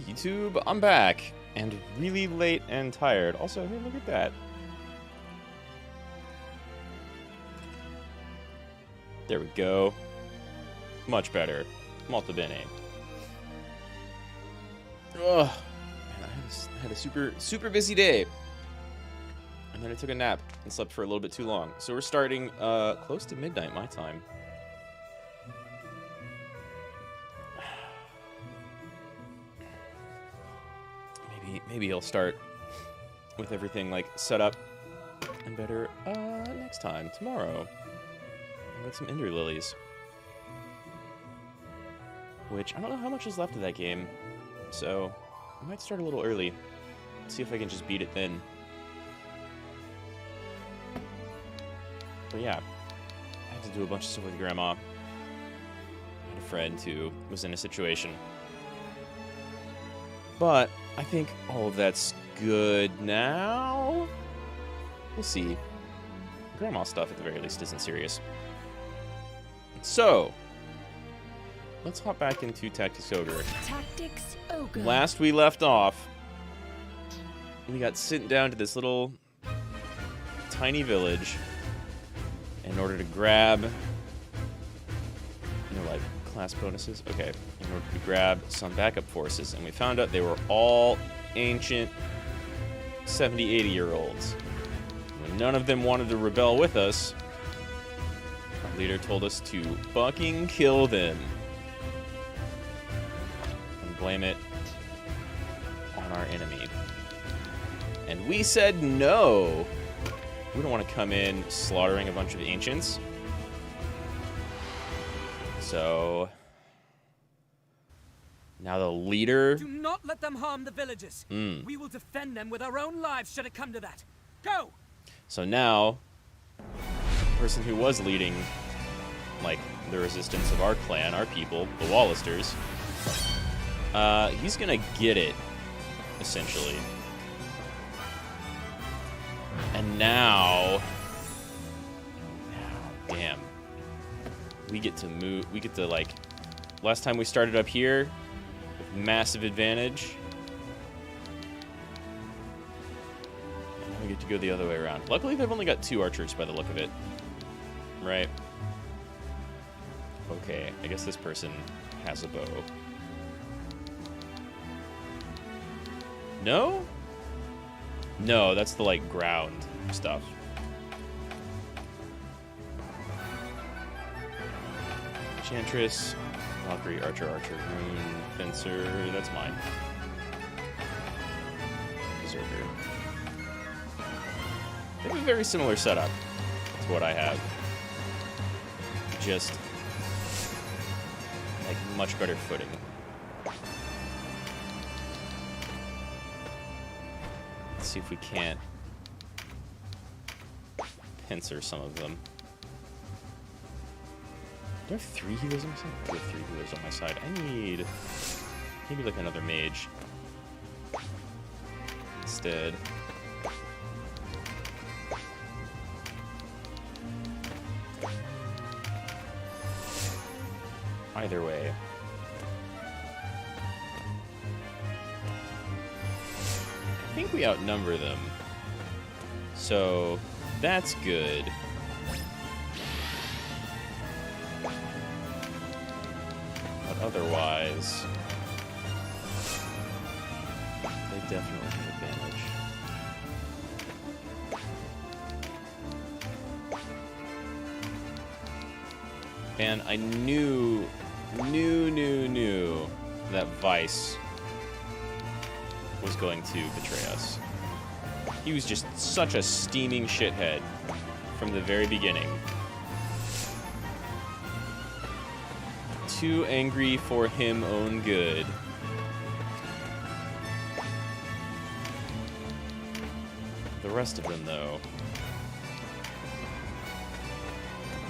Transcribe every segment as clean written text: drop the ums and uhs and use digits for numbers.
YouTube, I'm back, and really late and tired. Also, hey, look at that. There we go. Much better. Molto bene. Ugh. Man, I had a super busy day. And then I took a nap and slept for a little bit too long. So we're starting close to midnight my time. Maybe he'll start with everything like set up and better next time, tomorrow. I've got some Ender Lilies. Which, I don't know how much is left of that game. So, I might start a little early. See if I can just beat it then. But yeah, I had to do a bunch of stuff with Grandma. I had a friend who was in a situation. But I think all of that's good now. We'll see. Grandma stuff, at the very least, isn't serious. So, let's hop back into Tactics Ogre. Tactics Ogre. Last we left off, we got sent down to this little tiny village in order to grab, like class bonuses. Okay, in order to grab some backup forces, and we found out they were all ancient 70, 80-year-olds. When none of them wanted to rebel with us, our leader told us to fucking kill them and blame it on our enemy. And we said no. We don't want to come in slaughtering a bunch of ancients. So now the leader. Do not let them harm the villagers. We will defend them with our own lives should it come to that. Go! So now, the person who was leading, like, the resistance of our clan, our people, the Wallisters, he's gonna get it, essentially. And now, damn, we get to move, we get to, like, last time we started up here, with massive advantage, and now we get to go the other way around. Luckily, they've only got 2 archers by the look of it, right? Okay, I guess this person has a bow. No? No, that's the, like, ground stuff. Enchantress, Valkyrie, Archer, Rune, Fencer, that's mine. Berserker. They have a very similar setup to what I have. Just, like, much better footing. Let's see if we can't pincer some of them. Do I have 3 healers on my side? I have 3 healers on my side. I need maybe like another mage instead. Either way. I think we outnumber them. So that's good. Otherwise, they definitely have advantage. And I knew that Vyce was going to betray us. He was just such a steaming shithead from the very beginning. Too angry for him own good. The rest of them, though.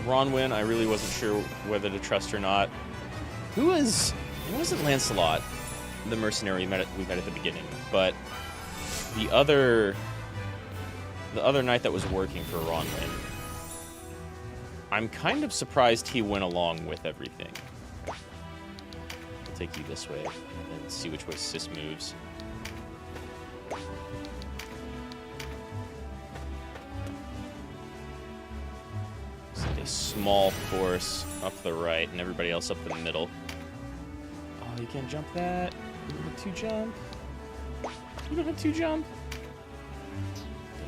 Ronwey, I really wasn't sure whether to trust or not. Who was... It wasn't Lancelot, the mercenary we met at the beginning, but the other knight that was working for Ronwey. I'm kind of surprised he went along with everything. I'll take you this way and then see which way Sis moves. Send a small force up the right and everybody else up the middle. Oh, you can't jump that. You don't have 2 jump. You don't have 2 jump. Damn.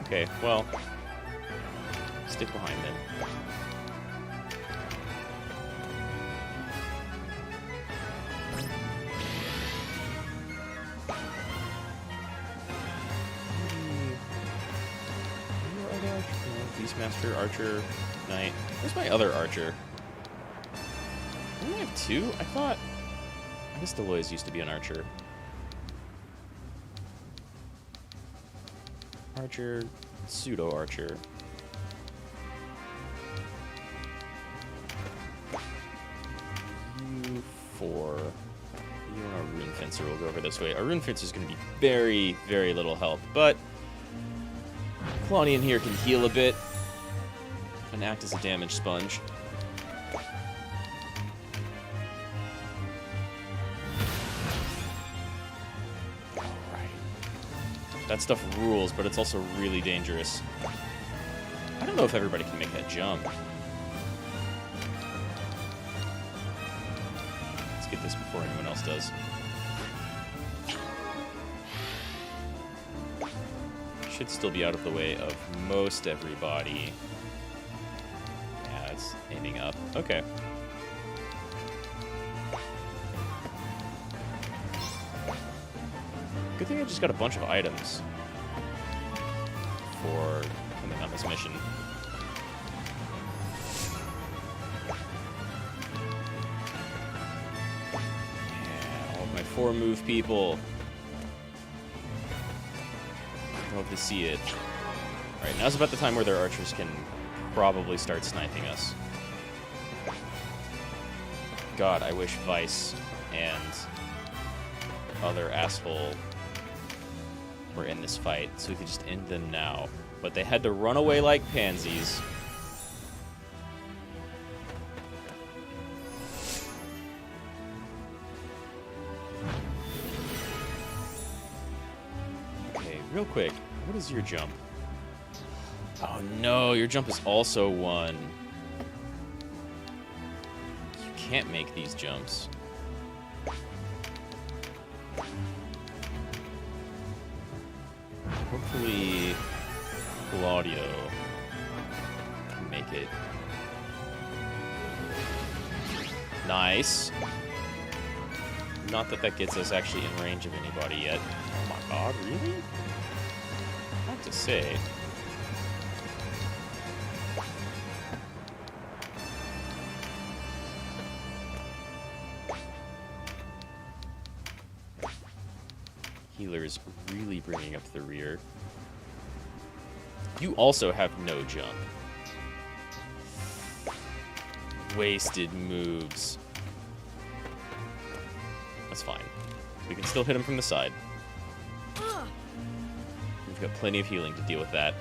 Okay, well, stick behind then. Beastmaster, Archer, Knight. Where's my other Archer? I only have 2? I thought... I guess Deloise used to be an Archer. Archer, pseudo-Archer. You 4. You and our Rune Fencer will go over this way. Our Rune Fencer is going to be very, very little help, but Claudian here can heal a bit and act as a damage sponge. That stuff rules, but it's also really dangerous. I don't know if everybody can make that jump. Let's get this before anyone else does. Should still be out of the way of most everybody. Yeah, it's aiming up. Okay. Good thing I just got a bunch of items for coming on this mission. Yeah, all of my 4-move people. Love to see it. Alright, now's about the time where their archers can probably start sniping us. God, I wish Vyce and other asshole were in this fight, so we could just end them now. But they had to run away like pansies. Okay, real quick, what is your jump? Oh no, your jump is also 1. You can't make these jumps. Hopefully, Claudio can make it. Nice. Not that that gets us actually in range of anybody yet. Oh my god, really? I have to say. Healer's really bringing up the rear. You also have no jump. Wasted moves. That's fine. We can still hit him from the side. We've got plenty of healing to deal with that.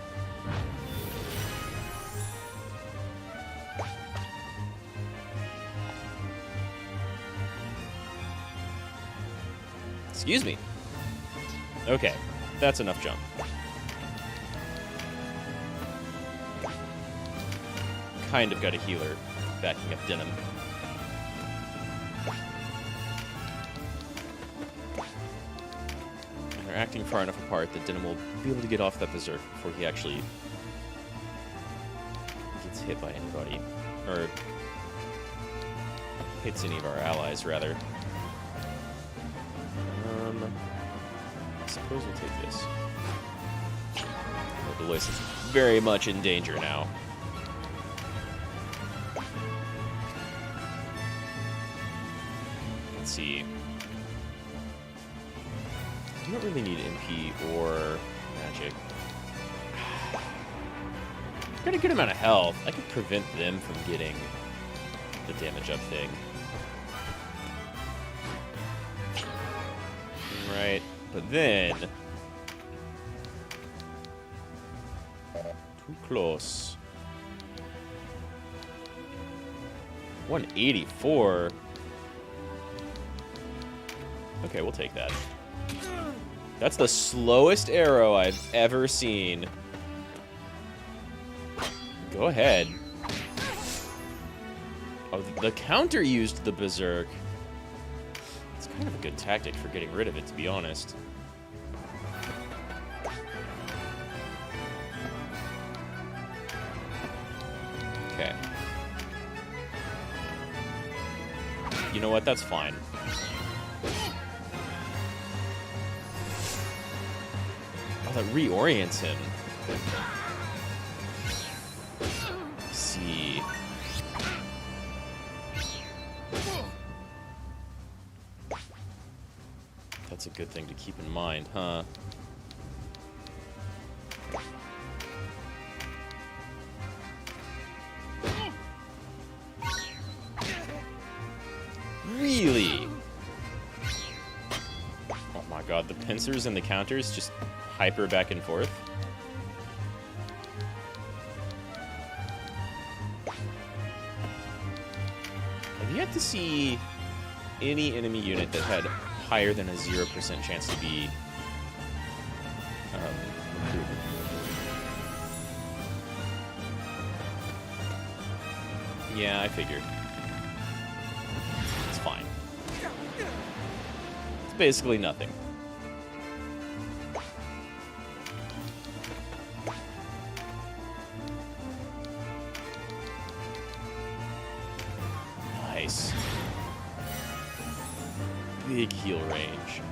Excuse me. Okay, that's enough jump. Kind of got a healer backing up Denim. And they're acting far enough apart that Denim will be able to get off that berserk before he actually gets hit by anybody. Or hits any of our allies, rather. I suppose we'll take this. Oh, Deloise is very much in danger now. Let's see. I don't really need MP or magic. I've got a good amount of health. I could prevent them from getting the damage up thing. Right. But then, too close. 184. Okay, we'll take that. That's the slowest arrow I've ever seen. Go ahead. Oh, the counter used the berserk. It's kind of a good tactic for getting rid of it, to be honest. Okay. You know what? That's fine. Oh, that reorients him. Let's see. That's a good thing to keep in mind, huh? Really? Oh my god, the pincers and the counters just hyper back and forth. I've yet to see any enemy unit that had higher than a 0% chance to be recruited. Yeah, I figured. It's fine. It's basically nothing. Nice. Big heal range.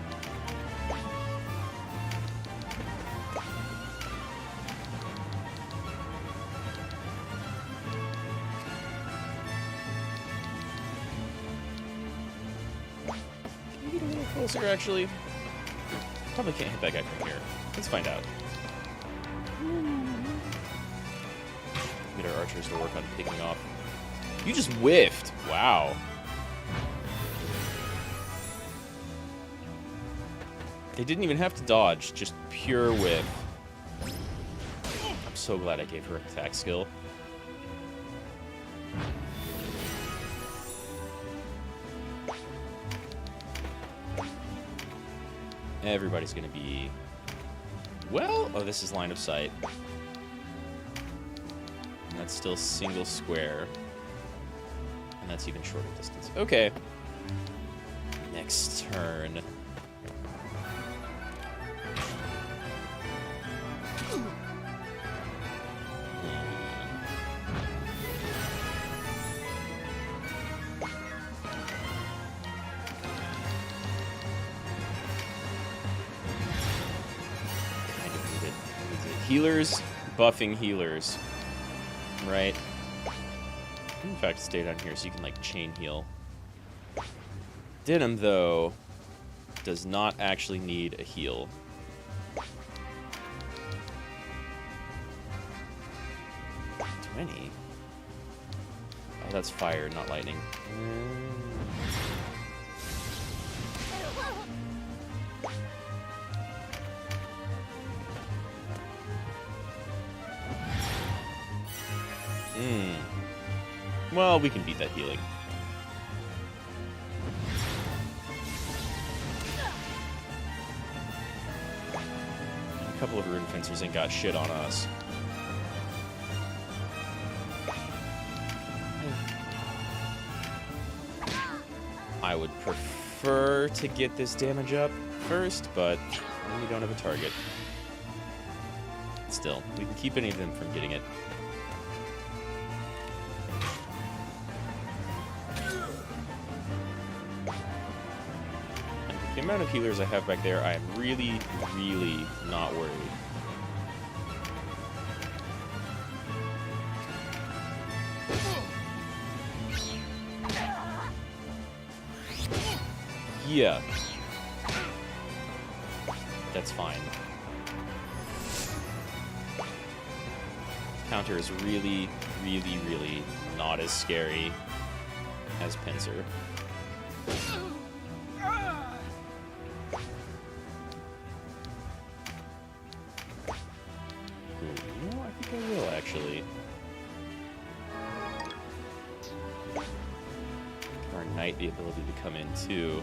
Can you get a little closer, actually? Probably can't hit that guy from here. Let's find out. Get our archers to work on picking off. You just whiffed. Wow. They didn't even have to dodge, just pure whiff. I'm so glad I gave her attack skill. Everybody's gonna be... Well, oh, this is line of sight. And that's still single square. And that's even shorter distance. Okay. Next turn. Healers buffing healers, right? In fact, stay down here so you can like chain heal. Denim though does not actually need a heal. 20. Oh, that's fire, not lightning. Well, we can beat that healing. A couple of rune fencers ain't got shit on us. I would prefer to get this damage up first, but we don't have a target. Still, we can keep any of them from getting it. The amount of healers I have back there, I am really, really not worried. Yeah. That's fine. Counter is really, really, really not as scary as Pincer. knight the ability to come in too.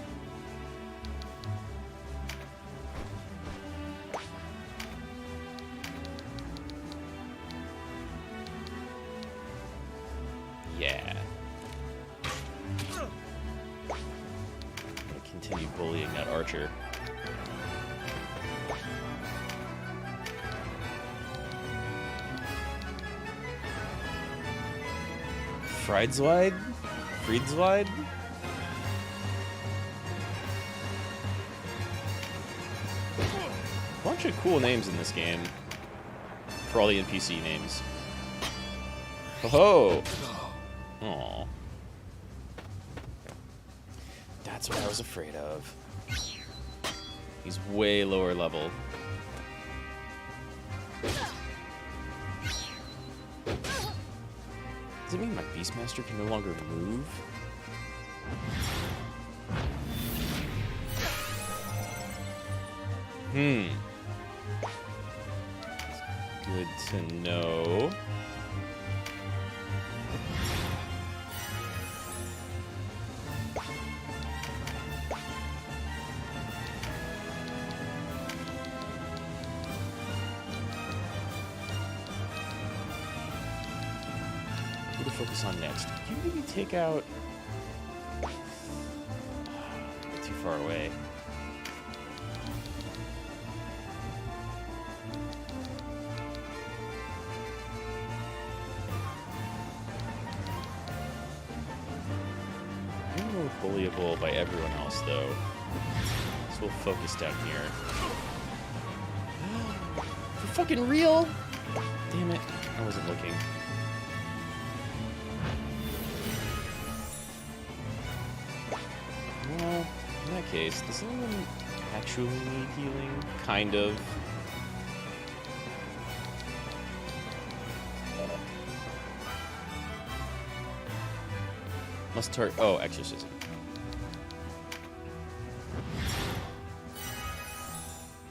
Yeah. I'm gonna continue bullying that archer. Friedzweid? Friedsweid? Bunch of cool names in this game. For all the NPC names. Oh-ho! Aw. That's what I was afraid of. He's way lower level. Does it mean my Beastmaster can no longer move? Good to know. Who to focus on next? Can you maybe take out... Too far away. I'm more bullyable by everyone else, though. So we'll focus down here. For fucking real? Damn it. I wasn't looking. Well, in that case, does anyone actually need healing? Kind of. Must target. Oh, exorcism.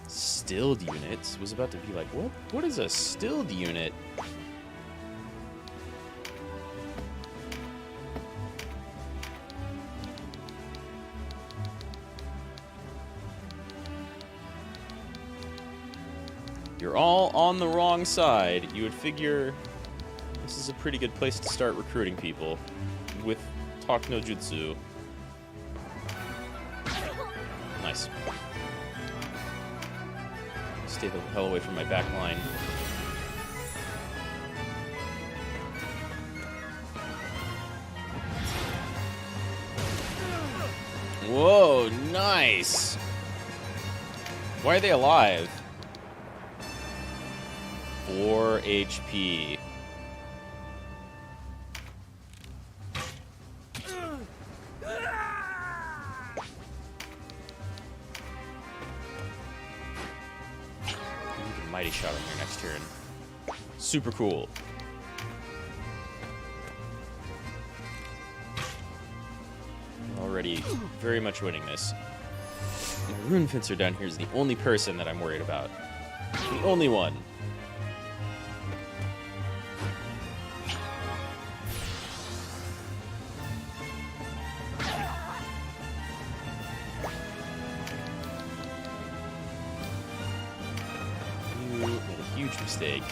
Stilled units? Was about to be like, what? What is a stilled unit? You're all on the wrong side. You would figure this is a pretty good place to start recruiting people with Talk no Jutsu. Nice. Stay the hell away from my back line. Whoa, nice! Why are they alive? 4 HP. Mighty shot on your next turn. Super cool. Already very much winning this. My Rune Fencer down here is the only person that I'm worried about. The only one. Huge mistake.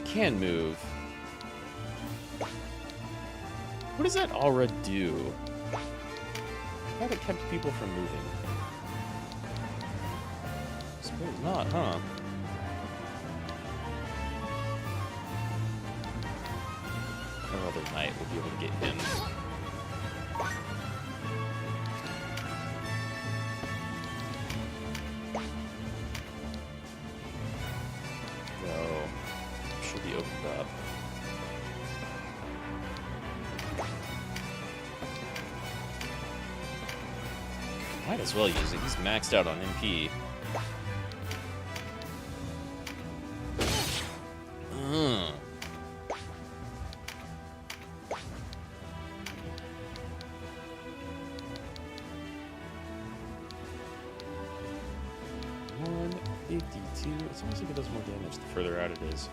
Can move. What does that aura do? How have it kept people from moving? Suppose not, huh? Our other knight will be able to get him. Should be opened up. Might as well use it. He's maxed out on MP. $152. do? It seems like it does more damage the further out it is.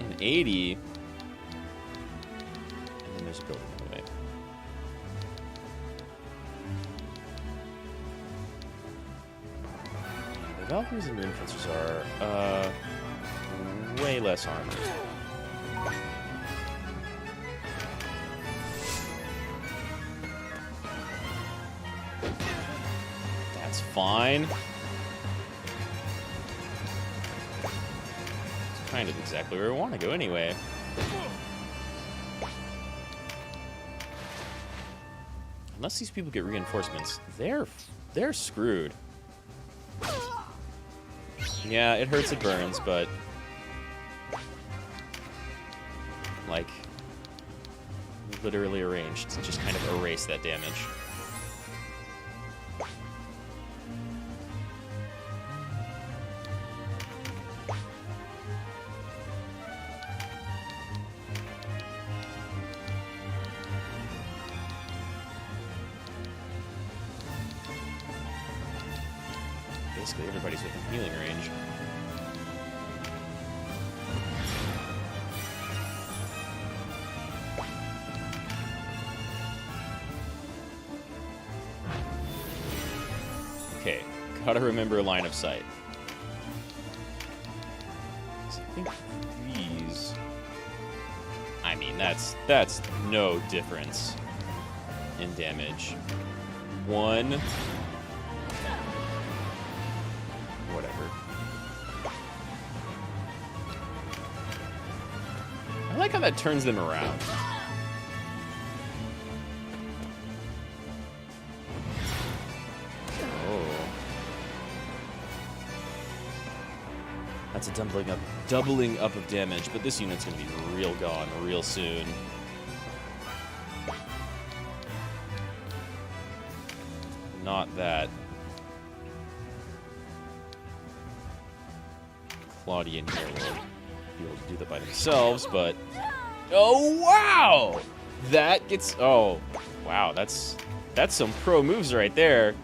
An 80. And then there's a building in the way. The Valkyries and Rune Fencers are way less armored. That's fine. It's kind of exactly where I want to go anyway. Unless these people get reinforcements, they're screwed. Yeah, it hurts, it burns, but like literally arranged to just kind of erase that damage. Basically, everybody's within healing range. Okay, gotta remember line of sight. So I think these... I mean, that's no difference in damage. One... whatever. I like how that turns them around. That's a doubling up of damage, but this unit's gonna be real gone real soon. Not that Claudian here will be able to do that by themselves, but oh wow! That gets wow, that's some pro moves right there.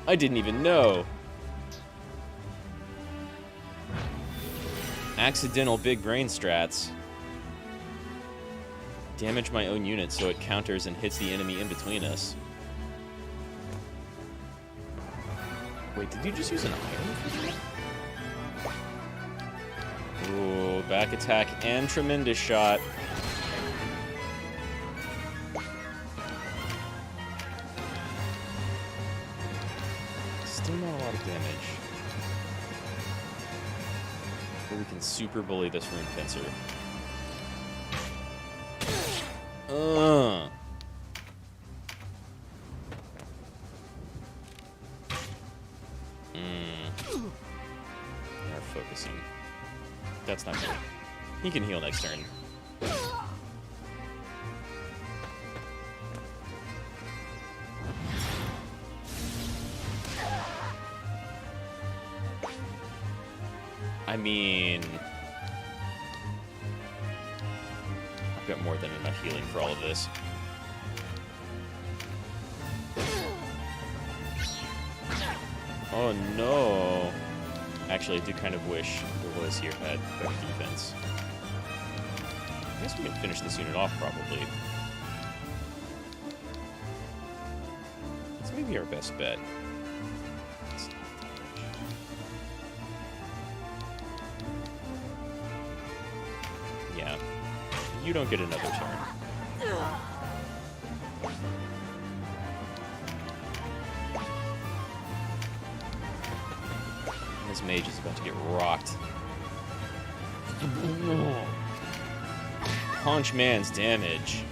I didn't even know. Accidental big brain strats. Damage my own unit so it counters and hits the enemy in between us. Wait, did you just use an item? Ooh, back attack and tremendous shot. Still not a lot of damage. But we can super bully this Rune Fencer. They're focusing. That's not good. He can heal next turn. I mean, I've got more than enough healing for all of this. Oh no. Actually, I do kind of wish the Voice here had better defense. I guess we can finish this unit off, probably. It's maybe our best bet. Yeah. You don't get another turn. This mage is about to get rocked. Punch man's damage.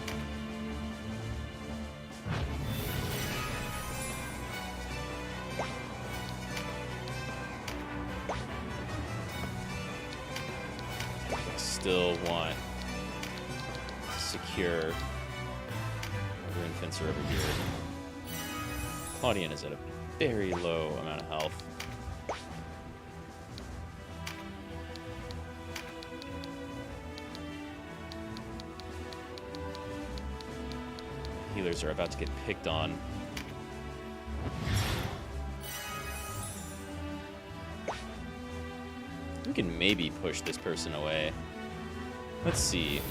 Still want to secure Rune Fencer over here. Claudian is at a very low amount of health. Healers are about to get picked on. We can maybe push this person away. Let's see.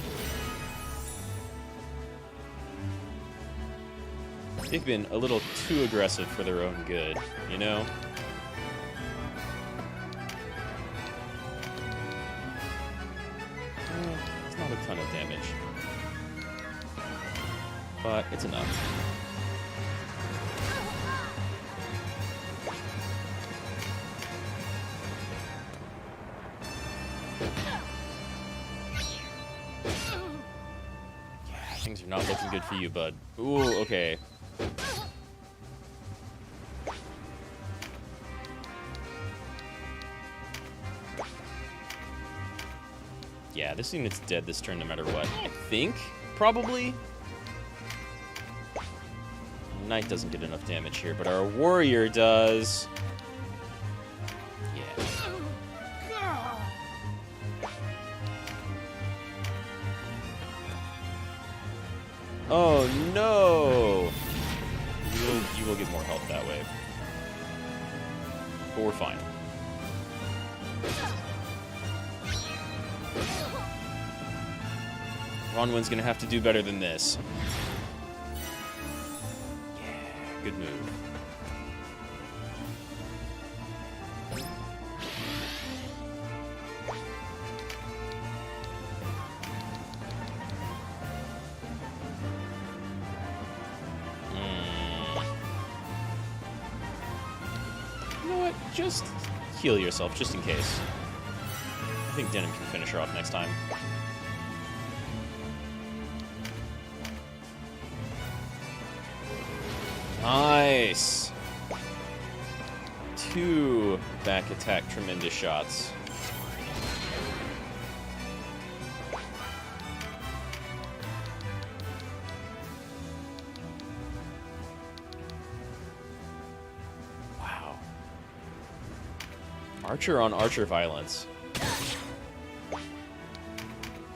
They've been a little too aggressive for their own good, you know? It's not a ton of damage. But it's enough. Yeah, things are not looking good for you, bud. Ooh, okay. Yeah, this unit's dead this turn no matter what. I think, probably. Knight doesn't get enough damage here, but our warrior does. Yeah. Oh no! You will get more health that way. But we're fine. Ronwey's gonna have to do better than this. Yeah, good move. You know what? Just heal yourself, just in case. I think Denim can finish her off next time. Nice! 2 back attack tremendous shots. Wow. Archer on archer violence.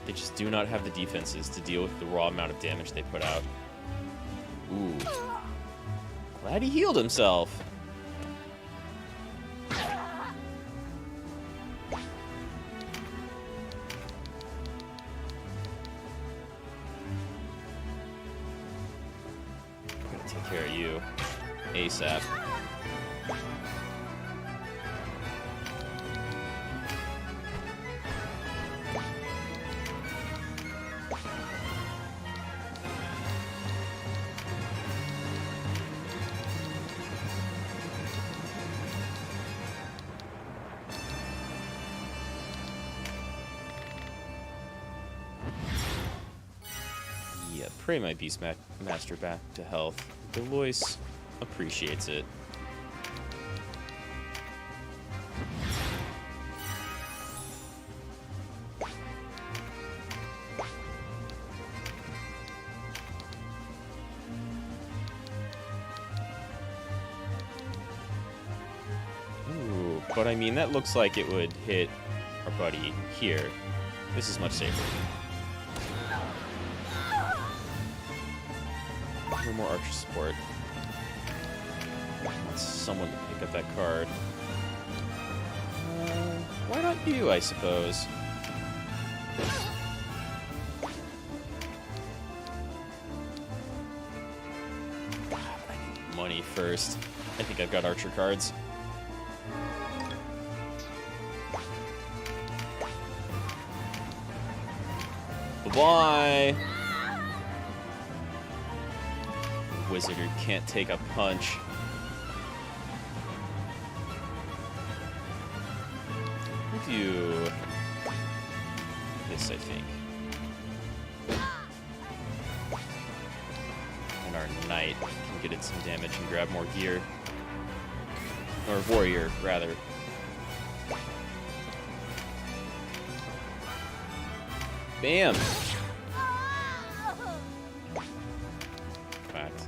They just do not have the defenses to deal with the raw amount of damage they put out. Ooh. Glad he healed himself. I'm gonna take care of you ASAP. Pray my Beastmaster back to health. Delois appreciates it. Ooh, but I mean, that looks like it would hit our buddy here. This is much safer. No more archer support. Want someone to pick up that card. Why not you, I suppose? I need money first. I think I've got archer cards. Bye-bye! Wizard can't take a punch. We'll do this, I think. And our knight can get it some damage and grab more gear. Or warrior, rather. Bam! Fact.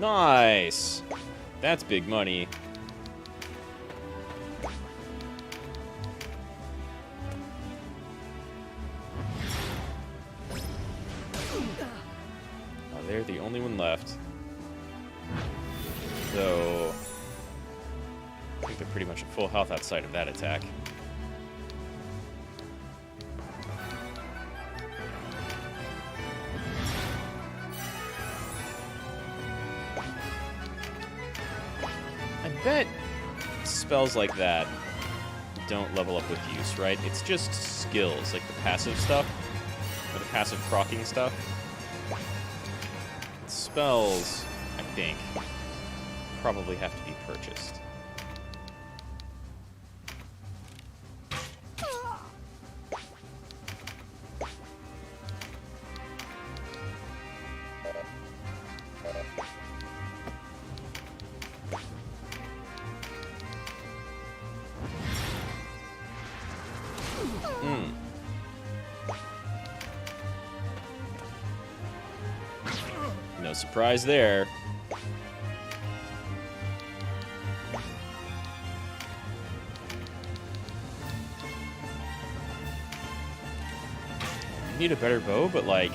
Nice! That's big money. Oh, they're the only one left. So think they're pretty much at full health outside of that attack. I bet spells like that don't level up with use, right? It's just skills, like the passive stuff, or the passive proccing stuff. Spells, I think, probably have to be purchased. No surprise there. I need a better bow, but like,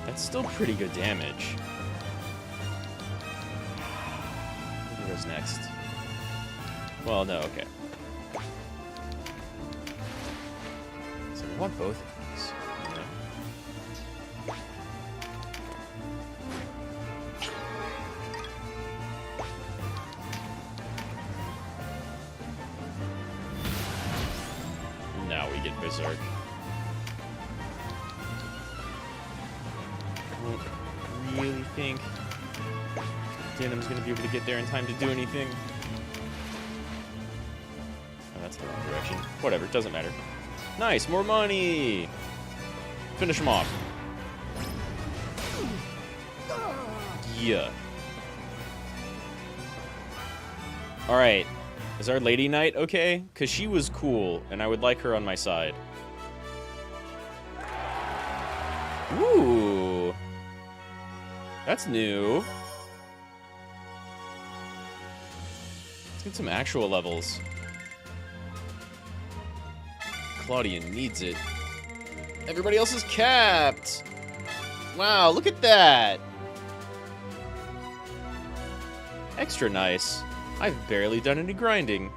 that's still pretty good damage. Who goes next? Well, no, okay. So we want both of these. No. Now we get Berserk. I don't really think Denim's gonna be able to get there in time to do anything. Oh, that's the wrong direction. Whatever, it doesn't matter. Nice, more money! Finish him off. Yeah. Alright. Is our Lady Knight okay? Because she was cool, and I would like her on my side. Ooh. That's new. Let's get some actual levels. Claudian needs it. Everybody else is capped. Wow, look at that. Extra nice. I've barely done any grinding.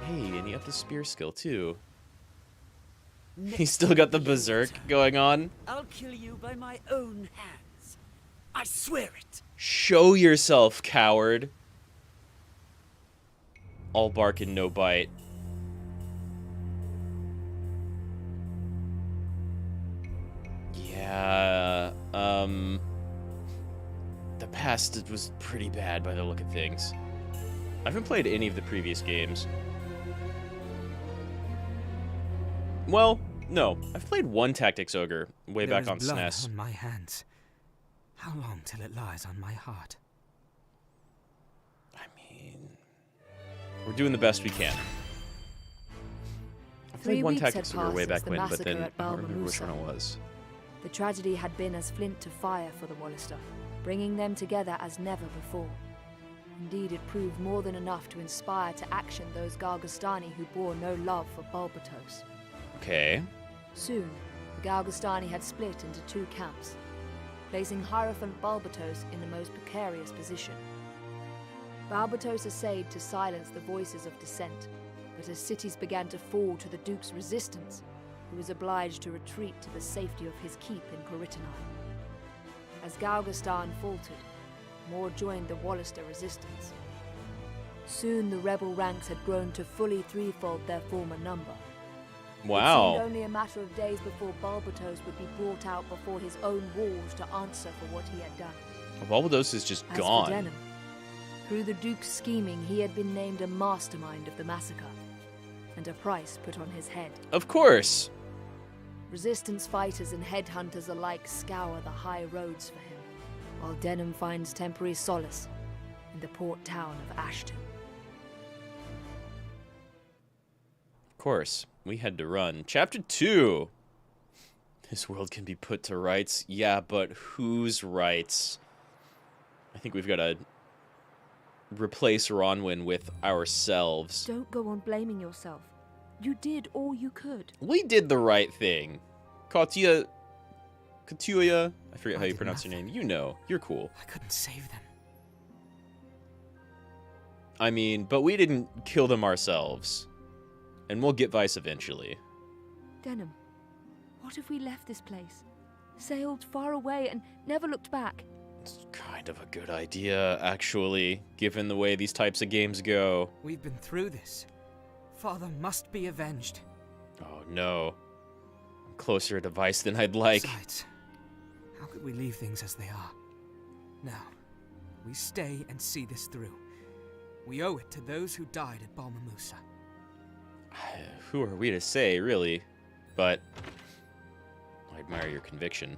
Hey, and he upped the spear skill too. He's still got the berserk going on. I'll kill you by my own hands. I swear it. Show yourself, coward. All bark and no bite. Yeah, the past was pretty bad by the look of things. I haven't played any of the previous games. Well, no. I've played one Tactics Ogre way back on blood SNES. on my hands. How long till it lies on my heart? I mean, we're doing the best we can. I played one Tactics Ogre way back when, but then I don't remember which one it was. The tragedy had been as flint to fire for the Wallister, bringing them together as never before. Indeed, it proved more than enough to inspire to action those Gargastani who bore no love for Balbatos. Okay. Soon, the Gargastani had split into two camps, placing Hierophant Balbatos in the most precarious position. Balbatos essayed to silence the voices of dissent, but as cities began to fall to the Duke's resistance, he was obliged to retreat to the safety of his keep in Corytonai. As Gargastan faltered, more joined the Wallister resistance. Soon the rebel ranks had grown to fully threefold their former number. Wow. It seemed only a matter of days before Balbatos would be brought out before his own walls to answer for what he had done. Balbatos is just gone. As for Denham, through the Duke's scheming, he had been named a mastermind of the massacre, and a price put on his head. Of course. Resistance fighters and headhunters alike scour the high roads for him, while Denham finds temporary solace in the port town of Ashton. Of course. We had to run. Chapter 2. This world can be put to rights. Yeah, but whose rights? I think we've got to replace Ronwey with ourselves. Don't go on blaming yourself. You did all you could. We did the right thing. Katuya, I forget how you pronounce your name. You know, you're cool. I couldn't save them. I mean, but we didn't kill them ourselves. And we'll get Vyce eventually. Denham, what if we left this place? Sailed far away and never looked back? It's kind of a good idea, actually, given the way these types of games go. We've been through this. Father must be avenged. Oh, no. I'm closer to Vyce than I'd like. Besides, how could we leave things as they are? Now, we stay and see this through. We owe it to those who died at Balmamusa. Who are we to say, really? But I admire your conviction.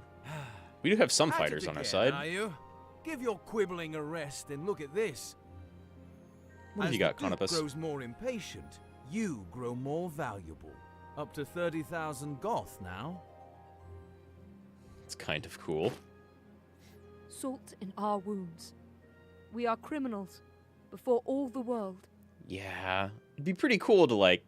We do have some At fighters it on our again, side. Are you? Give your quibbling a rest and look at this. What have you got, As the Duke Conopus? grows more impatient, you grow more valuable. Up to 30,000 goth now. It's kind of cool. Salt in our wounds. We are criminals before all the world. Yeah, it'd be pretty cool to, like,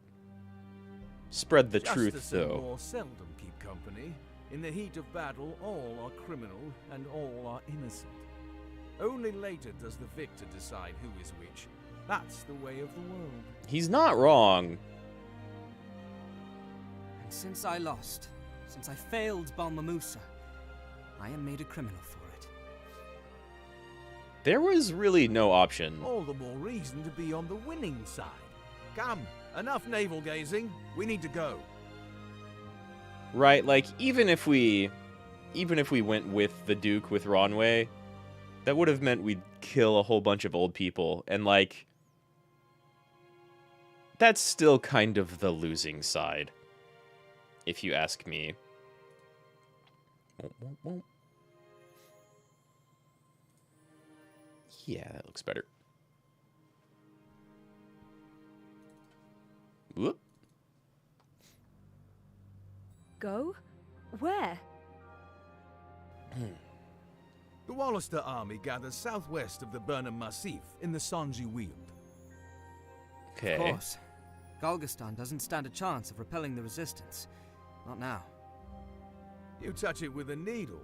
spread the truth, Justice and though. law seldom keep company. In the heat of battle, all are criminal and all are innocent. Only later does the victor decide who is which. That's the way of the world. He's not wrong. And since I lost, since I failed Balmamusa, I am made a criminal for it. There was really no option. All the more reason to be on the winning side. Come, enough navel gazing. We need to go. Right, like, even if we went with the Duke with Ronwey, that would have meant we'd kill a whole bunch of old people, and, like, that's still kind of the losing side, if you ask me. Yeah, that looks better. Whoop. Go? Where? The Wallister army gathers southwest of the Burnham Massif in the Sanji Weald. Okay. Of course. Galgastan doesn't stand a chance of repelling the resistance. Not now. You touch it with a needle.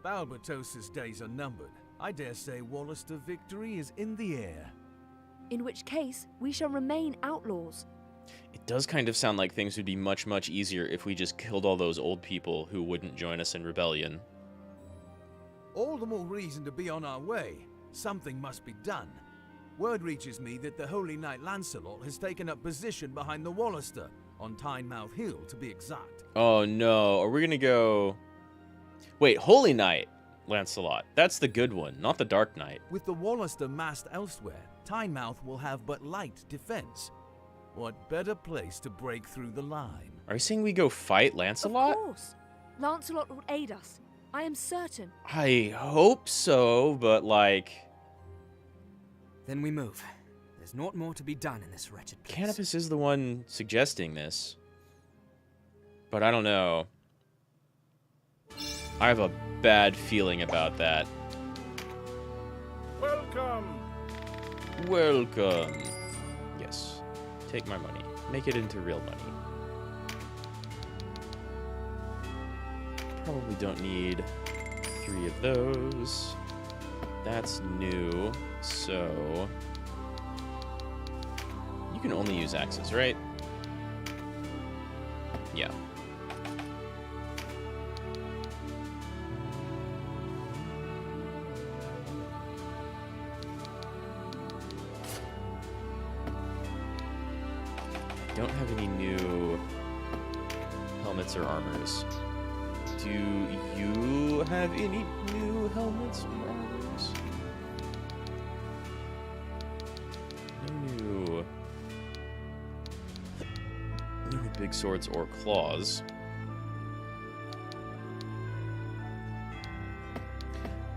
Balbatos's days are numbered. I dare say Wallister victory is in the air. In which case, we shall remain outlaws. It does kind of sound like things would be much, much easier if we just killed all those old people who wouldn't join us in rebellion. All the more reason to be on our way. Something must be done. Word reaches me that the Holy Knight Lancelot has taken up position behind the Wallister, on Tynemouth Hill to be exact. Oh no, are we gonna go... Wait, Holy Knight Lancelot. That's the good one, not the Dark Knight. With the Wallister massed elsewhere, Tynemouth will have but light defense. What better place to break through the line? Are you saying we go fight Lancelot? Of course. Lancelot will aid us. I am certain. I hope so, but like... Then we move. There's naught more to be done in this wretched place. Canopus is the one suggesting this. But I don't know. I have a bad feeling about that. Welcome! Welcome. Yes. Take my money. Make it into real money. Probably don't need 3 of those. That's new, so... You can only use axes, right? Yeah. Don't have any new helmets or armors. Do you have any new helmets or armors? No new big swords or claws.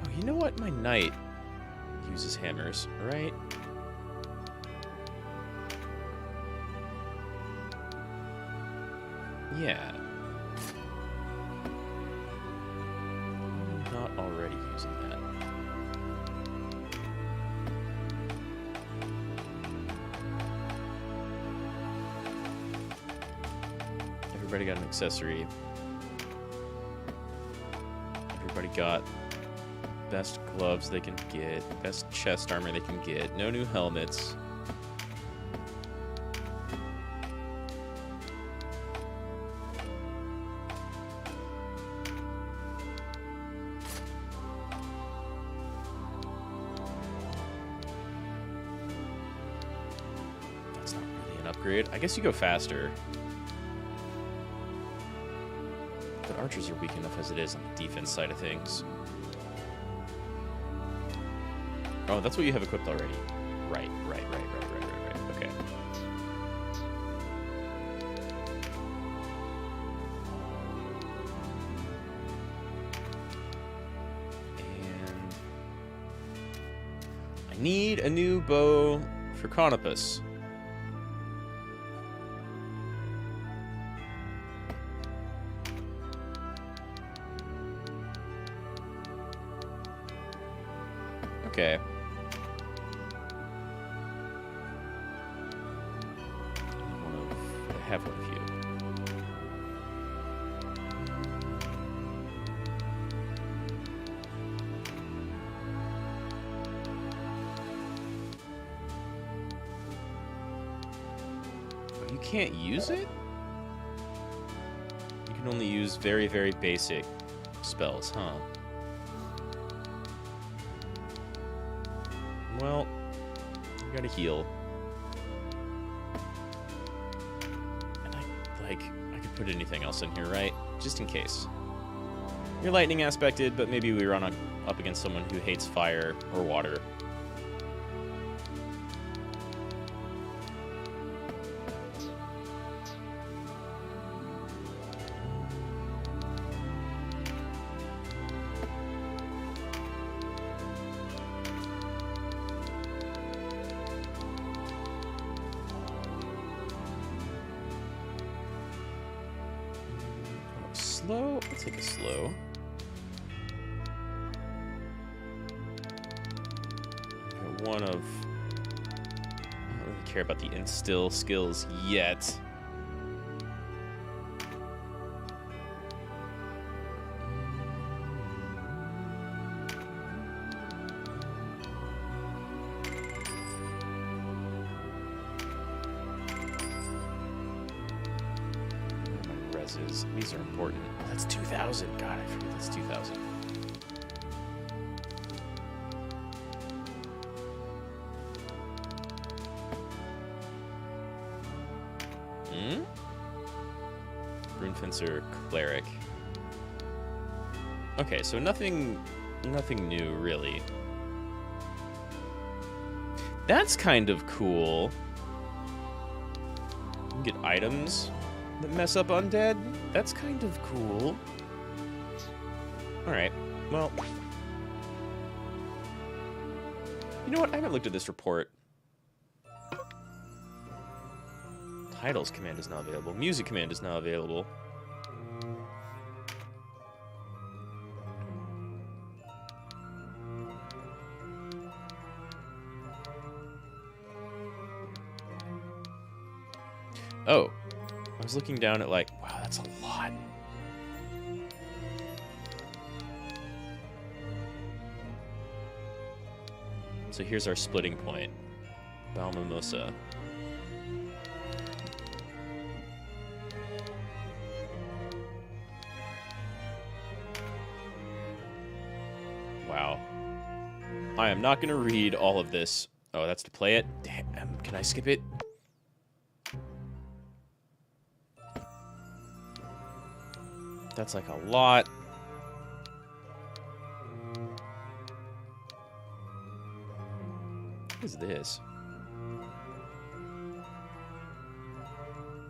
Oh, you know what? My knight uses hammers, right? Yeah. I'm not already using that. Everybody got an accessory. Everybody got best gloves they can get, best chest armor they can get. No new helmets. upgrade. I guess you go faster. But archers are weak enough as it is on the defense side of things. Oh, that's what you have equipped already. Right. Okay. And I need a new bow for Conopus. Okay. I have one of you. Oh, you can't use it? You can only use very, very basic spells, huh? Well, you gotta heal. And I could put anything else in here, right? Just in case. You're lightning aspected, but maybe we run up against someone who hates fire or water. Slow? I'll take a slow. One of... I don't really care about the instill skills yet. These are important. Oh, that's 2,000. God, I forget that's 2,000. Runefencer Cleric. Okay, so nothing new, really. That's kind of cool. You can get items that mess up undead? That's kind of cool. Alright, well... You know what? I haven't looked at this report. Titles command is now available. Music command is now available. Oh. I was looking down at like, wow, that's a lot. So here's our splitting point. Balmimosa. Wow. I am not going to read all of this. Oh, that's to play it? Damn, can I skip it? That's like a lot. What is this?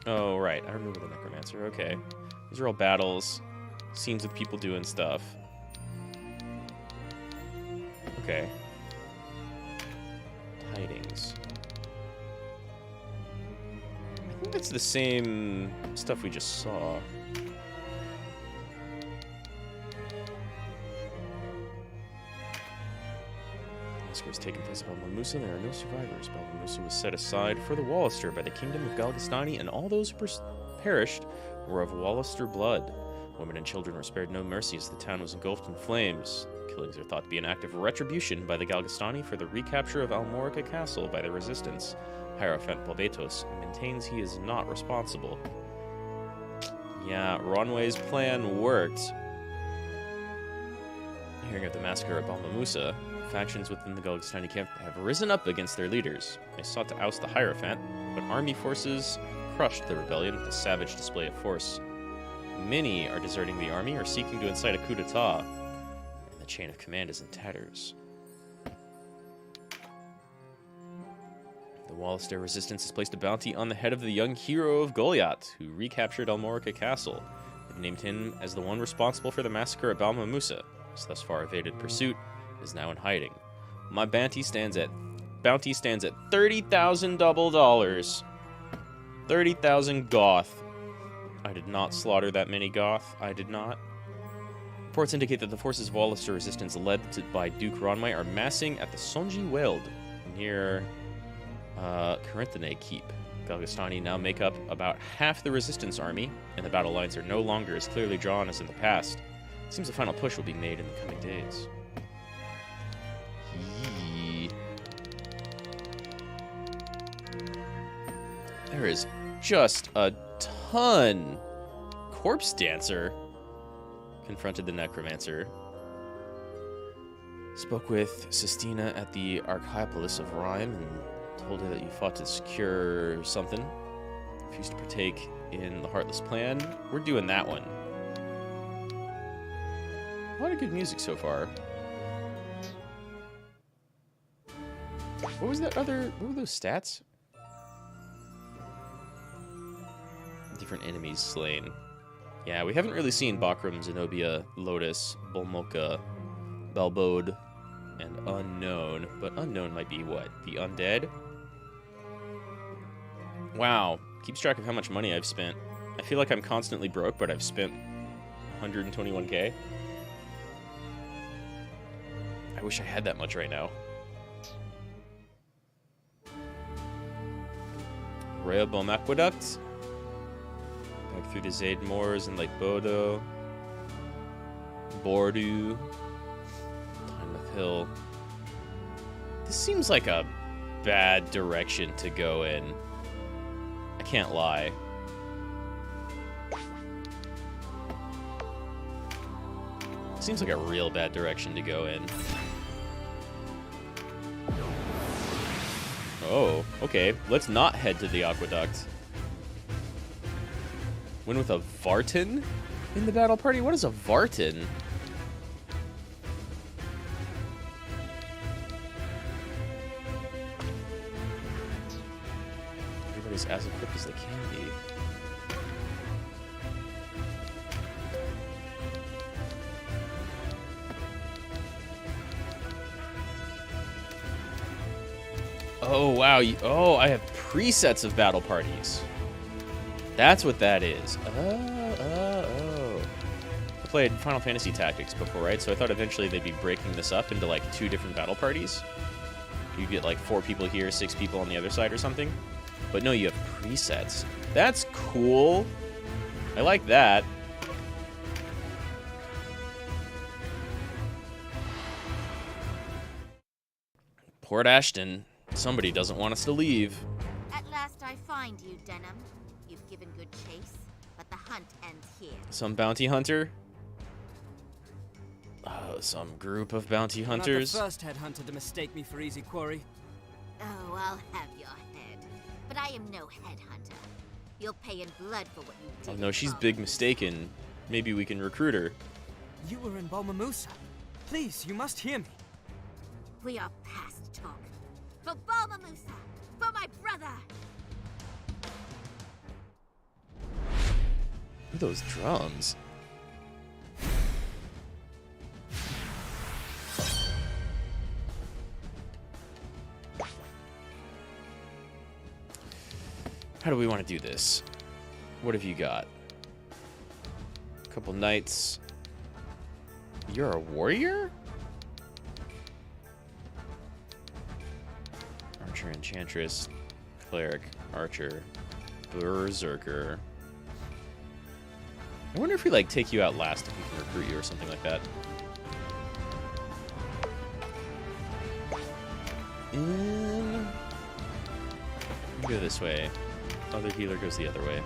Oh, right. I remember the Necromancer. Okay. These are all battles. Scenes with people doing stuff. Okay. Tidings. I think that's the same stuff we just saw. Was taken place at Balmimosa. There are no survivors. Balmimosa was set aside for the Wallister by the kingdom of Galgastani, and all those who perished were of Wallister blood. Women and children were spared no mercy as the town was engulfed in flames. Killings are thought to be an act of retribution by the Galgastani for the recapture of Almorica Castle by the Resistance. Hierophant Balbetos maintains he is not responsible. Yeah, Ronwey's plan worked. Hearing of the massacre at Balmimosa, factions within the Galgastani camp have risen up against their leaders. They sought to oust the Hierophant, but but army forces crushed the rebellion with a savage display of force. Many are deserting the army or seeking to incite a coup d'etat, and the chain of command is in tatters. The Wallister resistance has placed a bounty on the head of the young hero of Goliath, who recaptured Almorica Castle. They've named him as the one responsible for the massacre at Balma Musa. He's thus far evaded pursuit, and is now in hiding. My bounty stands at $30,000 double dollars. 30,000 goth. I did not slaughter that many goth. I did not. Reports indicate that the forces of Wallister resistance led by Duke Ronwey are massing at the Sonji Weld near Corinthine Keep. Galgastani now make up about half the resistance army, and the battle lines are no longer as clearly drawn as in the past. It seems a final push will be made in the coming days. Yee. There is just a ton. Corpse Dancer confronted the Necromancer. Spoke with Sistina at the Archipolis of Rhyme and told her that you fought to secure something. Refused to partake in the Heartless Plan. We're doing that one. A lot of good music so far. What was that other... What were those stats? Different enemies slain. Yeah, we haven't really seen Bakram, Zenobia, Lotus, Bolmoka, Balbode, and Unknown. But Unknown might be what? The Undead? Wow. Keeps track of how much money I've spent. I feel like I'm constantly broke, but I've spent 121k. I wish I had that much right now. Rehoboam Aqueduct. Back through the Zaid Moors and Lake Bodo. Bordu. Tynemouth Hill. This seems like a bad direction to go in. I can't lie. Seems like a real bad direction to go in. Oh, okay. Let's not head to the aqueduct. Win with a Vartan in the battle party? What is a Vartan? Everybody's as equipped as they can be. Oh, wow. Oh, I have presets of battle parties. That's what that is. Oh. I played Final Fantasy Tactics before, right? So I thought eventually they'd be breaking this up into, like, 2 different battle parties. You'd get, like, 4 people here, 6 people on the other side or something. But no, you have presets. That's cool. I like that. Port Ashton. Somebody doesn't want us to leave. At last I find you, Denham. You've given good chase, but the hunt ends here. Some bounty hunter? Some group of bounty hunters? Not the first headhunter to mistake me for easy quarry. Oh, I'll have your head. But I am no headhunter. You'll pay in blood for what you did. Oh no, she's big mistaken. Maybe we can recruit her. You were in Balma Musa. Please, you must hear me. We are past talk. For Balma Musa! For my brother! Who are those drums? How do we want to do this? What have you got? A couple knights. You're a warrior? Archer, enchantress, cleric, archer, berserker. I wonder if we, like, take you out last if we can recruit you or something like that. Go this way. Other healer goes the other way.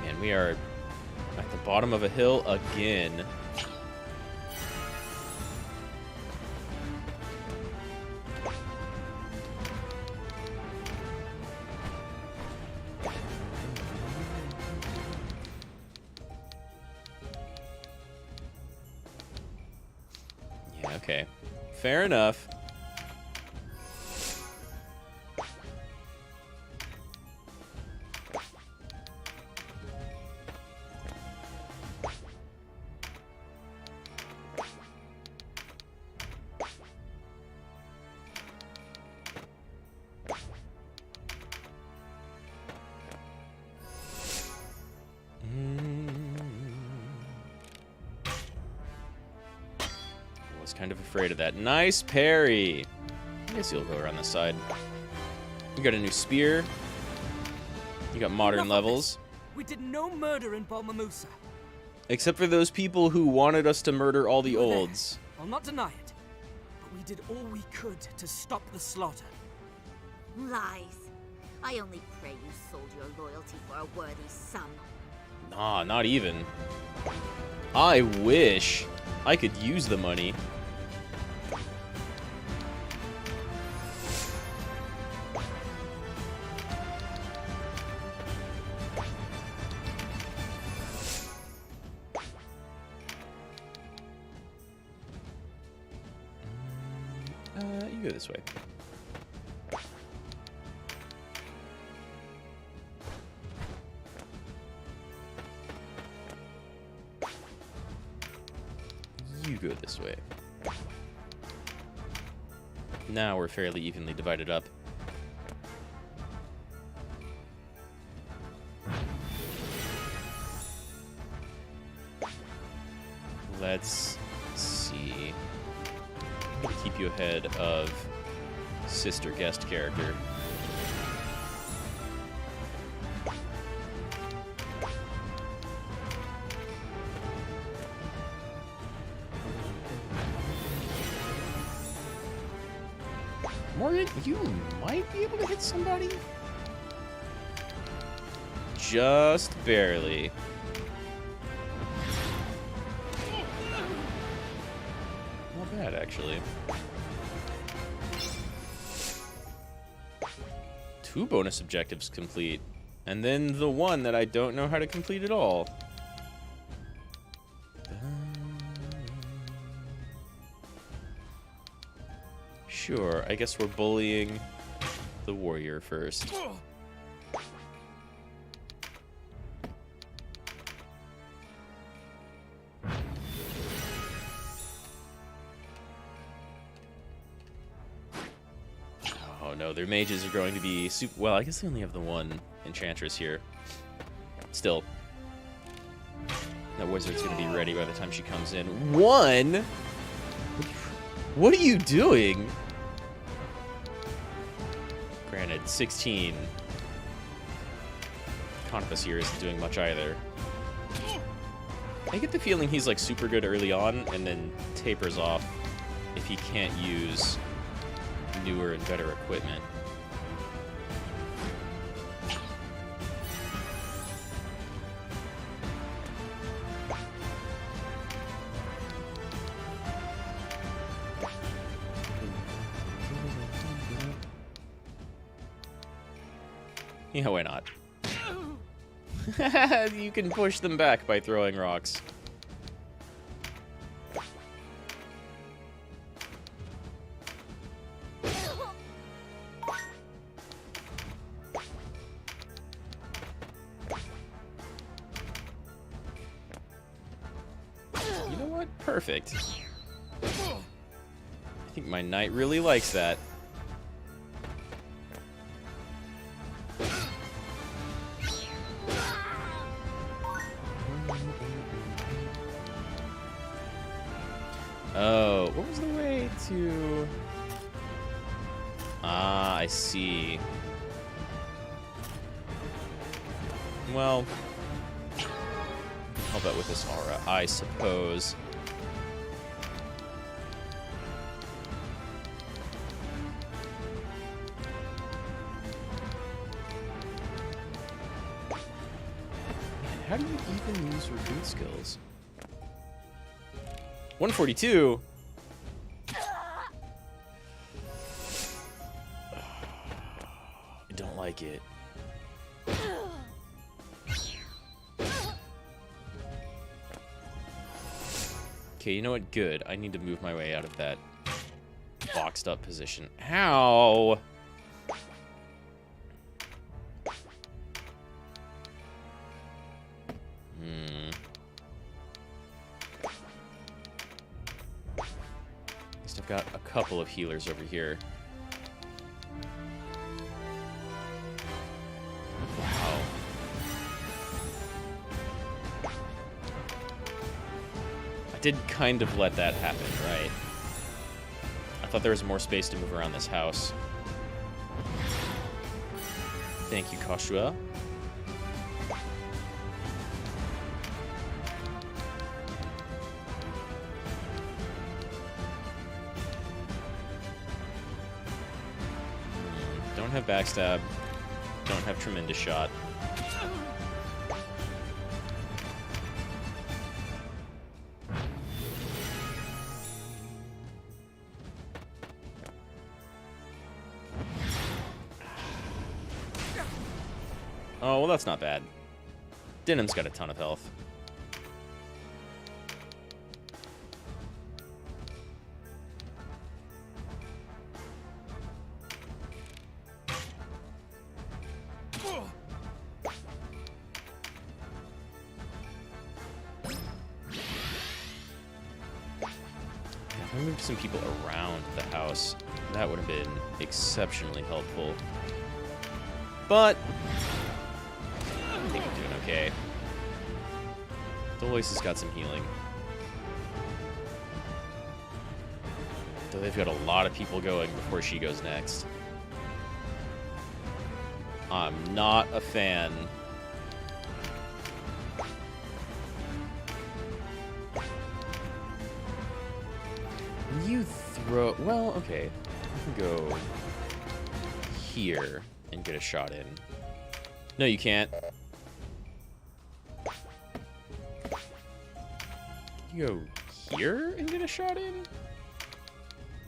Man, we are at the bottom of a hill again. Okay. Fair enough. I was kind of afraid of that. Nice parry. I guess you'll go around this side. You got a new spear. You got modern Enough of levels. this. We did no murder in Balmamusa. Except for those people who wanted us to murder all the We were there. olds. I'll not deny it. But we did all we could to stop the slaughter. Lies. I only pray you sold your loyalty for a worthy sum. Nah, not even. I wish I could use the money. You go this way. You go this way. Now we're fairly evenly divided up. Let's see. I'm gonna keep you ahead of sister guest character. Morgan, you might be able to hit somebody. Just barely. Not bad, actually. 2 bonus objectives complete. And then the one that I don't know how to complete at all. Sure, I guess we're bullying the warrior first. Oh no, their mages are going to be super. Well, I guess they only have the one enchantress here. Still, that wizard's going to be ready by the time she comes in. One? What are you doing? Granted, 16. Conifus here isn't doing much either. I get the feeling he's like super good early on and then tapers off if he can't use newer and better equipment. Yeah, why not? You can push them back by throwing rocks. You know what? Perfect. I think my knight really likes that. Oh, what was the way to... Ah, I see. Well, how about with this aura, I suppose. Man, how do you even use recruit skills? 142? I don't like it. Okay, you know what? Good. I need to move my way out of that boxed up position. Ow! At least I've got a couple of healers over here. Wow. I did kind of let that happen, right? I thought there was more space to move around this house. Thank you, Koshua. Don't have backstab. Don't have tremendous shot. Oh, well, that's not bad. Denham's got a ton of health. If I moved some people around the house, that would have been exceptionally helpful. But I think I'm doing okay. Deloitte has got some healing. Though they've got a lot of people going before she goes next. I'm not a fan. You throw... Well, okay. I can go here and get a shot in. No, you can't. You go here and get a shot in?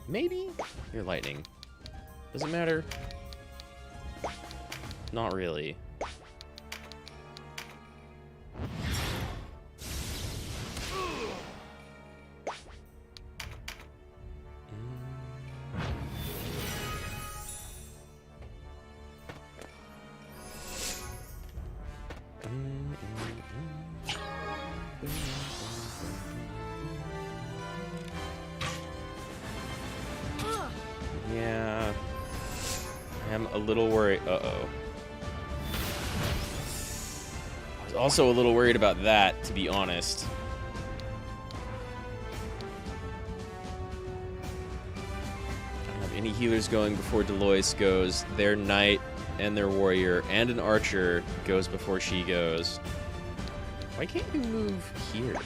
Maybe? You're lightning. Does it matter? Not really. Yeah. I am a little worried. Uh-oh. I was also a little worried about that, to be honest. I don't have any healers going before Deloitte goes. Their knight and their warrior and an archer goes before she goes. Why can't you move here? 1,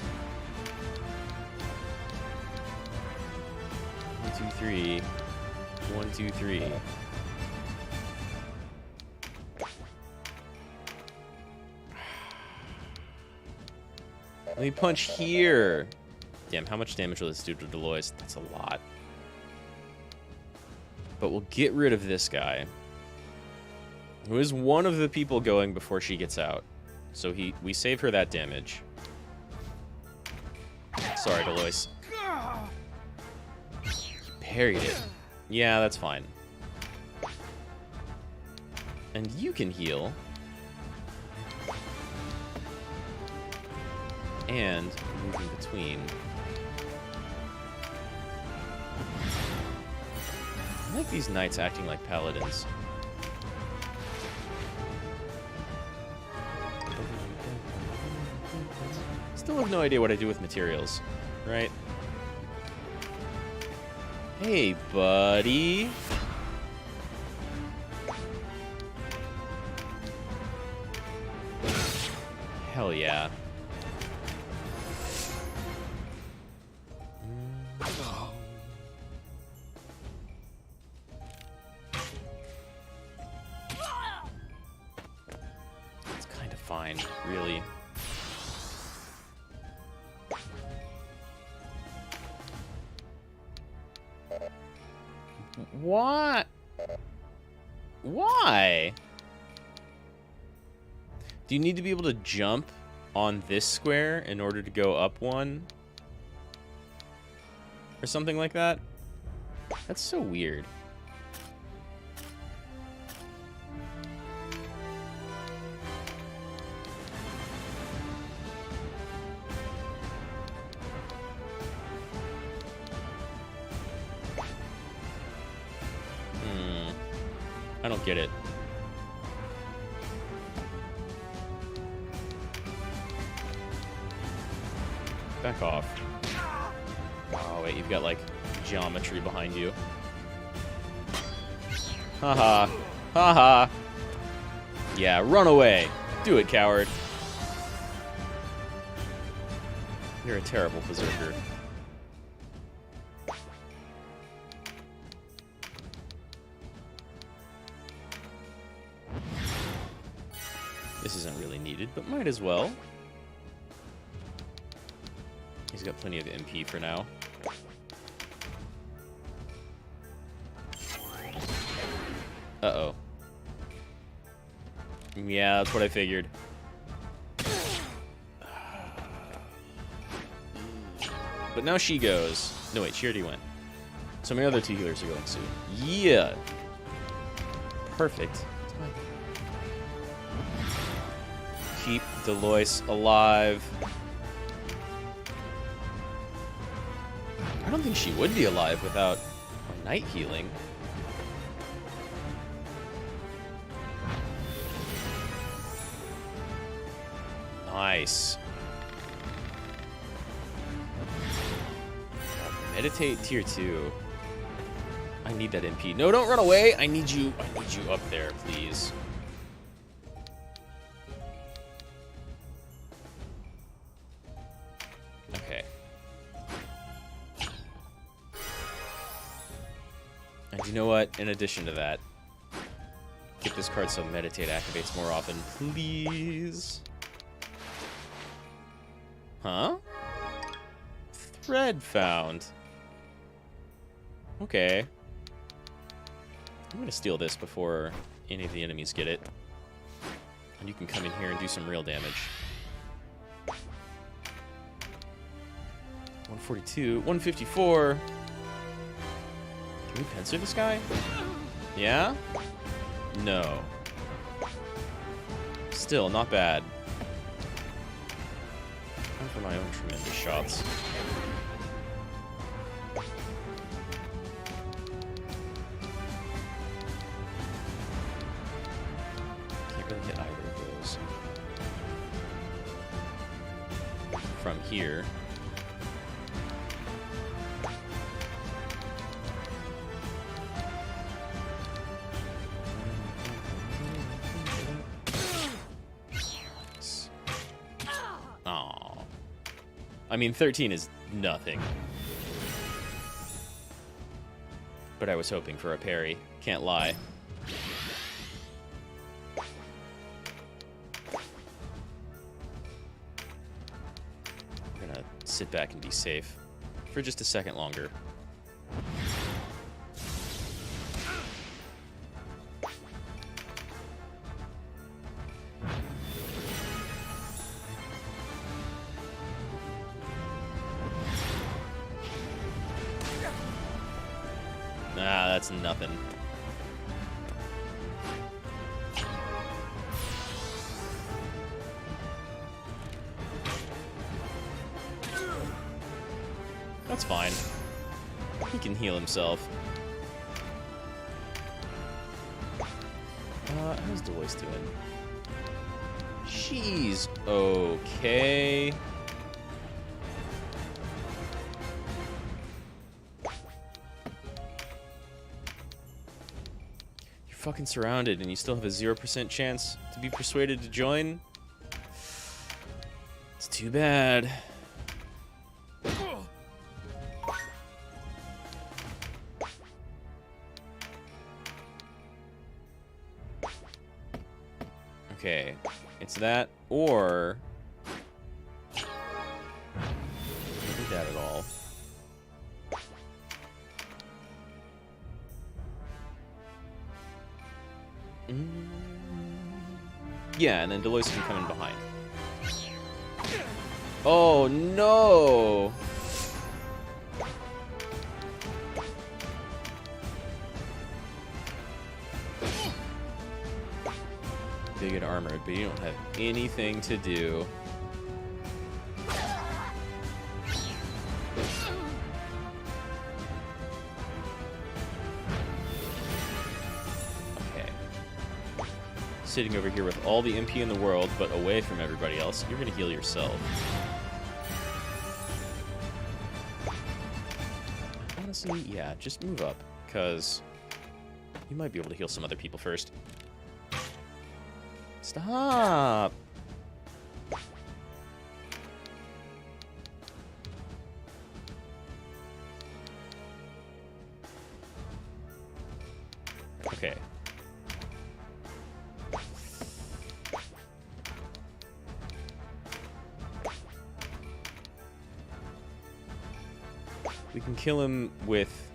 2, 3. 1, 2, 3. Let me punch here. Damn, how much damage will this do to Deloitte? That's a lot. But we'll get rid of this guy, who is one of the people going before she gets out. So we save her that damage. Sorry, Deloitte. You parried it. Yeah, that's fine. And you can heal. And move in between. I like these knights acting like paladins. Still have no idea what I do with materials, right? Hey, buddy. Hell yeah. It's kind of fine, really. What? Why? Do you need to be able to jump on this square in order to go up one? or something like that. That's so weird. I don't get it. Back off. Oh, wait, you've got, like, geometry behind you. Haha. Haha. Yeah, run away. Do it, coward. You're a terrible berserker. This isn't really needed, but might as well. He's got plenty of MP for now. Uh-oh. Yeah, that's what I figured. But now she goes. No, wait, she already went. So my other two healers are going soon. Yeah! Perfect. Keep Deloise alive. I don't think she would be alive without a night healing. Nice. Meditate tier 2. I need that MP. No, don't run away. I need you up there, please. Okay. And you know what? In addition to that, get this card so Meditate activates more often, please. Huh? Thread found. Okay. I'm gonna steal this before any of the enemies get it. And you can come in here and do some real damage. 142, 154. Can we pincer this guy? Yeah? No. Still, not bad. Time for my own tremendous shots. Can't really hit either of those. From here. I mean, 13 is nothing. But I was hoping for a parry. Can't lie. I'm gonna sit back and be safe for just a second longer. Ah, that's nothing. That's fine. He can heal himself. How's Deloise doing? She's okay. You're fucking surrounded and you still have a 0% chance to be persuaded to join? It's too bad. Okay, it's that, or... I don't need that at all. Yeah, and then Deloise can come in behind. Oh, no! armored, but you don't have anything to do. Sitting over here with all the MP in the world, but away from everybody else, you're gonna heal yourself. Honestly, yeah, just move up, because you might be able to heal some other people first. Stop! Okay. We can kill him with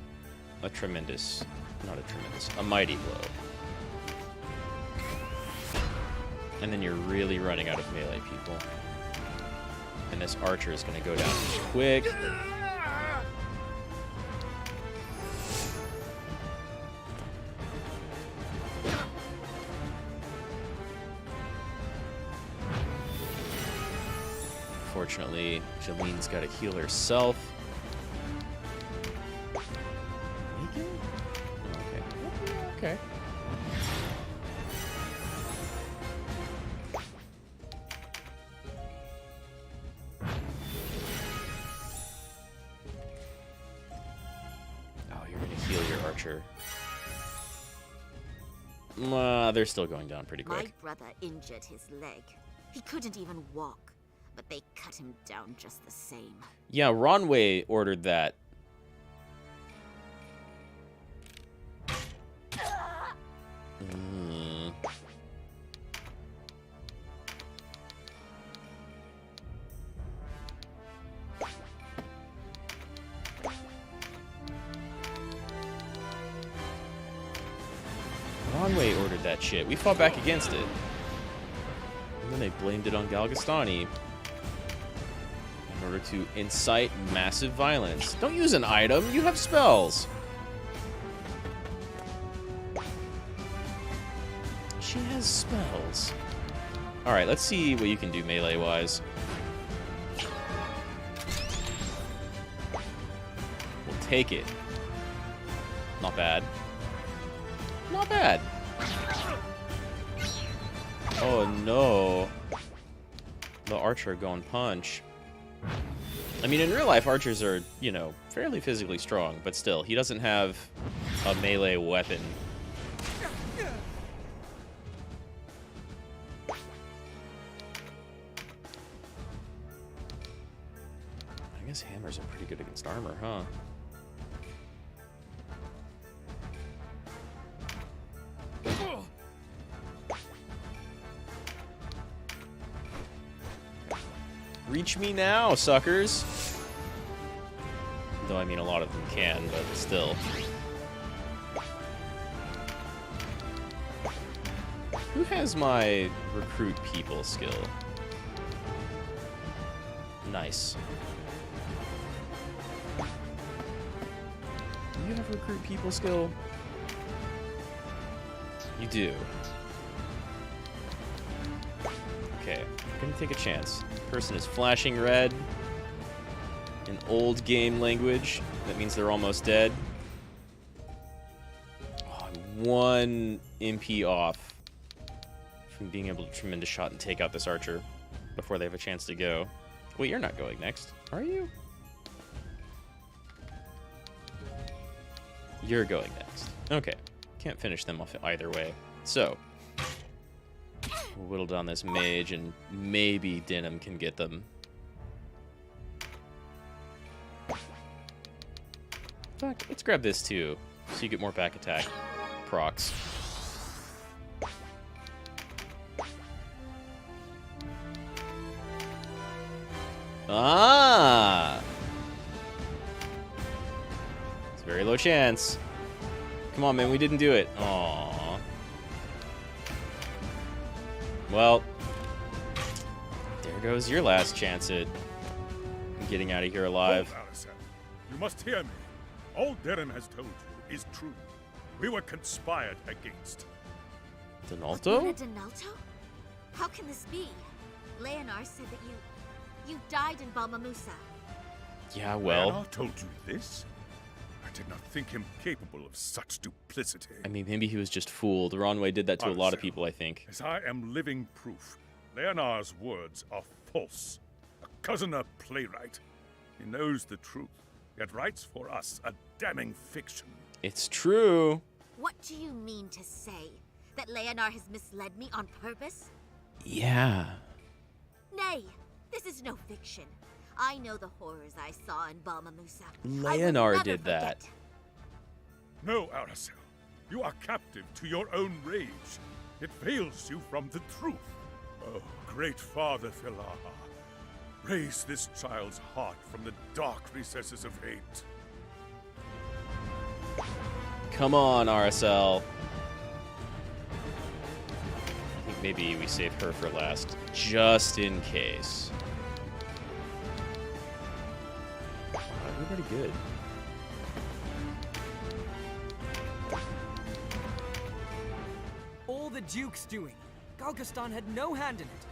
a tremendous, not a tremendous, a mighty blow. And then you're really running out of melee people. And this archer is going to go down quick. Fortunately, Jalene's got to heal herself. Okay. Oh, you're gonna heal your archer. They're still going down pretty quick. My brother injured his leg. He couldn't even walk, but they cut him down just the same. Yeah, Ronwey ordered that. Ronwey ordered that shit. We fought back against it. And then they blamed it on Galgastani in order to incite massive violence. Don't use an item. You have spells. She has spells. Alright, let's see what you can do melee-wise. We'll take it. Not bad. Not bad. Oh no. The archer going punch. I mean, in real life, archers are, you know, fairly physically strong, but still, he doesn't have a melee weapon. I guess hammers are pretty good against armor, huh? Reach me now, suckers! Though, I mean, a lot of them can, but still. Who has my recruit people skill? Nice. Do you have recruit people skill? You do. Okay, I'm gonna take a chance. Person is flashing red in old game language. That means they're almost dead. Oh, I'm one MP off from being able to tremendous shot and take out this archer before they have a chance to go. Wait, you're not going next, are you? You're going next. Okay, can't finish them off either way. So, we'll whittle down this mage, and maybe Denim can get them. Fuck, let's grab this too, so you get more back attack procs. Ah! It's a very low chance. Come on, man, we didn't do it. Aww. Well, there goes your last chance at getting out of here alive. Oh, Alison, you must hear me. All Derim has told you is true. We were conspired against. Donalto? Donalto? How can this be? Leonard said that you died in Balmamusa. Yeah, well, Leonard told you this? I did not think him capable of such duplicity. I mean, maybe he was just fooled. Ronwey did that to a lot of people, I think. As I am living proof, Leonard's words are false. A cousin, a playwright. He knows the truth, yet writes for us a damning fiction. It's true. What do you mean to say? That Leonard has misled me on purpose? Yeah. Nay, this is no fiction. I know the horrors I saw in Balmamusa. Leonard did that. No, Aracel. You are captive to your own rage. It veils you from the truth. Oh, great Father Philaha, raise this child's heart from the dark recesses of hate. Come on, RSL. I think maybe we save her for last, just in case. We're pretty good. All the Duke's doing. Galgastan had no hand in it,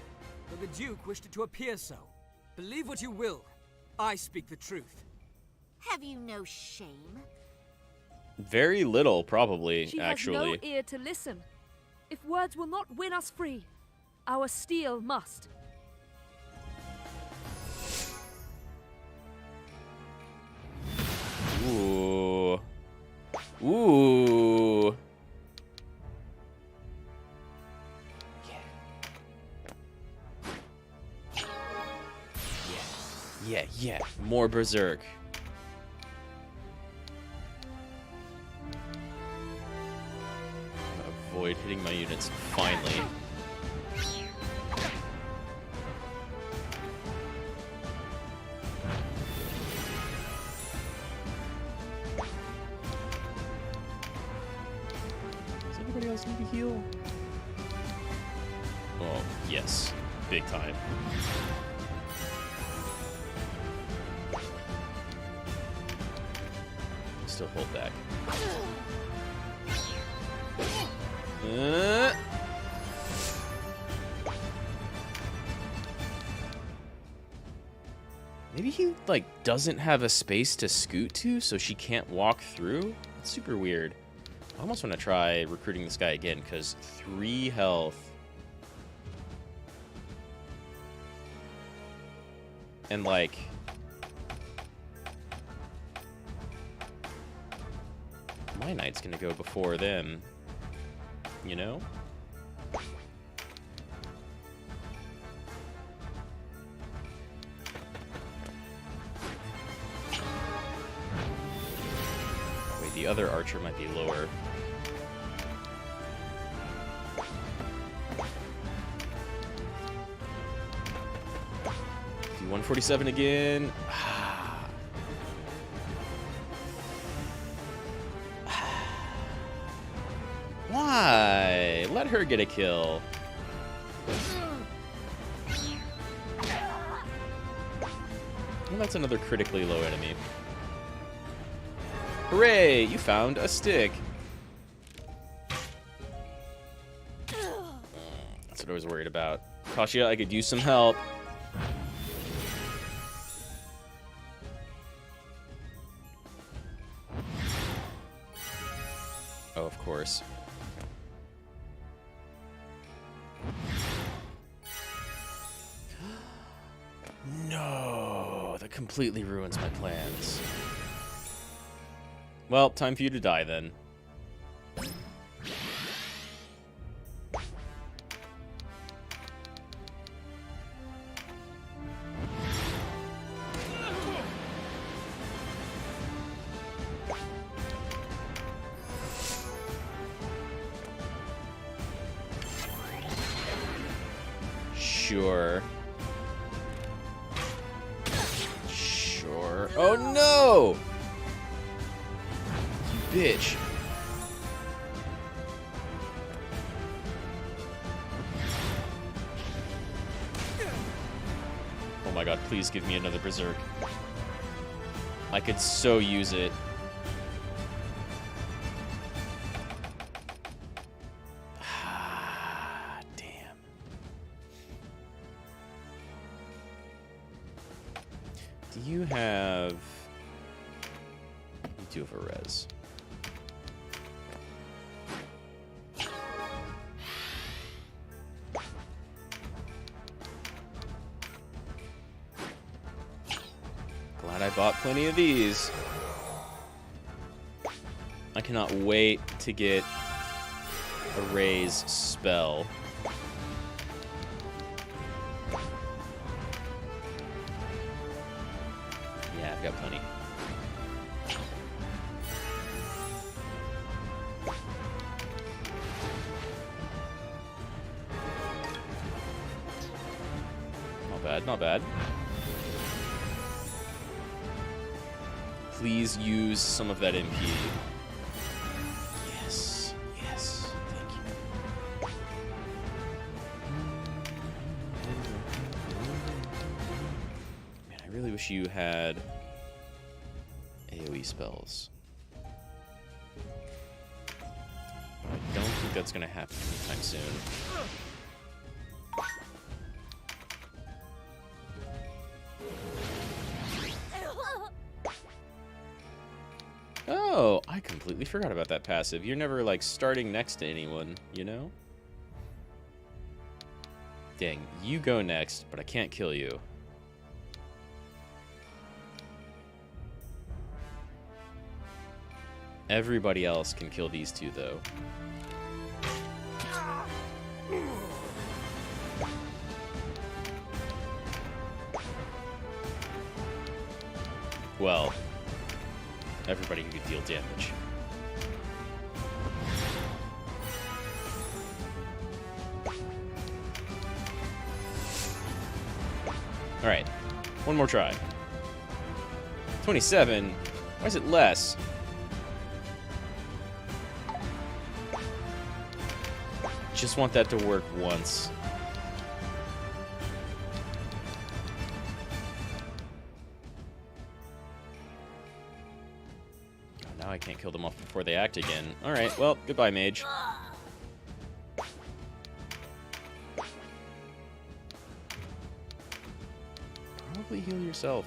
but the Duke wished it to appear so. Believe what you will. I speak the truth. Have you no shame? Very little, probably, She actually. has no ear to listen. If words will not win us free, our steel must. Ooh. Ooh. Yeah. More berserk. Avoid hitting my units finally. Does anybody else need to heal? Oh, yes. Big time. Still hold back. Maybe he, like, doesn't have a space to scoot to, so she can't walk through? It's super weird. I almost want to try recruiting this guy again, because 3 health. And, like... my knight's gonna go before them. You know? Wait, the other archer might be lower. Do 147 again. Why? Let her get a kill. Well, that's another critically low enemy. Hooray! You found a stick. That's what I was worried about. Kasia, I could use some help. Oh, of course. No, that completely ruins my plans. Well, time for you to die then. Sure. Sure. Oh no! You bitch. Oh my god, please give me another berserk. I could so use it. Do you have... You do have a res. Glad I bought plenty of these. I cannot wait to get a raise spell. Yeah, I've got plenty. Not bad, not bad. Please use some of that MP. Yes, yes, thank you. Man, I really wish you had AoE spells. I don't think that's gonna happen anytime soon. Oh, I completely forgot about that passive. You're never, like, starting next to anyone, you know? Dang, you go next, but I can't kill you. Everybody else can kill these two, though. Well... everybody who could deal damage. Alright, one more try. 27? Why is it less? Just want that to work once. Now I can't kill them off before they act again. Alright, well, goodbye, mage. Probably heal yourself.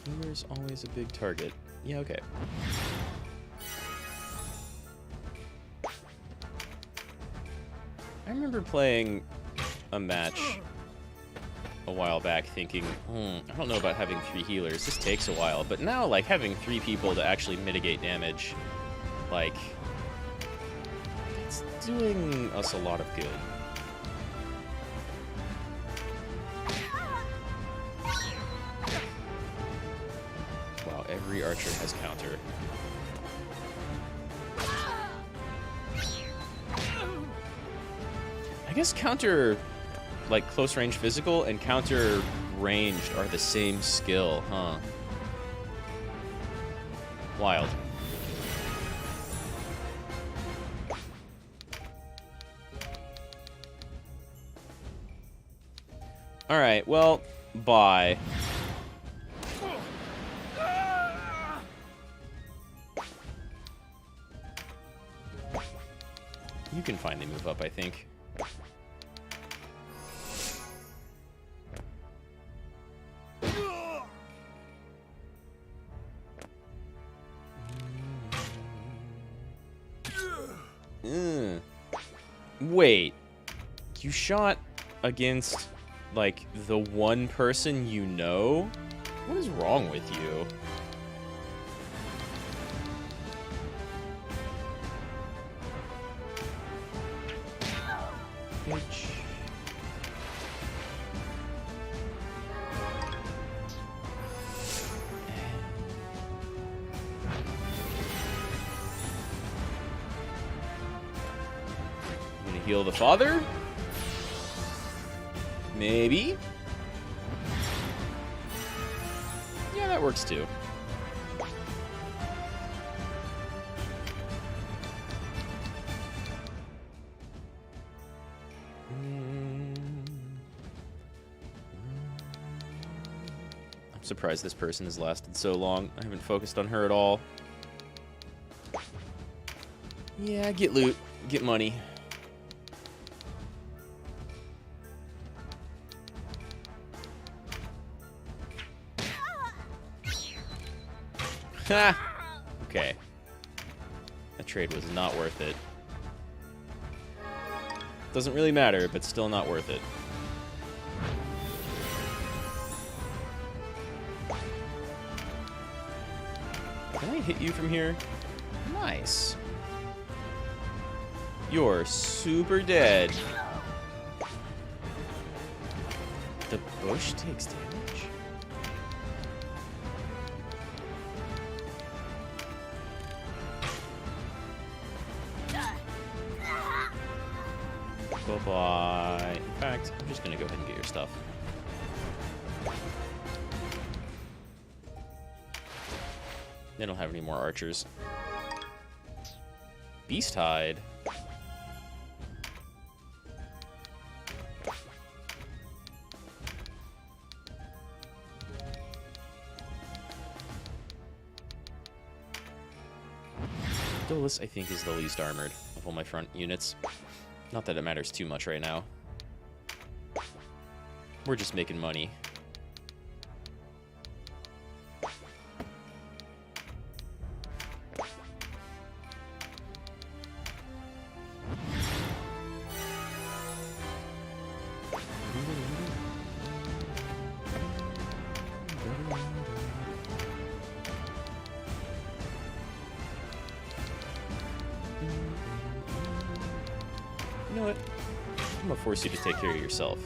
Healer's always a big target. Yeah, okay. I remember playing a match a while back thinking, I don't know about having 3 healers. This takes a while. But now, like, having 3 people to actually mitigate damage, like, it's doing us a lot of good. Wow, every archer has counter. I guess counter... like, close range physical and counter ranged are the same skill, huh? Wild. Alright, well, bye. You can finally move up, I think. Wait, you shot against, like, the one person you know? What is wrong with you? Bitch. Heal the father? Maybe? Yeah, that works too. I'm surprised this person has lasted so long. I haven't focused on her at all. Yeah, get loot, get money. Ha! Okay. That trade was not worth it. Doesn't really matter, but still not worth it. Can I hit you from here? Nice. You're super dead. The bush takes damage? Bye-bye. In fact, I'm just gonna go ahead and get your stuff. They don't have any more archers. Beast hide. Dolus, I think, is the least armored of all my front units. Not that it matters too much right now. We're just making money. You know what? I'm gonna force you to take care of yourself.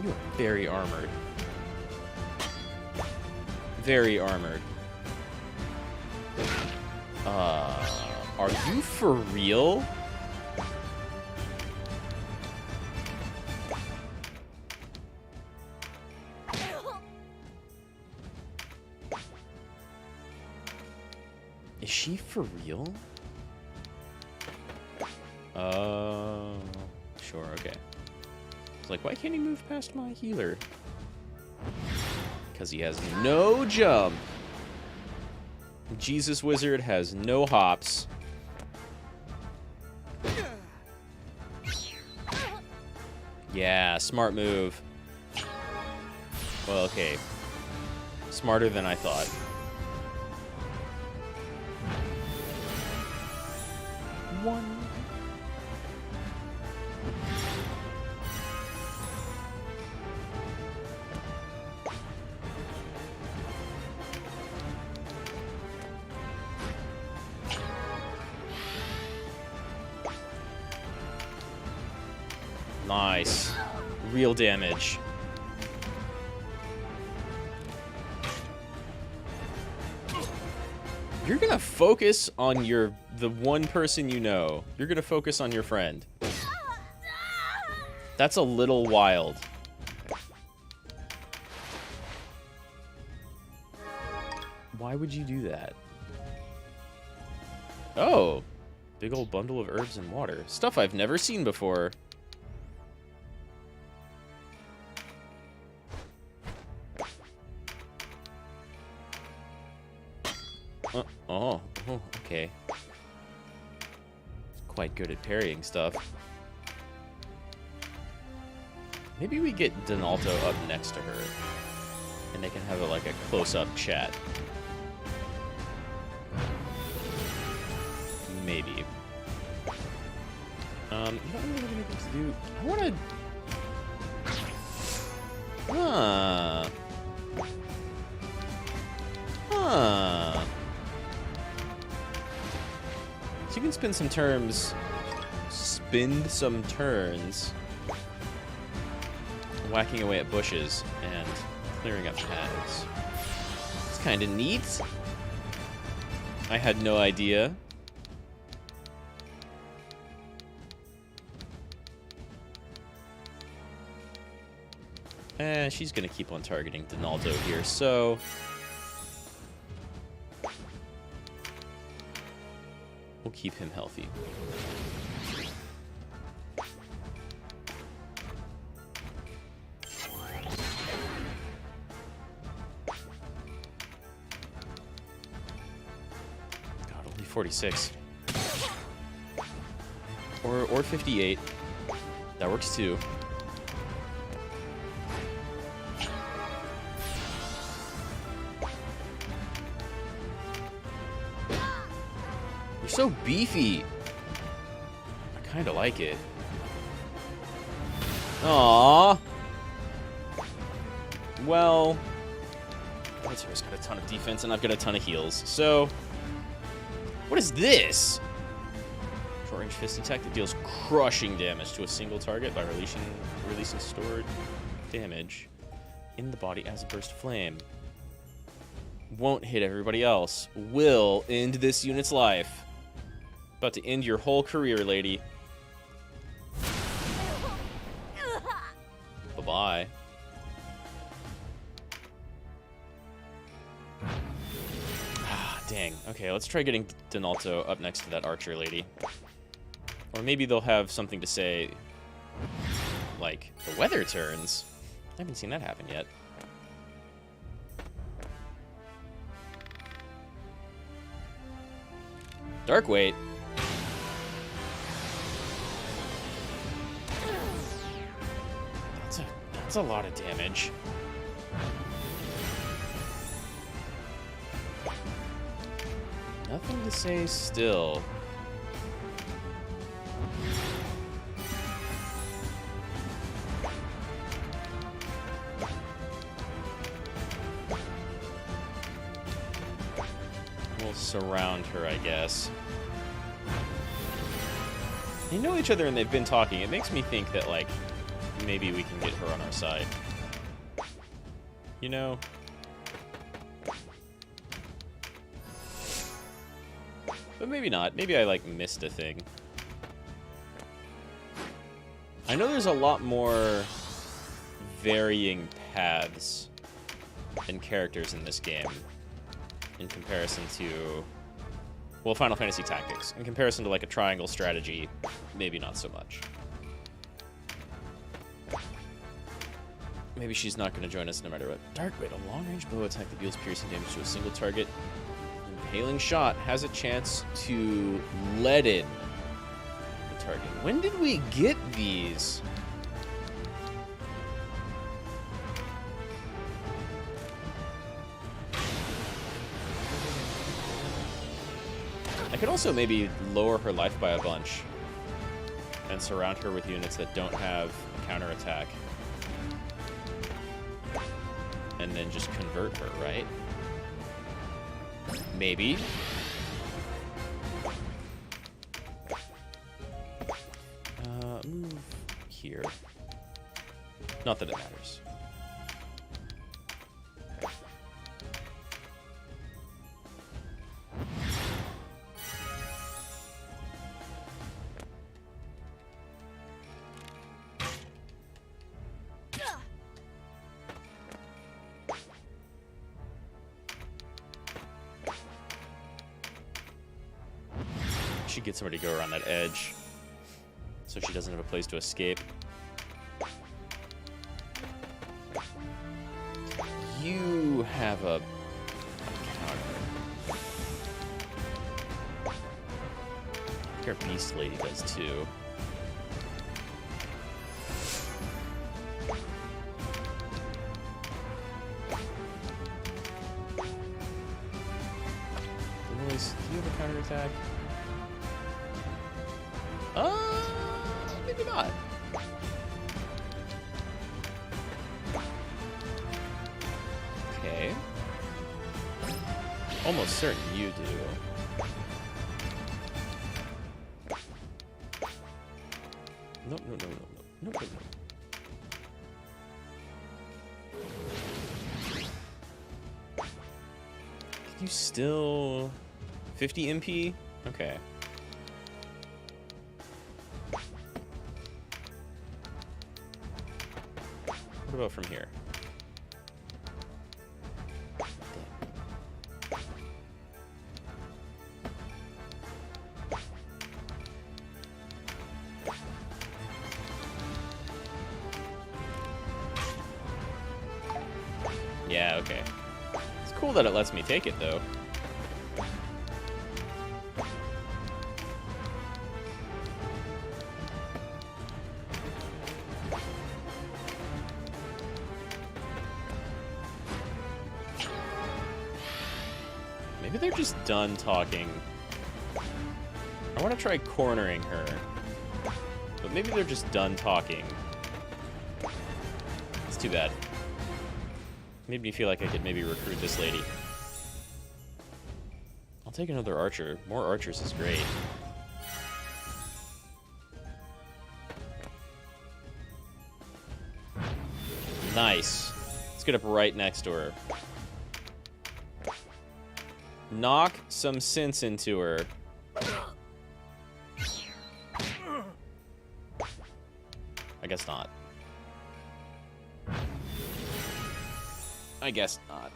You are very armored. Very armored. Are you for real? Is she for real? Sure, okay. It's like, why can't he move past my healer? Because he has no jump. Jesus Wizard has no hops. Yeah, smart move. Well, okay. Smarter than I thought. One. Nice. Real damage. You're gonna focus on the one person you know. You're gonna focus on your friend. That's a little wild. Why would you do that? Oh, big old bundle of herbs and water. Stuff I've never seen before. Oh, okay. Quite good at parrying stuff. Maybe we get Donalto up next to her, and they can have like a close-up chat. Maybe. You don't really have anything to do. I want to. So you can spend some turns whacking away at bushes and clearing up paths. It's kind of neat. I had no idea. She's gonna keep on targeting Donaldo here, so we'll keep him healthy. God, only 46. Or 58. That works too. so beefy. I kind of like it. Aww. Well, Military's got a ton of defense, and I've got a ton of heals. So, what is this? Short-range fist attack that deals crushing damage to a single target by releasing stored damage in the body as a burst of flame. Won't hit everybody else. Will end this unit's life. About to end your whole career, lady. Bye-bye. Ah, dang. Okay, let's try getting Donalto up next to that archer lady. Or maybe they'll have something to say, like, the weather turns. I haven't seen that happen yet. Darkweight. That's a lot of damage. Nothing to say still. We'll surround her, I guess. They know each other and they've been talking. It makes me think that, like, maybe we can get her on our side. You know? But maybe not. Maybe I, like, missed a thing. I know there's a lot more varying paths and characters in this game in comparison to, well, Final Fantasy Tactics. In comparison to, like, a triangle strategy, maybe not so much. Maybe she's not going to join us no matter what. Darkweight, a long-range bow attack that deals piercing damage to a single target. Impaling shot has a chance to leaden the target. When did we get these? I could also maybe lower her life by a bunch and surround her with units that don't have a counterattack. And then just convert her, right? Maybe. Move here. Not that it matters. Should get somebody to go around that edge so she doesn't have a place to escape. You have a counter. Your beast lady does too. Noise, do you have a counterattack? Maybe not. Okay. Almost certain you do. No. Can you still 50 MP? Okay. What about from here? Yeah, okay. It's cool that it lets me take it, though. Maybe they're just done talking I want to try cornering her. But maybe they're just done talking. It's too bad. Made me feel like I could maybe recruit this lady. I'll take another archer. More archers is great. Nice. Let's get up right next to her. Knock some sense into her. I guess not. I guess not.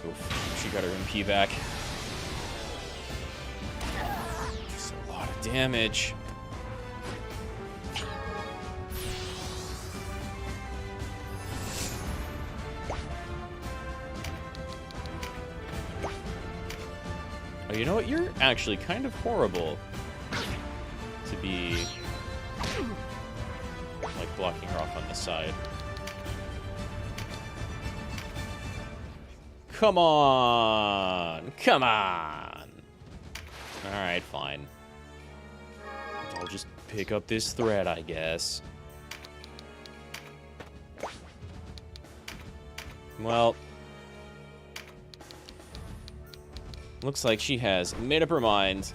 Oof, she got her MP back. Just a lot of damage. Oh, you know what? You're actually kind of horrible to be like blocking her off on the side. Come on! Come on! Alright, fine. I'll just pick up this thread, I guess. Well, looks like she has made up her mind.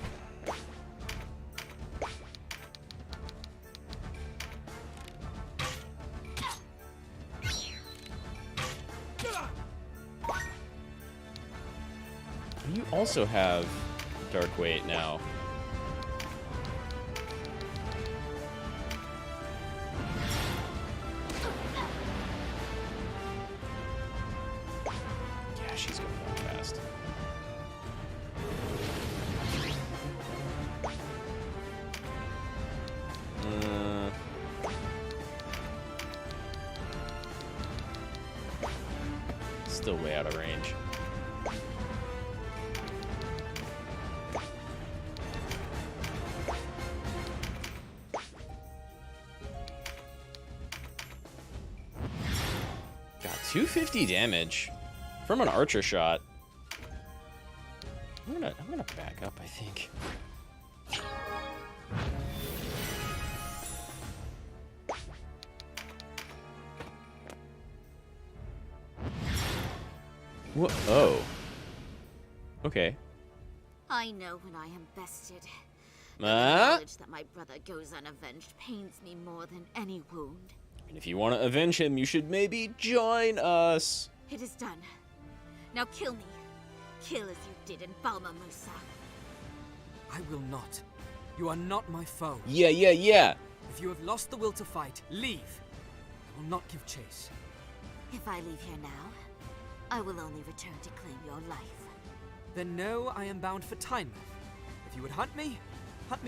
You also have Dark Weight now. Yeah, she's going that fast. Still way out of range. Got 250 damage from an archer shot. I'm gonna back up, I think. What? Oh. Okay. I know when I am bested. The knowledge that my brother goes unavenged pains me more than any wound. And if you want to avenge him, you should maybe join us. It is done. Now kill me. Kill as you did in Balmamusa. I will not. You are not my foe. Yeah. If you have lost the will to fight, leave. I will not give chase. If I leave here now, I will only return to claim your life. Then know I am bound for Tynemouth. If you would hunt me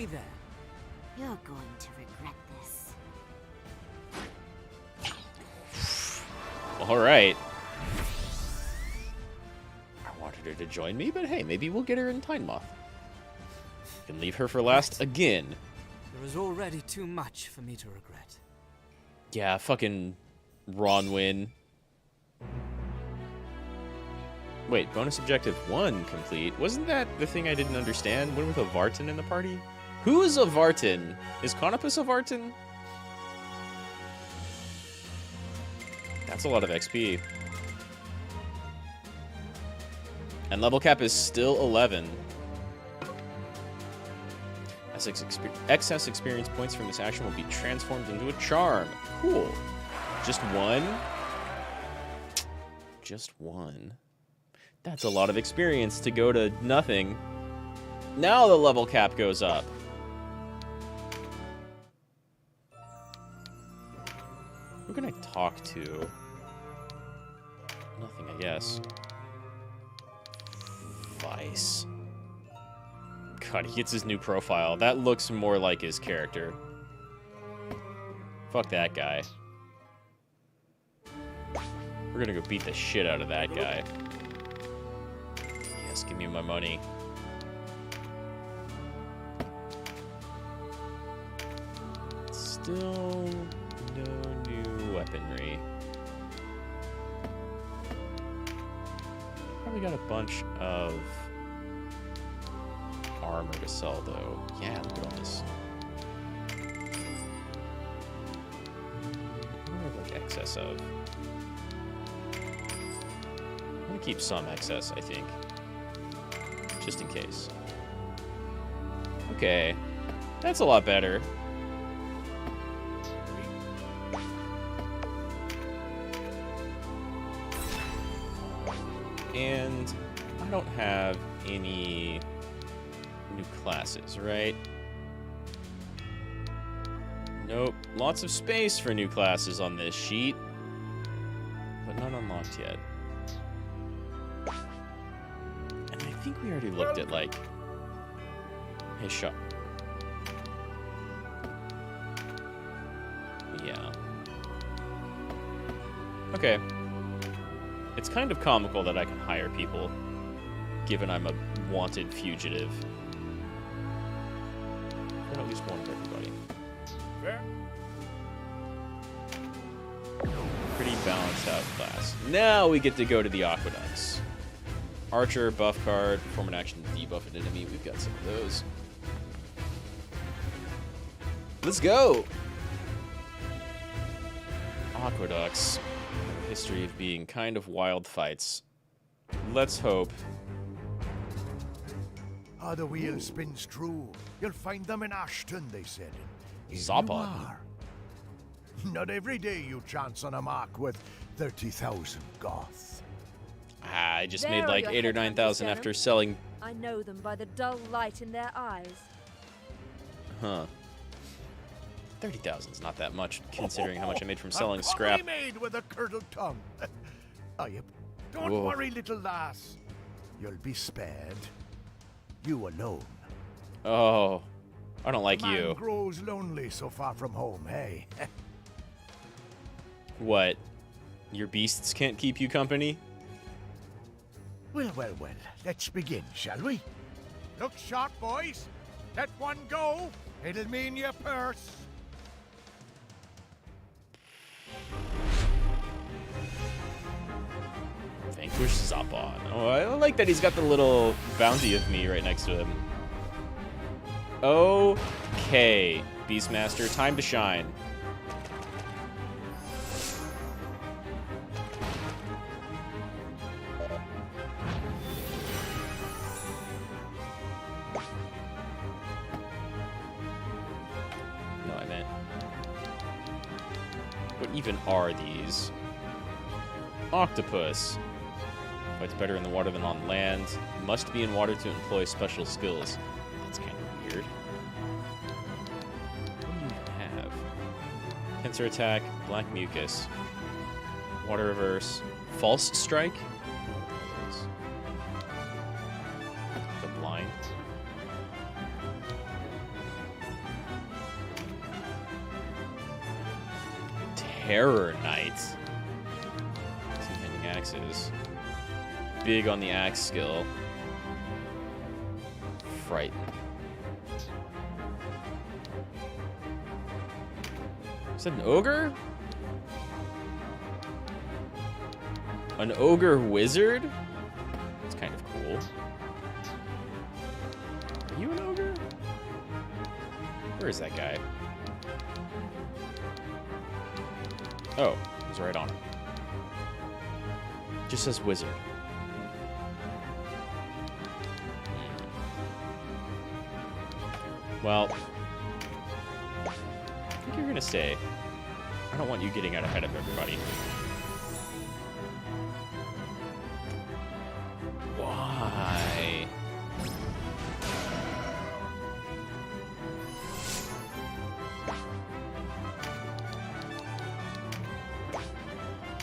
there. You're going to regret this. All right. I wanted her to join me, but hey, maybe we'll get her in Tynemouth. Can leave her for last again. There is already too much for me to regret. Yeah, fucking Ronwey. Wait, bonus objective 1 complete. Wasn't that the thing I didn't understand? One with a Vartan in the party? Who is a Vartan? Is Conopus a Vartan? That's a lot of XP. And level cap is still 11. Excess experience points from this action will be transformed into a charm. Cool. Just one? Just one. That's a lot of experience to go to nothing. Now the level cap goes up. Who can I talk to? Nothing, I guess. Vyce. God, he gets his new profile. That looks more like his character. Fuck that guy. We're gonna go beat the shit out of that guy. Yes, give me my money. Still no new weaponry. Probably got a bunch of armor to sell, though. Yeah, look at all this. What do I have, like, excess of? I'm gonna keep some excess, I think. Just in case. Okay. That's a lot better. And I don't have any new classes, right? Nope. Lots of space for new classes on this sheet. But none unlocked yet. And I think we already looked at, like... Hey, shut. Yeah. Okay. It's kind of comical that I can hire people, given I'm a wanted fugitive. But at least one of everybody. Fair. Pretty balanced out class. Now we get to go to the Aqueducts. Archer, buff card, perform an action to debuff an enemy. We've got some of those. Let's go! Aqueducts. History of being kind of wild fights. Let's hope. Ah, the wheel spins true. You'll find them in Ashton, they said. Here you Zappa. are. Not every day you chance on a mark with 30,000 Goth. Ah, I just There made are like your 8 or headhunters, 9,000 Shadow. after selling. I know them by the dull light in their eyes. Huh. 30,000 is not that much, considering how much I made from selling A scrap. comedy made with a curdled tongue. Oh, yep. Don't Whoa. worry, little lass. You'll be spared. You alone. Oh, I don't like Man you. grows lonely so far from home, hey? What? Your beasts can't keep you company? Well, well, well. Let's begin, shall we? Look sharp, boys. Let one go. It'll mean your purse. Vanquish Zappa. Oh, I like that he's got the little bounty of me right next to him. Okay, Beastmaster, time to shine. No, I meant... What even are these? Octopus. Fights better in the water than on land. Must be in water to employ special skills. That's kind of weird. What do you even have? Pincer attack, black mucus, water reverse, false strike. The blind. Terror Knight. Two-handing axes. Big on the axe skill. Frighten. Is that an ogre? An ogre wizard? That's kind of cool. Are you an ogre? Where is that guy? Oh, he's right on it. Just says wizard. Well, I think you're gonna stay. I don't want you getting out ahead of everybody. Why?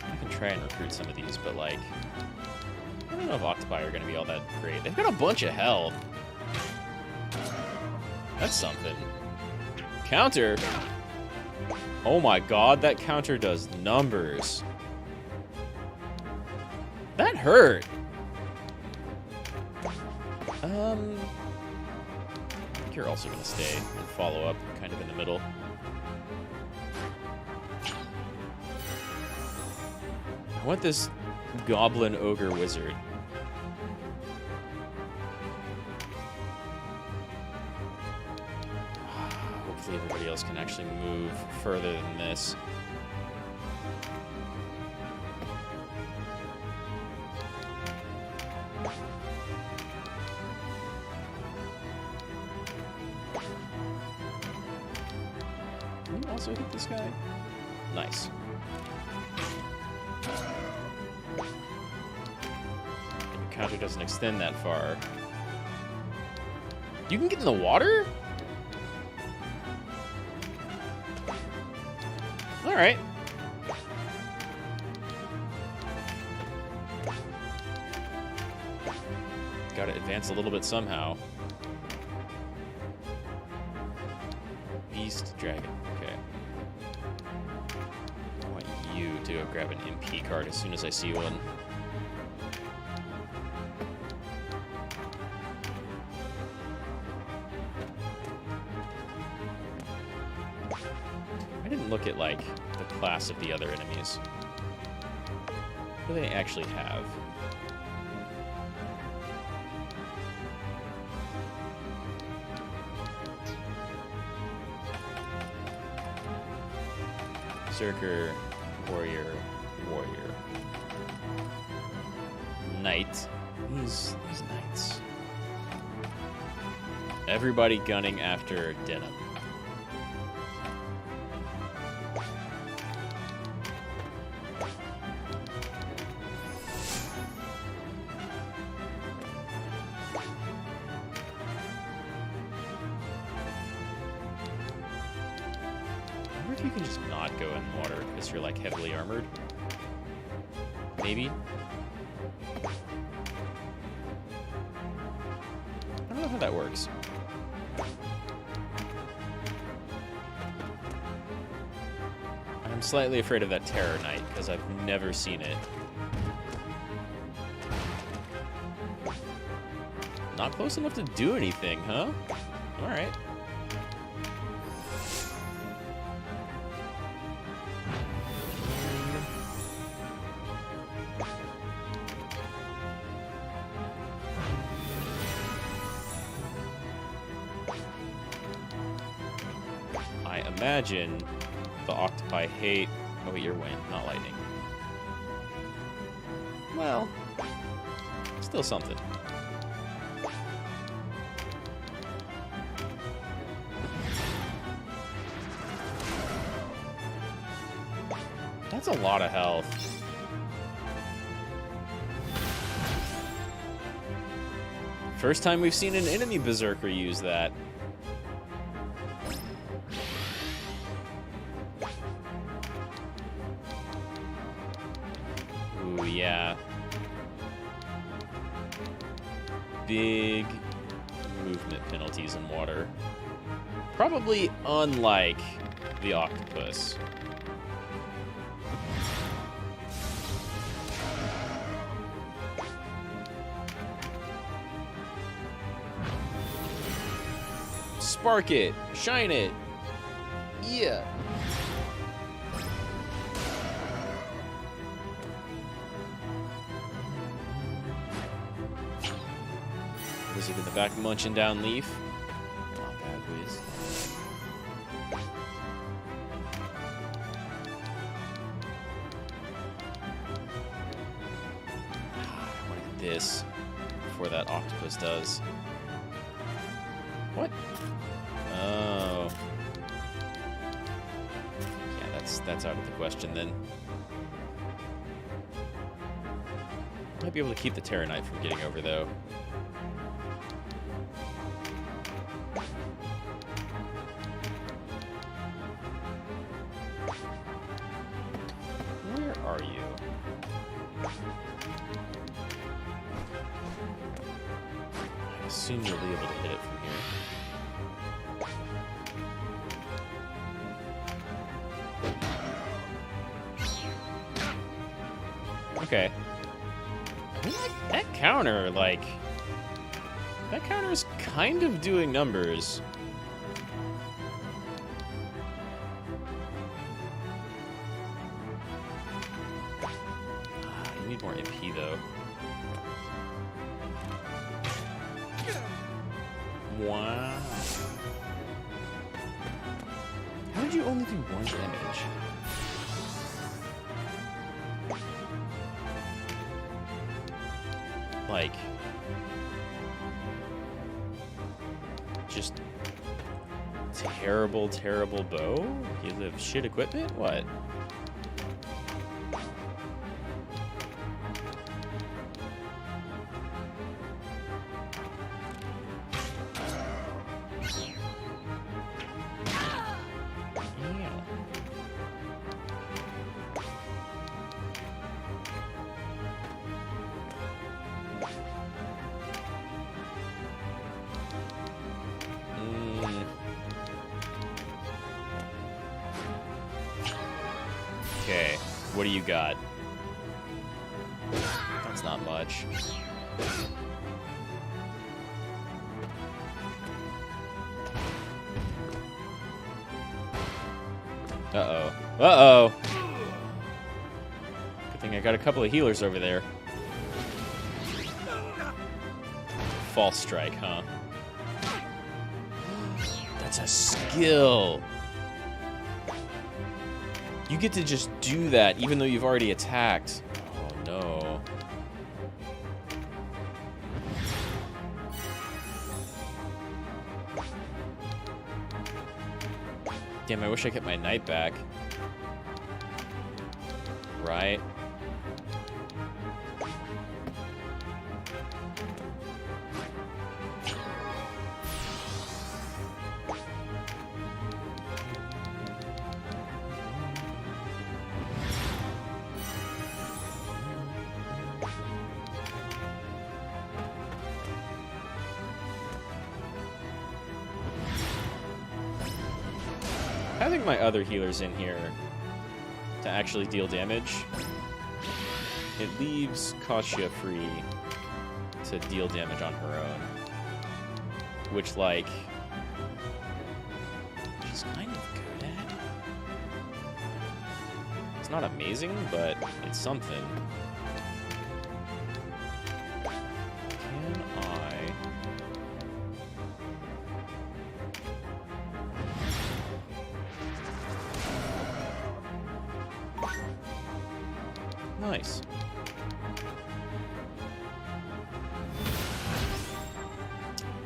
I can try and recruit some of these, but like, I don't know if Octopi are gonna be all that great. They've got a bunch of health. That's something. Counter? Oh my god, that counter does numbers. That hurt. I think you're also gonna stay and follow up kind of in the middle. want this goblin ogre wizard. Hopefully everybody else can actually move further than this. Can you also hit this guy? Nice. Your counter doesn't extend that far. You can get in the water? Alright. Gotta advance a little bit somehow. Beast Dragon. Okay. I want you to go grab an MP card as soon as I see one. I didn't look at, like, the class of the other enemies. What do they actually have? Berserker, warrior, warrior. Knight. These knights. Everybody gunning after Denim. If you can just not go in water because you're like heavily armored. Maybe. I don't know how that works. I'm slightly afraid of that Terror Knight because I've never seen it. Not close enough to do anything, huh? Alright. I imagine the octopi hate... Oh wait, you're wind, not lightning. Well, still something. That's a lot of health. First time we've seen an enemy berserker use that. Ooh, yeah. Big movement penalties in water. Probably unlike the octopus. Spark it! Shine it! Yeah! Wizard in the back munching down leaf. Not bad, Wiz. I want to get this before that octopus does. What? Oh. Yeah, that's out of the question then. Might be able to keep the Terror Knight from getting over though. Where are you? I assume you'll be able to hit it from here. Okay. I mean, that counter, like... That counter is kind of doing numbers. We need more MP, though. Wow. How did you only do 1 damage? Like... just... terrible, terrible bow? You have shit equipment? What? Okay, what do you got? That's not much. Uh-oh. Uh-oh! Good thing I got a couple of healers over there. False strike, huh? That's a skill! You get to just do that even though you've already attacked. Oh no. Damn, I wish I kept my knight back. Right. I think my other healer's in here to actually deal damage. It leaves Kasia free to deal damage on her own. Which, like, she's kind of good at. It's not amazing, but it's something. Can I... Nice.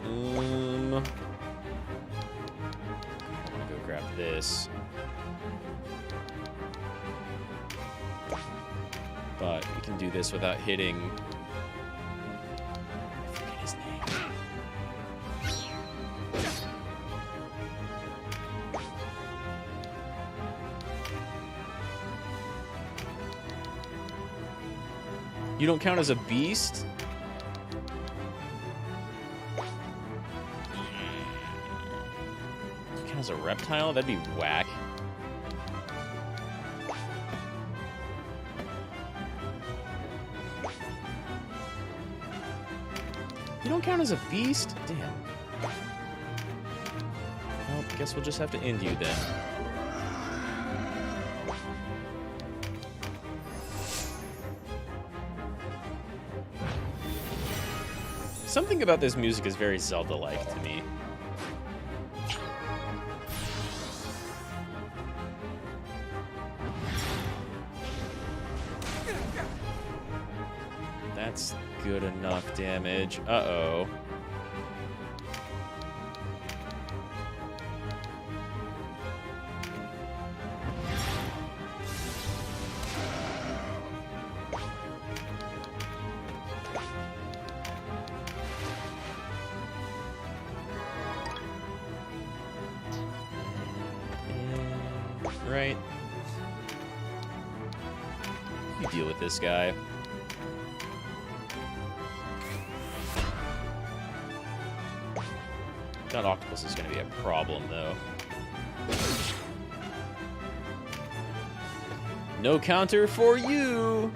I'm gonna go grab this. But we can do this without hitting... I forget his name. You don't count as a beast? You count as a reptile? That'd be whack. You don't count as a beast? Damn. Well, guess we'll just have to end you then. Something about this music is very Zelda-like to me. That's good enough damage. Uh-oh. Right. You deal with this guy. That octopus is going to be a problem, though. No counter for you!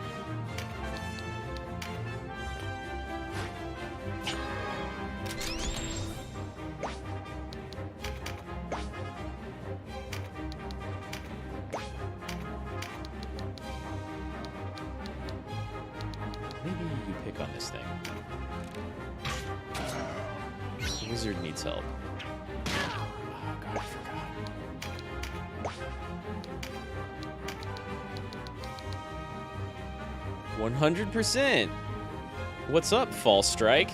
pick on this thing. The wizard needs help. Oh god, I forgot. 100%. What's up, False Strike?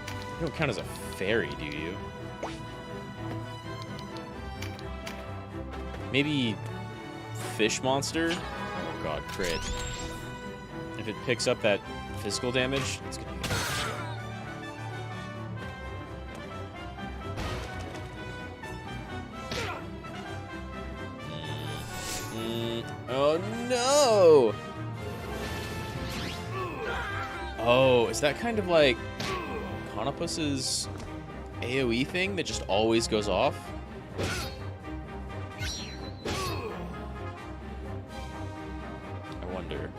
You don't count as a fairy, do you? Maybe fish monster? Oh god, crit. If it picks up that physical damage, it's gonna be good. Oh no! Oh, is that kind of like Conopus's AoE thing that just always goes off? I wonder.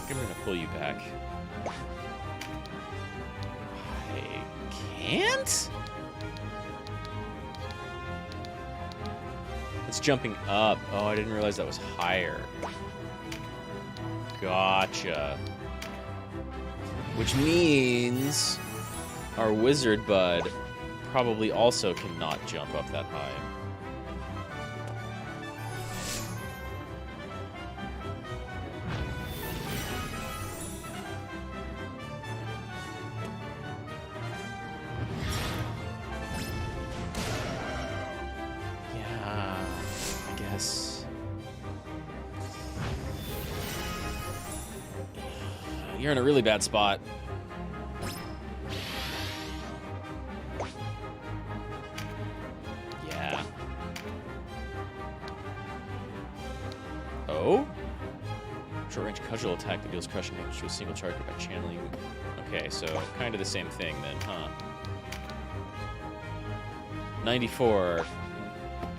I'm gonna pull you back. I can't? It's jumping up. Oh, I didn't realize that was higher. Gotcha. Which means our wizard bud probably also cannot jump up that high. You're in a really bad spot. Yeah. Oh? Short-range cudgel attack that deals crushing damage to a single target by channeling. Okay, so kind of the same thing then, huh? 94.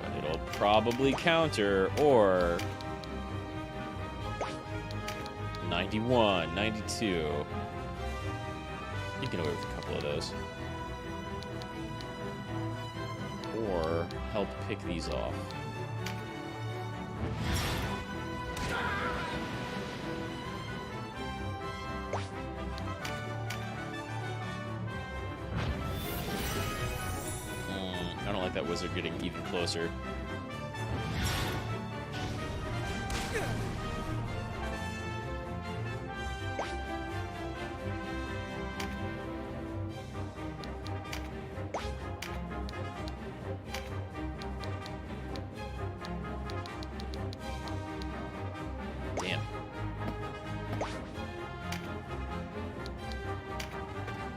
But it'll probably counter, or 91, 92. You can get away with a couple of those. Or help pick these off. I don't like that wizard getting even closer.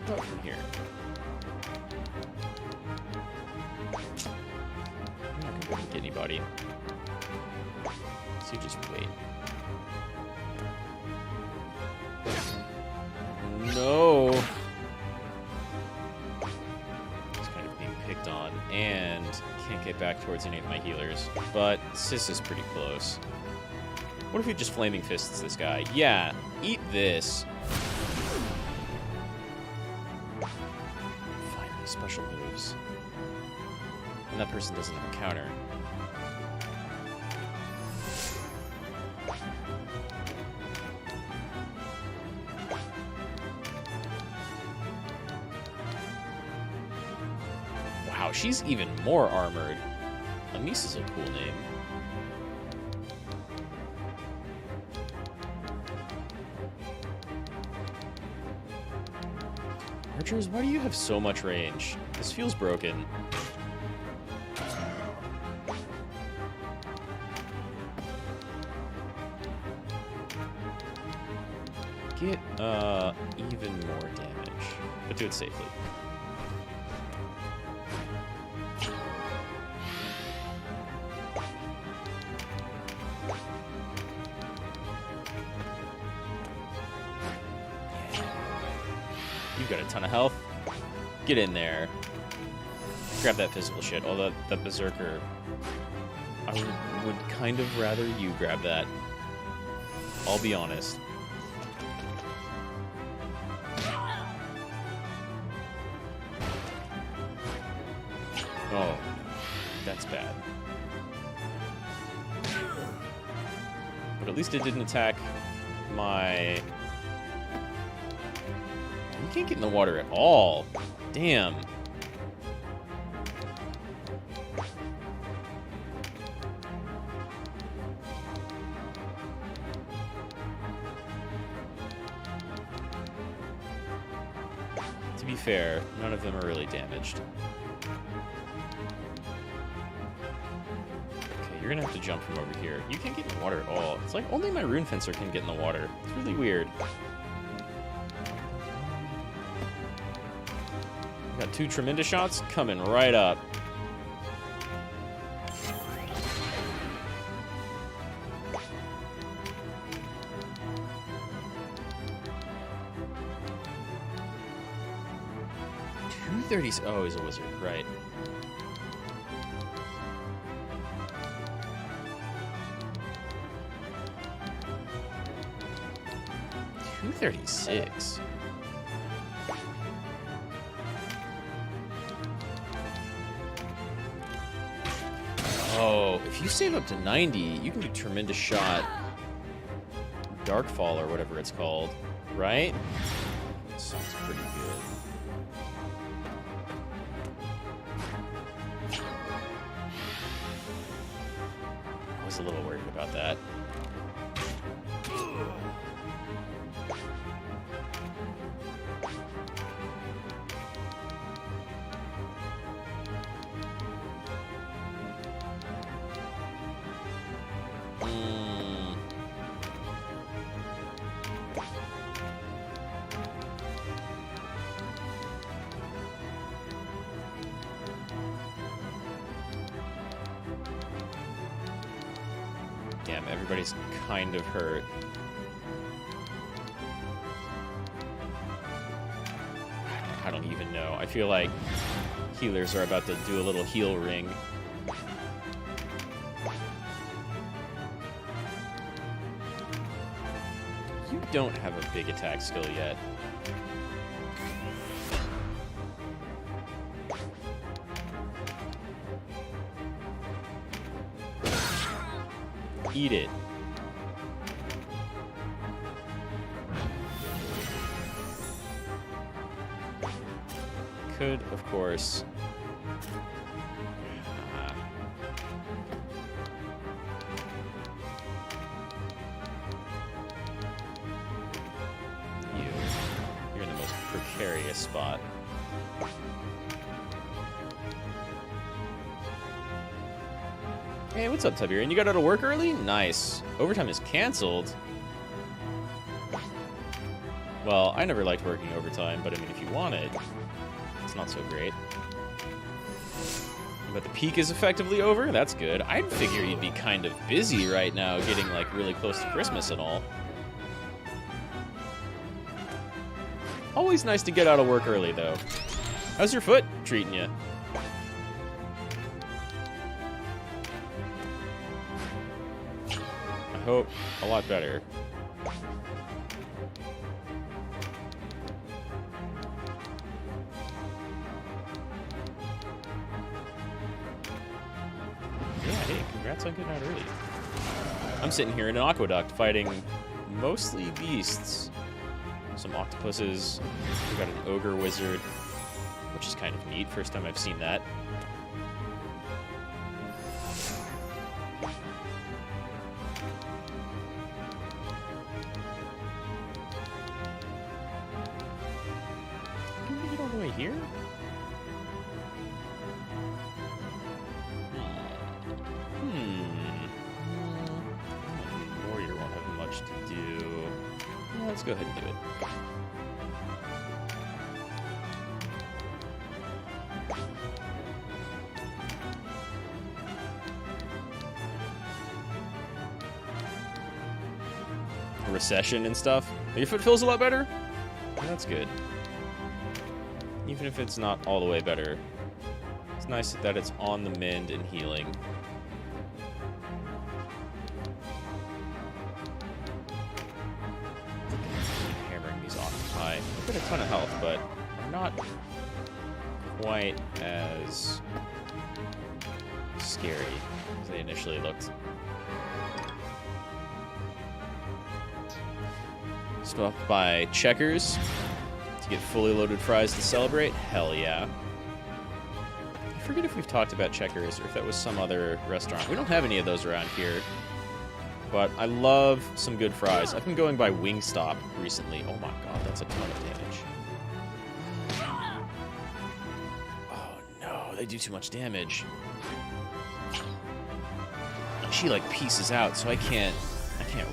From here. I'm not gonna get anybody. So you just wait. No! It's kind of being picked on, and can't get back towards any of my healers. But Sis is pretty close. What if we just Flaming Fists this guy? Yeah, eat this. Special moves. And that person doesn't have a counter. Wow, she's even more armored. Amisa's a cool name. Archers, why do you have so much range? This feels broken. Get, even more damage. But do it safely. You've got a ton of health. Get in there. grab that physical shit. Although that berserker, I would kind of rather you grab that. I'll be honest. Oh, that's bad. But at least it didn't attack my... You can't get in the water at all. Damn. To be fair, none of them are really damaged. You're gonna have to jump from over here. You can't get in the water at all. It's like only my rune fencer can get in the water. It's really weird. Got 2 tremendous shots coming right up. $230. Oh, he's a wizard, right? $236. Oh, if you save up to 90, you can do tremendous shot, Darkfall or whatever it's called, right? That sounds pretty good. I was a little worried about that. Damn, everybody's kind of hurt. I don't even know. I feel like healers are about to do a little heal ring. You don't have a big attack skill yet. Eat it. Could, of course. You're in the most precarious spot. Hey, what's up, Tiberian? You got out of work early? Nice. Overtime is canceled. Well, I never liked working overtime, but I mean, if you want it, it's not so great. But the peak is effectively over? That's good. I'd figure you'd be kind of busy right now, getting, like, really close to Christmas and all. Always nice to get out of work early, though. How's your foot treating you? I hope a lot better. Yeah, hey, congrats on getting out early. I'm sitting here in an aqueduct fighting mostly beasts. Some octopuses. We got an ogre wizard, which is kind of neat. First time I've seen that. Can we get all the way here? Warrior won't have much to do. Yeah, let's go ahead and do it. Recession and stuff. Your foot feels a lot better? That's good. Even if it's not all the way better, it's nice that it's on the mend and healing. Keep hammering these octopi. I've got a ton of health, but I'm not quite as scary as they initially looked. Stopped by Checkers to get fully loaded fries to celebrate. Hell yeah. I forget if we've talked about Checkers or if that was some other restaurant. We don't have any of those around here, but I love some good fries. I've been going by Wingstop recently. Oh my god, that's a ton of damage. Oh no, they do too much damage. She like pieces out, so I can't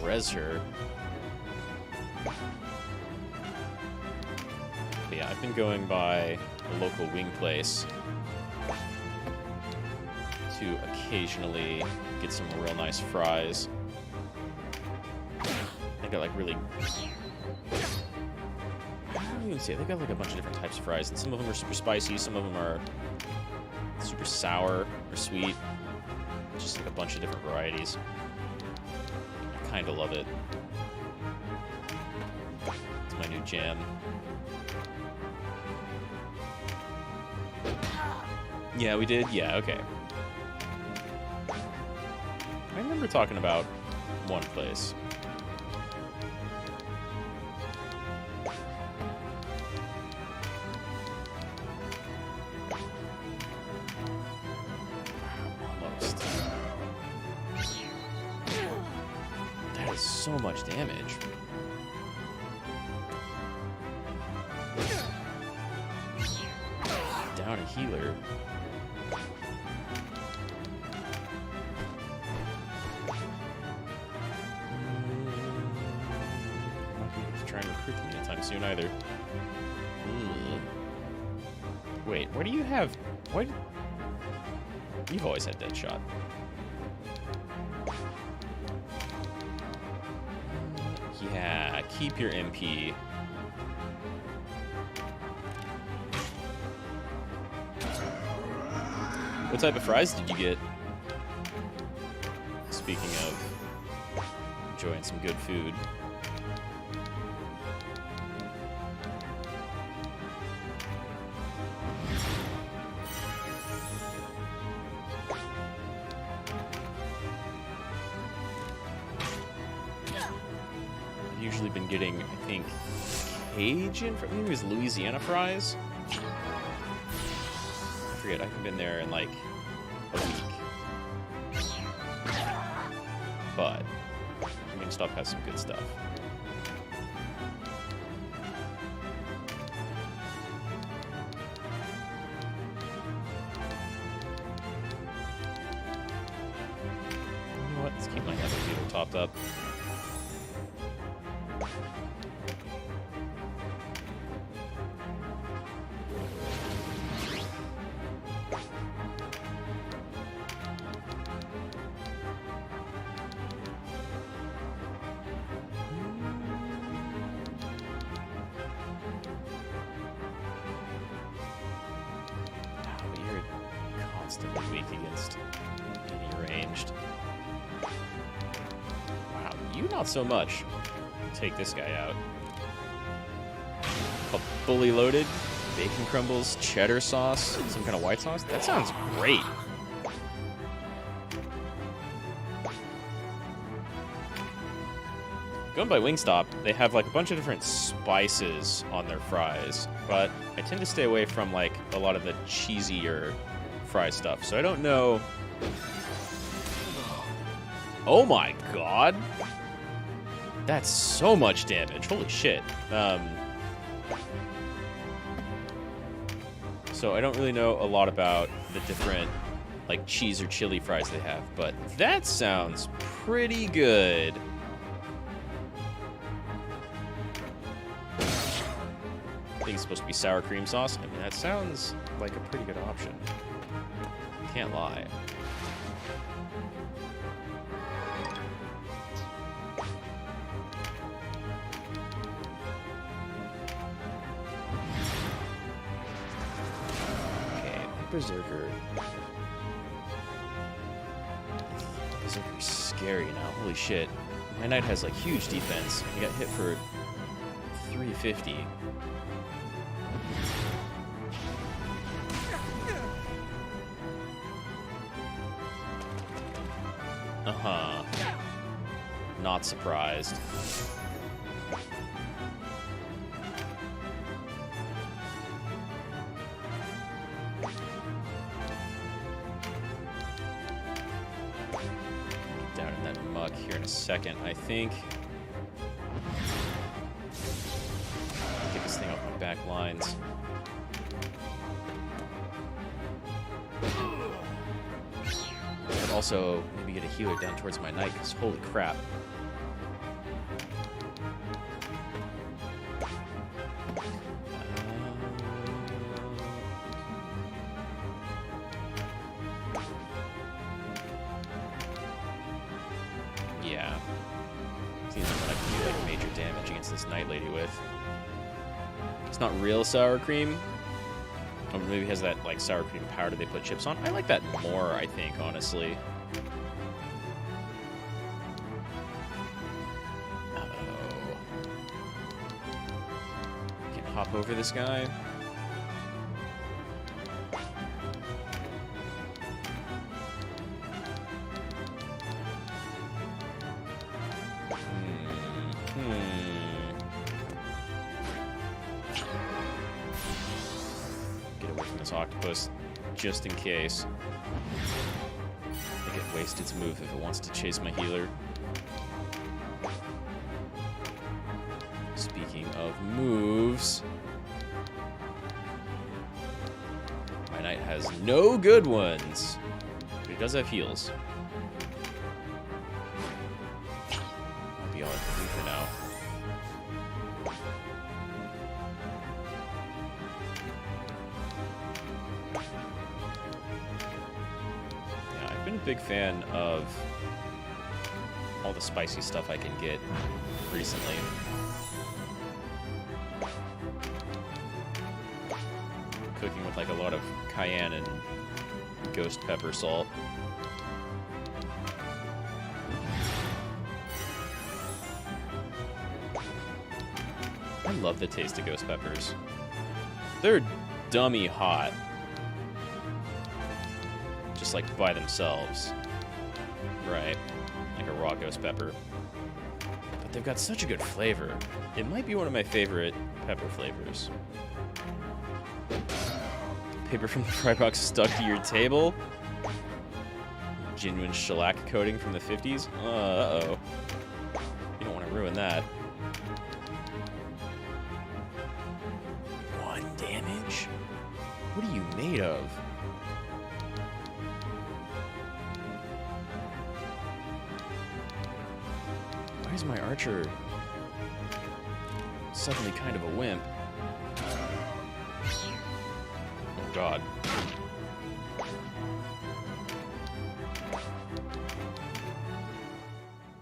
res her. But yeah, I've been going by a local wing place to occasionally get some real nice fries. They got like really... I don't even say, they got like a bunch of different types of fries, and some of them are super spicy, some of them are super sour or sweet. Just like a bunch of different varieties. I kind of love it. It's my new jam. Yeah, we did? Yeah, okay. I remember talking about one place. Almost. That is so much damage. Down a healer. Try and recruit them anytime soon either. Ugh. Wait, where do you have... What? You've always had Deadshot. Yeah, keep your MP. What type of fries did you get? Speaking of enjoying some good food. Usually been getting, I think, Cajun, I think it was Louisiana fries. I forget, I haven't been there in like a week. But Wingstop has some good stuff. You know what? Let's keep my nether beetle topped up. Weak against any ranged. Wow, you not so much. Take this guy out. A fully loaded, bacon crumbles, cheddar sauce, some kind of white sauce. That sounds great. Going by Wingstop, they have like a bunch of different spices on their fries, but I tend to stay away from like a lot of the cheesier fry stuff, so I don't know. Oh my god, that's so much damage. Holy shit. So I don't really know a lot about the different like cheese or chili fries they have, but that sounds pretty good. I think it's supposed to be sour cream sauce. I mean, that sounds like a pretty good option. Can't lie. Okay, Berserker. Berserker's scary now. Holy shit. My knight has like huge defense. He got hit for 350. Uh-huh. Not surprised. Down in that muck here in a second, I think. Get this thing off my back lines. But also, maybe get a healer down towards my knight, because holy crap. Yeah. Seems like I can do like major damage against this knight lady with. It's not real sour cream. Or maybe it has that like sour cream powder they put chips on. I like that more, I think, honestly. Uh-oh. Can hop over this guy. Get away from this octopus, just in case. I think it wastes its move if it wants to chase my healer. Speaking of moves, my knight has no good ones, but he does have heals. Might be all I can do for now. I've been a big fan of all the spicy stuff I can get recently. Cooking with like a lot of cayenne and ghost pepper salt. I love the taste of ghost peppers. They're dummy hot. Just like by themselves. Right. Like a raw ghost pepper. But they've got such a good flavor. It might be one of my favorite pepper flavors. Paper from the fry box stuck to your table. Genuine shellac coating from the 50s. Uh-oh. You don't want to ruin that. 1 damage? What are you made of? Why is my archer suddenly kind of a wimp? Oh god.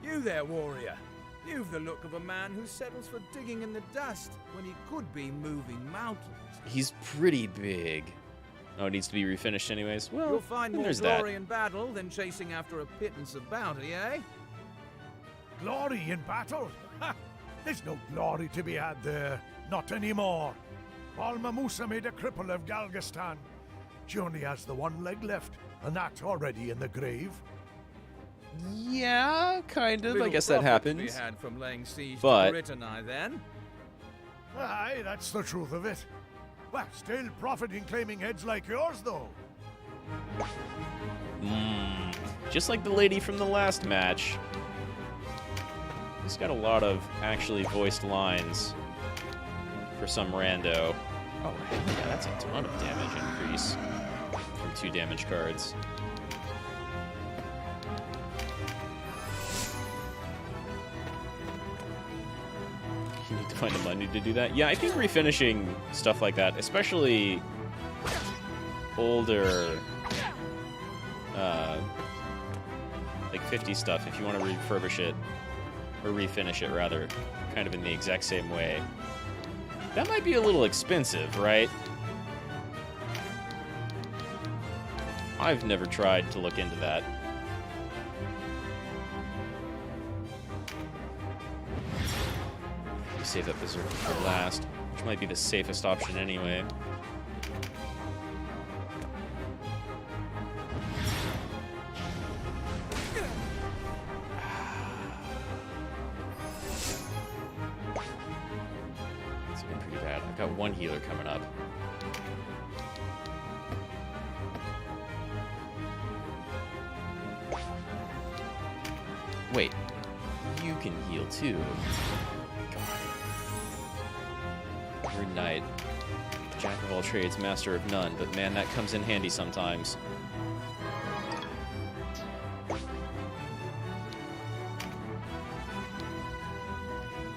You there, warrior. You've the look of a man who settles for digging in the dust when he could be moving mountains. He's pretty big. Oh, it needs to be refinished anyways? Well, You'll find more there's glory that. in battle than chasing after a pittance of bounty, eh? Glory in battle? Ha! There's no glory to be had there. Not anymore. Balmamusa made a cripple of Galgastan. She only has the one leg left, and that already in the grave. Yeah, kind of. I Little guess that profit to be happens. had from laying siege But- to Britannia, then. Aye, that's the truth of it. Well, still profiting claiming heads like yours, though. Just like the lady from the last match. He's got a lot of actually voiced lines for some rando. Oh, hell yeah, that's a ton of damage increase from 2 damage cards. You need to find the money to do that? Yeah, I think refinishing stuff like that, especially older, like 50 stuff, if you want to refurbish it, or refinish it rather, kind of in the exact same way, that might be a little expensive, right? I've never tried to look into that. Save that berserker for last, which might be the safest option anyway. It's been pretty bad. I've got one healer coming up. Wait, you can heal too. Every night. Jack of all trades, master of none, but man, that comes in handy sometimes.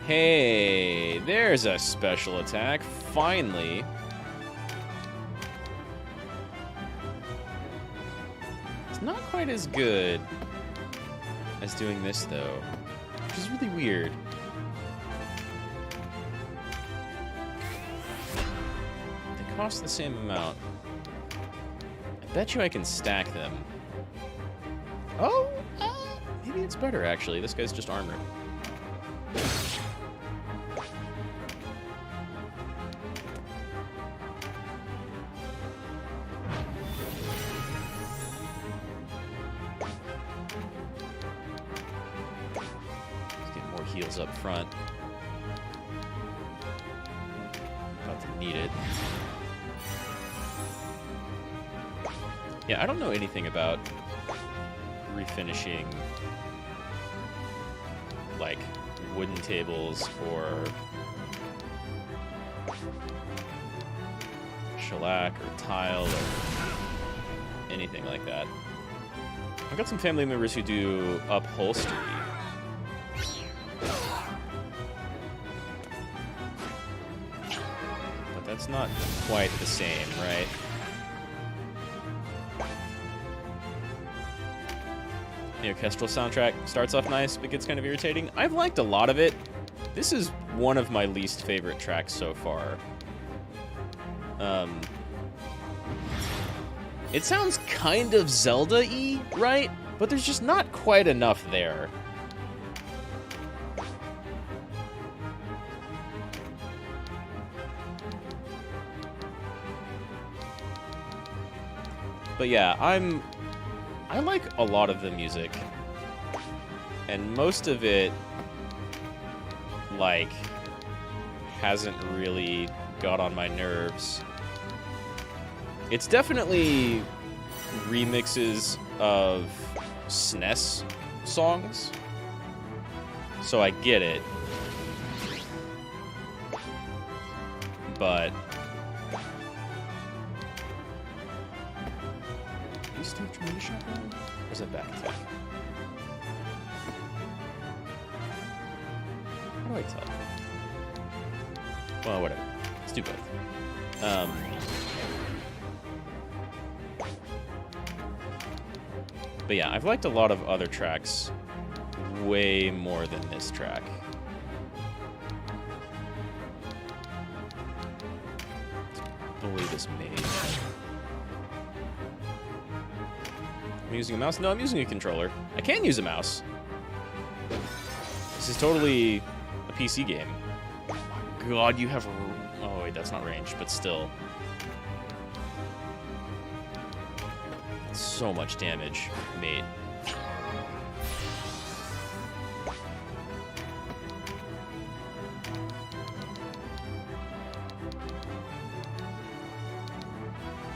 Hey, there's a special attack, finally. It's not quite as good as doing this, though, which is really weird. They cost the same amount. I bet you I can stack them. Oh, maybe it's better, actually. This guy's just armored. Heals up front. About to need it. Yeah, I don't know anything about refinishing like wooden tables or shellac or tile or anything like that. I've got some family members who do upholstery. That's not quite the same, right? The orchestral soundtrack starts off nice, but gets kind of irritating. I've liked a lot of it. This is one of my least favorite tracks so far. It sounds kind of Zelda-y, right? But there's just not quite enough there. But yeah, I like a lot of the music, and most of it, like, hasn't really got on my nerves. It's definitely remixes of SNES songs, so I get it, but shotgun? Or is that back attack? How do I tell? Well, whatever. Let's do both. But yeah, I've liked a lot of other tracks way more than this track. Let's bully this mage. I'm using a mouse? No, I'm using a controller. I can use a mouse. This is totally a PC game. Oh my god, you have... Oh wait, that's not range, but still. That's so much damage, mate.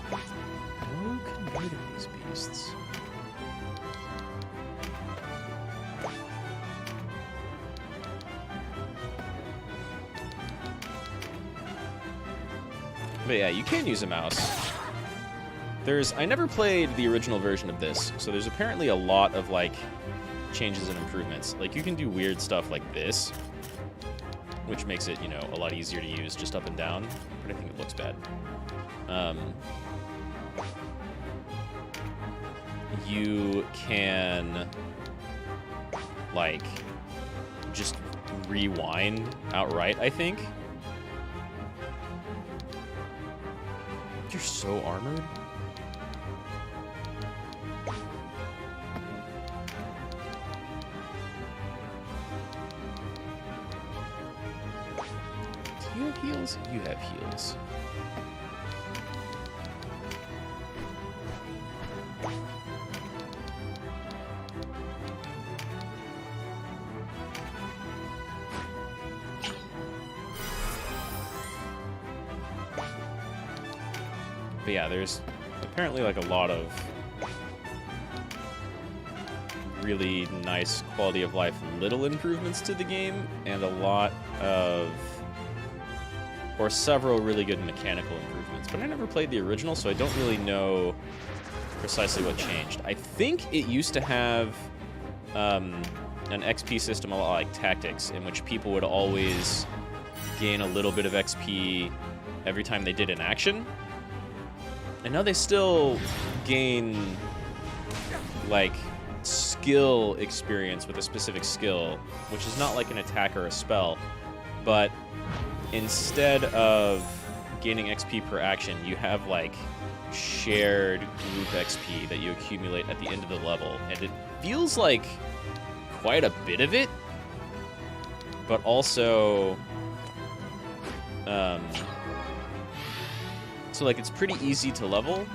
No converting these beasts. But yeah, you can use a mouse. I never played the original version of this, so there's apparently a lot of, like, changes and improvements. Like, you can do weird stuff like this, which makes it, you know, a lot easier to use just up and down, but I think it looks bad. You can, like, just rewind outright, I think. You're so armored. have heals. But yeah, there's apparently like a lot of really nice quality of life little improvements to the game, and a lot of, or several really good mechanical improvements. But I never played the original, so I don't really know precisely what changed. I think it used to have an XP system a lot like Tactics, in which people would always gain a little bit of XP every time they did an action. And now they still gain, like, skill experience with a specific skill, which is not like an attack or a spell, but instead of gaining XP per action, you have, like, shared group XP that you accumulate at the end of the level. And it feels like quite a bit of it, but also, so, like, it's pretty easy to level,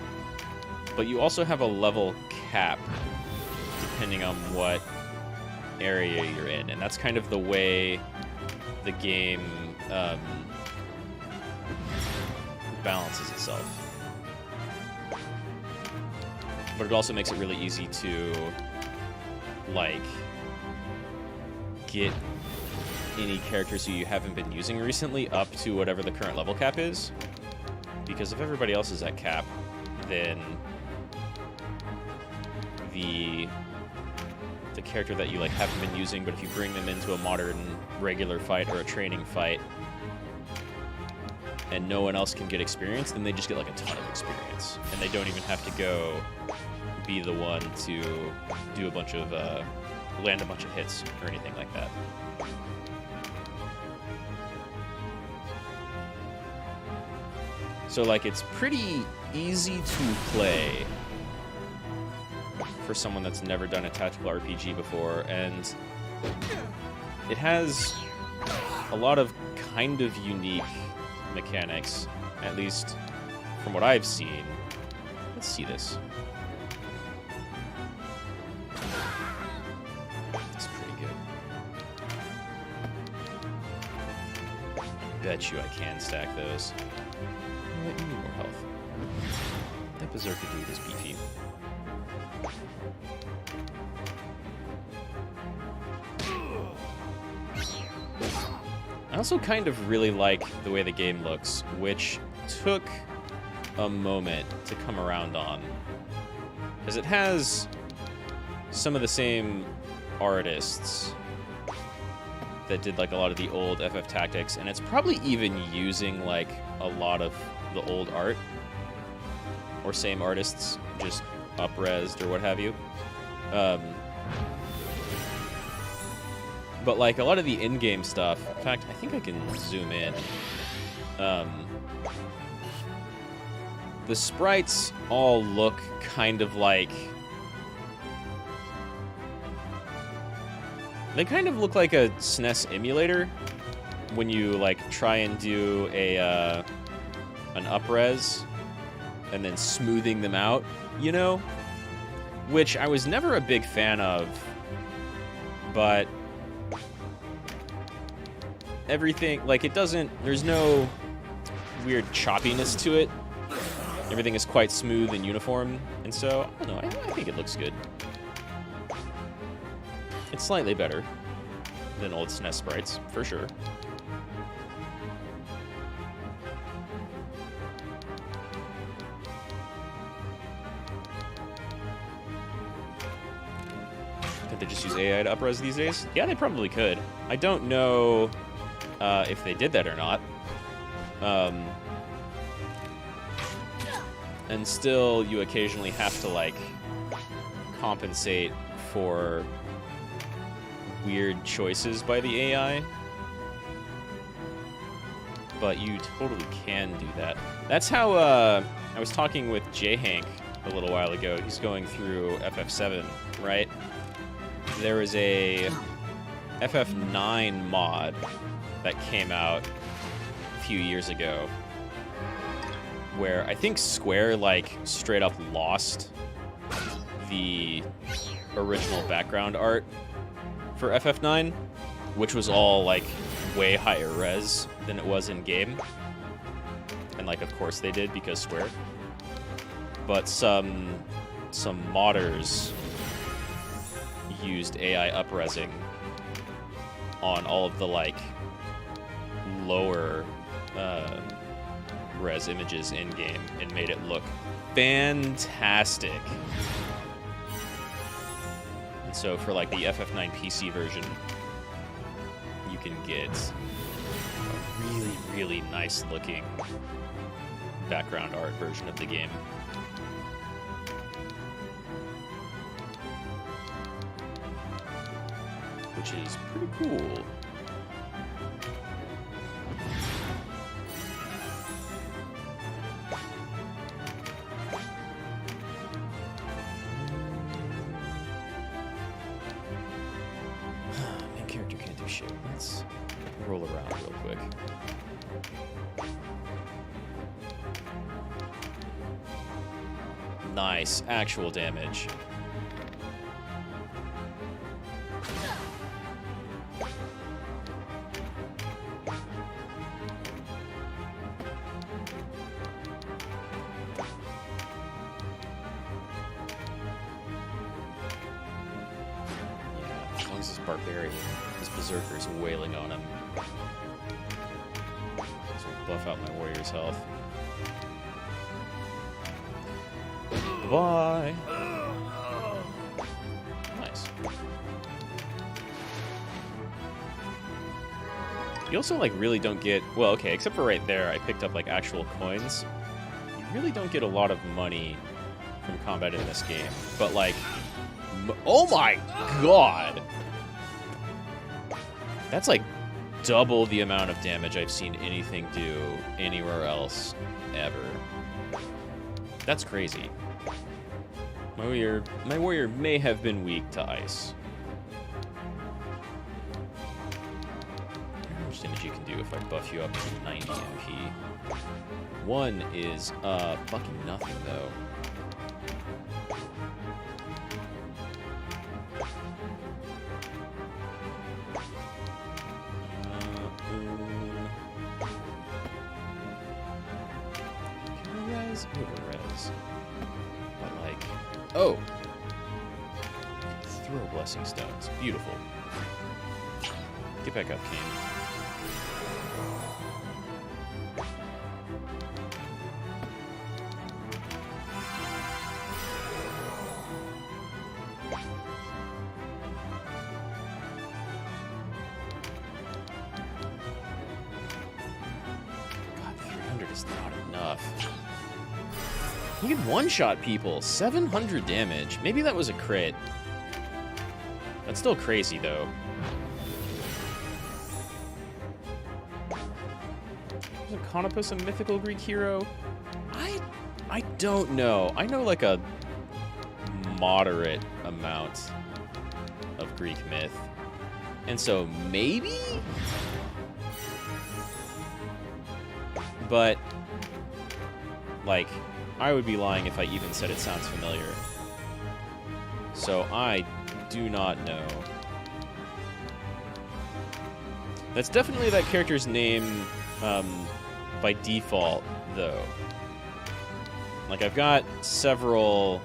but you also have a level cap depending on what area you're in. And that's kind of the way the game balances itself. But it also makes it really easy to, like, get any characters who you haven't been using recently up to whatever the current level cap is. Because if everybody else is at cap, then the character that you like haven't been using, but if you bring them into a modern regular fight or a training fight and no one else can get experience, then they just get like a ton of experience. And they don't even have to go be the one to do a bunch of, land a bunch of hits or anything like that. So, like, it's pretty easy to play for someone that's never done a tactical RPG before, and it has a lot of kind of unique mechanics, at least from what I've seen. Let's see this. That's pretty good. I bet you I can stack those. You need more health. That Berserker dude is beefy. I also kind of really like the way the game looks, which took a moment to come around on. Because it has some of the same artists that did like a lot of the old FF Tactics, and it's probably even using like a lot of the old art, or same artists, just up-resed or what have you. But like a lot of the in-game stuff, in fact, I think I can zoom in. The sprites all look kind of like... They kind of look like a SNES emulator when you like try and do a an up-res and then smoothing them out, you know? Which I was never a big fan of, but everything, like, it doesn't, there's no weird choppiness to it. Everything is quite smooth and uniform, and so, I don't know, I think it looks good. It's slightly better than old SNES sprites, for sure. Could they just use AI to up-res these days? Yeah, they probably could. I don't know if they did that or not. And still, you occasionally have to, like, compensate for weird choices by the AI. But you totally can do that. That's how, I was talking with J-Hank a little while ago. He's going through FF7, right? There was a FF9 mod that came out a few years ago where I think Square, like, straight up lost the original background art for FF9, which was all, like, way higher res than it was in game. And, like, of course they did because Square. But some modders used AI upresing on all of the, like, lower res images in game and made it look fantastic. And so for, like, the FF9 PC version, you can get a really, really nice looking background art version of the game. Which is pretty cool. Main character can't do shit. Let's roll around real quick. Nice, actual damage. As long as this barbarian, this berserker's wailing on him. So buff out my warrior's health. Bye. Nice. You also, like, really don't get, well, okay, except for right there, I picked up, like, actual coins. You really don't get a lot of money from combat in this game. But, like, oh my god! That's, like, double the amount of damage I've seen anything do anywhere else ever. That's crazy. My warrior may have been weak to ice. How much damage you can do if I buff you up to 90 MP? One is, fucking nothing, though. Can I res? Over-res. But, like, oh! Throw blessing stones. Beautiful. Get back up, King. God, 300 is not enough. You can one-shot people. 700 damage. Maybe that was a crit. That's still crazy, though. Isn't Canopus a mythical Greek hero? I don't know. I know, like, a moderate amount of Greek myth. And so, maybe? But, like, I would be lying if I even said it sounds familiar. So I do not know. That's definitely that character's name by default, though. Like, I've got several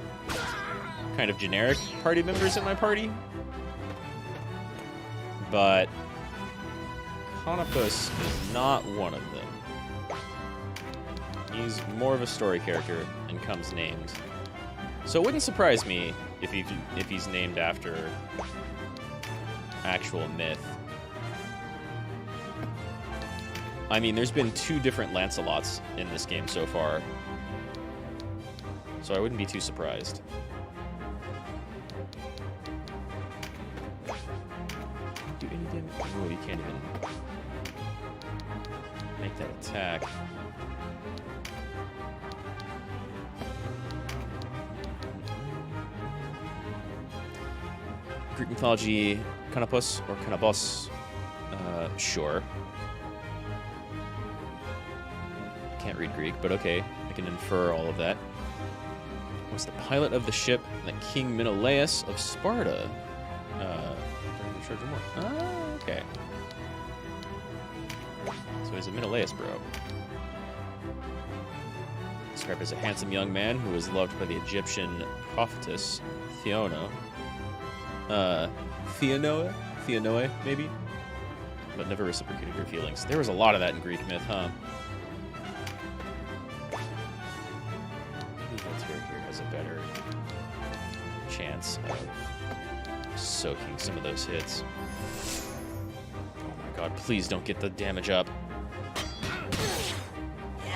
kind of generic party members in my party. But Canopus is not one of them. He's more of a story character and comes named. So it wouldn't surprise me if he's named after actual myth. I mean, there's been 2 different Lancelots in this game so far. So I wouldn't be too surprised. Do any damage? Oh, you can't even make that attack. Greek mythology, Canopus or Canopus? Sure. Can't read Greek, but okay, I can infer all of that. Was the pilot of the ship that King Menelaus of Sparta okay. So he's a Menelaus bro. Described as a handsome young man who was loved by the Egyptian prophetess Theonoe, maybe? But never reciprocated her feelings. There was a lot of that in Greek myth, huh? Maybe Voltaire here has a better chance of soaking some of those hits. Oh my god, please don't get the damage up.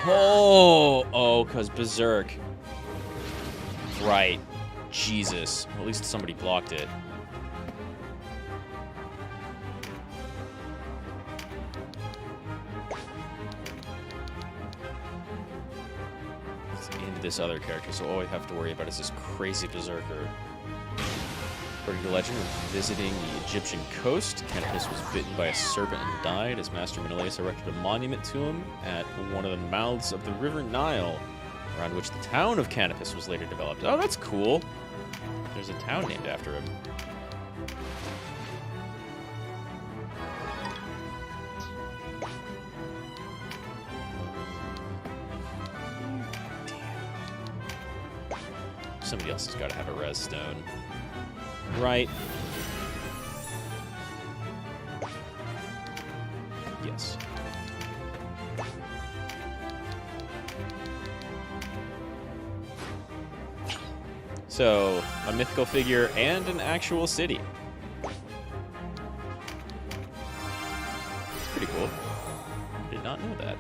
Oh, because Berserk. Right. Jesus. Well, at least somebody blocked it. It's into this other character, so all we have to worry about is this crazy Berserker. According to legend, when visiting the Egyptian coast, Canopus was bitten by a serpent and died. His master Menelaus erected a monument to him at one of the mouths of the river Nile, around which the town of Canopus was later developed. Oh, that's cool. There's a town named after him. Damn. Somebody else has got to have a res stone. Right. Yes. So, a mythical figure and an actual city. It's pretty cool. Did not know that.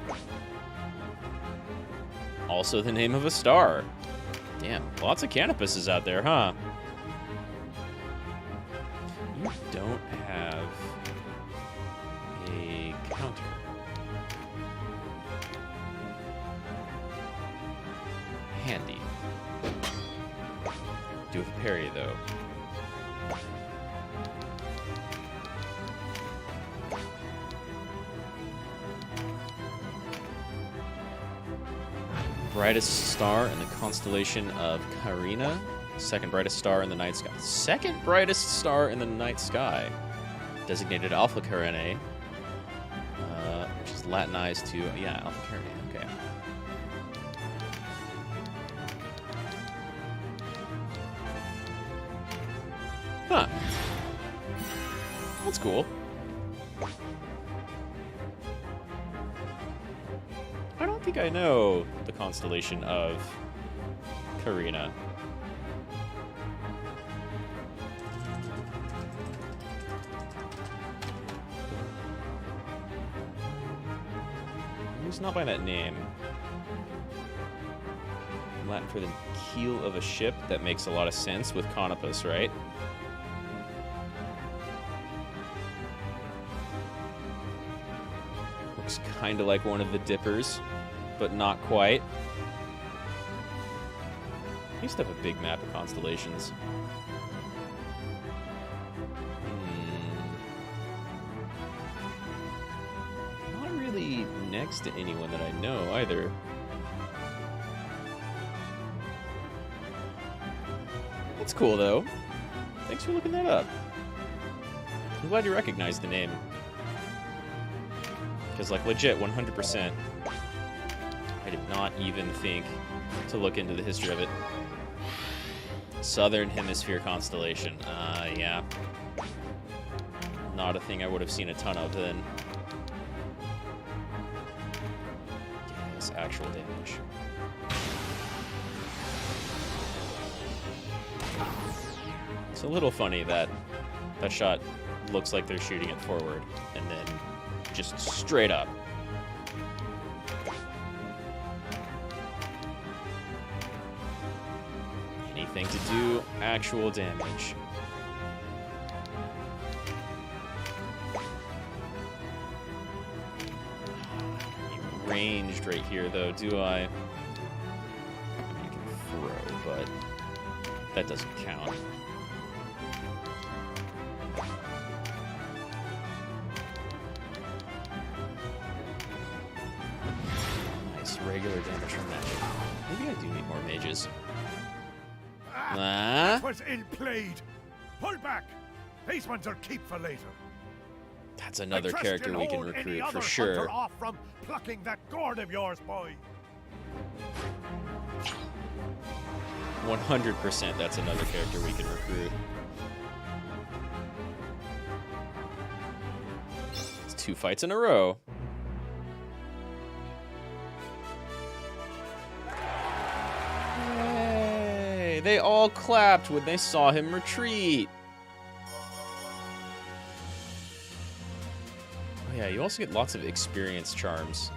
Also the name of a star. Damn, lots of Canopuses out there, huh? You don't have a counter. Handy. Do have a parry, though. Brightest star in the constellation of Carina. Second brightest star in the night sky. Second brightest star in the night sky. Designated Alpha Carinae. Which is Latinized to, yeah, Alpha Carinae. Okay. Huh. That's cool. I don't think I know the constellation of Carina. It's not by that name. Latin for the keel of a ship. That makes a lot of sense with Canopus, right? Looks kind of like one of the dippers, but not quite. I used to have a big map of constellations. Not really next to anyone that I know either. That's cool, though. Thanks for looking that up. I'm glad you recognized the name. Because, like, legit, 100%. I did not even think to look into the history of it. Southern Hemisphere constellation. Yeah. Not a thing I would have seen a ton of then. Yes, actual damage. It's a little funny that that shot looks like they're shooting it forward, and then just straight up. Anything to do actual damage. Ranged right here, though, do I? I mean, you can throw, but that doesn't count. regular damage from magic. Maybe I do need more mages. That was ill-played. Pull back. These ones are keep for later. That's another I trust character you'll we can hold any recruit other for sure. hunter off from plucking that gourd of yours, boy. 100% that's another character we can recruit. It's 2 fights in a row. Yay! They all clapped when they saw him retreat. Oh yeah, you also get lots of experience charms,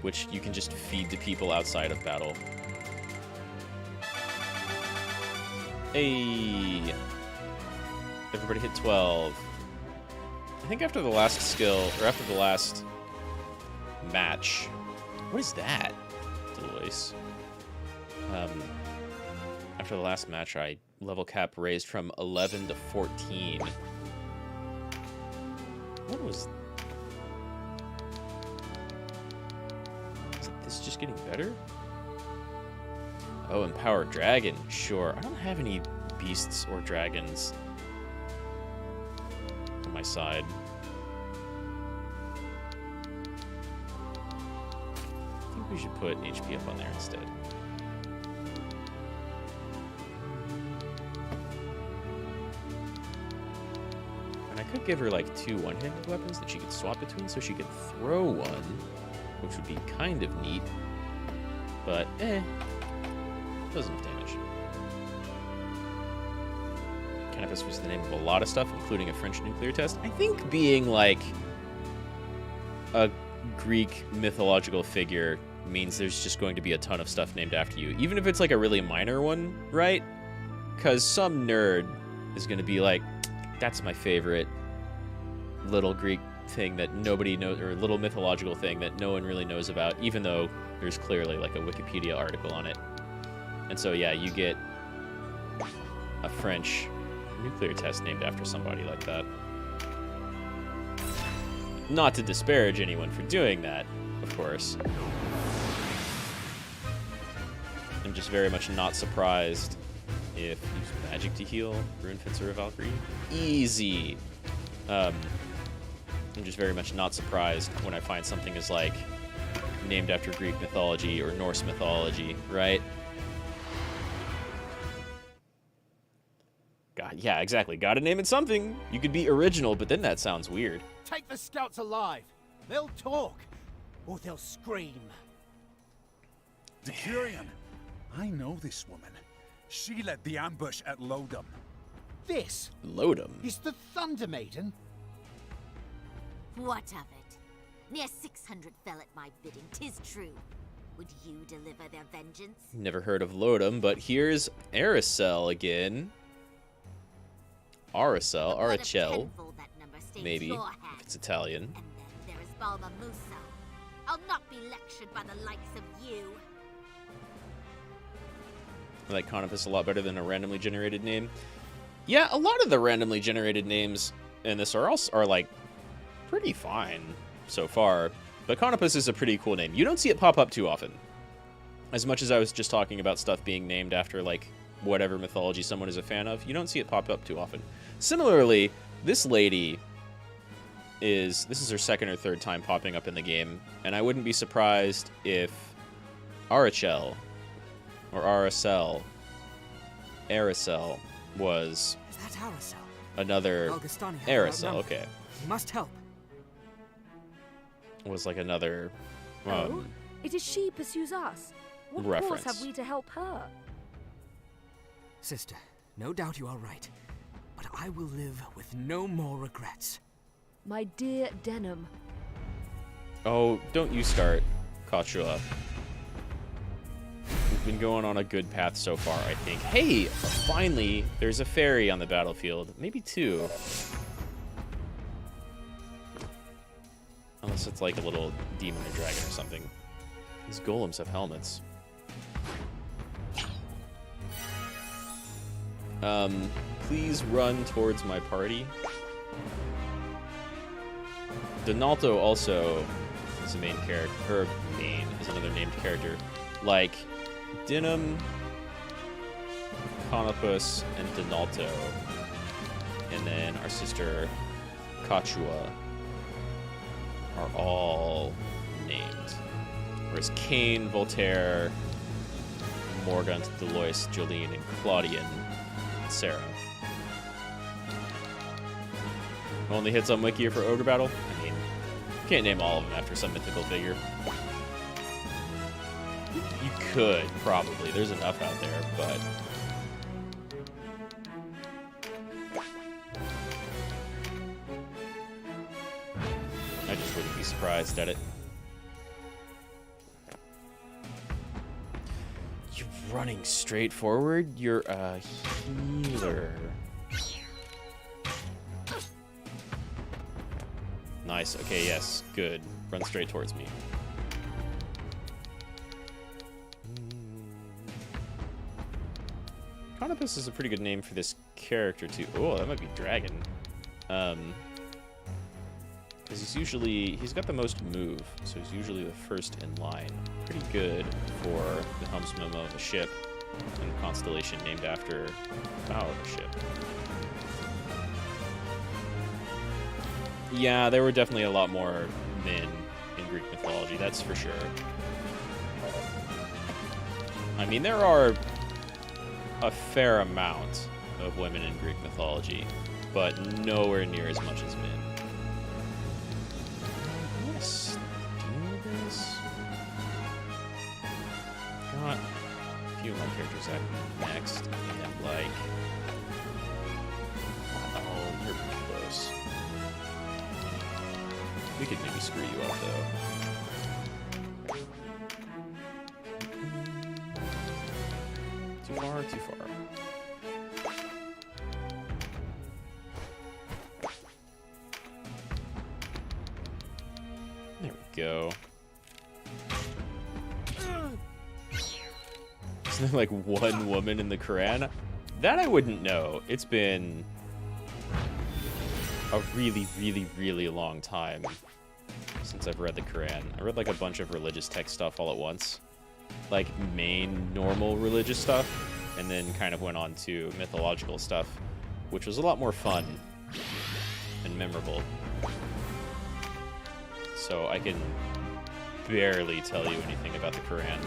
which you can just feed to people outside of battle. Hey! Everybody hit 12. I think after the last skill, or after the last match... What is that? Deloise. After the last match, I level cap raised from 11 to 14. What was... Is this just getting better? Oh, Empower Dragon. Sure. I don't have any beasts or dragons on my side. I think we should put HP up on there instead. And I could give her like 2 one-handed weapons that she could swap between so she could throw one, which would be kind of neat. But, does enough damage. Canopus was the name of a lot of stuff, including a French nuclear test. I think being like a Greek mythological figure means there's just going to be a ton of stuff named after you, even if it's like a really minor one, right? Because some nerd is going to be like, that's my favorite little Greek thing that nobody knows, or little mythological thing that no one really knows about, even though there's clearly like a Wikipedia article on it. And so, yeah, you get a French nuclear test named after somebody like that. Not to disparage anyone for doing that, of course. I'm just very much not surprised if you use magic to heal Rune Fencer or Valkyrie. Easy. I'm just very much not surprised when I find something is like named after Greek mythology or Norse mythology, right? God, yeah, exactly. Gotta name it something. You could be original, but then that sounds weird. Take the scouts alive. They'll talk, or they'll scream. Decurion, I know this woman. She led the ambush at Lodum. This Lodum. is the Thunder Maiden. What of it? Near 600 fell at my bidding, 'tis true. Would you deliver their vengeance? Never heard of Lodum, but here's Aracel again. Aracel, maybe, if it's Italian. And then there is Balma Musa. I'll not be lectured by the likes of you. I like Conopus a lot better than a randomly generated name. Yeah, a lot of the randomly generated names in this are like pretty fine so far. But Conopus is a pretty cool name. You don't see it pop up too often. As much as I was just talking about stuff being named after like whatever mythology someone is a fan of, you don't see it pop up too often. Similarly, this lady this is her second or third time popping up in the game, and I wouldn't be surprised if Aracel or Aracel was Is that Aracel? another Augustani had Aracel, outnumbered. okay. We must help. Was like another Oh, it is she pursues us. What reference. cause have we to help her? Sister, no doubt you are right. But I will live with no more regrets. My dear Denim. Oh, don't you start, Kachua. We've been going on a good path so far, I think. Hey, finally, there's a fairy on the battlefield. Maybe 2. Unless it's like a little demon or dragon or something. These golems have helmets. Please run towards my party. Donalto also is a main character, or main is another named character, like Dinum, Conopus, and Donalto, and then our sister Kachua are all named, whereas Cain, Voltaire, Morgant, Delois, Jolene, and Claudian, and Sarah. Only hits on Wiki for Ogre Battle? I mean, you can't name all of them after some mythical figure. You could, probably. There's enough out there, but... I just wouldn't be surprised at it. You're running straight forward? You're a healer. Nice. Okay, yes. Good. Run straight towards me. Conopus is a pretty good name for this character, too. Oh, that might be Dragon. Because he's got the most move, so he's usually the first in line. Pretty good for the helmsman of a ship in a constellation named after the bow of a ship. Yeah, there were definitely a lot more men in Greek mythology, that's for sure. I mean, there are a fair amount of women in Greek mythology, but nowhere near as much as men. I'm gonna steal this. Got a few of my characters out next, and like... Oh, you're pretty close. We could maybe screw you up, though. Too far, too far. There we go. Isn't there like one woman in the Quran? That I wouldn't know. It's been a really, really, really long time since I've read the Quran. I read like a bunch of religious text stuff all at once. Like main normal religious stuff, and then kind of went on to mythological stuff, which was a lot more fun and memorable. So I can barely tell you anything about the Quran.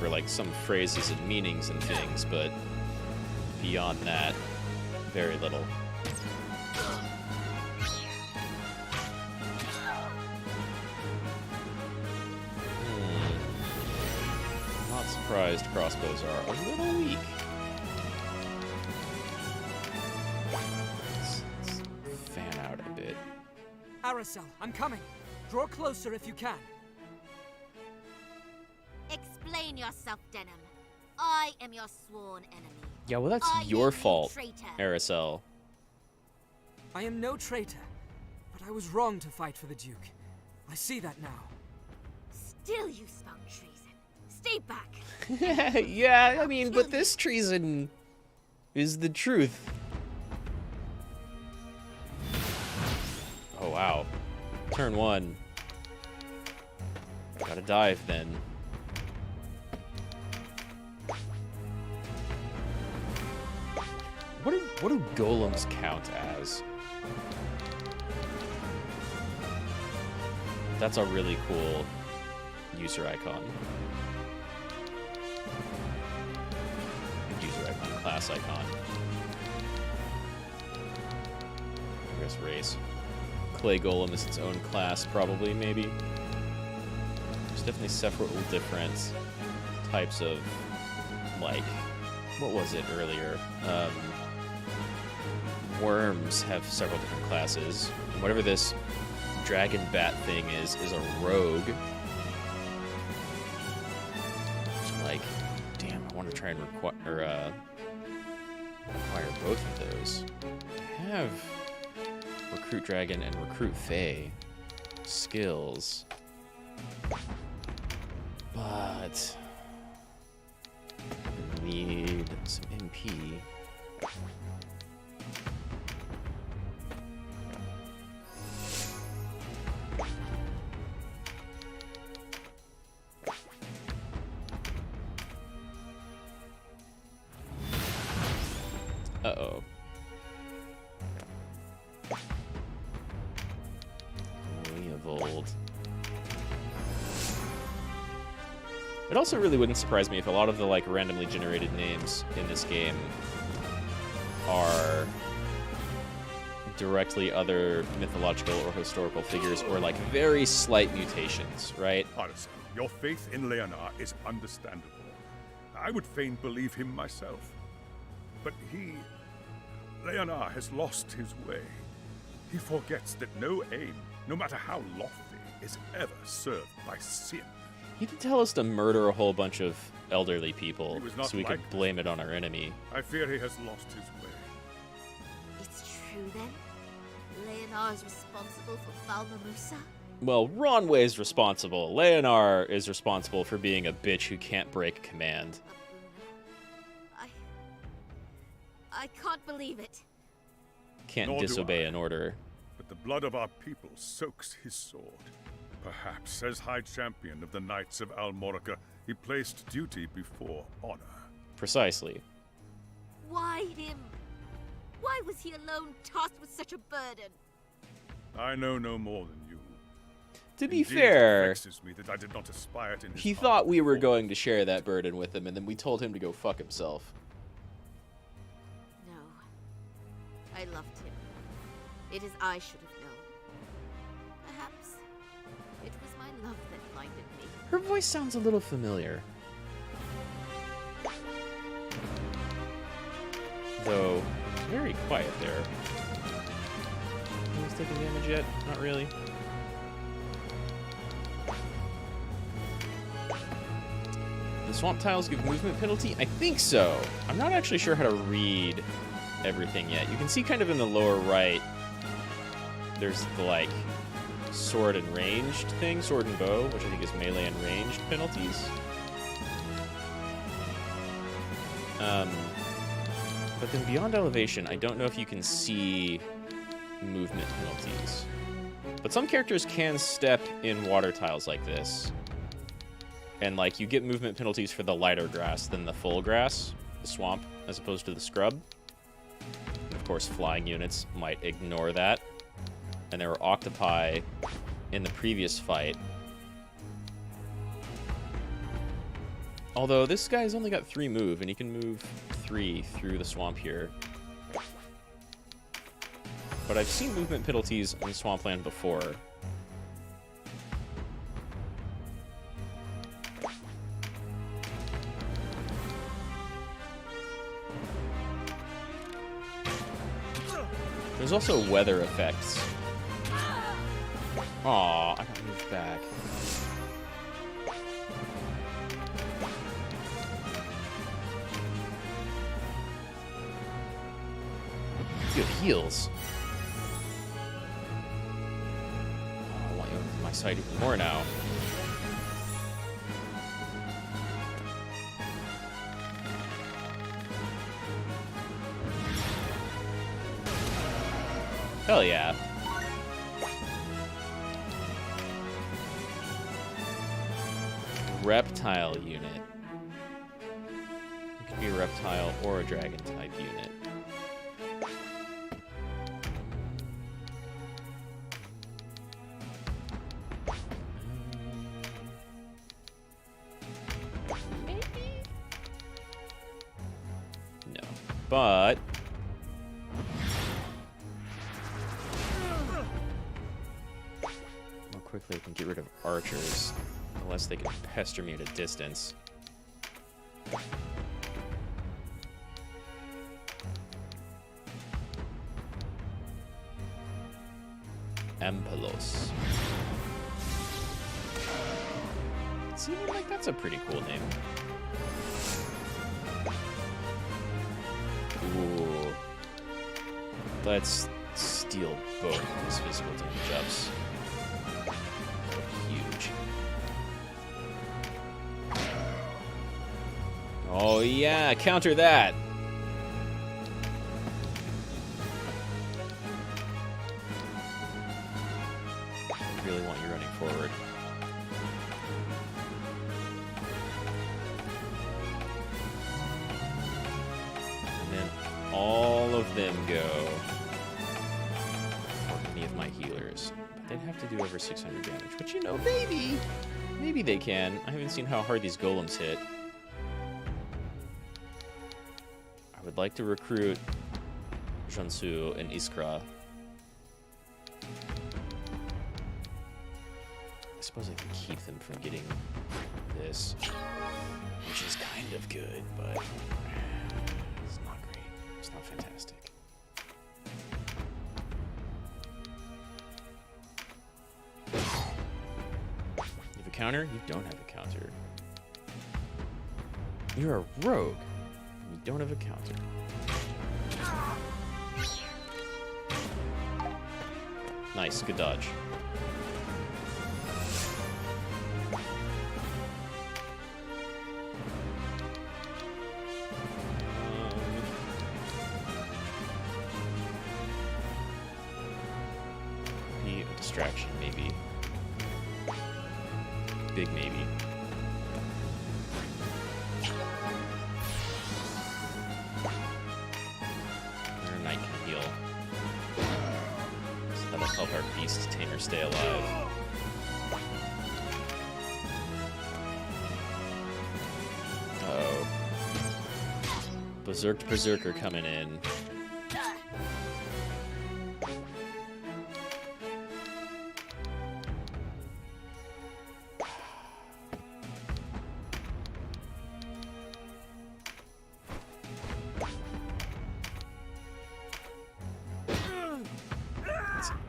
Like some phrases and meanings and things, but beyond that, very little. Not surprised crossbows are a little weak. Let's fan out a bit. Aracel, I'm coming. Draw closer if you can. Explain yourself, Denim. I am your sworn enemy. Yeah, well, that's your fault, Aracel. I am no traitor, but I was wrong to fight for the Duke. I see that now. Still you spout treason. Stay back. Yeah, I mean, but this treason is the truth. Oh, wow. Turn one. Gotta dive, then. What do golems count as? That's a really cool user icon. User icon, class icon. I guess race. Clay golem is its own class, probably, maybe. There's definitely several different types of, like, what was it earlier? Worms have several different classes. And whatever this dragon bat thing is a rogue. Like, damn, I want to try and acquire both of those. I have Recruit Dragon and Recruit Fae skills. But we need some MP. Uh-oh. Leovold. It also really wouldn't surprise me if a lot of the like randomly generated names in this game are directly other mythological or historical figures or like very slight mutations, right? Aracel, your faith in Leonard is understandable. I would fain believe him myself. But Leonard has lost his way. He forgets that no aim, no matter how lofty, is ever served by sin. He did tell us to murder a whole bunch of elderly people He was not so we like could blame it on our enemy. I fear he has lost his way. It's true then? Leonard is responsible for Balmamusa? Well, Ronwey is responsible. Leonard is responsible for being a bitch who can't break command. I can't believe it. Can't Nor do disobey I. an order. But the blood of our people soaks his sword. Perhaps, as High Champion of the Knights of Almorica, he placed duty before honor. Precisely. Why him? Why was he alone, tossed with such a burden? I know no more than you. To be Indeed, fair, it vexes me that I did not aspire to his he heart thought we were before. going to share that burden with him, and then we told him to go fuck himself. No. I loved him. It is I should have known. Perhaps it was my love that blinded me. Her voice sounds a little familiar. Though, very quiet there. Anyone taking damage yet? Not really. The swamp tiles give movement penalty? I think so. I'm not actually sure how to read everything yet. You can see kind of in the lower right, there's the like sword and ranged thing, sword and bow, which I think is melee and ranged penalties. But then beyond elevation, I don't know if you can see movement penalties. But some characters can step in water tiles like this. And like you get movement penalties for the lighter grass than the full grass, the swamp, as opposed to the scrub. And of course, flying units might ignore that. And there were octopi in the previous fight. Although this guy's only got 3 move, and he can move 3 through the swamp here. But I've seen movement penalties in Swampland before. There's also weather effects. Aw, I got moved back. You have heals. Oh, I want you on my side even more now. Hell yeah. Reptile unit. It could be a reptile or a dragon type unit. No. But more quickly I can get rid of archers, unless they can pester me at a distance. Ampelos. See, like that's a pretty cool name. Ooh. Let's steal both these physical damage ups. Huge. Oh, yeah, counter that. I really want you running forward. And then all of them go for any of my healers. But they'd have to do over 600 damage, which, you know, maybe they can. I haven't seen how hard these golems hit. I would like to recruit Jansu and Iskra. I suppose I can keep them from getting this, which is kind of good, but it's not great. It's not fantastic. You have a counter? You don't have a counter. You're a rogue. You don't have a counter. Nice, good dodge. Be a distraction, maybe. Big maybe. Knight can heal. So that'll help our beast tamer stay alive. Uh-oh. Berserker coming in.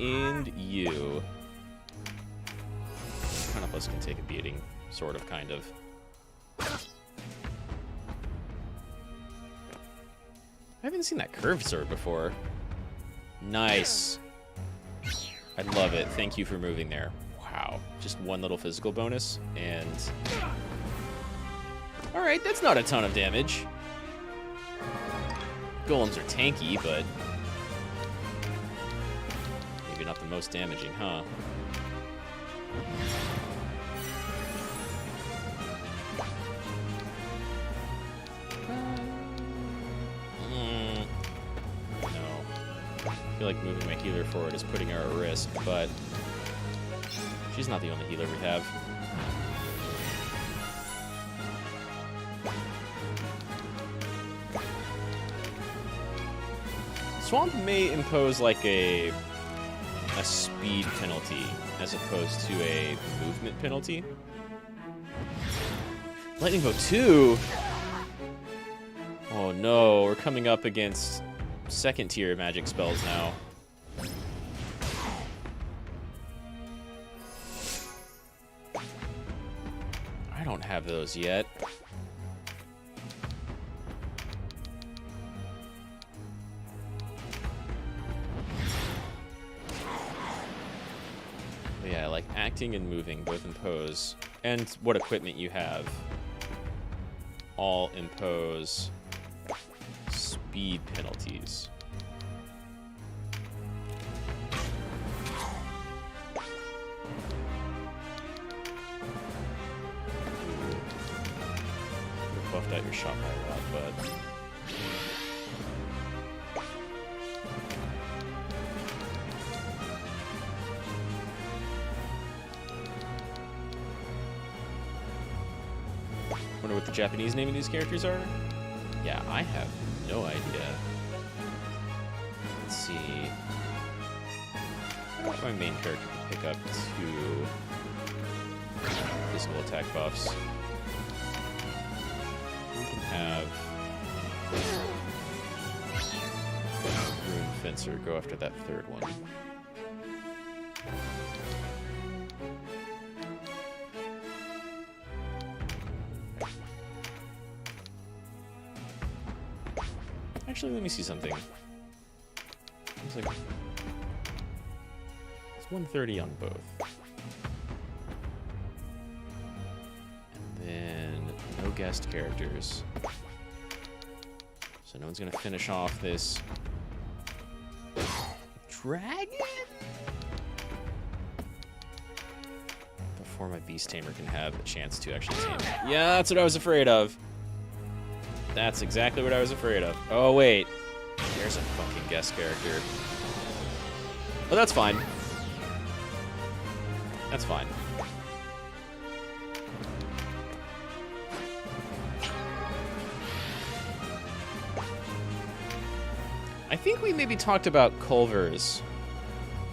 And you. None of us can take a beating. Sort of, kind of. I haven't seen that curved sword before. Nice. I love it. Thank you for moving there. Wow. Just one little physical bonus, and... Alright, that's not a ton of damage. Golems are tanky, but... maybe not the most damaging, huh? I feel like moving my healer forward is putting her at risk, but she's not the only healer we have. Swamp may impose like a speed penalty as opposed to a movement penalty. Lightning Bow 2? Oh no, we're coming up against second tier magic spells now. I don't have those yet. But yeah, like acting and moving both impose, and what equipment you have all impose speed penalties. You buffed out your shot by a lot, but wonder what the Japanese name of these characters are? Yeah, I have no idea. Let's see. My main character can pick up 2 physical attack buffs. We can have Rune Fencer go after that 3rd one. Actually, let me see something. Looks like it's 130 on both. And then no guest characters. So no one's gonna finish off this dragon before my beast tamer can have a chance to actually tame it. Yeah, that's what I was afraid of. That's exactly what I was afraid of. Oh wait, there's a fucking guest character. Oh, that's fine. That's fine. I think we maybe talked about Culver's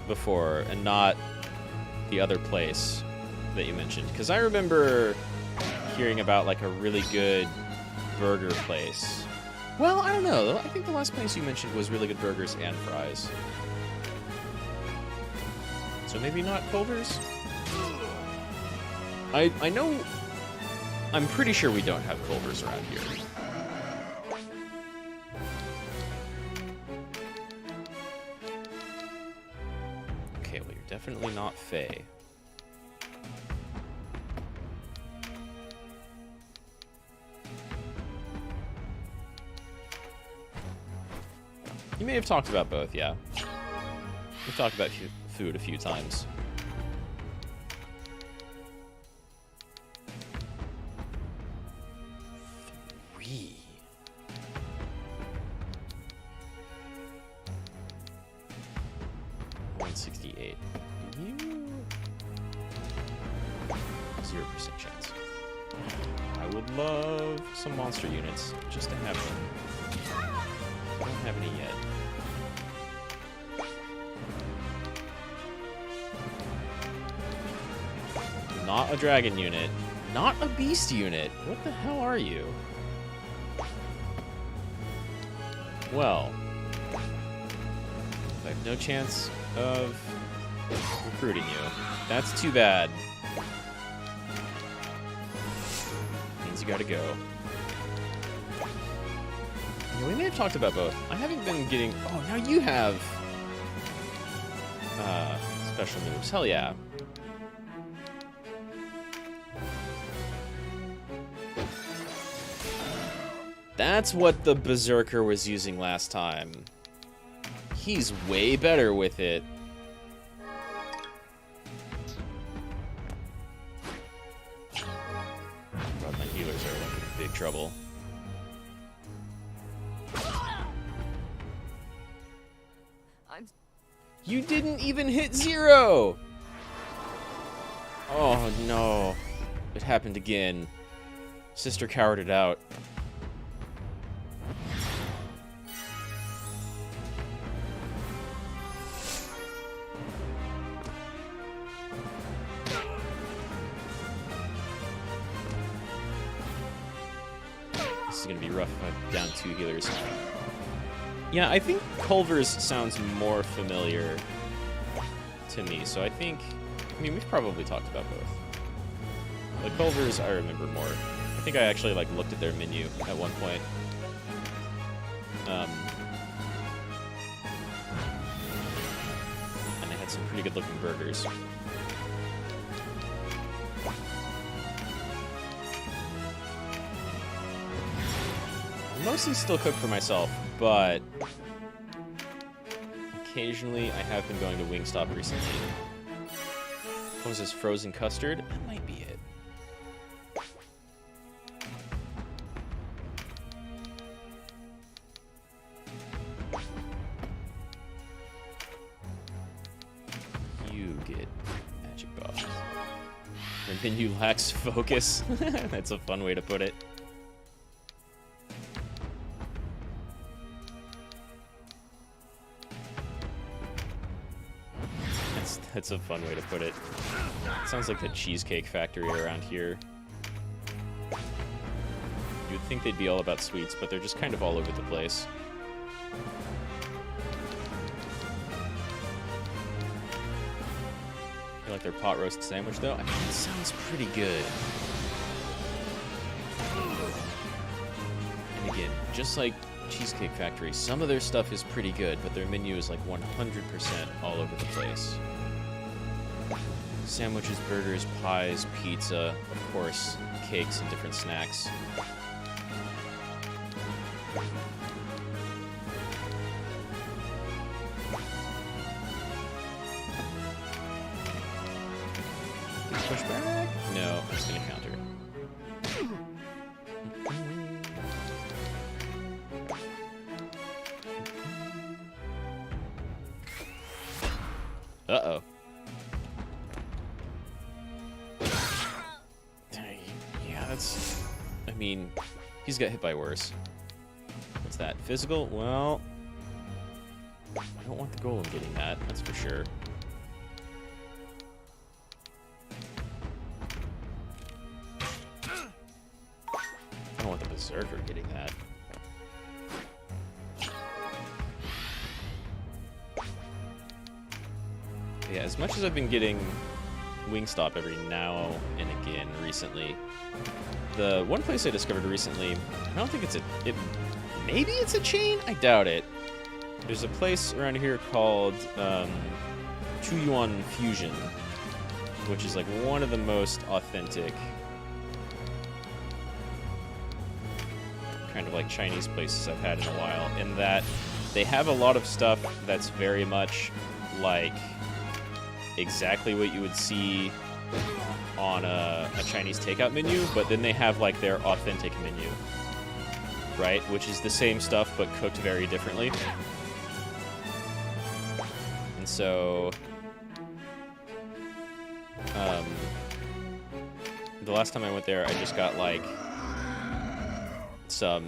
before and not the other place that you mentioned. Because I remember hearing about like a really good burger place. Well, I don't know. I think the last place you mentioned was really good burgers and fries. So maybe not Culver's? I know... I'm pretty sure we don't have Culver's around here. Okay, well, you're definitely not Faye. You may have talked about both, yeah. We've talked about food a few times. Three. $168. You 0% chance. I would love some monster units just to have them. I don't have any yet. Not a dragon unit. Not a beast unit. What the hell are you? Well, I have no chance of recruiting you. That's too bad. Means you gotta go. Yeah, we may have talked about both. I haven't been getting... Oh, now you have... special moves. Hell yeah. That's what the Berserker was using last time. He's way better with it. But my healers are like in big trouble. You didn't even hit 0! Oh no. It happened again. Sister cowered it out. This is gonna be rough if I'm down 2 healers. Yeah, I think Culver's sounds more familiar to me, so I think... I mean, we've probably talked about both. But Culver's, I remember more. I think I actually, like, looked at their menu at one point. And they had some pretty good-looking burgers. I mostly still cook for myself, but occasionally I have been going to Wingstop recently. What was this, frozen custard? That might be it. You get magic buffs. And then you lacks focus. That's a fun way to put it. That's a fun way to put it. Sounds like the Cheesecake Factory around here. You'd think they'd be all about sweets, but they're just kind of all over the place. You like their pot roast sandwich, though? I mean, it sounds pretty good. And again, just like Cheesecake Factory, some of their stuff is pretty good, but their menu is like 100% all over the place. Sandwiches, burgers, pies, pizza, of course, cakes and different snacks. Push back? No, I'm just gonna counter. Uh-oh. Yeah, that's... I mean, he's got hit by worse. What's that? Physical? Well... I don't want the golem getting that, that's for sure. I don't want the berserker getting that. Yeah, as much as I've been getting Wingstop every now and again recently, the one place I discovered recently, I don't think it's a... maybe it's a chain? I doubt it. There's a place around here called Chuyuan Fusion, which is like one of the most authentic kind of like Chinese places I've had in a while, in that they have a lot of stuff that's very much like exactly what you would see on a Chinese takeout menu, but then they have like their authentic menu, right? Which is the same stuff but cooked very differently. And so the last time I went there, I just got like some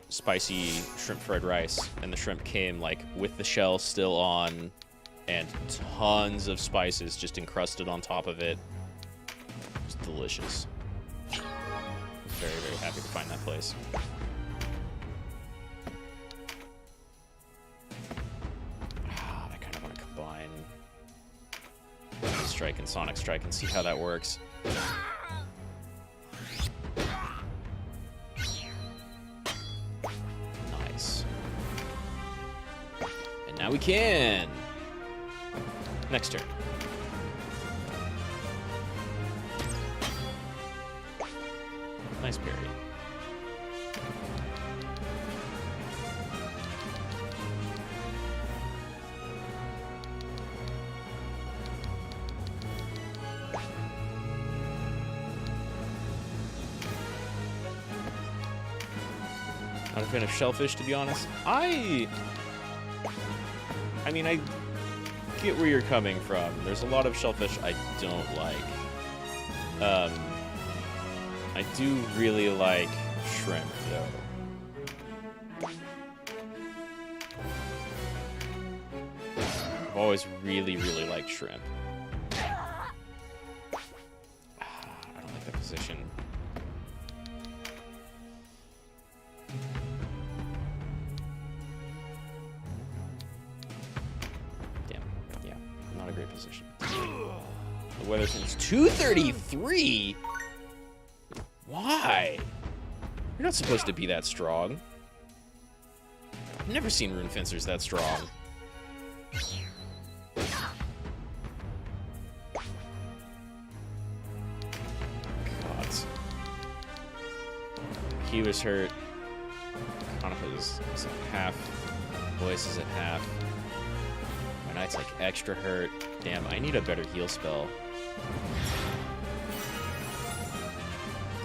spicy shrimp fried rice, and the shrimp came like with the shell still on and tons of spices just encrusted on top of it. It's delicious. Very, very happy to find that place. I kind of want to combine Strike and Sonic Strike and see how that works. Nice. And now we can! Next turn. Nice parry. Not a fan of shellfish, to be honest. I mean, I get where you're coming from. There's a lot of shellfish I don't like. I do really like shrimp, though. I've always really, really liked shrimp. I don't like that position. Great position. The weather since 233? Why? You're not supposed to be that strong. I've never seen rune fencers that strong. God. He was hurt. Konoha is at half. Voice is at half. Knight's like extra hurt. Damn, I need a better heal spell.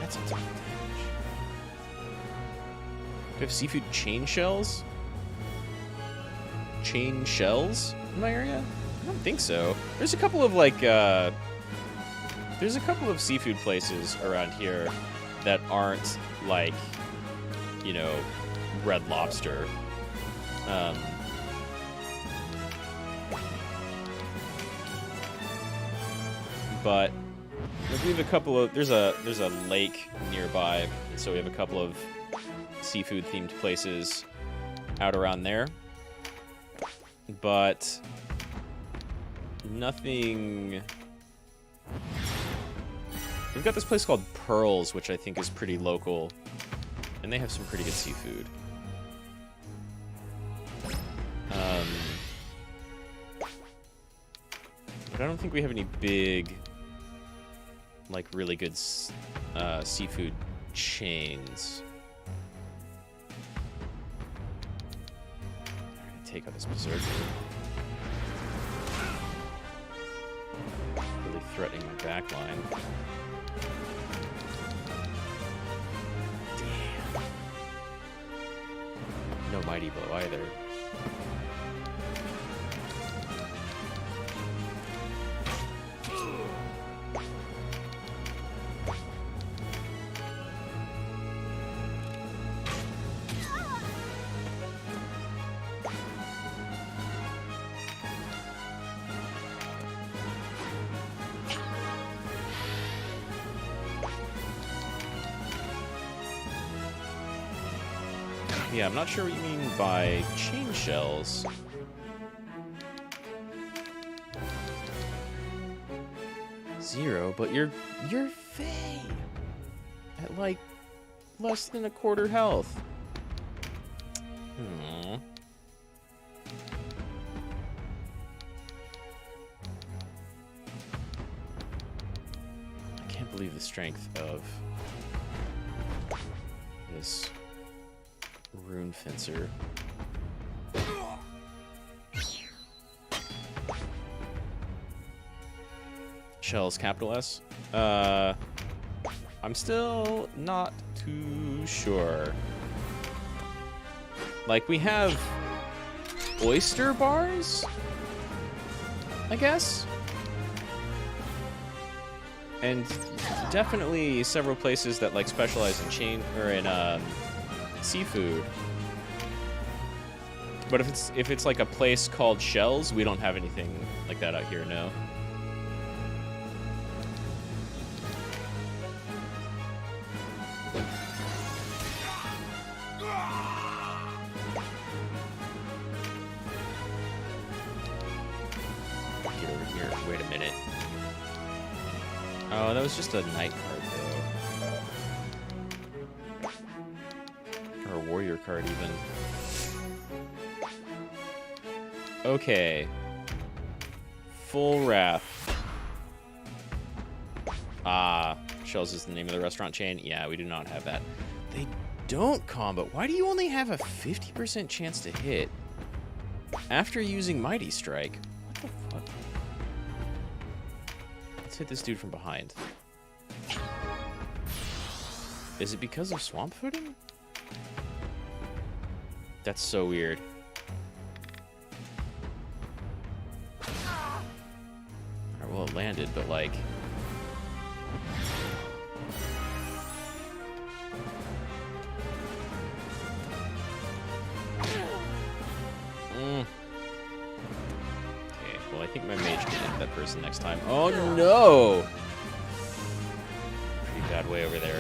That's a ton of damage. Do I have seafood chain shells? Chain shells in my area? I don't think so. There's a couple of like there's a couple of seafood places around here that aren't like, you know, Red Lobster. But we have a couple of there's a lake nearby, and so we have a couple of seafood themed places out around there. But nothing. We've got this place called Pearls, which I think is pretty local, and they have some pretty good seafood. But I don't think we have any big, like, really good seafood chains. take out this berserker. Really threatening my back line. Damn. No mighty blow either. Yeah, I'm not sure what you mean by chain shells. Zero, but you're Faye at like less than a quarter health. Hmm. I can't believe the strength of this rune fencer. Shells, capital S. I'm still not too sure. Like, we have oyster bars, I guess? And definitely several places that like specialize in chain or in seafood. But if it's like a place called Shells, we don't have anything like that out here, no. Get over here. Wait a minute. Oh, that was just a night card, though. Or a warrior card, even. Okay. Full Wrath. Ah, Shells is the name of the restaurant chain. Yeah, we do not have that. They don't combo. Why do you only have a 50% chance to hit after using Mighty Strike? What the fuck? Let's hit this dude from behind. Is it because of Swamp Footing? That's so weird. Alright, well, it landed, but like... Okay, well, I think my mage can hit that person next time. Oh, no! Pretty bad way over there.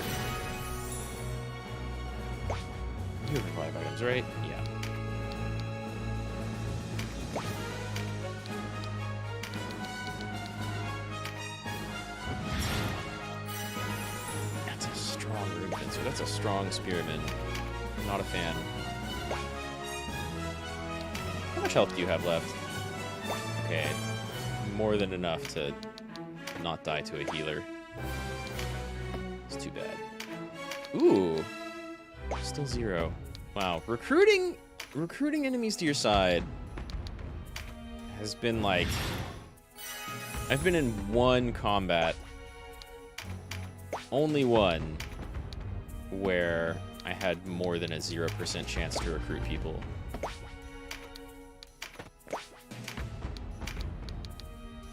You have 5 items, right? Yeah. That's a strong rune fencer. That's a strong spearman. I'm not a fan. How much health do you have left? Okay. More than enough to not die to a healer. It's too bad. Ooh. Still 0. Wow. Recruiting enemies to your side has been like... I've been in one combat. Only one. Where I had more than a 0% chance to recruit people.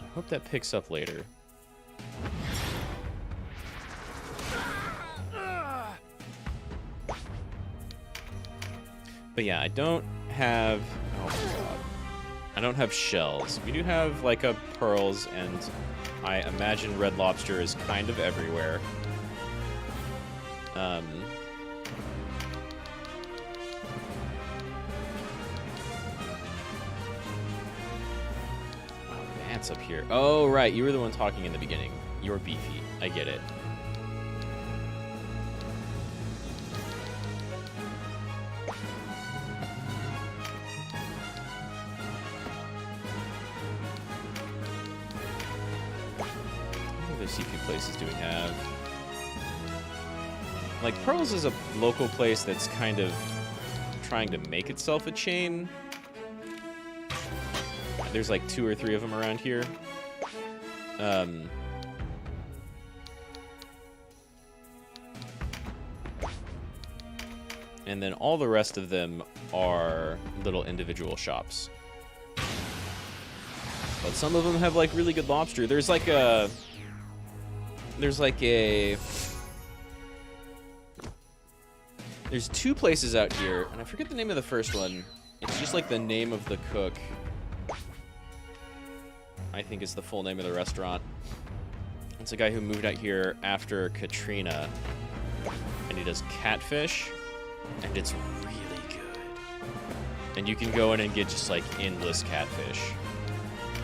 I hope that picks up later. But yeah, I don't have... Oh my god. I don't have shells. We do have, like, pearls, and I imagine Red Lobster is kind of everywhere. Vance up here. Oh, right. You were the one talking in the beginning. You're beefy. I get it. Few places do we have? Like, Pearls is a local place that's kind of trying to make itself a chain. There's like 2 or 3 of them around here. And then all the rest of them are little individual shops. But some of them have like really good lobster. There's like a there's 2 places out here, and I forget the name of the first one. It's just like the name of the cook. I think is the full name of the restaurant. It's a guy who moved out here after Katrina, and he does catfish, and it's really good. And you can go in and get just like endless catfish.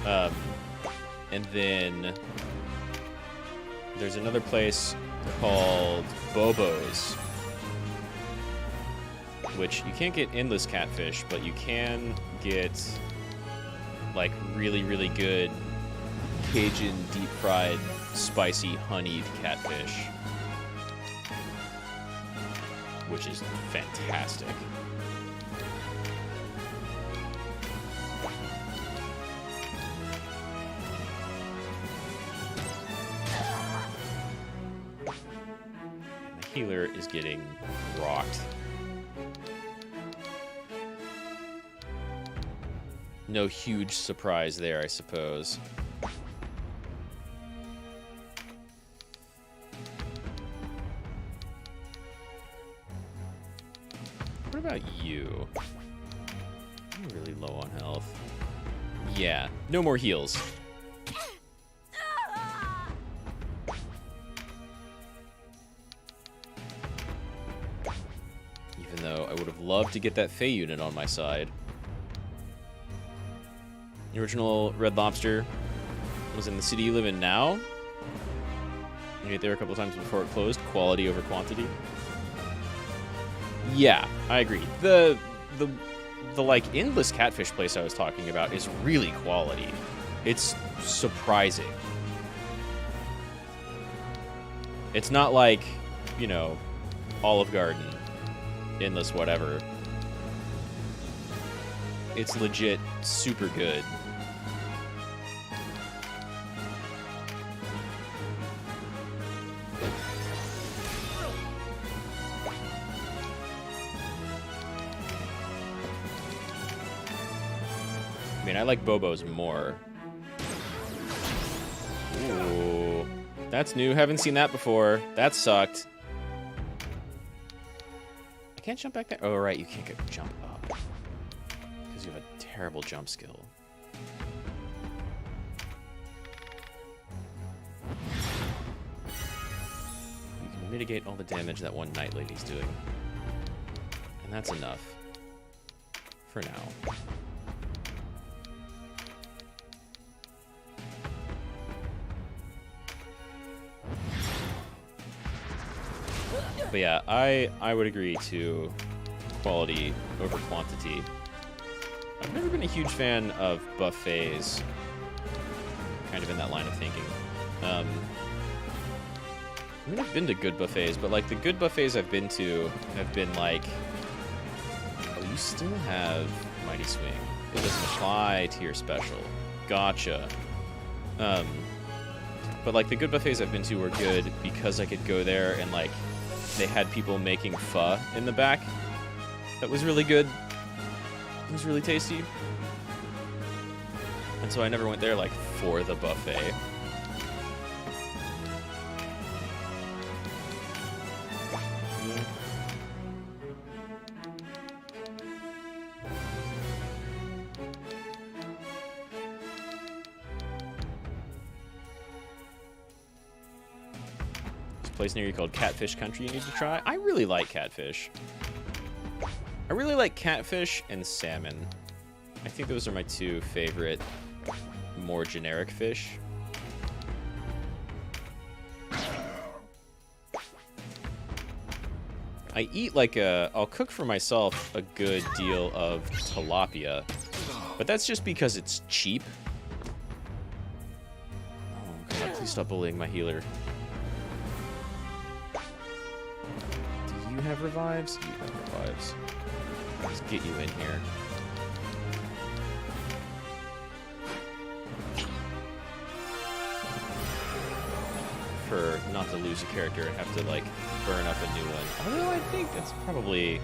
And then there's another place called Bobo's, which you can't get endless catfish, but you can get like really, really good Cajun deep fried spicy honeyed catfish, which is fantastic. The healer is getting rocked. No huge surprise there, I suppose. What about you? You're really low on health. Yeah, no more heals. Even though I would have loved to get that Fey unit on my side. The original Red Lobster was in the city you live in now. You ate there a couple times before it closed. Quality over quantity. Yeah, I agree. The like endless catfish place I was talking about is really quality. It's surprising. It's not like, you know, Olive Garden, endless whatever. It's legit super good. I mean, I like Bobo's more. Ooh. That's new. Haven't seen that before. That sucked. I can't jump back there. Oh, right. You can't jump up. Because you have a terrible jump skill. You can mitigate all the damage that one Night Lady's doing. And that's enough. For now. But yeah, I would agree to quality over quantity. I've never been a huge fan of buffets. Kind of in that line of thinking. I mean, I've been to good buffets, but like the good buffets I've been to have been like, oh, you still have Mighty Swing. It doesn't apply to your special. Gotcha. But like the good buffets I've been to were good because I could go there and like they had people making pho in the back. That was really good. It was really tasty. And so I never went there like for the buffet. Place near you called Catfish Country you need to try. I really like catfish. I really like catfish and salmon. I think those are my 2 favorite, more generic fish. I eat like I'll cook for myself a good deal of tilapia, but that's just because it's cheap. Oh god, please stop bullying my healer. You have revives? You have revives. Let's get you in here. not to lose a character and have to like burn up a new one. Although I think that's probably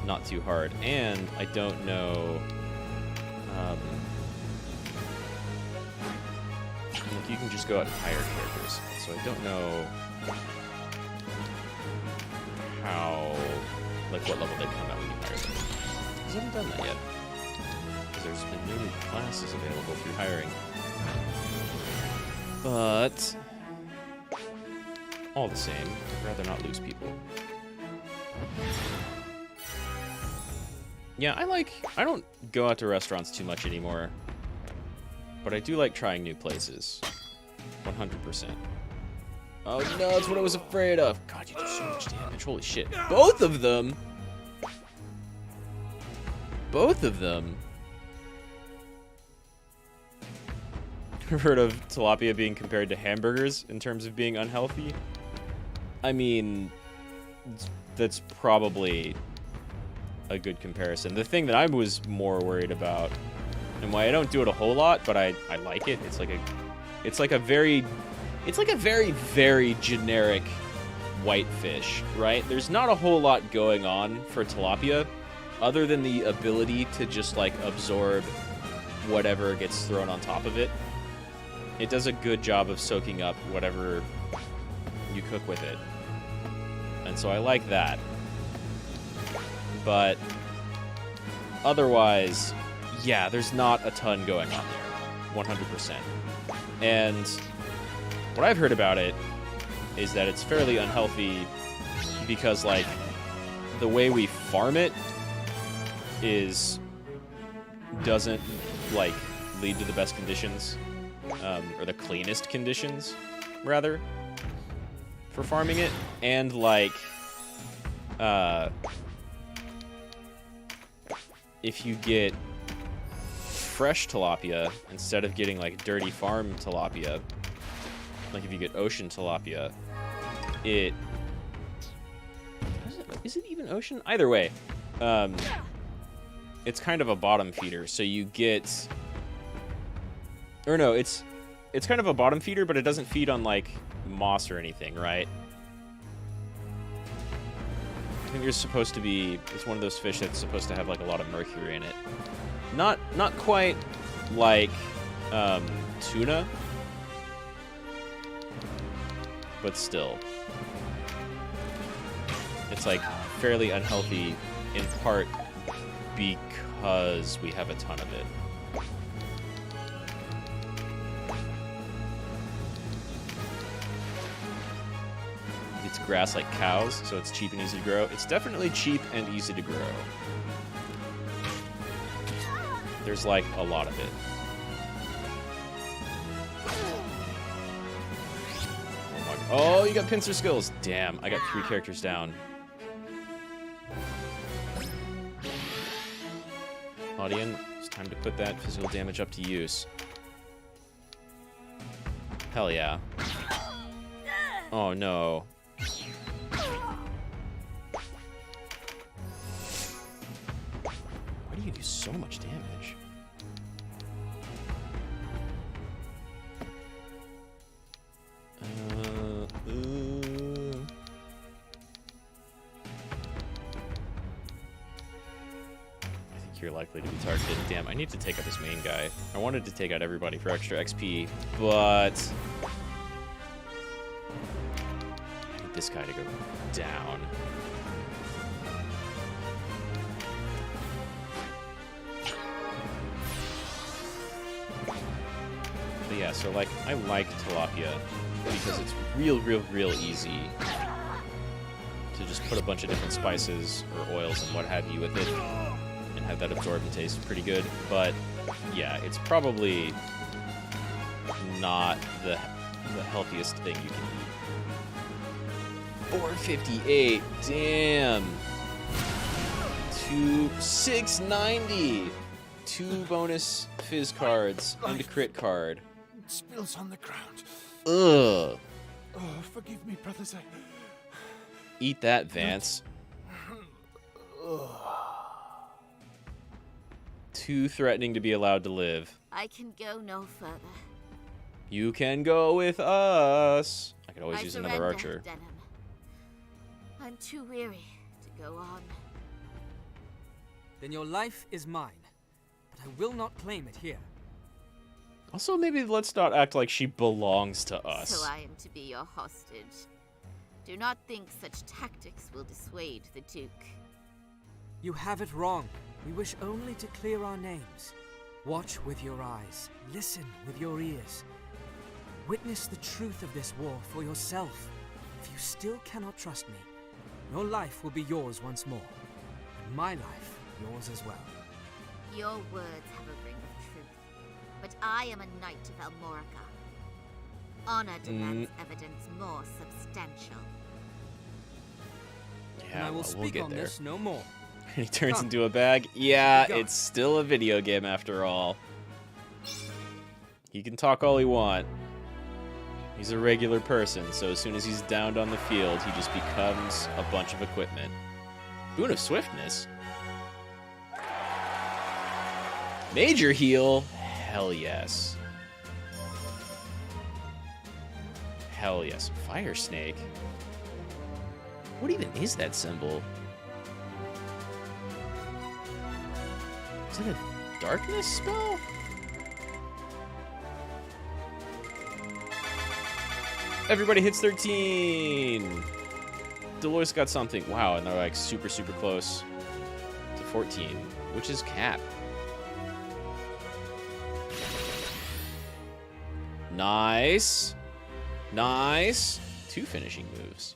not too hard. And I don't know. Like you can just go out and hire characters, so I don't know how, like what level they come out when you hire them. Because I haven't done that yet. Because there's been new classes available through hiring. But all the same, I'd rather not lose people. Yeah, I don't go out to restaurants too much anymore. But I do like trying new places. 100%. Oh no, that's what I was afraid of. God, you do so much damage. Holy shit. Both of them? Both of them? I've heard of tilapia being compared to hamburgers in terms of being unhealthy. I mean, that's probably a good comparison. The thing that I was more worried about, and why I don't do it a whole lot, but I like it. It's like a very, very generic whitefish, right? There's not a whole lot going on for tilapia, other than the ability to just like absorb whatever gets thrown on top of it. It does a good job of soaking up whatever you cook with it, and so I like that. But otherwise, yeah, there's not a ton going on there, 100%. And what I've heard about it is that it's fairly unhealthy because, like, the way we farm it doesn't, like, lead to the best conditions, or the cleanest conditions, rather, for farming it. And, like, if you get fresh tilapia instead of getting like dirty farm tilapia, like if you get ocean tilapia, is it even ocean? Either way, it's kind of a bottom feeder, so you get, or no, it's kind of a bottom feeder, but it doesn't feed on like moss or anything, right? I think you're supposed to be, it's one of those fish that's supposed to have like a lot of mercury in it. Not quite like tuna, but still. It's like fairly unhealthy in part because we have a ton of it. It's grass like cows, so it's cheap and easy to grow. It's definitely cheap and easy to grow. There's like a lot of it. Oh, you got pincer skills. Damn, I got 3 characters down. Audion, it's time to put that physical damage up to use. Hell yeah. Oh no. Why do you do so much damage? You're likely to be targeted. Damn, I need to take out this main guy. I wanted to take out everybody for extra XP, but I need this guy to go down. But yeah, so like, I like tilapia because it's real easy to just put a bunch of different spices or oils and what have you with it. Have that absorb and taste pretty good, but yeah, it's probably not the healthiest thing you can eat. 458, damn. 690. 2 bonus fizz cards and a crit card. It spills on the ground. Ugh. Oh, forgive me, brothers. Eat that, Vance. Too threatening to be allowed to live. I can go no further. You can go with us. I could always I use another surrender, archer. Denim. I'm too weary to go on. Then your life is mine, but I will not claim it here. Also, maybe let's not act like she belongs to us. So I am to be your hostage. Do not think such tactics will dissuade the Duke. You have it wrong. We wish only to clear our names. Watch with your eyes. Listen with your ears. Witness the truth of this war for yourself. If you still cannot trust me, your life will be yours once more. And my life, yours as well. Your words have a ring of truth, but I am a knight of Almorica. Honor demands evidence more substantial. And Yeah, I will well, speak we'll get on there. this no more. He turns Come. into a bag. Yeah, Be gone. it's still a video game after all. He can talk all he want. He's a regular person, so as soon as he's downed on the field, he just becomes a bunch of equipment. Boon of Swiftness. Major heal? Hell yes. Hell yes. Fire Snake? What even is that symbol? Is that a darkness spell? Everybody hits 13! Dolores got something. Wow, and they're like super, super close to 14, which is cap. Nice. Nice. 2 finishing moves.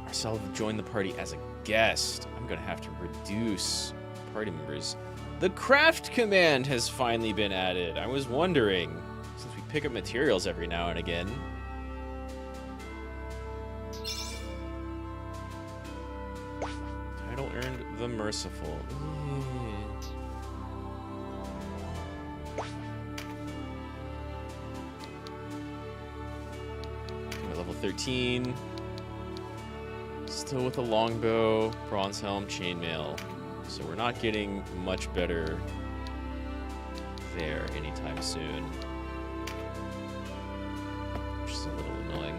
Marcel joined the party as a guest. I'm gonna have to reduce party members. The craft command has finally been added. I was wondering, since we pick up materials every now and again. Title earned the Merciful. Okay, level 13. Still with a longbow, bronze helm, chainmail. So we're not getting much better there anytime soon. Which is a little annoying.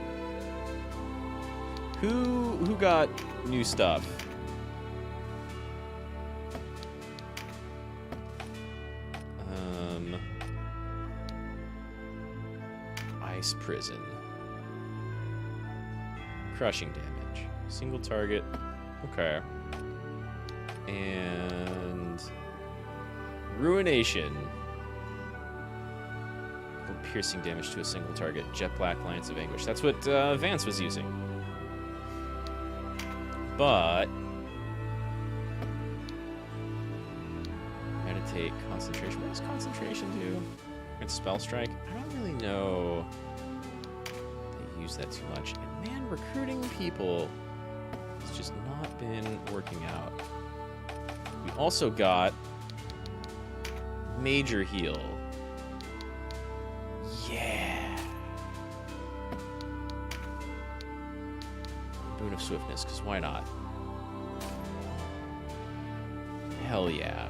Who got new stuff? Ice Prison. Crushing damage. Single target. Okay. And Ruination. Piercing damage to a single target. Jet Black Lance of Anguish. That's what Vance was using. But meditate, concentration. What does concentration do? It's Spell Strike. I don't really know. They use that too much. And man, recruiting people has just not been working out. We also got Major Heal. Yeah. Boon of Swiftness, because why not? Hell yeah.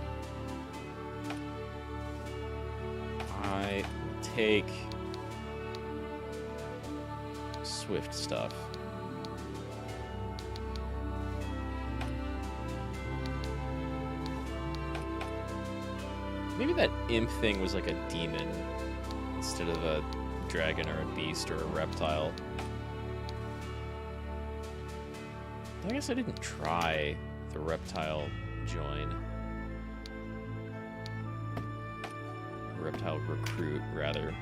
I take Swift stuff. Maybe that imp thing was like a demon instead of a dragon or a beast or a reptile. I guess I didn't try the reptile join. Reptile recruit, rather.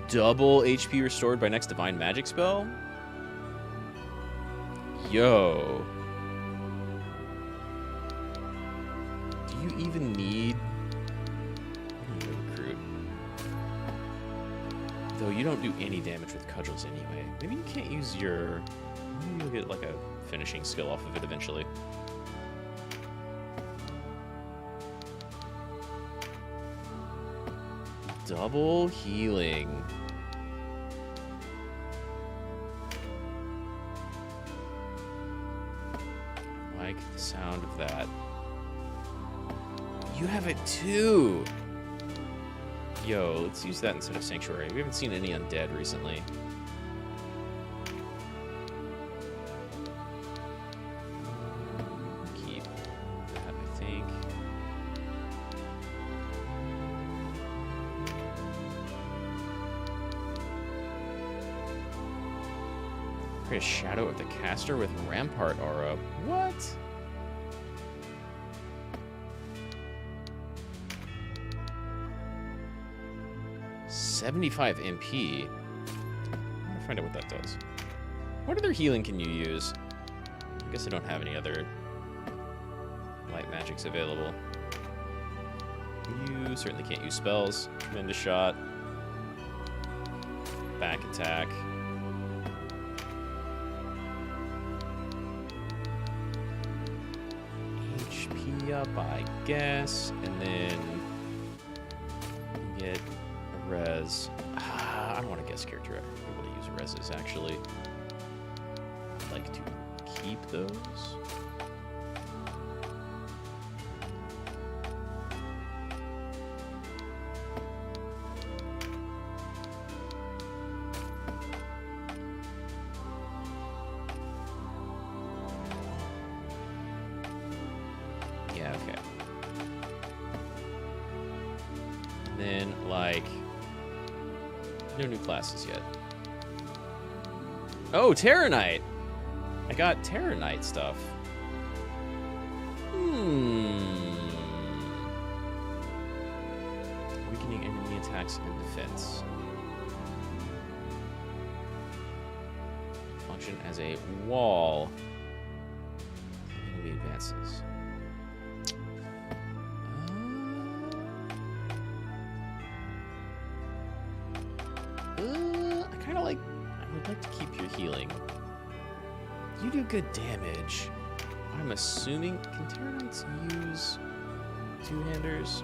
Double HP restored by next divine magic spell? Yo. Do you even need recruit? Though you don't do any damage with cudgels anyway. Maybe you can't use your... Maybe you'll get like a finishing skill off of it eventually. Double healing. like the sound of that. You have it too! Yo, let's use that instead of Sanctuary. We haven't seen any undead recently. Keep that, I think. Create a shadow of the caster with Rampart aura. What? $75 MP. I'm gonna find out what that does. What other healing can you use? I guess I don't have any other light magics available. You certainly can't use spells. Tremendous shot. Back attack. HP up, I guess. And then you get a res. I don't want to guess character. I'm going to use reses, actually. I'd like to keep those. Yeah, okay. And then, like, no new classes yet. Oh, Terra Knight! I got Terra Knight stuff. Weakening enemy attacks and defense. Function as a wall. Enemy advances. I would like to keep your healing. You do good damage. I'm assuming, can Terra Knights use two-handers?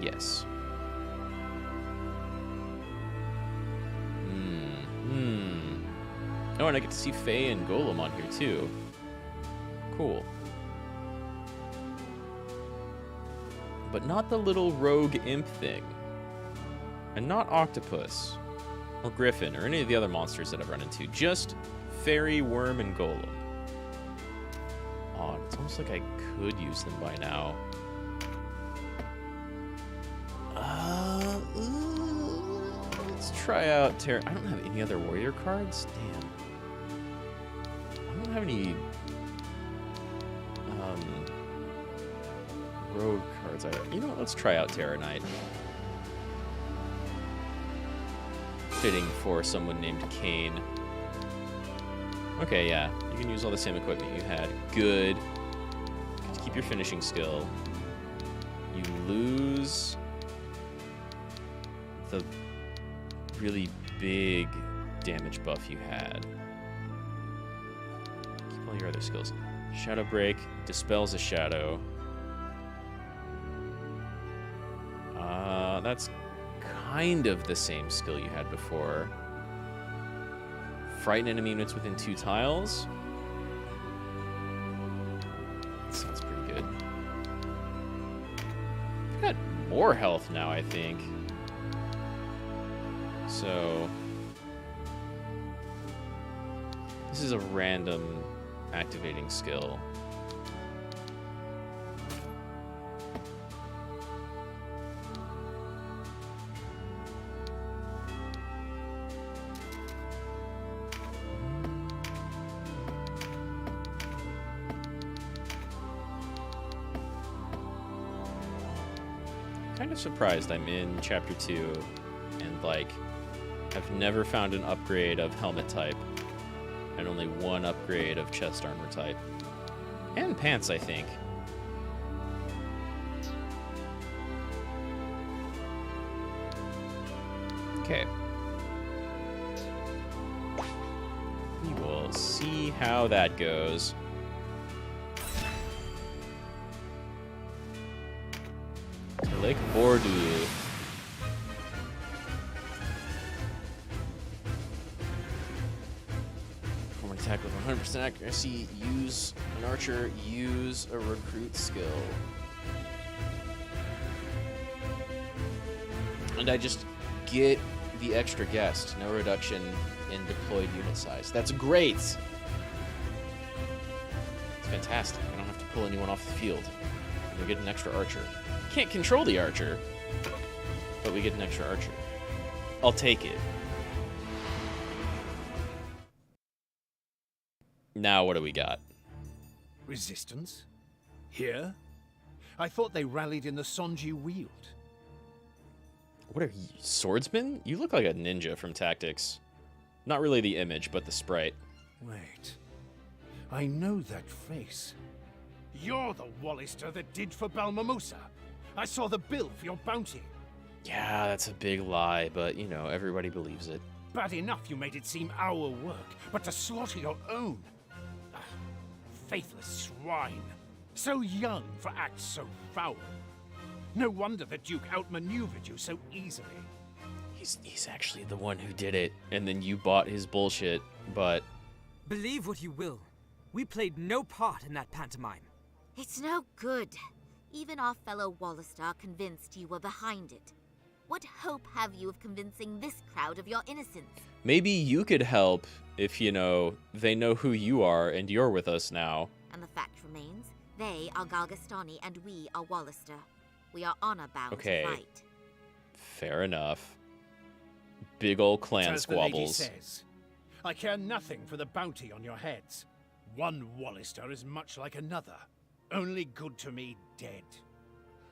Yes. Oh, and I get to see Faye and Golem on here too. Cool. But not the little rogue imp thing. And not Octopus, or Griffin, or any of the other monsters that I've run into. Just Fairy, Worm, and Golem. Odd. It's almost like I could use them by now. Let's try out Terra. I don't have any other warrior cards? Damn. I don't have any rogue cards either. You know what? Let's try out Terra Knight. Fitting for someone named Kane. Okay, yeah. You can use all the same equipment you had. Good. Get to keep your finishing skill. You lose the really big damage buff you had. Keep all your other skills. Shadow Break dispels a shadow. That's kind of the same skill you had before. Frighten enemy units within 2 tiles. That sounds pretty good. I've got more health now, I think. So this is a random activating skill. Kind of surprised I'm in chapter 2 and like I've never found an upgrade of helmet type and only one upgrade of chest armor type and pants, I think. Okay, we will see how that goes. Lake Bordeaux. Perform an attack with 100% and accuracy, use an archer, use a recruit skill. And I just get the extra guest, no reduction in deployed unit size. That's great! It's fantastic. I don't have to pull anyone off the field. We get an extra archer. Can't control the archer, but we get an extra archer. I'll take it. Now what do we got? Resistance? Here? I thought they rallied in the songe you wield. What are you, swordsman? You look like a ninja from Tactics. Not really the image, but the sprite. Wait. I know that face. You're the Wallister that did for Balmamusa. I saw the bill for your bounty. Yeah, that's a big lie, but, you know, everybody believes it. Bad enough you made it seem our work, but to slaughter your own. Ah, faithless swine. So young for acts so foul. No wonder the Duke outmaneuvered you so easily. He's actually the one who did it, and then you bought his bullshit, but... Believe what you will. We played no part in that pantomime. It's no good. Even our fellow Wallister are convinced you were behind it. What hope have you of convincing this crowd of your innocence? Maybe you could help if, you know, they know who you are and you're with us now. And the fact remains, they are Galgastani and we are Wallister. We are honor-bound to fight. Fair enough. Big ol' clan As squabbles. the lady says, I care nothing for the bounty on your heads. One Wallister is much like another, only good to me dead.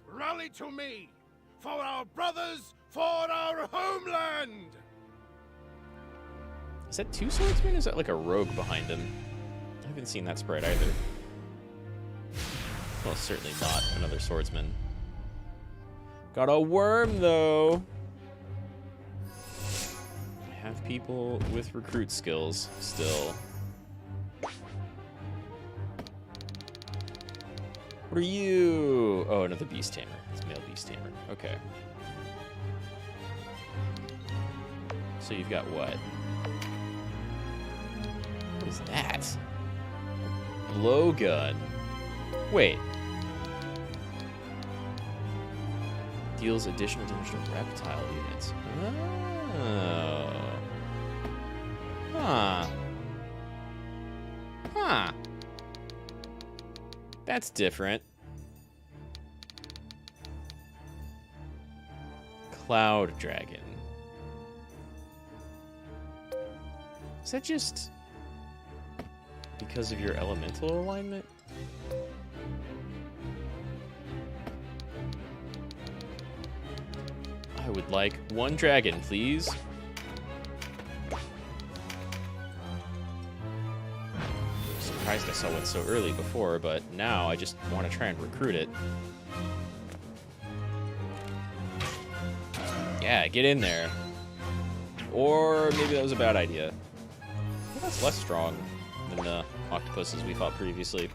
Rally to me! For our brothers, for our homeland! Is that two swordsmen? Is that like a rogue behind him? I haven't seen that sprite either. Well, certainly not another swordsman. Got a worm, though. I have people with recruit skills still. What are you? Oh, another beast tamer. It's male beast tamer. Okay. So you've got what? What is that? Blowgun. Wait. Deals additional damage to reptile units. Oh. Huh. Huh. That's different. Cloud Dragon. Is that just because of your elemental alignment? I would like one dragon, please. I'm surprised I saw one so early before, but now I just want to try and recruit it. Yeah, get in there. Or maybe that was a bad idea. Well, that's less strong than the octopuses we fought previously.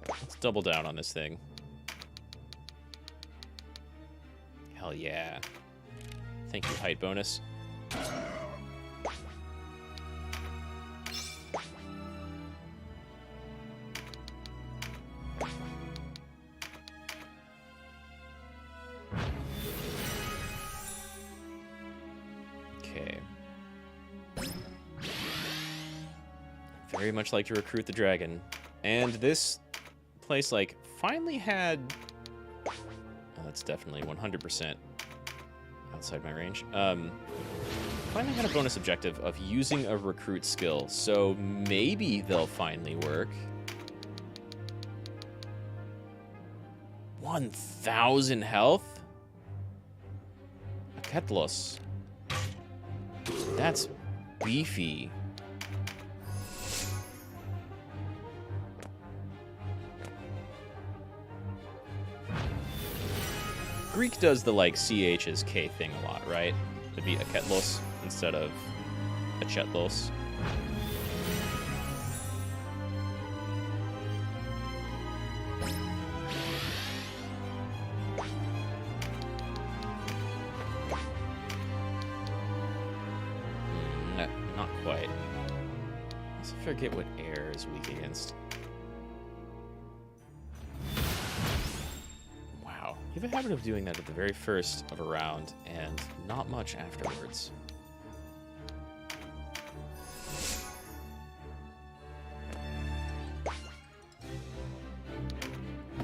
Let's double down on this thing. Hell yeah. Thank you, height bonus. Okay. Very much like to recruit the dragon. And this place, like, finally had... Oh, that's definitely 100% outside my range. Finally had a bonus objective of using a recruit skill, so maybe they'll finally work. 1,000 health? Ketlos. That's beefy. Greek does the, like, CH is K thing a lot, right? To be a Ketlos instead of a Chetlos. No, not quite. also forget what air is weak against. Wow. You have a habit of doing that at the very first of a round and not much afterwards.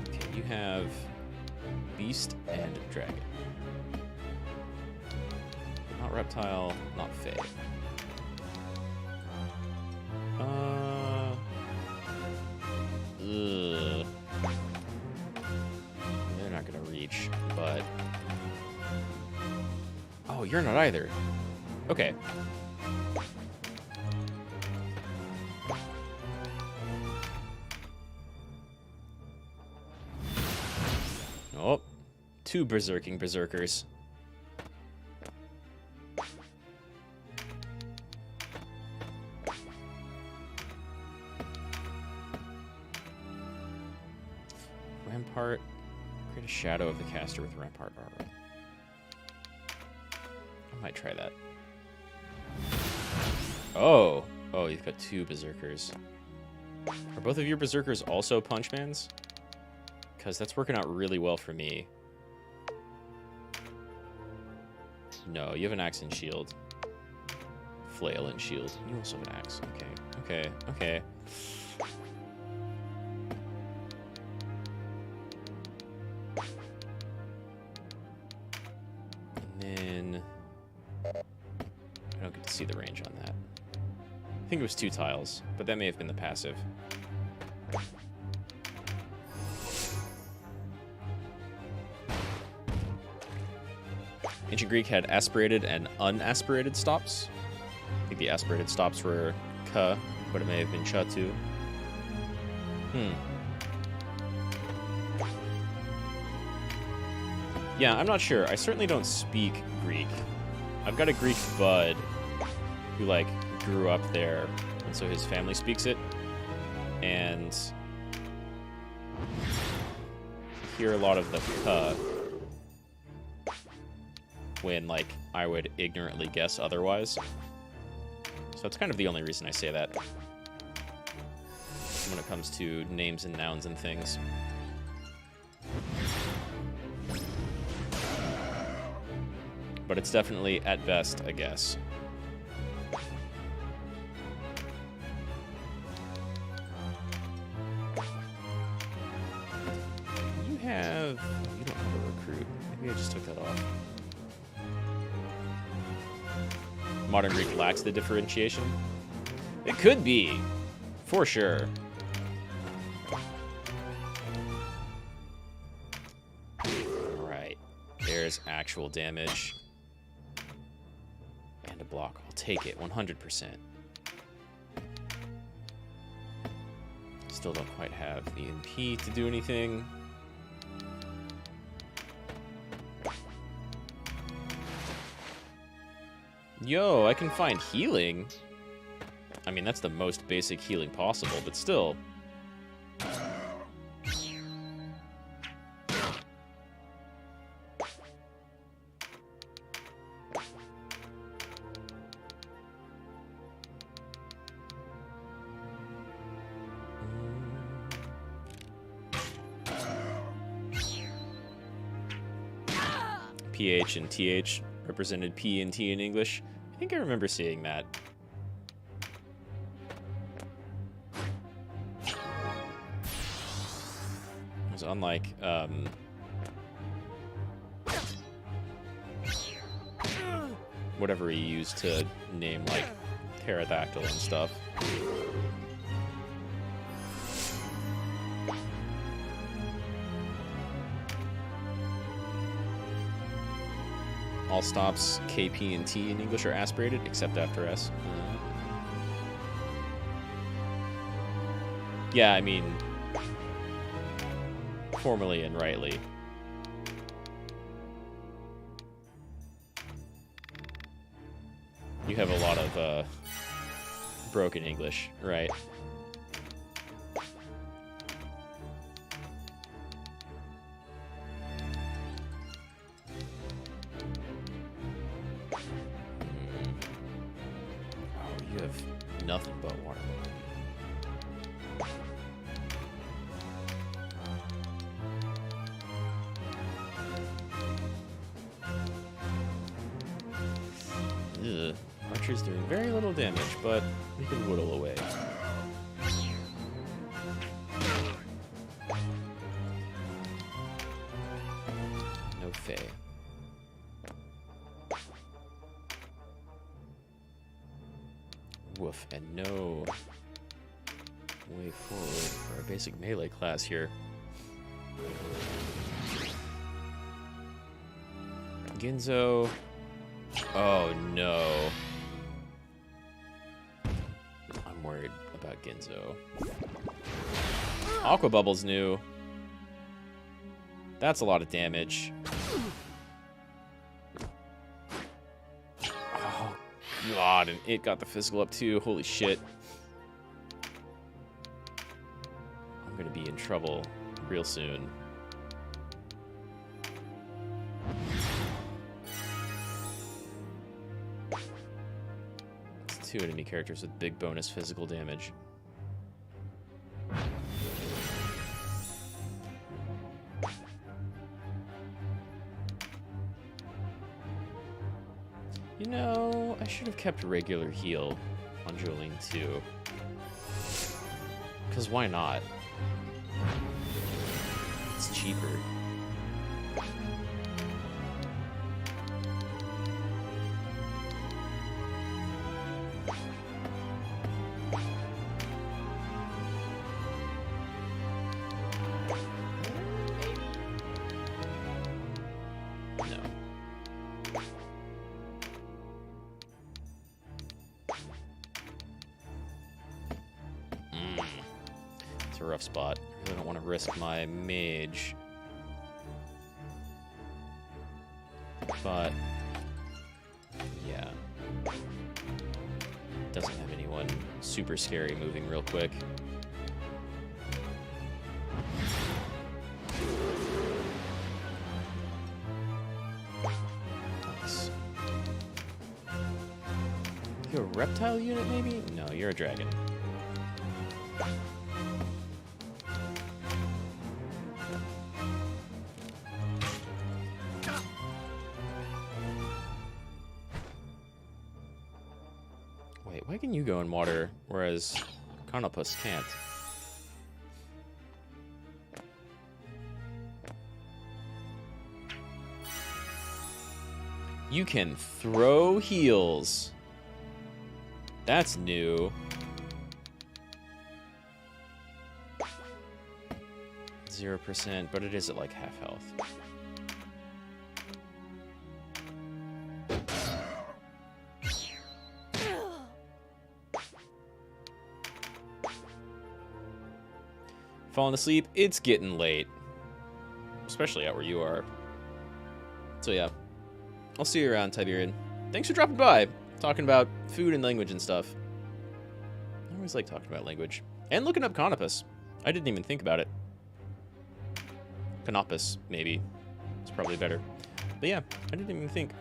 Okay, you have beast and dragon. Not reptile, not fae. Ugh. They're not gonna reach, but... Oh, you're not either. Okay. Oh, 2 berserking berserkers. Rampart. Create a shadow of the caster with Rampart armor. I might try that. Oh! Oh, you've got 2 berserkers. Are both of your berserkers also punchmans? Because that's working out really well for me. No, you have an axe and shield. Flail and shield. You also have an axe. Okay, okay, okay. And then... I don't get to see the range on that. I think it was 2 tiles, but that may have been the passive. Ancient Greek had aspirated and unaspirated stops. I think the aspirated stops were ka, but it may have been cha too. Yeah, I'm not sure. I certainly don't speak Greek. I've got a Greek bud who, like, grew up there, and so his family speaks it. And I hear a lot of the ka when, like, I would ignorantly guess otherwise. So that's kind of the only reason I say that when it comes to names and nouns and things. But it's definitely, at best, a guess. You don't have a recruit. Maybe I just took that off. Modern Greek lacks the differentiation? It could be, for sure. Right. There's actual damage. And a block. I'll take it, 100%. Still don't quite have the MP to do anything. Yo, I can find healing. I mean, that's the most basic healing possible, but still. PH and TH represented P and T in English. I think I remember seeing that. It was unlike whatever he used to name, like, pterodactyl and stuff. All stops K, P, and T in English are aspirated, except after S. Yeah, I mean, formally and rightly. You have a lot of broken English, right? Nothing but water. Ugh. Archer's doing very little damage, but we can whittle away. No Fae. Woof, and no way forward for our basic melee class here. Ginzo. Oh no. I'm worried about Ginzo. Aqua Bubble's new. That's a lot of damage. Oh god, and it got the physical up too. Holy shit. I'm gonna be in trouble real soon. It's 2 enemy characters with big bonus physical damage. You know, I should have kept regular heal on Jolene too. Because why not? It's cheaper. A rough spot. I really don't want to risk my mage. But yeah. Doesn't have anyone super scary moving real quick. Nice. You're a reptile unit maybe? No, you're a dragon. Wait, why can you go in water, whereas Conopus can't? You can throw heals. That's new. 0%, but it is at like half health. Falling asleep, it's getting late. Especially out where you are. So yeah, I'll see you around, Tiberian. Thanks for dropping by, talking about food and language and stuff. I always like talking about language. And looking up Conopus. I didn't even think about it. Canopus, maybe. It's probably better. But yeah, I didn't even think.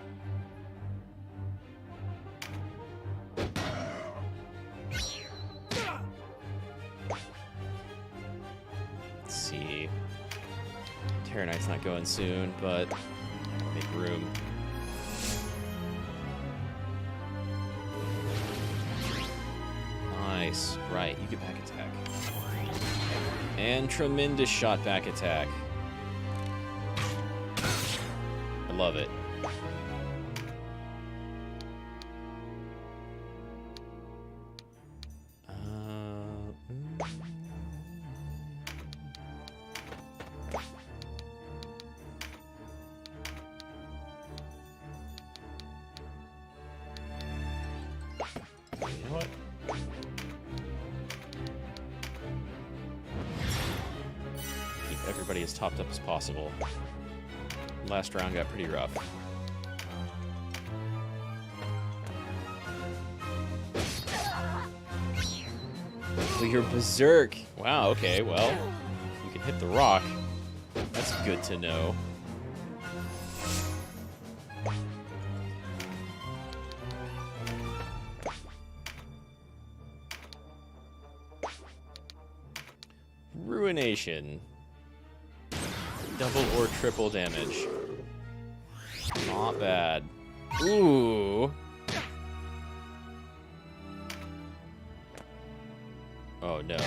Let's see. Terra Knight's not going soon, but I gotta make room. Nice. Right, you get back attack. And tremendous shot back attack. I love it. You know what? Keep everybody as topped up as possible. Last round got pretty rough. Oh, you're berserk. Wow, okay, well, you can hit the rock. That's good to know. Ruination. Double or triple damage. Not bad. Ooh. Oh no.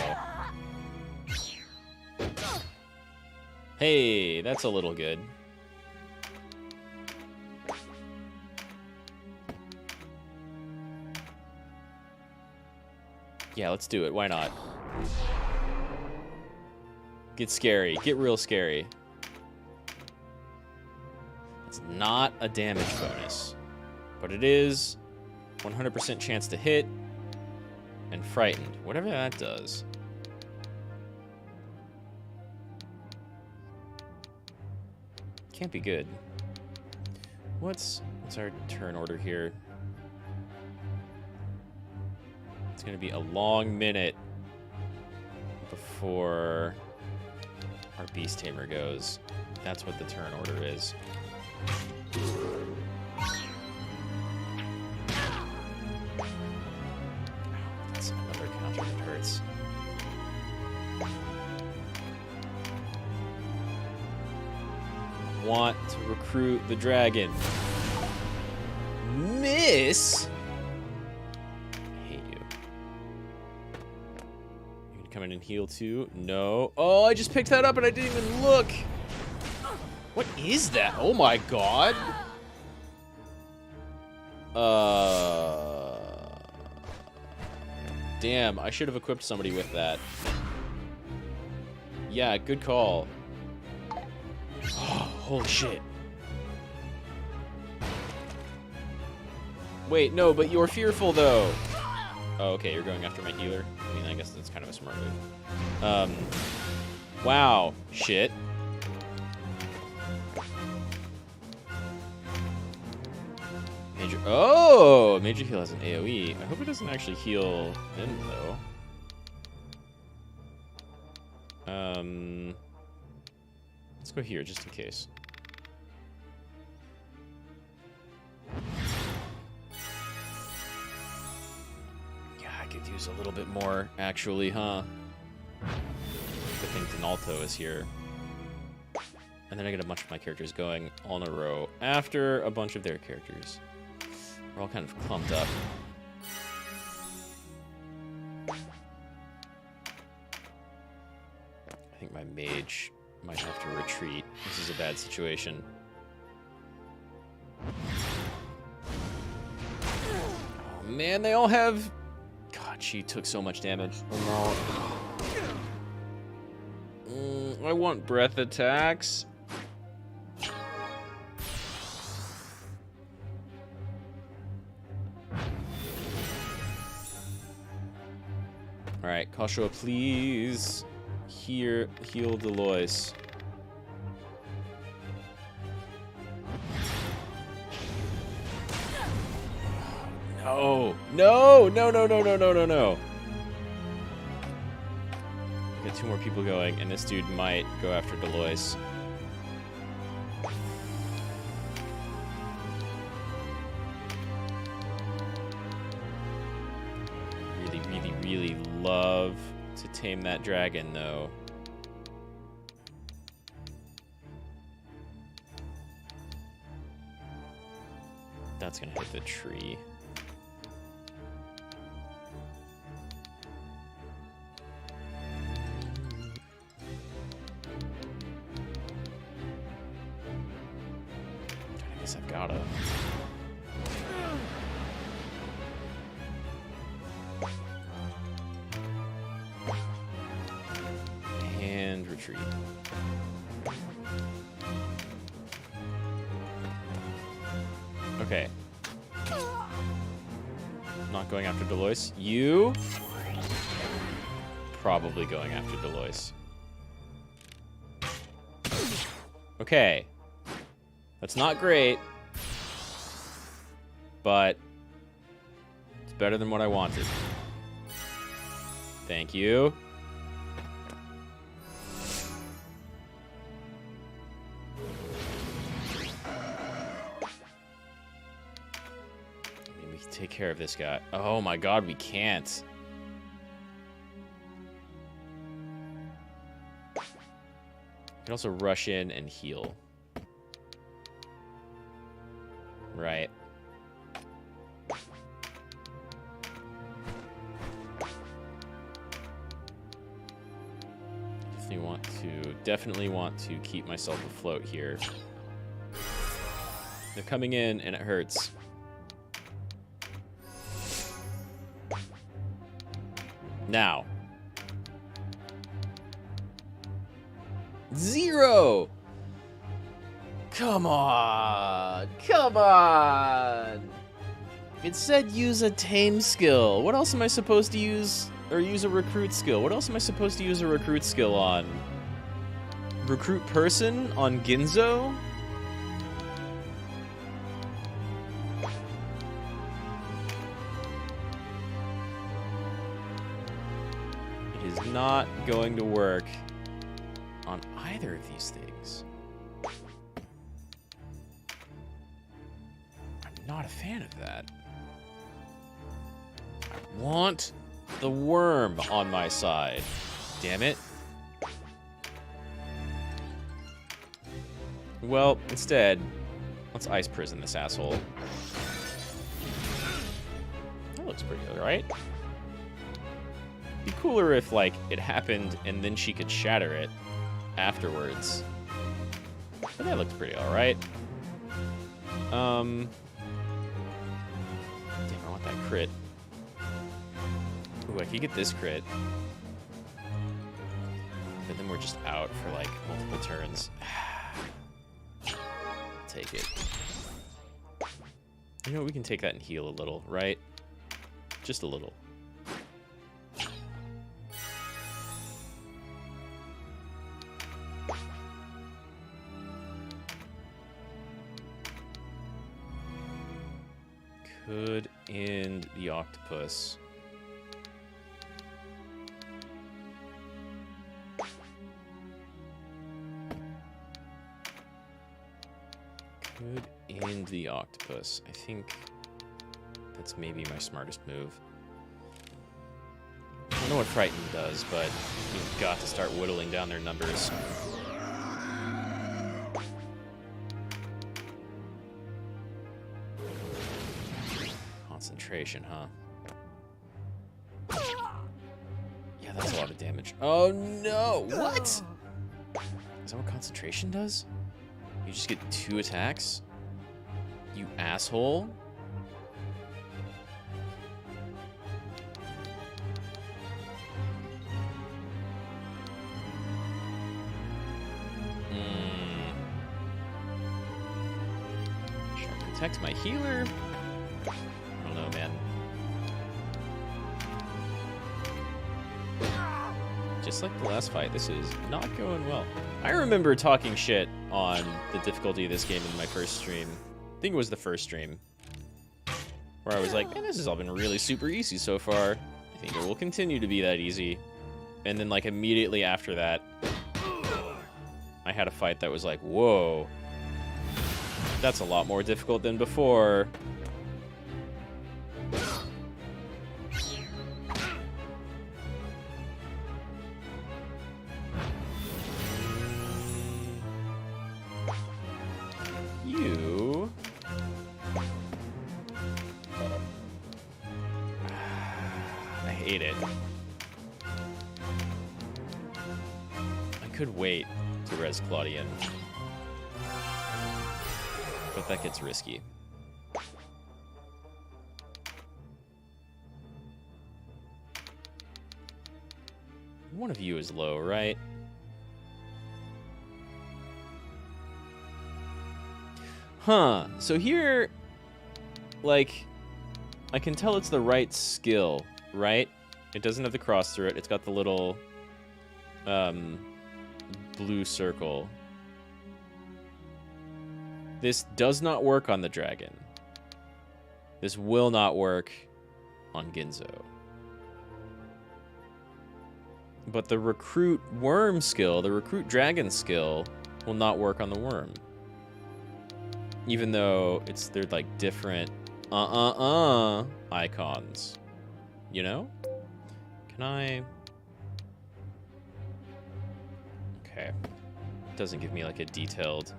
Hey, that's a little good. Yeah, let's do it. Why not? Get scary. Get real scary. It's not a damage bonus, but it is 100% chance to hit and frightened. Whatever that does. Can't be good. What's our turn order here? It's gonna be a long minute before our Beast Tamer goes. That's what the turn order is. That's another counter that hurts. Want to recruit the dragon. Miss? I hate you. You can come in and heal too? No. Oh, I just picked that up and I didn't even look. What is that? Oh my god. Damn, I should have equipped somebody with that. Yeah, good call. Oh, holy shit. Wait, no, but you're fearful, though. Oh, okay, you're going after my healer. I mean, I guess that's kind of a smart move. Wow. Shit. Major... Oh! Major heal has an AoE. I hope it doesn't actually heal him, though. Let's go here, just in case. Yeah, I could use a little bit more, actually, huh? Good thing Donalto is here. And then I get a bunch of my characters going all in a row after a bunch of their characters. We're all kind of clumped up. I think my mage might have to retreat. This is a bad situation. Oh man, they all have... God, she took so much damage. Oh no. I want breath attacks. Alright, Koshua, please. Here, heal Delois. No. No, no, no, no, no, no, no, no. Got two more people going, and this dude might go after Delois. Really, really, really love to tame that dragon, though. That's gonna hit the tree. I guess I've gotta. And retreat. Okay. Not going after Delois. You? Probably going after Delois. Okay. That's not great. But it's better than what I wanted. Thank you. Take care of this guy. Oh my god, we can't. can also rush in and heal. Right. Definitely want to keep myself afloat here. They're coming in and it hurts. Now. 0! Come on! Come on! It said use a tame skill. What else am I supposed to use? Or use a recruit skill. What else am I supposed to use a recruit skill on? Recruit person on Ginzo? It is not going to work on either of these things. I'm not a fan of that. I want the worm on my side. Damn it. Well, instead, let's ice prison this asshole. That looks pretty good, right? Be cooler if, like, it happened and then she could shatter it afterwards. But that looks pretty alright. Damn, I want that crit. Ooh, I could get this crit. But then we're just out for, like, multiple turns. Take it. You know, we can take that and heal a little, right? Just a little. Could end the octopus. Could end the octopus. I think that's maybe my smartest move. I don't know what Frighten does, but you've got to start whittling down their numbers. Concentration, huh? Yeah, that's a lot of damage. Oh no! What? Is that what concentration does? You just get 2 attacks? You asshole. Should I protect my healer? I don't know, man. Just like the last fight, this is not going well. I remember talking shit on the difficulty of this game in my first stream. I think it was the first stream. Where I was like, man, this has all been really super easy so far. I think it will continue to be that easy. And then, like, immediately after that, I had a fight that was like, whoa. That's a lot more difficult than before. You... I hate it. I could wait to res Claudian, but that gets risky. One of you is low, right? Huh. So here, like, I can tell it's the right skill, right? It doesn't have the cross through it. It's got the little blue circle. This does not work on the dragon. This will not work on Ginzo. But the recruit worm skill, the recruit dragon skill, will not work on the worm. Even though they're like different icons. You know? Can I... Okay. Doesn't give me like a detailed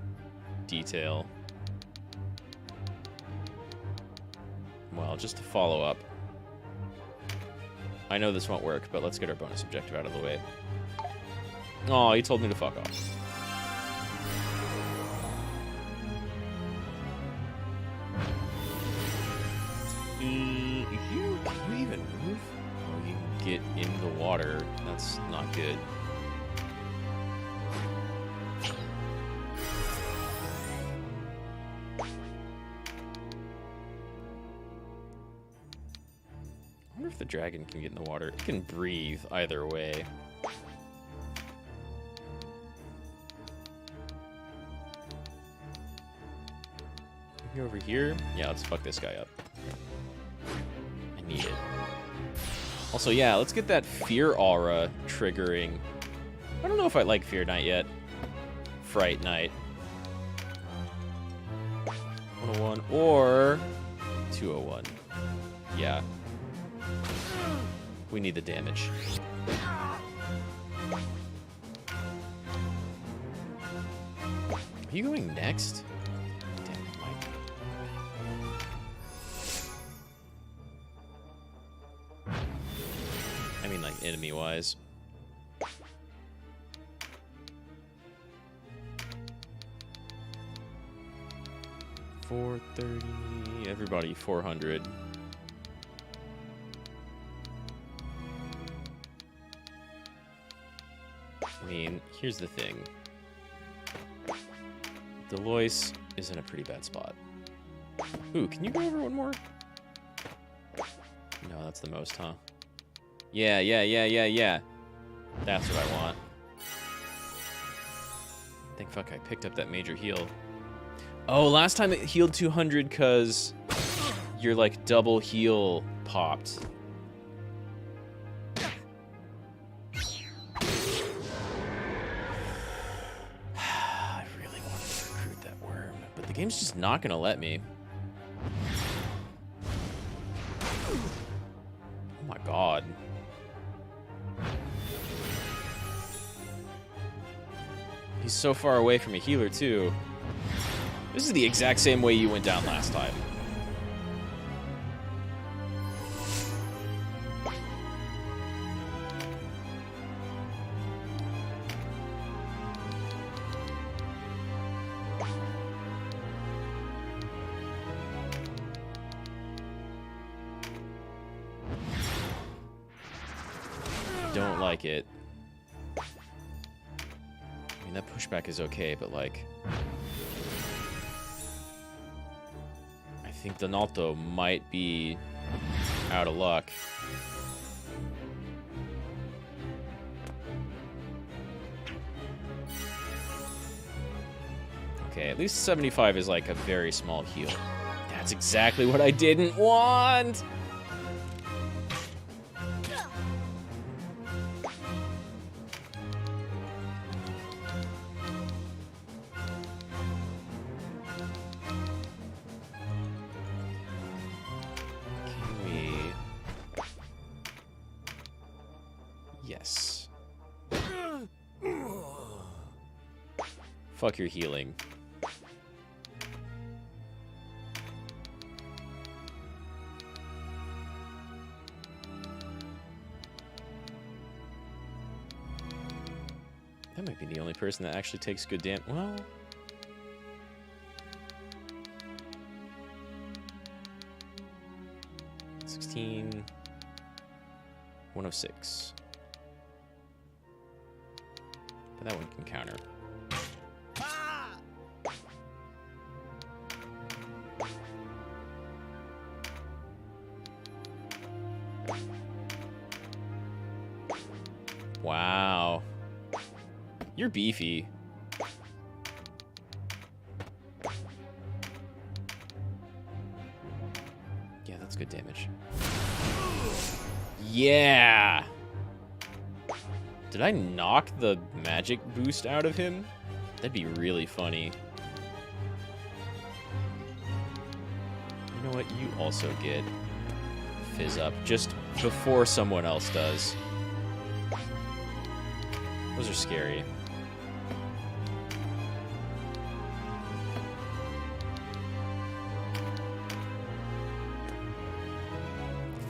detail. Well, just to follow up. I know this won't work, but let's get our bonus objective out of the way. Oh, he told me to fuck off. Can you even move? Oh, you can get in the water. That's not good. I wonder if the dragon can get in the water. It can breathe either way. Maybe over here? Yeah, let's fuck this guy up. I need it. Also, yeah, let's get that fear aura triggering. I don't know if I like Fear Knight yet. Fright Knight. 101 or 201. Yeah. We need the damage. Are you going next? Damn it, Mike. I mean, like, enemy-wise. $430. Everybody, 400. I mean, here's the thing. Deloitte is in a pretty bad spot. Ooh, can you go over one more? No, that's the most, huh? Yeah. That's what I want. Thank fuck I picked up that major heal. Oh, last time it healed 200 because your, like, double heal popped. The game's just not gonna let me. Oh my god. He's so far away from a healer too. This is the exact same way you went down last time. Don't like it. I mean, that pushback is okay, but like, I think Donato might be out of luck. Okay, at least 75 is like a very small heal. That's exactly what I didn't want! Yes. Fuck your healing. That might be the only person that actually takes good damage. Well, $16, 106. But that one can counter. Wow. You're beefy. Yeah, that's good damage. Yeah! Did I knock the magic boost out of him? That'd be really funny. You know what? You also get Fizz Up just before someone else does. Those are scary.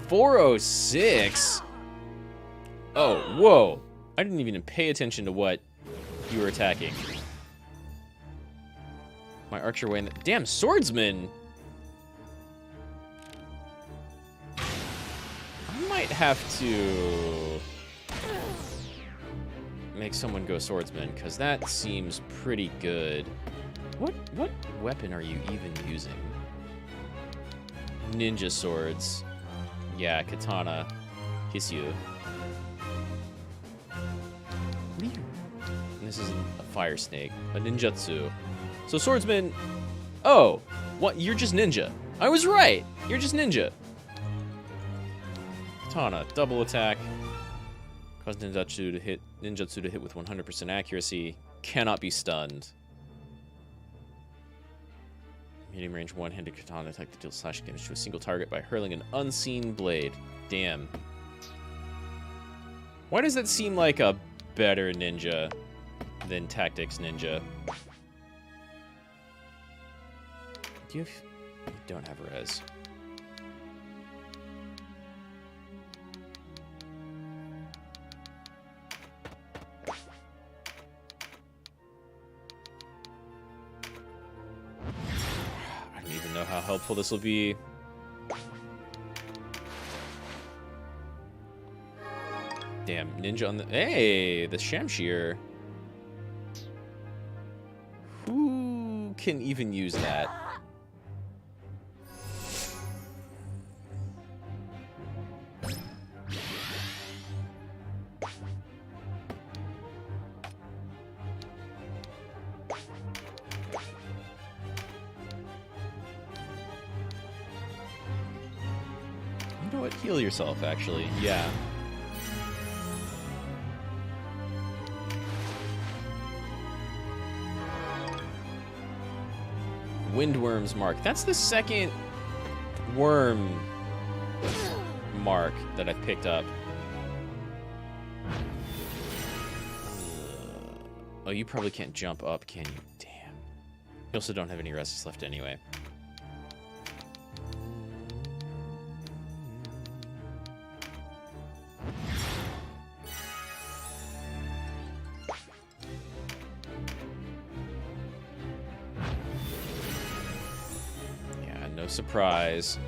406? Oh, whoa. I didn't even pay attention to what you were attacking. My archer way in the... Damn, swordsman! I might have to make someone go swordsman, because that seems pretty good. What weapon are you even using? Ninja swords. Yeah, katana. Kiss you. This is a fire snake. A ninjutsu. So swordsman... Oh! What? You're just ninja. I was right! You're just ninja. Katana. Double attack. Cause ninjutsu to hit with 100% accuracy. Cannot be stunned. Medium range one-handed katana attack to deal slash damage to a single target by hurling an unseen blade. Damn. Why does that seem like a better ninja than Tactics Ninja? Do you have... You don't have res. I don't even know how helpful this will be. Damn, ninja on the... Hey, the Shamshir. Who can even use that? You know what? Heal yourself, actually. Yeah. Windworm's mark. That's the second worm mark that I've picked up. Oh, you probably can't jump up, can you? Damn. You also don't have any rests left anyway. Surprise.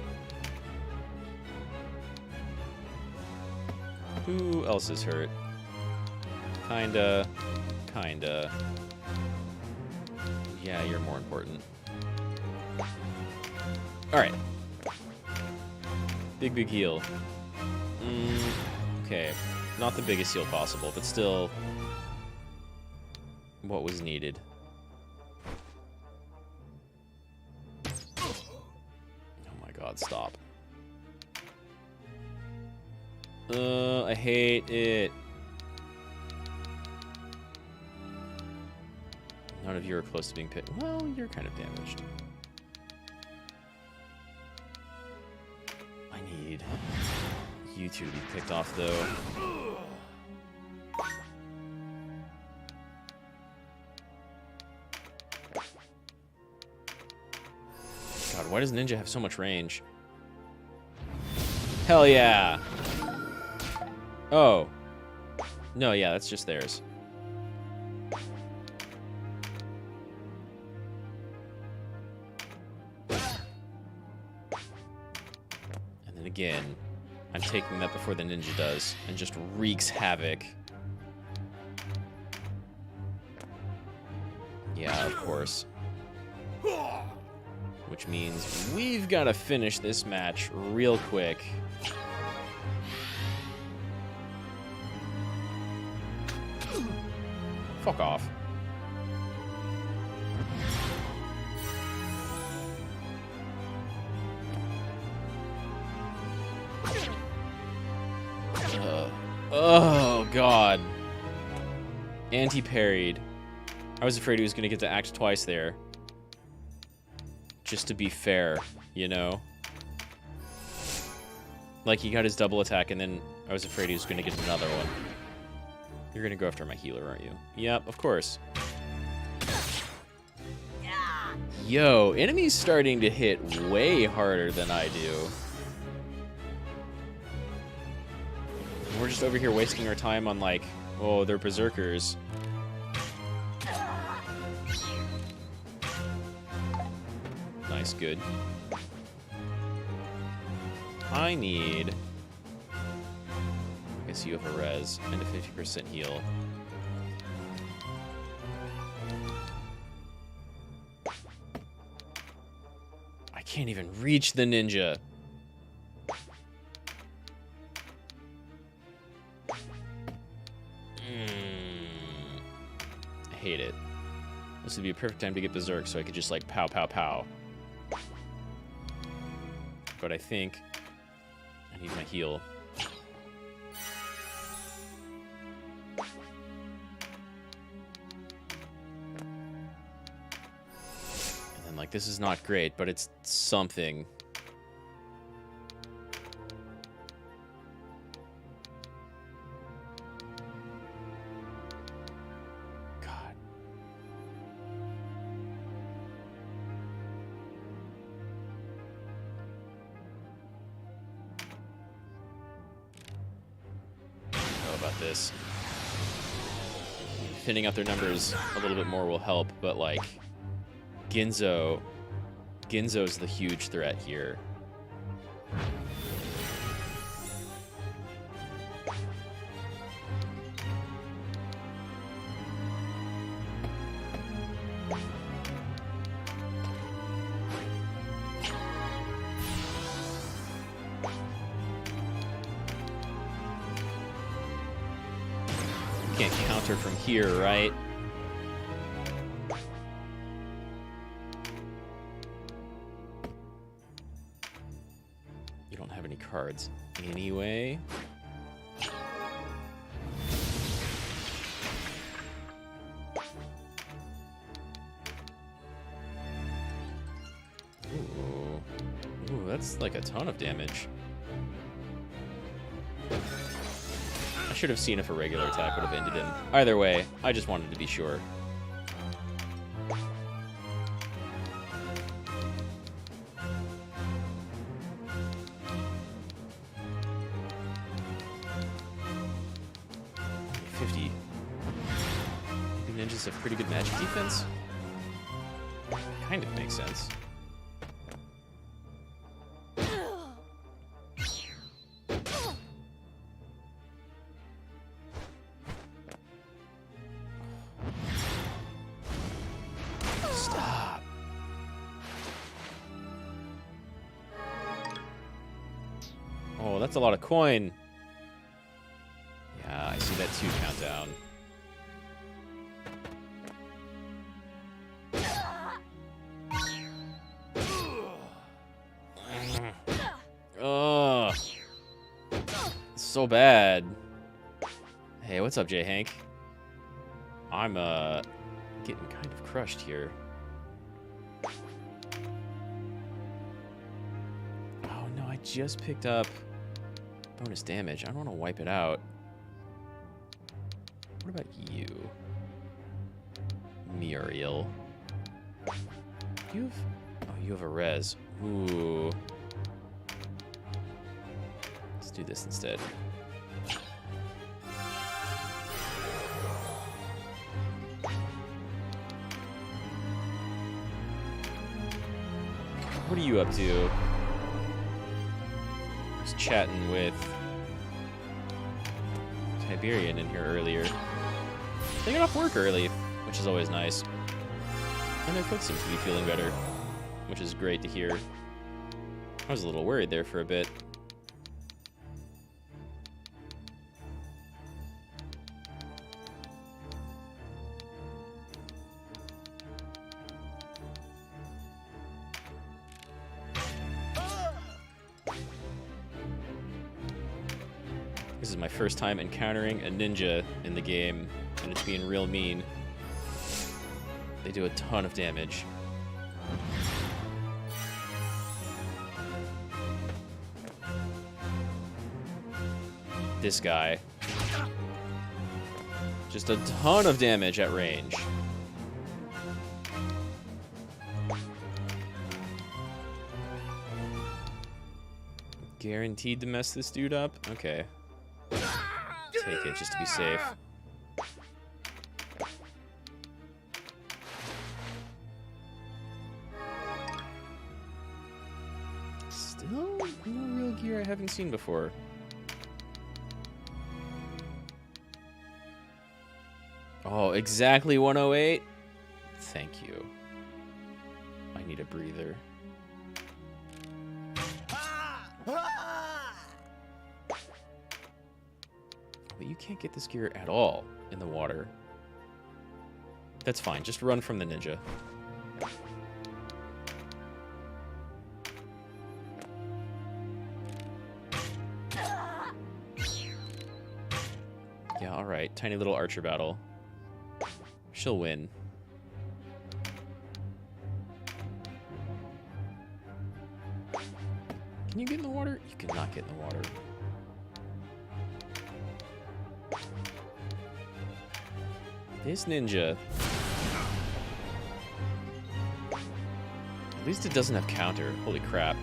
Who else is hurt? Kinda. Yeah, you're more important. Alright. Big heal. Okay. Not the biggest heal possible, but still what was needed. God, stop. I hate it. None of you are close to being picked. Well, you're kind of damaged. I need you two to be picked off, though. God, why does Ninja have so much range? Hell yeah! Oh. No, yeah, that's just theirs. And then again, I'm taking that before the ninja does, and just wreaks havoc. Yeah, of course. Which means we've got to finish this match real quick. Fuck off. Oh, God. Anti-parried. I was afraid he was going to get to act twice there. Just to be fair, you know? Like, he got his double attack, and then I was afraid he was going to get another one. You're going to go after my healer, aren't you? Yep, of course. Yo, enemies starting to hit way harder than I do. We're just over here wasting our time on, like, oh, they're berserkers. Nice, good. I need... I guess you have a res and a 50% heal. I can't even reach the ninja. I hate it. This would be a perfect time to get berserk so I could just like pow pow pow. But I think I need my heal. And then like this is not great, but it's something. This. Thinning out their numbers a little bit more will help, but like Ginzo's the huge threat here. Can't counter from here, right? You don't have any cards anyway. Ooh, that's like a ton of damage. I should have seen if a regular attack would have ended him. Either way, I just wanted to be sure. $50. Ninjas have pretty good magic defense. Kind of makes sense. Oh, that's a lot of coin. Yeah, I see that 2 countdown. Ugh. So bad. Hey, what's up, J-Hank? I'm, getting kind of crushed here. Oh, no, I just picked up bonus damage. I don't want to wipe it out. What about you? Muriel. You have... Oh, you have a res. Ooh. Let's do this instead. What are you up to? I was chatting with Tiberian in here earlier. They got off work early, which is always nice. And their foot seems to be feeling better, which is great to hear. I was a little worried there for a bit. This is my first time encountering a ninja in the game, and it's being real mean. They do a ton of damage. This guy. Just a ton of damage at range. Guaranteed to mess this dude up? Okay. take it just to be safe. Still no real gear I haven't seen before. Oh, exactly 108? Thank you. I need a breather. But you can't get this gear at all in the water. That's fine, just run from the ninja. Yeah, alright. Tiny little archer battle. She'll win. Can you get in the water? You cannot get in the water. This ninja. At least it doesn't have counter. Holy crap.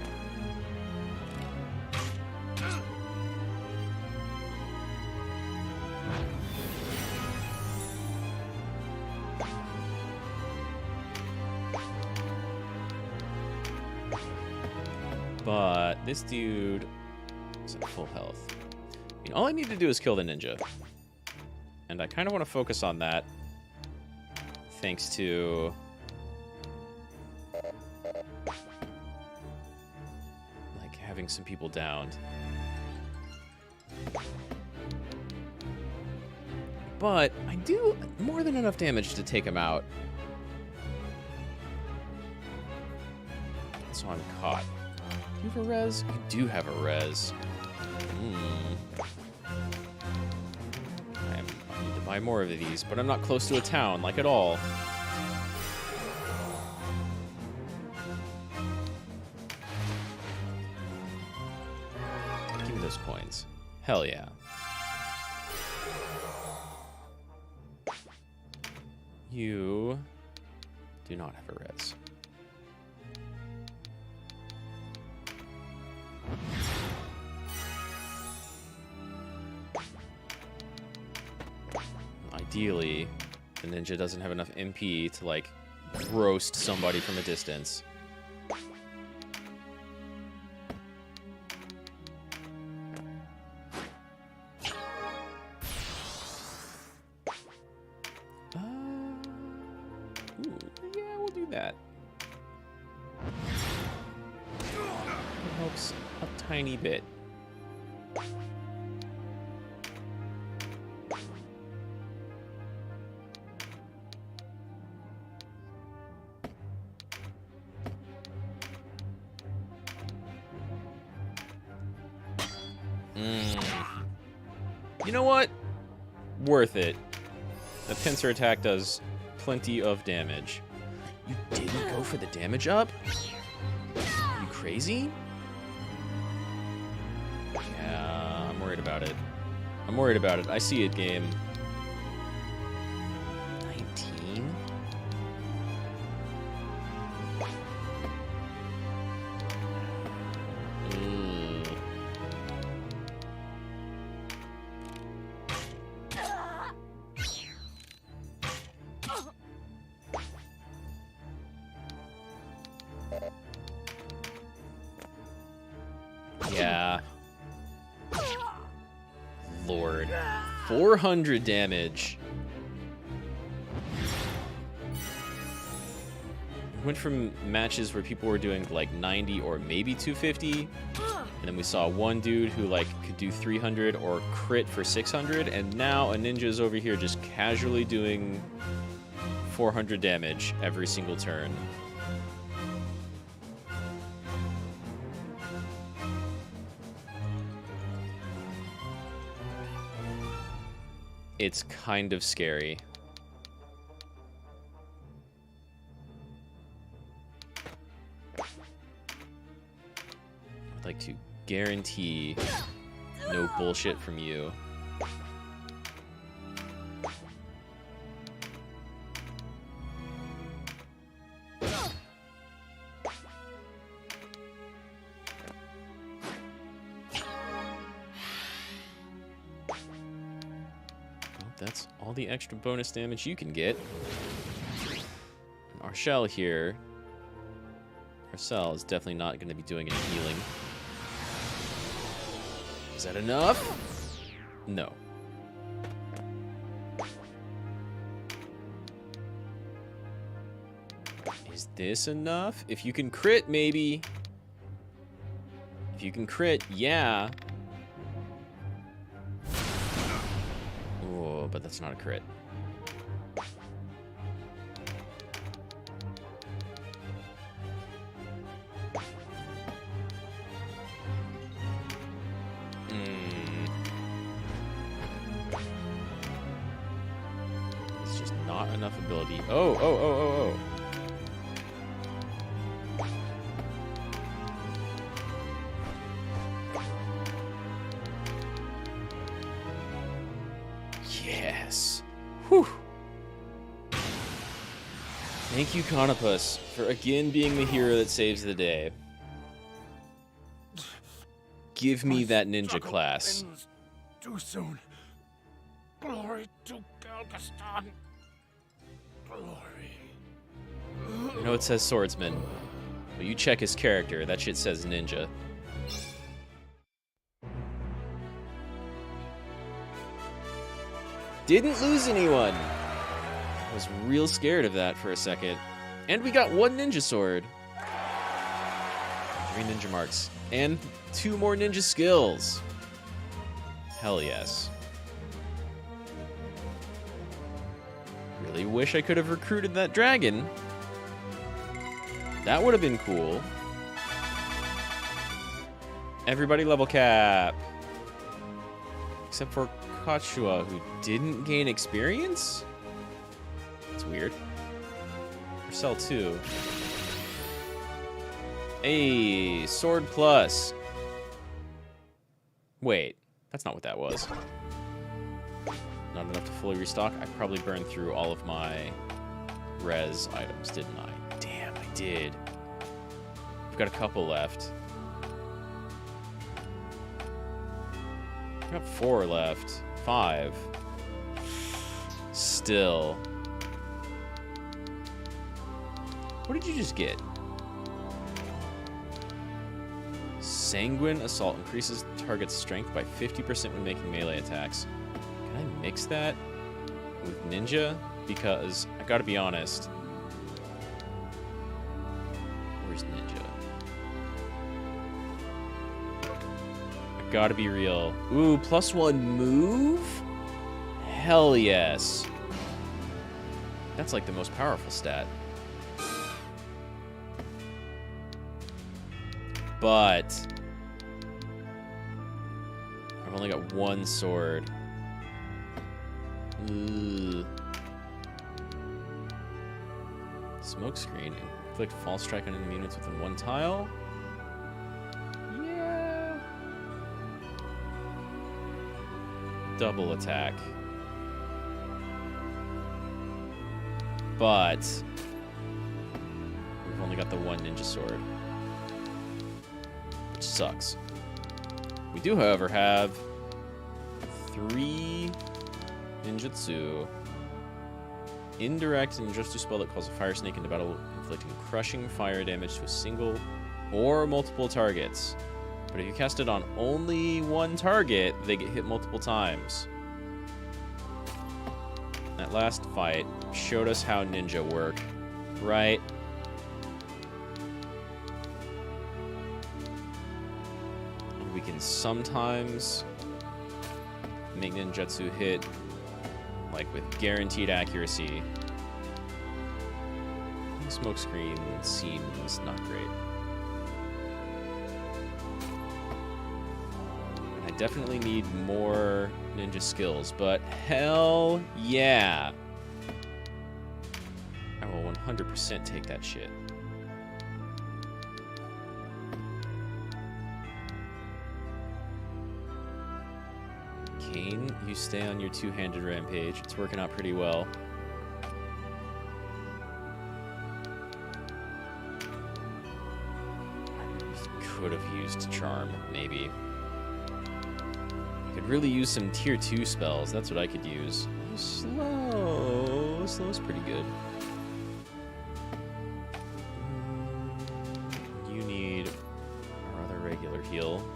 But this dude is at full health. I mean, all I need to do is kill the ninja. And I kind of want to focus on that. Thanks to... like, having some people downed. But I do more than enough damage to take him out. So I'm caught. Do you have a res? You do have a res. I need to buy more of these, but I'm not close to a town, like at all. Give me those coins. Hell yeah. You do not have a res. Ideally, the ninja doesn't have enough MP to, like, roast somebody from a distance. Ooh, yeah, we'll do that. It helps a tiny bit. You know what? Worth it. The pincer attack does plenty of damage. You didn't go for the damage up? Are you crazy? Yeah, I'm worried about it. I'm worried about it. I see it, game. 19? Yeah. Lord. 400 damage. Went from matches where people were doing like 90 or maybe 250, and then we saw one dude who like could do 300 or crit for 600, and now a ninja is over here just casually doing 400 damage every single turn. It's kind of scary. I'd like to guarantee no bullshit from you. that's all the extra bonus damage you can get. And Arshel here. Arcel is definitely not going to be doing any healing. Is that enough? No. Is this enough? If you can crit, maybe. If you can crit, yeah. Oh, but that's not a crit. It's just not enough ability. Oh. Yes. Whew. Thank you, Conopus, for again being the hero that saves the day. Give me that ninja class. Too soon. Glory to Galgastan. Glory. I know it says swordsman, but you check his character. That shit says ninja. Didn't lose anyone. I was real scared of that for a second. And we got 1 ninja sword. 3 ninja marks. And 2 more ninja skills. Hell yes. Really wish I could have recruited that dragon. That would have been cool. Everybody level cap. Except for Kachua, who didn't gain experience? That's weird. Marcel, too. Hey, sword plus. Wait, that's not what that was. Not enough to fully restock. I probably burned through all of my res items, didn't I? Damn, I did. I've got a couple left. I've got 4 left. 5. Still. What did you just get? Sanguine Assault increases target's strength by 50% when making melee attacks. Can I mix that with Ninja? Because I gotta be honest. Where's Ninja? I gotta be real. Ooh, +1 move? Hell yes. That's like the most powerful stat. But I've only got 1 sword. Ugh. Smoke screen. Inflict false strike on enemy units within 1 tile. Yeah. Double attack. But we've only got the 1 ninja sword. Which sucks. We do, however, have 3 ninjutsu. Indirect ninjutsu spell that calls a fire snake into battle, inflicting crushing fire damage to a single or multiple targets. But if you cast it on only 1 target, they get hit multiple times. That last fight showed us how ninja work, right? We can sometimes make ninjutsu hit like with guaranteed accuracy. Smoke screen seems not great. And I definitely need more ninja skills, but hell yeah. I will 100% take that shit. Kane, you stay on your 2-handed rampage. It's working out pretty well. I could have used Charm, maybe. I could really use some tier 2 spells. That's what I could use. Slow. Slow's pretty good. You need our other regular heal.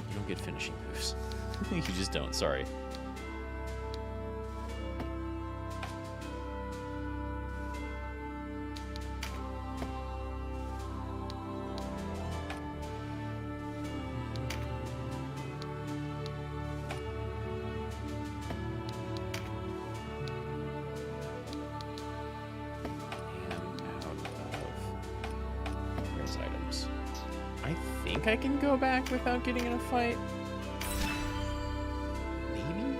You don't get finishing moves. You just don't, sorry. I can go back without getting in a fight. Maybe?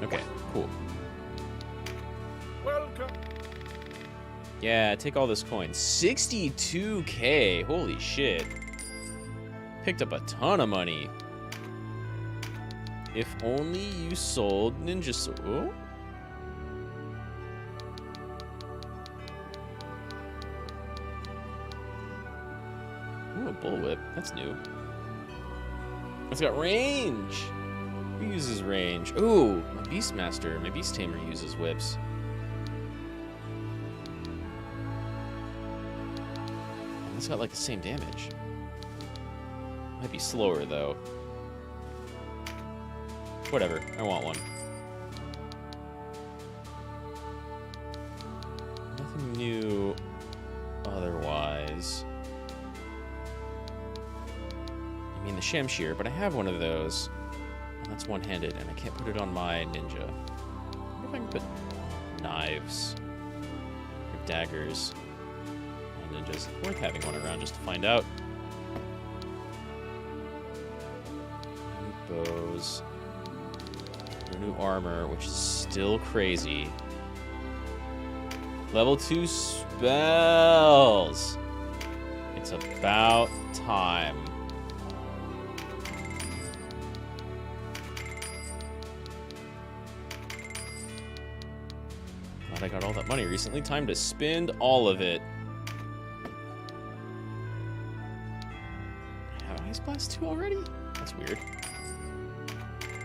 Okay, cool. Welcome. Yeah, take all this coin. 62K. Holy shit. Picked up a ton of money. If only you sold ninja sword. Oh? Ooh, a bullwhip. That's new. It's got range. Who uses range? Ooh, my Beastmaster, my Beast Tamer uses whips. And it's got like the same damage. Might be slower though. Whatever, I want one. Nothing new otherwise. I mean the Shamshir, but I have one of those. And that's one-handed, and I can't put it on my ninja. I wonder if I can put knives or daggers on ninjas. Worth having one around just to find out. New bows. New armor, which is still crazy. Level 2 spells. It's about time. Glad I got all that money recently. Time to spend all of it. I have Ice Blast 2 already? That's weird.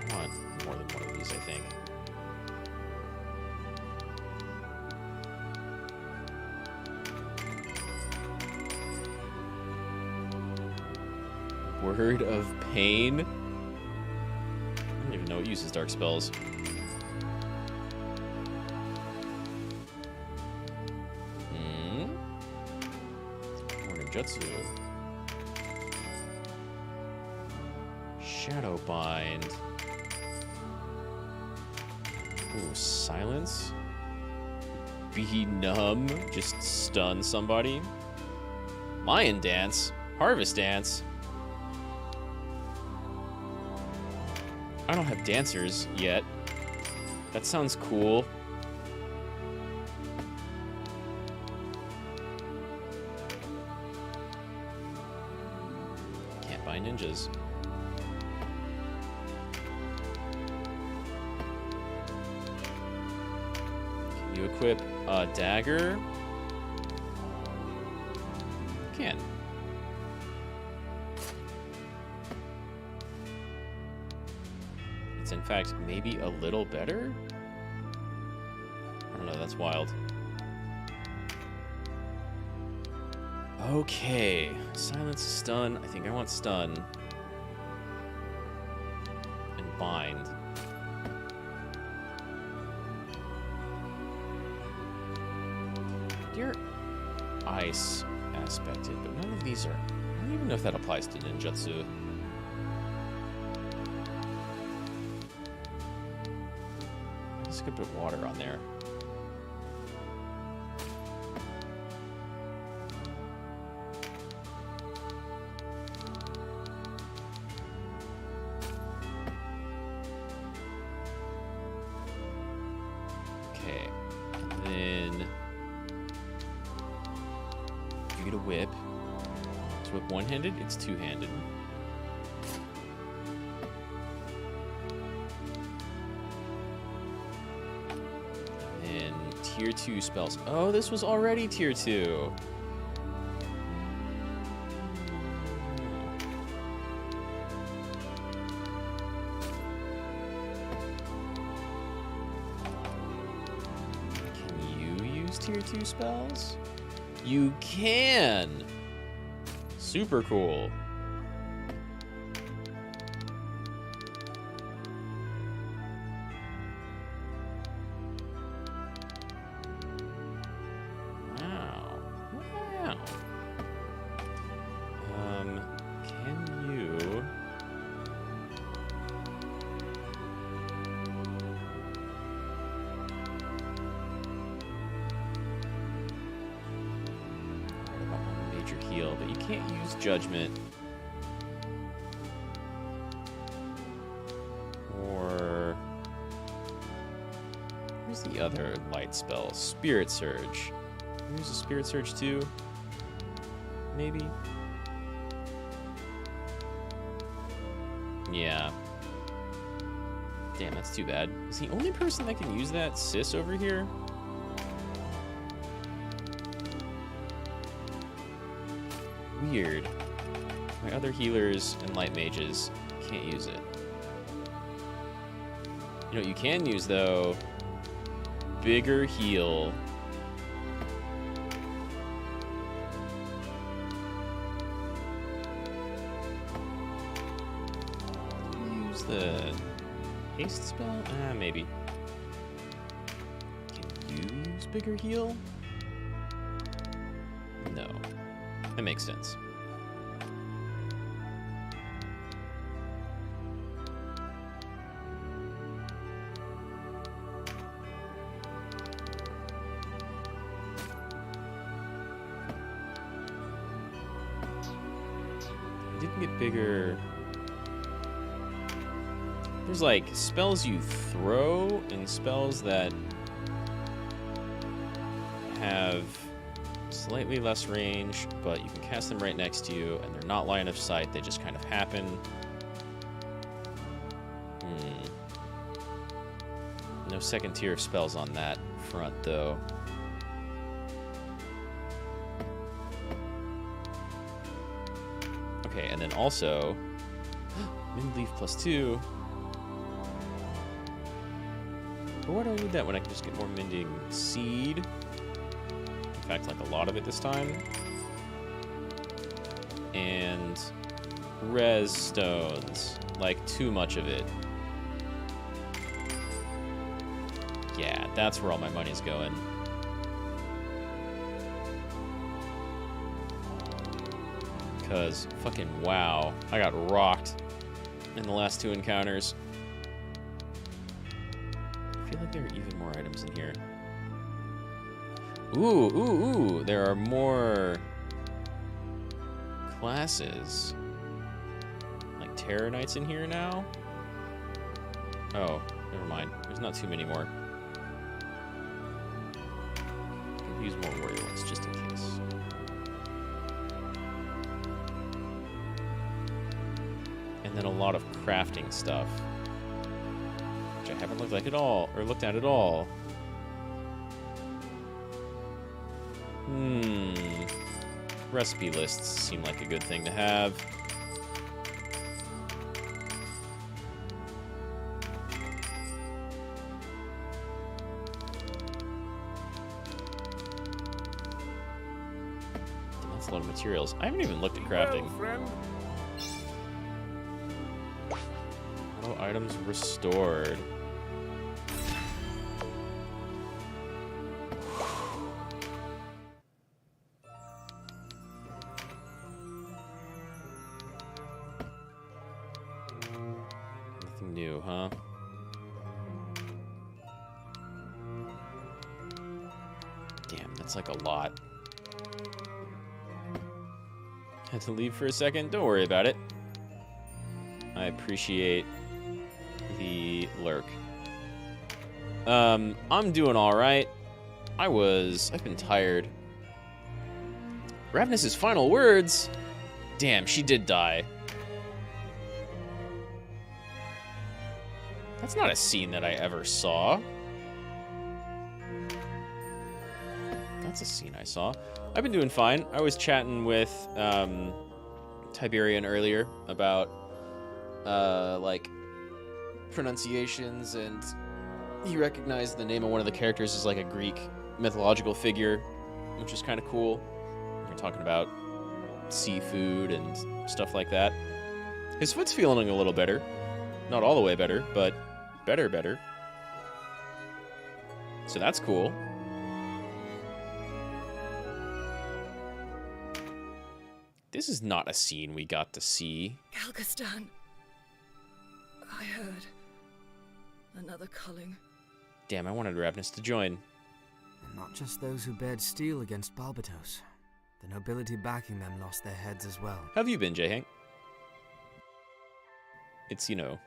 I want more than one of these, I think. Word of Pain? I don't even know what uses dark spells. Jutsu. Shadowbind. Ooh, silence. Be numb. Just stun somebody. Lion Dance. Harvest Dance. I don't have dancers yet. That sounds cool. Ninjas. Can you equip a dagger? Can. It's in fact maybe a little better? I don't know, that's wild. Okay, silence, stun. I think I want stun. And bind. You're ice aspected, but none of these are. I don't even know if that applies to ninjutsu. I just could put water on there. One-handed, it's two-handed. And then tier 2 spells. Oh, this was already tier 2. tier 2 spells? You can! Super cool. Wow. Wow. Can you... Major heal, but you can't use judgment. Or where's the other light spell? Spirit Surge. Here's a Spirit Surge too. Maybe. Yeah. Damn, that's too bad. Is the only person that can use that Sis over here? Weird. My other healers and light mages can't use it. You know what you can use, though? Bigger heal. Use the haste spell? Maybe. Can you use bigger heal? No. That makes sense. Didn't get bigger. There's like spells you throw and spells that have slightly less range, but you can cast them right next to you, and they're not line of sight, they just kind of happen. No second tier of spells on that front, though. Okay, and then also, Mend Leaf +2. But why do I need that when I can just get more Mending Seed? In fact, like a lot of it this time. And Res Stones. Like, too much of it. Yeah, that's where all my money's going. Because, fucking wow. I got rocked in the last 2 encounters. I feel like there are even more items in here. Ooh. There are more classes. Like Terror Knights in here now? Oh, never mind. There's not too many more. I could use more warrior ones just in case. And then a lot of crafting stuff, which I haven't looked at at all. Recipe lists seem like a good thing to have. That's a lot of materials. I haven't even looked at crafting. Auto items restored. Nothing new, huh? Damn, that's like a lot. Had to leave for a second. Don't worry about it. I appreciate the lurk. I'm doing all right. I've been tired. Ravenous' final words? Damn, she did die. That's not a scene that I ever saw. That's a scene I saw. I've been doing fine. I was chatting with Tiberian earlier about like pronunciations, and he recognized the name of one of the characters as like a Greek mythological figure, which is kind of cool. We're talking about seafood and stuff like that. His foot's feeling a little better. Not all the way better, but better. So that's cool. This is not a scene we got to see. Galgastan. I heard another culling. Damn, I wanted Ravnus to join. And not just those who bared steel against Barbatos. The nobility backing them lost their heads as well. How have you been, J-Hank? It's, you know,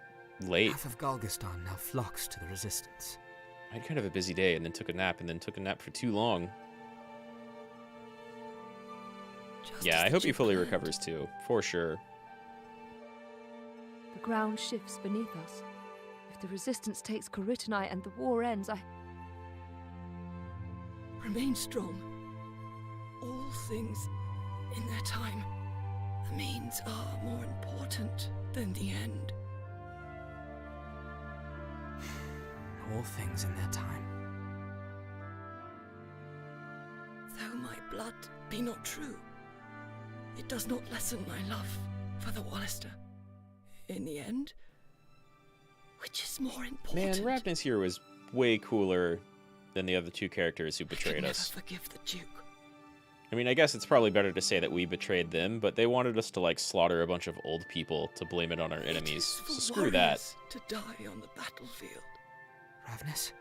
late. Half of Galgastan now flocks to the resistance. I had kind of a busy day and then took a nap for too long. Just Yeah, as I the hope he Duke fully planned. recovers too, for sure. The ground shifts beneath us. If the resistance takes Karitanai and the war ends, Remain strong. All things in their time. The means are more important than the end. All things in their time. Though my blood be not true, it does not lessen my love for the Wallister. In the end, which is more Man, important? Ravnus here was way cooler than the other two characters who I can betrayed never us. forgive the Duke. I mean, I guess it's probably better to say that we betrayed them, but they wanted us to, like, slaughter a bunch of old people to blame it on our It enemies. is for So screw that. warriors to die on the battlefield. Ravnus?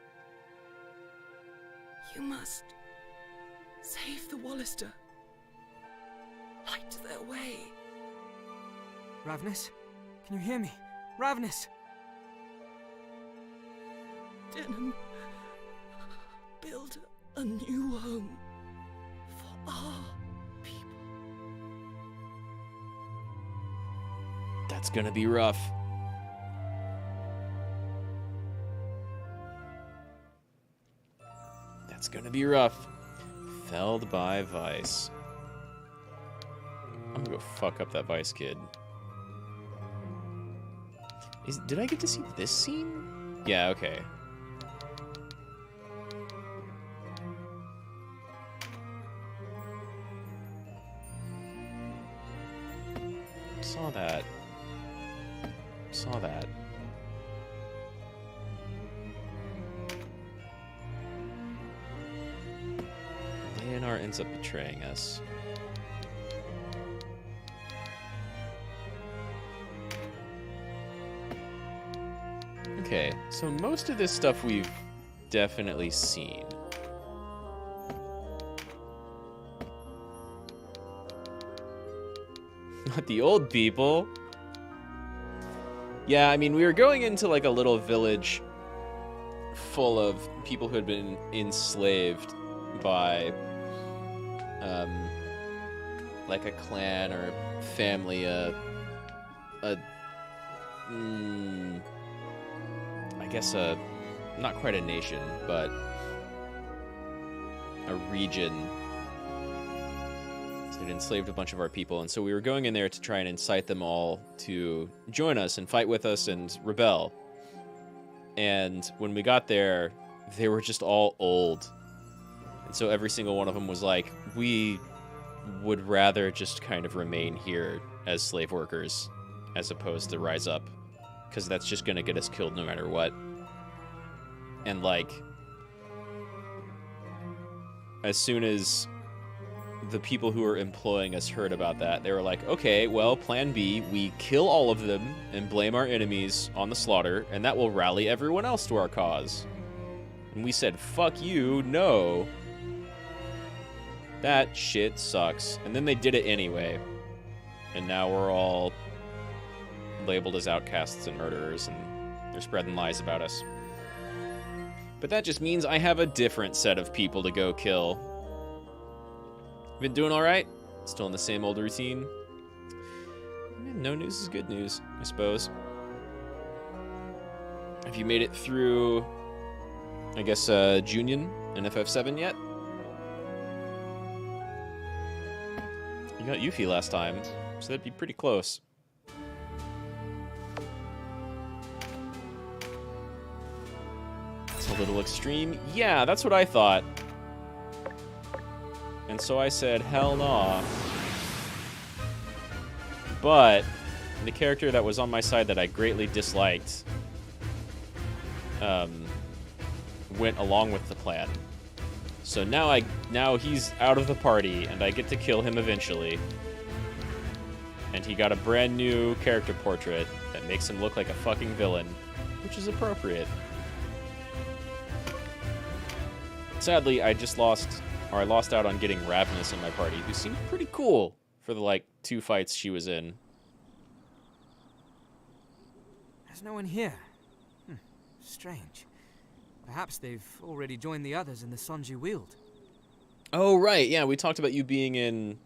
You must save the Wallister. Light their way. Ravnus? Can you hear me? Ravnus! Denham, build a new home for our people. That's gonna be rough. That's gonna be rough. Felled by Vyce. I'm gonna go fuck up that Vyce kid. Did I get to see this scene? Yeah, okay. Saw that. Saw that. Leonard ends up betraying us. Okay, so most of this stuff we've definitely seen. Not the old people. Yeah, I mean, we were going into like a little village full of people who had been enslaved by like a clan or family, I guess not quite a nation, but a region. They'd enslaved a bunch of our people, and so we were going in there to try and incite them all to join us and fight with us and rebel. And when we got there, they were just all old. And so every single one of them was like, we would rather just kind of remain here as slave workers as opposed to rise up, because that's just going to get us killed no matter what. And like, as soon as the people who were employing us heard about that, they were like, okay, well, plan B, we kill all of them and blame our enemies on the slaughter, and that will rally everyone else to our cause. And we said, fuck you, no. That shit sucks. And then they did it anyway. And now we're all labeled as outcasts and murderers, and they're spreading lies about us. But that just means I have a different set of people to go kill. Been doing alright? Still in the same old routine? No news is good news, I suppose. Have you made it through, I guess, Junion and FF7 yet? You got Yuffie last time, so that'd be pretty close. It's a little extreme. Yeah, that's what I thought. And so I said, hell nah. But the character that was on my side that I greatly disliked went along with the plan. So now he's out of the party, and I get to kill him eventually. And he got a brand new character portrait that makes him look like a fucking villain, which is appropriate. Sadly, I lost out on getting Ravenous in my party, who seemed pretty cool for the, like, 2 fights she was in. There's no one here. Strange. Perhaps they've already joined the others in the Sons you wield. Oh, right. Yeah, we talked about you being in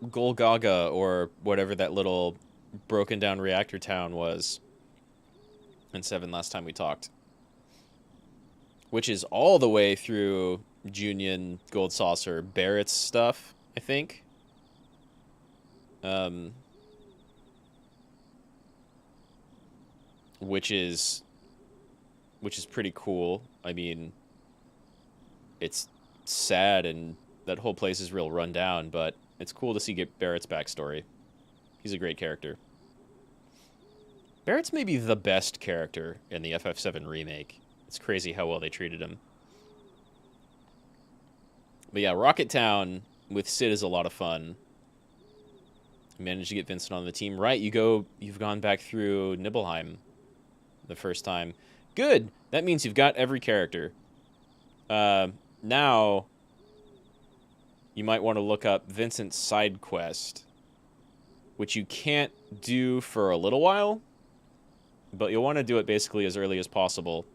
Golgaga, or whatever that little broken down reactor town was in 7 last time we talked. Which is all the way through Junion, Gold Saucer, Barrett's stuff, I think. Which is pretty cool. I mean, it's sad and that whole place is real run down, but it's cool to see Barrett's backstory. He's a great character. Barrett's maybe the best character in the FF7 remake. It's crazy how well they treated him. But yeah, Rocket Town with Sid is a lot of fun. You managed to get Vincent on the team. Right, you've gone back through Nibelheim the first time. Good! That means you've got every character. Now, you might want to look up Vincent's side quest, which you can't do for a little while, but you'll want to do it basically as early as possible.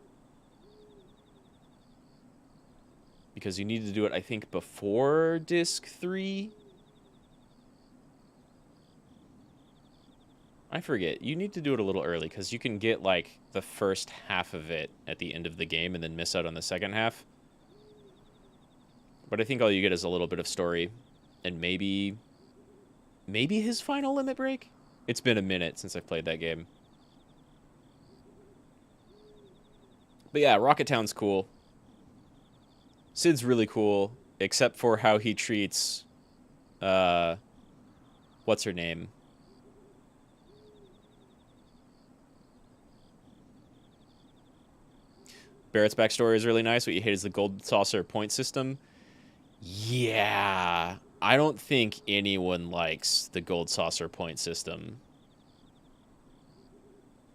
Because you need to do it, I think, before Disc 3? I forget. You need to do it a little early, because you can get, like, the first half of it at the end of the game and then miss out on the second half. But I think all you get is a little bit of story, and maybe his final limit break? It's been a minute since I've played that game. But yeah, Rocket Town's cool. Sid's really cool, except for how he treats, what's her name? Barrett's backstory is really nice. What you hate is the Gold Saucer point system. Yeah, I don't think anyone likes the Gold Saucer point system.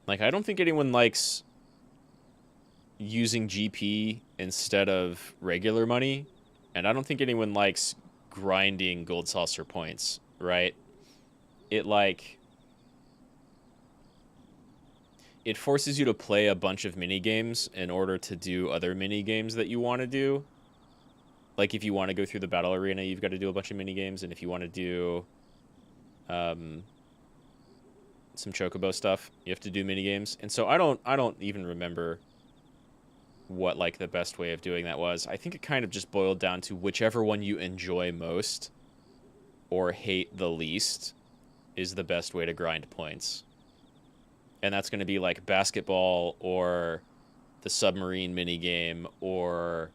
Like, I don't think anyone likes using GP instead of regular money, and I don't think anyone likes grinding Gold Saucer points, right? It forces you to play a bunch of mini-games in order to do other mini-games that you want to do. Like, if you want to go through the battle arena, you've got to do a bunch of mini-games, and if you want to do some Chocobo stuff, you have to do mini-games. And so I don't even remember what, like, the best way of doing that was. I think it kind of just boiled down to whichever one you enjoy most or hate the least is the best way to grind points. And that's going to be like basketball or the submarine minigame or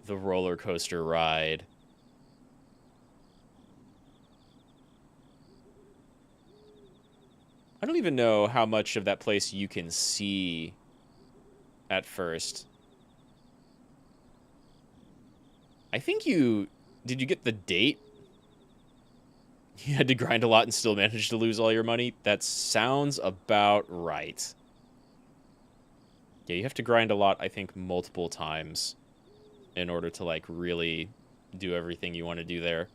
the roller coaster ride. I don't even know how much of that place you can see at first. I think did you get the date? You had to grind a lot and still managed to lose all your money? That sounds about right. Yeah, you have to grind a lot, I think, multiple times in order to, like, really do everything you want to do there.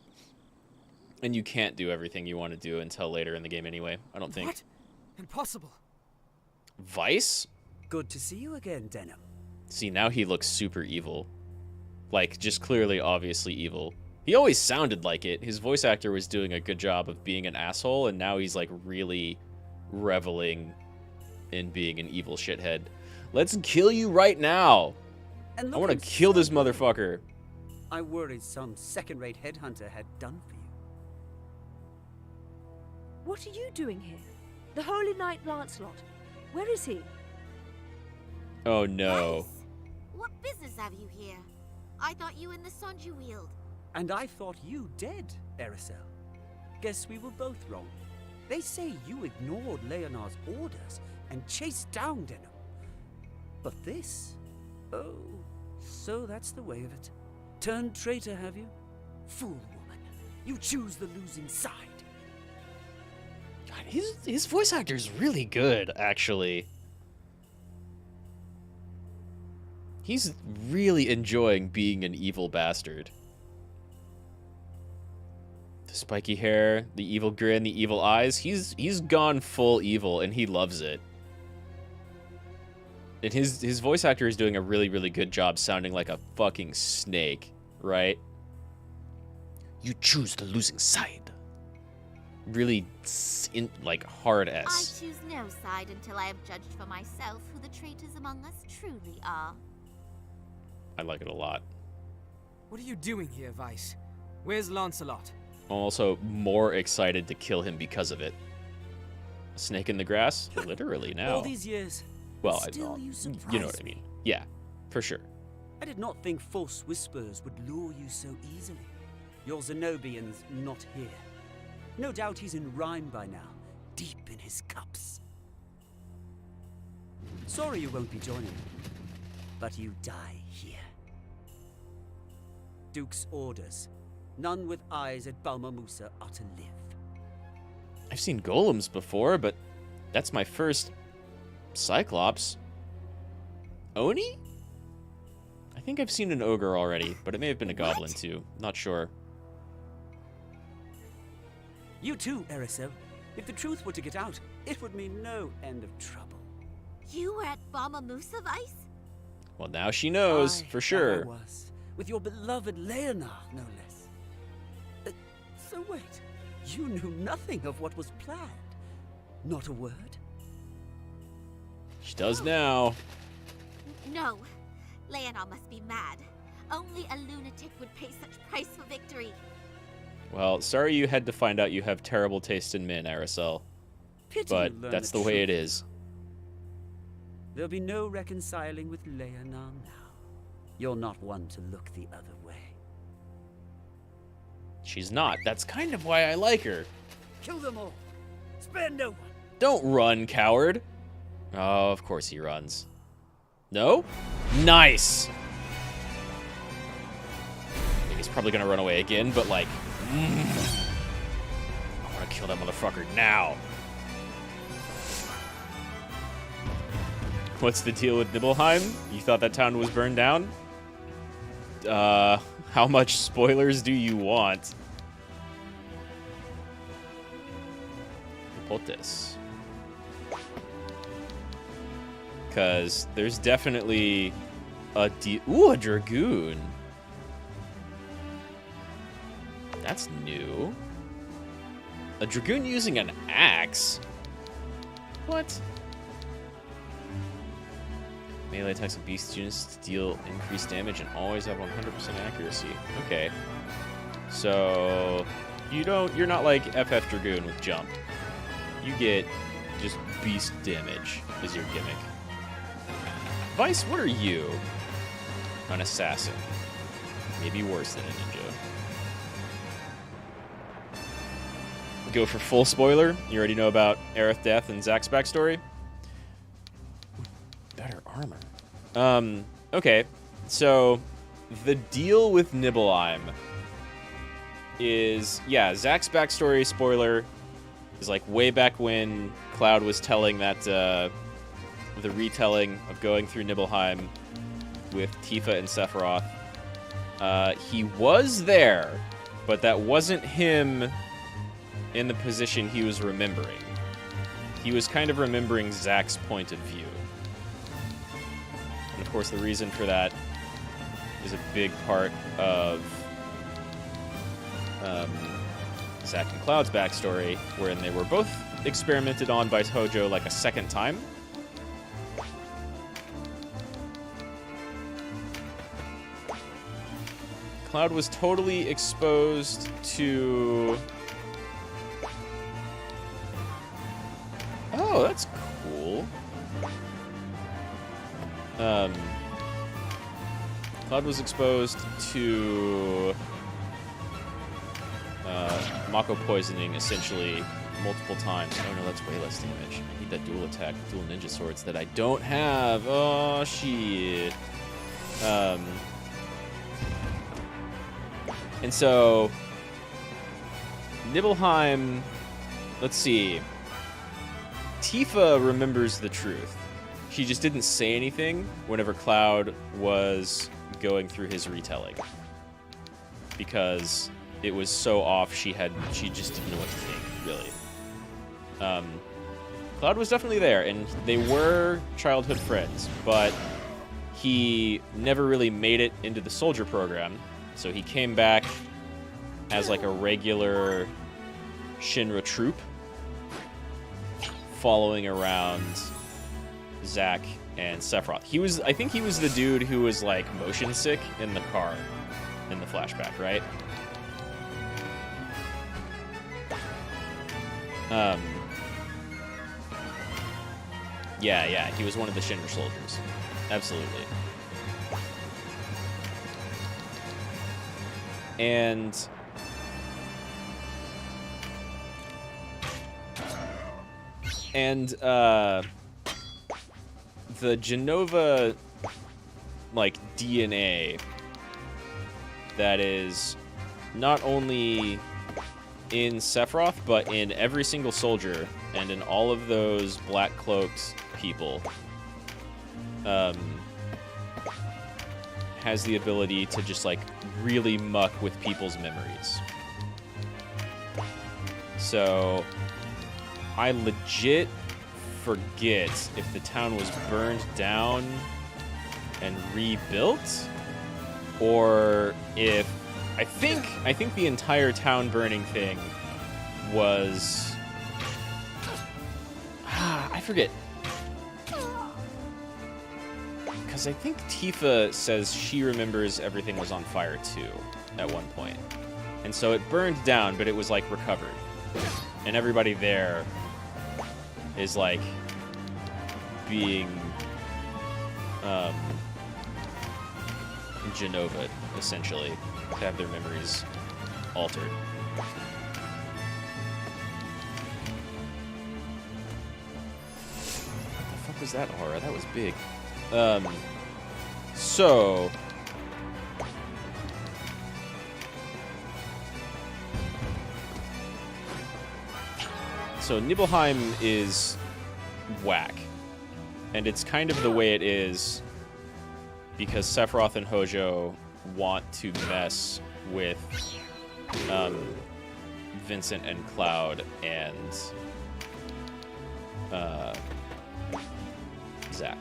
And you can't do everything you want to do until later in the game anyway, I don't think. What? Impossible. Vyce? Good to see you again, Denim. See, now he looks super evil. Like, just clearly, obviously evil. He always sounded like it. His voice actor was doing a good job of being an asshole, and now he's, like, really reveling in being an evil shithead. Let's kill you right now! I want to kill this motherfucker! I worried some second-rate headhunter had done for you. What are you doing here? The Holy Knight Lancelot. Where is he? Oh no. Vyce, what business have you here? I thought you and the sword you wield. And I thought you dead, Erisel. Guess we were both wrong. They say you ignored Leonard's orders and chased down Denim. But this? Oh, so that's the way of it. Turned traitor, have you? Fool woman, you choose the losing side. God, his voice actor is really good, actually. He's really enjoying being an evil bastard. The spiky hair, the evil grin, the evil eyes. He's gone full evil, and he loves it. And his voice actor is doing a really, really good job sounding like a fucking snake, right? You choose the losing side. Really, like, hard-S. I choose no side until I have judged for myself who the traitors among us truly are. I like it a lot. What are you doing here, Vyce? Where's Lancelot? I'm also more excited to kill him because of it. A snake in the grass? Literally now. All these years. Well, still you know what I mean. Yeah, for sure. I did not think false whispers would lure you so easily. Your Zenobian's not here. No doubt he's in Rhyme by now, deep in his cups. Sorry you won't be joining me, but you die here. Duke's orders. None with eyes at Balma Musa are to live. I've seen golems before, but that's my first Cyclops. Oni? I think I've seen an ogre already, but it may have been a goblin too. Not sure. You too, Erisel. If the truth were to get out, it would mean no end of trouble. You were at Balma Musa, Vyce? Well, now she knows, for sure. I was, with your beloved Leonard, no less. So wait, you knew nothing of what was planned? Not a word? She does now. No. Leonard must be mad. Only a lunatic would pay such price for victory. Well, sorry you had to find out you have terrible taste in men, Erisel. But that's the way it is. There'll be no reconciling with Leonard now. You're not one to look the other way. She's not. That's kind of why I like her. Kill them all. Spare no one. Don't run, coward. Oh, of course he runs. No? Nice! I think he's probably gonna run away again, but like... I wanna kill that motherfucker now. What's the deal with Nibelheim? You thought that town was burned down? How much spoilers do you want? Hipotes. Because there's definitely a Ooh, a Dragoon. That's new. A Dragoon using an axe? What? Melee attacks with beast units to deal increased damage and always have 100% accuracy. Okay. So you're not like FF Dragoon with jump. You get just beast damage is your gimmick. Vyce, what are you? An assassin. Maybe worse than a ninja. Go for full spoiler. You already know about Aerith death and Zack's backstory. Better armor. Okay. So, the deal with Nibelheim is, yeah, Zack's backstory, spoiler, is like way back when Cloud was telling that, the retelling of going through Nibelheim with Tifa and Sephiroth. He was there, but that wasn't him in the position he was remembering. He was kind of remembering Zack's point of view. And of course, the reason for that is a big part of Zack and Cloud's backstory, wherein they were both experimented on by Hojo like a second time. Cloud was totally exposed to... Oh, that's Cloud was exposed to Mako poisoning essentially multiple times. Oh no, that's way less damage. I need that dual attack, dual ninja swords that I don't have. Oh shit. And so Nibelheim, let's see. Tifa remembers the truth. She just didn't say anything whenever Cloud was going through his retelling, because it was so off. She just didn't know what to think, really. Cloud was definitely there, and they were childhood friends, but he never really made it into the soldier program, so he came back as like a regular Shinra troop, following around Zack and Sephiroth. I think he was the dude who was like motion sick in the car in the flashback, right? Yeah, he was one of the Shinra soldiers. Absolutely. And the Genova, like, DNA that is not only in Sephiroth, but in every single soldier and in all of those black cloaked people, has the ability to just, like, really muck with people's memories. So I legit forget if the town was burned down and rebuilt, or if I think the entire town burning thing was I forget, because I think Tifa says she remembers everything was on fire too at one point, and so it burned down, but it was like recovered, and everybody there is like being Genova, essentially, to have their memories altered. What the fuck was that aura? That was big. So Nibelheim is whack, and it's kind of the way it is because Sephiroth and Hojo want to mess with Vincent and Cloud and Zack,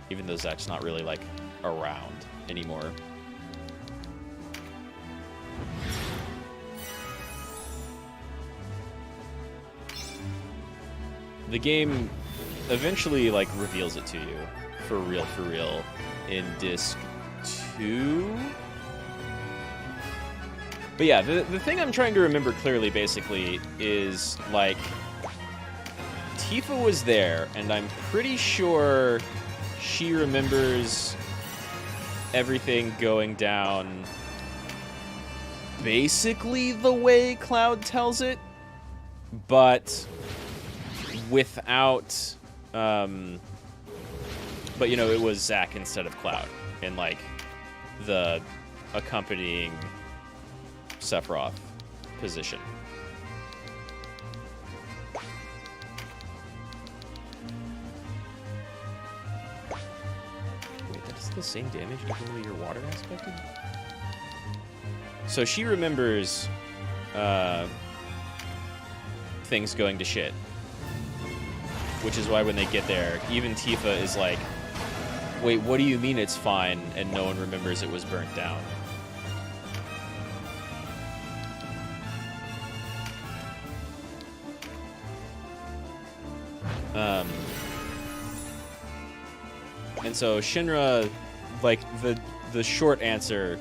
even though Zack's not really like around anymore. The game eventually like reveals it to you for real in disc 2. But yeah, the thing I'm trying to remember clearly basically is like Tifa was there, and I'm pretty sure she remembers everything going down basically the way Cloud tells it, but without but you know, it was Zack instead of Cloud in like the accompanying Sephiroth position. Wait, that's the same damage even though your water aspected? So she remembers things going to shit. Which is why when they get there, even Tifa is like, wait, what do you mean it's fine? And no one remembers it was burnt down. And so Shinra, like, the short answer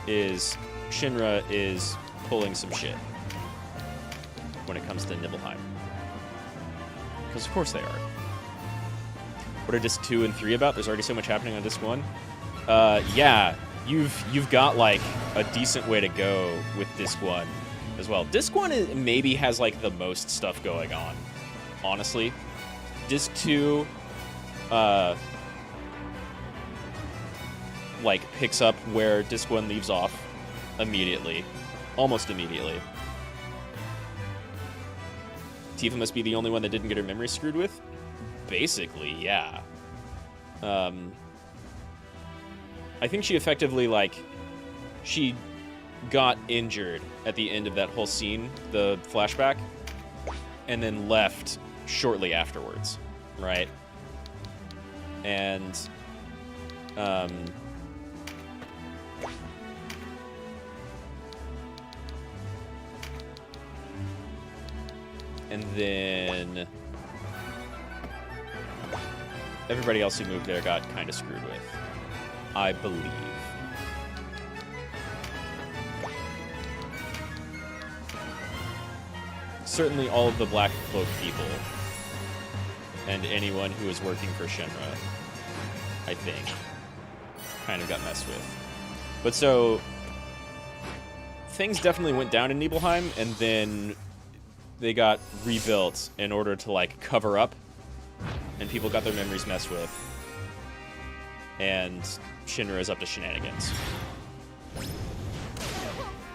is Shinra is pulling some shit when it comes to Nibelheim. Because of course they are. What are disc 2 and 3 about? There's already so much happening on disc 1. Yeah, you've got like a decent way to go with Disc 1 as well. Disc 1 maybe has like the most stuff going on, honestly. Disc 2, like picks up where Disc 1 leaves off immediately, almost immediately. Tifa must be the only one that didn't get her memory screwed with? Basically, yeah. I think she effectively, like, she got injured at the end of that whole scene, the flashback, and then left shortly afterwards, right? And, and then everybody else who moved there got kind of screwed with, I believe. Certainly all of the Black Cloak people and anyone who was working for Shinra, I think, kind of got messed with. But so, things definitely went down in Nibelheim, and then they got rebuilt in order to, like, cover up, and people got their memories messed with, and Shinra is up to shenanigans.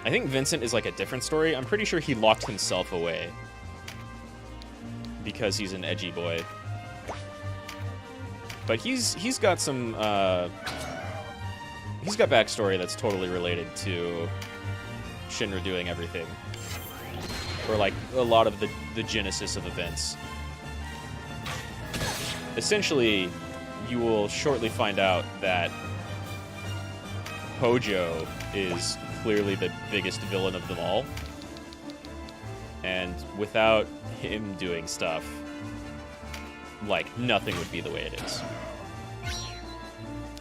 I think Vincent is, like, a different story. I'm pretty sure he locked himself away because he's an edgy boy. But he's got some, he's got backstory that's totally related to Shinra doing everything. Or, like, a lot of the genesis of events. Essentially, you will shortly find out that Hojo is clearly the biggest villain of them all. And without him doing stuff, like, nothing would be the way it is.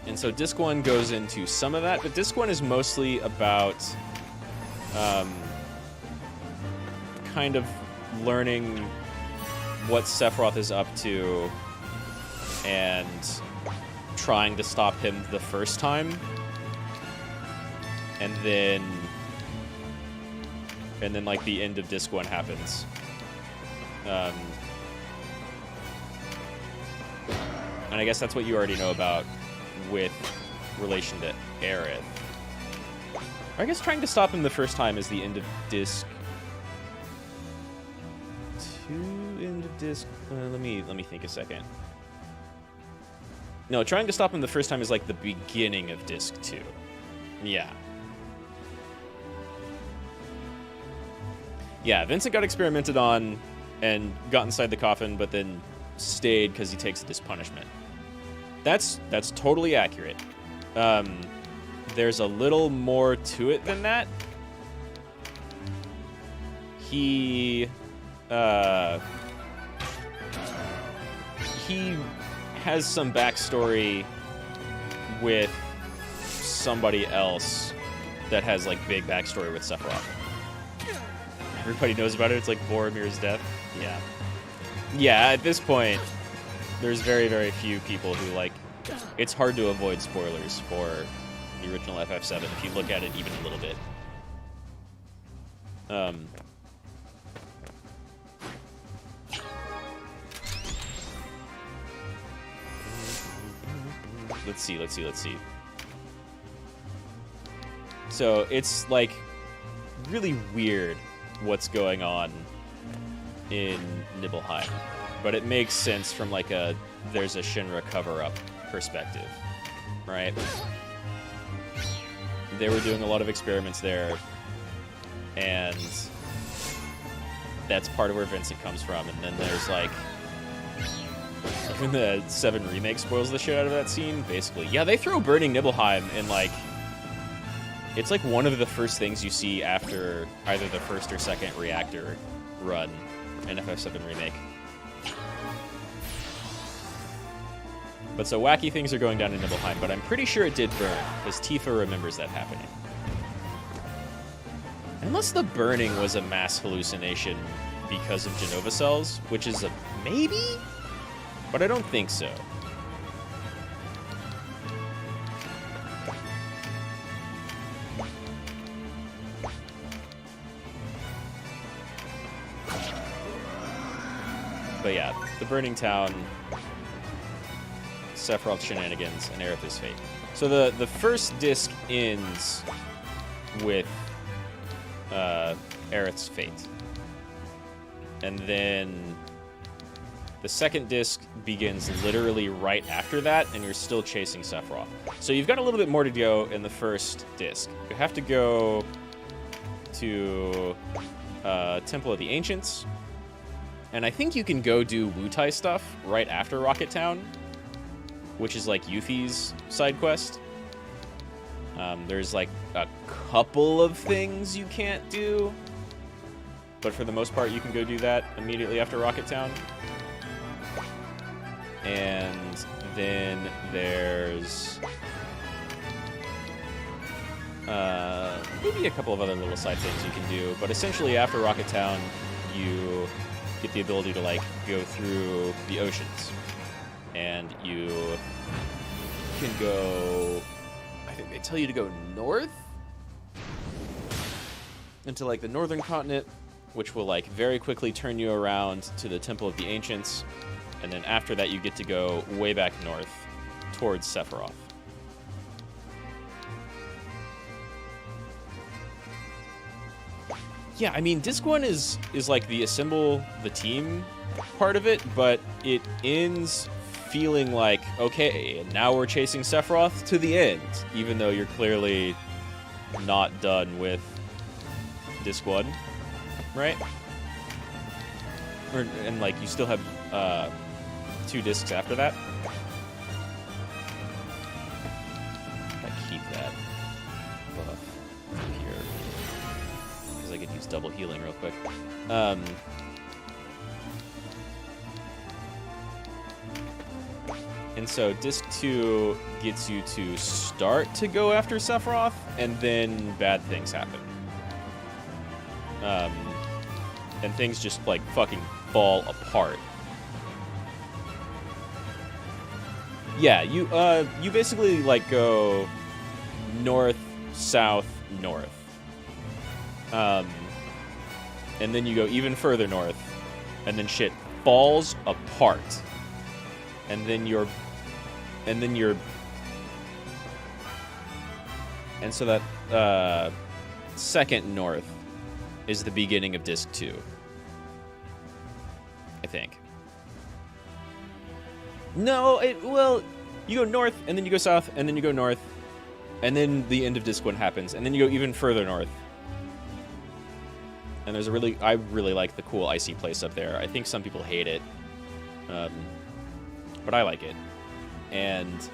And so Disc 1 goes into some of that, but Disc 1 is mostly about kind of learning what Sephiroth is up to and trying to stop him the first time. And then like the end of Disc 1 happens. And I guess that's what you already know about with relation to Aerith. I guess trying to stop him the first time is the end of Disc 2, end of Disc. Let me think a second. No, trying to stop him the first time is like the beginning of Disc 2. Yeah. Yeah, Vincent got experimented on and got inside the coffin, but then stayed because he takes this punishment. That's totally accurate. There's a little more to it than that. He has some backstory with somebody else that has, like, big backstory with Sephiroth. Everybody knows about it. It's like Boromir's death. Yeah. Yeah, at this point, there's very, very few people who, like, it's hard to avoid spoilers for the original FF7 if you look at it even a little bit. Let's see. So it's, like, really weird what's going on in Nibelheim, but it makes sense from, like, there's a Shinra cover-up perspective, right? They were doing a lot of experiments there, and that's part of where Vincent comes from. And then there's, like, even the 7 remake spoils the shit out of that scene, basically. Yeah, they throw burning Nibelheim in, like, it's like one of the first things you see after either the first or second reactor run in FF7 Remake. But so wacky things are going down in Nibelheim, but I'm pretty sure it did burn, because Tifa remembers that happening. Unless the burning was a mass hallucination because of Genova cells, which is a maybe? But I don't think so. But yeah, the Burning Town, Sephiroth shenanigans, and Aerith's fate. So the first disc ends with Aerith's fate. And then the second disc begins literally right after that, and you're still chasing Sephiroth. So you've got a little bit more to go in the first disc. You have to go to Temple of the Ancients, and I think you can go do Wutai stuff right after Rocket Town, which is like Yuffie's side quest. There's like a couple of things you can't do, but for the most part, you can go do that immediately after Rocket Town. And then there's maybe a couple of other little side things you can do, but essentially after Rocket Town, you get the ability to like go through the oceans, and you can go, I think they tell you to go north into like the northern continent, which will like very quickly turn you around to the Temple of the Ancients, and then after that you get to go way back north towards Sephiroth. Yeah, I mean, Disc 1 is like the assemble the team part of it, but it ends feeling like, okay, and now we're chasing Sephiroth to the end, even though you're clearly not done with Disc 1, right? And like, you still have 2 discs after that. I keep that buff here, because I could use double healing real quick. And so Disc 2 gets you to start to go after Sephiroth, and then bad things happen. And things just, like, fucking fall apart. Yeah, you basically, like, go north, south, north. And then you go even further north, and then shit falls apart. And so that second north is the beginning of Disc 2, I think. No, well, you go north, and then you go south, and then you go north, and then the end of Disc 1 happens, and then you go even further north. And there's I really like the cool icy place up there. I think some people hate it, but I like it. And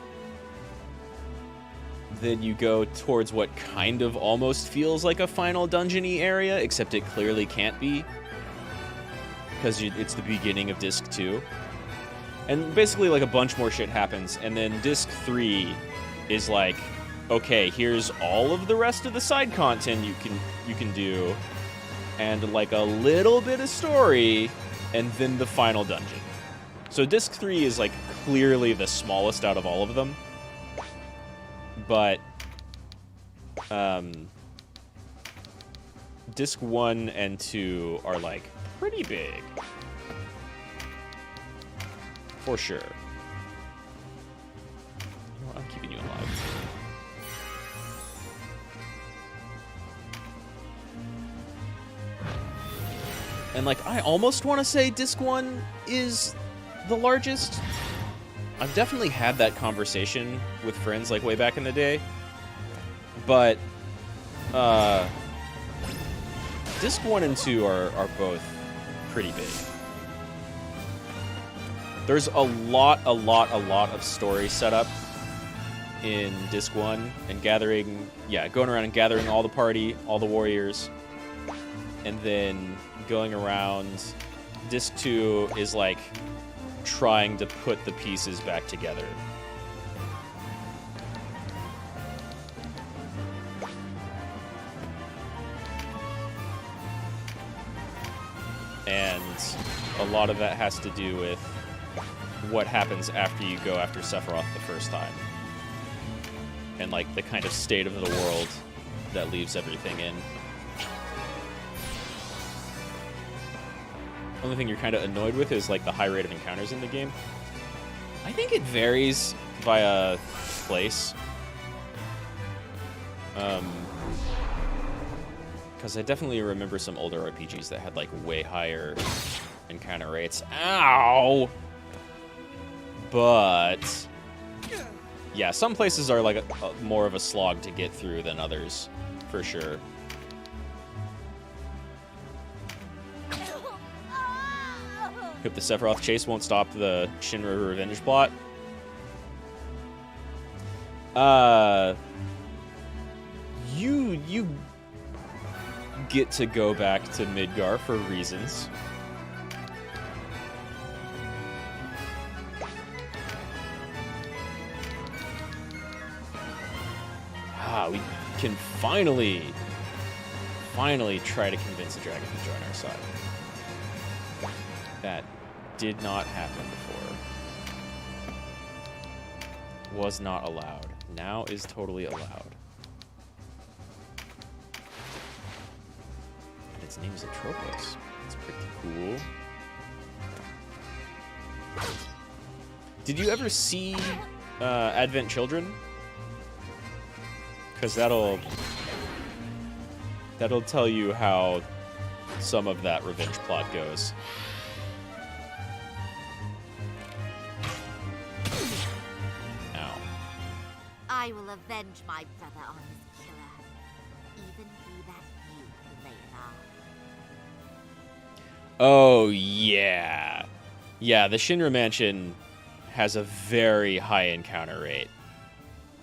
then you go towards what kind of almost feels like a final dungeon-y area, except it clearly can't be, because it's the beginning of Disc 2. And basically, like, a bunch more shit happens, and then Disc 3 is like, okay, here's all of the rest of the side content you can do, and like a little bit of story, and then the final dungeon. So Disc 3 is like clearly the smallest out of all of them, but Disc 1 and 2 are like pretty big. For sure. You know what? I'm keeping you alive. And like, I almost want to say Disc 1 is the largest. I've definitely had that conversation with friends like way back in the day. But Disc 1 and 2 are both pretty big. There's a lot of story set up in Disc 1 and going around and gathering all the party, all the warriors, and then going around. Disc 2 is like trying to put the pieces back together. And a lot of that has to do with what happens after you go after Sephiroth the first time. And like the kind of state of the world that leaves everything in. only thing you're kind of annoyed with is like the high rate of encounters in the game. I think it varies via place. Because I definitely remember some older RPGs that had like way higher encounter rates. Ow! But yeah, some places are like more of a slog to get through than others, for sure. Hope the Sephiroth chase won't stop the Shinra revenge plot. You get to go back to Midgar for reasons. We can finally try to convince a dragon to join our side. That did not happen before. Was not allowed. Now is totally allowed. And its name is Atropos. It's pretty cool. Did you ever see Advent Children? Because that'll tell you how some of that revenge plot goes. Ow. I will avenge my brother on his killer, even be that you, Leonard. Oh, yeah. Yeah, the Shinra Mansion has a very high encounter rate.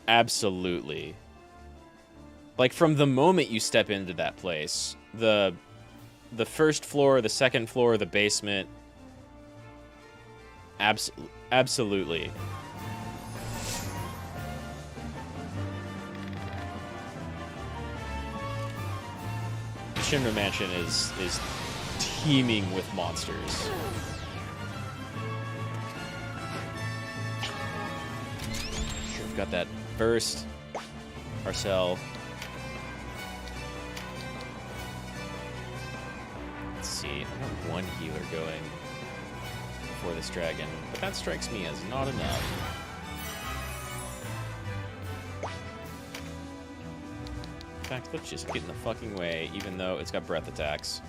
Absolutely. Like, from the moment you step into that place, the first floor, the second floor, the basement, absolutely. Shinra Mansion is teeming with monsters. Sure, we've got that burst. Marcel. Let's see. I got one healer going for this dragon, but that strikes me as not enough. In fact, let's just get in the fucking way, even though it's got breath attacks.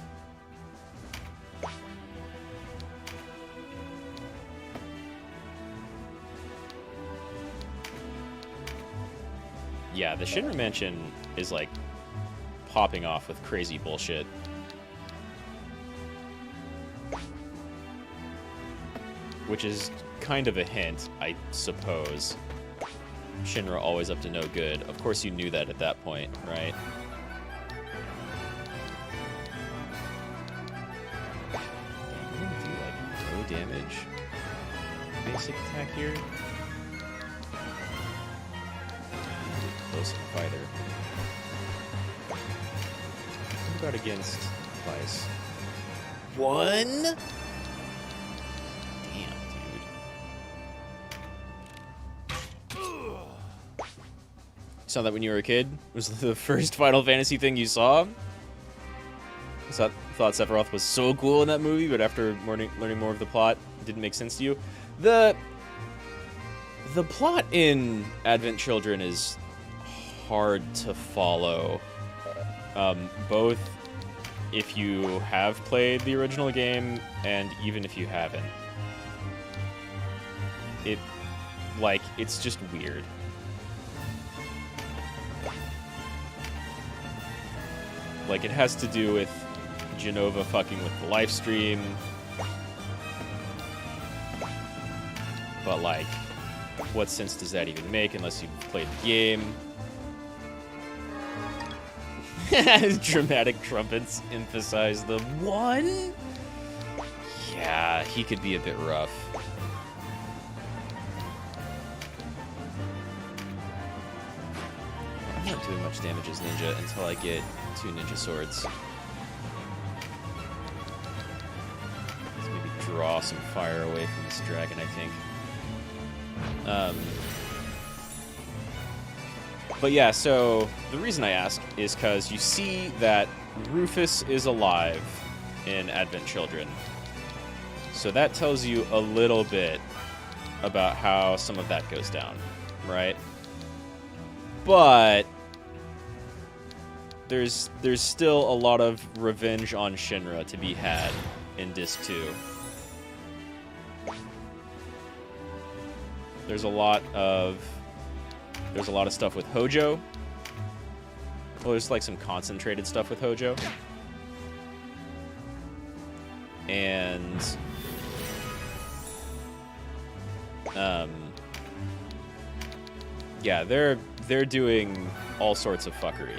Yeah, the Shinra Mansion is, like, popping off with crazy bullshit. Which is kind of a hint, I suppose. Shinra always up to no good. Of course you knew that at that point, right? I'm gonna do, like, no damage. Basic attack here. Close enough either. What about against Vyce? One? Damn, dude. You saw that when you were a kid? It was the first Final Fantasy thing you saw? I thought Sephiroth was so cool in that movie, but after learning more of the plot, it didn't make sense to you. The plot in Advent Children is hard to follow, both if you have played the original game and even if you haven't. It's just weird. Like, it has to do with Genova fucking with the live stream, but, like, what sense does that even make unless you've played the game? Dramatic trumpets emphasize the one? Yeah, he could be a bit rough. I'm not doing much damage as ninja until I get 2 ninja swords. Let's maybe draw some fire away from this dragon, I think. But yeah, so the reason I ask is because you see that Rufus is alive in Advent Children. So that tells you a little bit about how some of that goes down, right? But there's still a lot of revenge on Shinra to be had in Disc 2. There's a lot of stuff with Hojo. Well, there's like some concentrated stuff with Hojo. And yeah, they're doing all sorts of fuckery.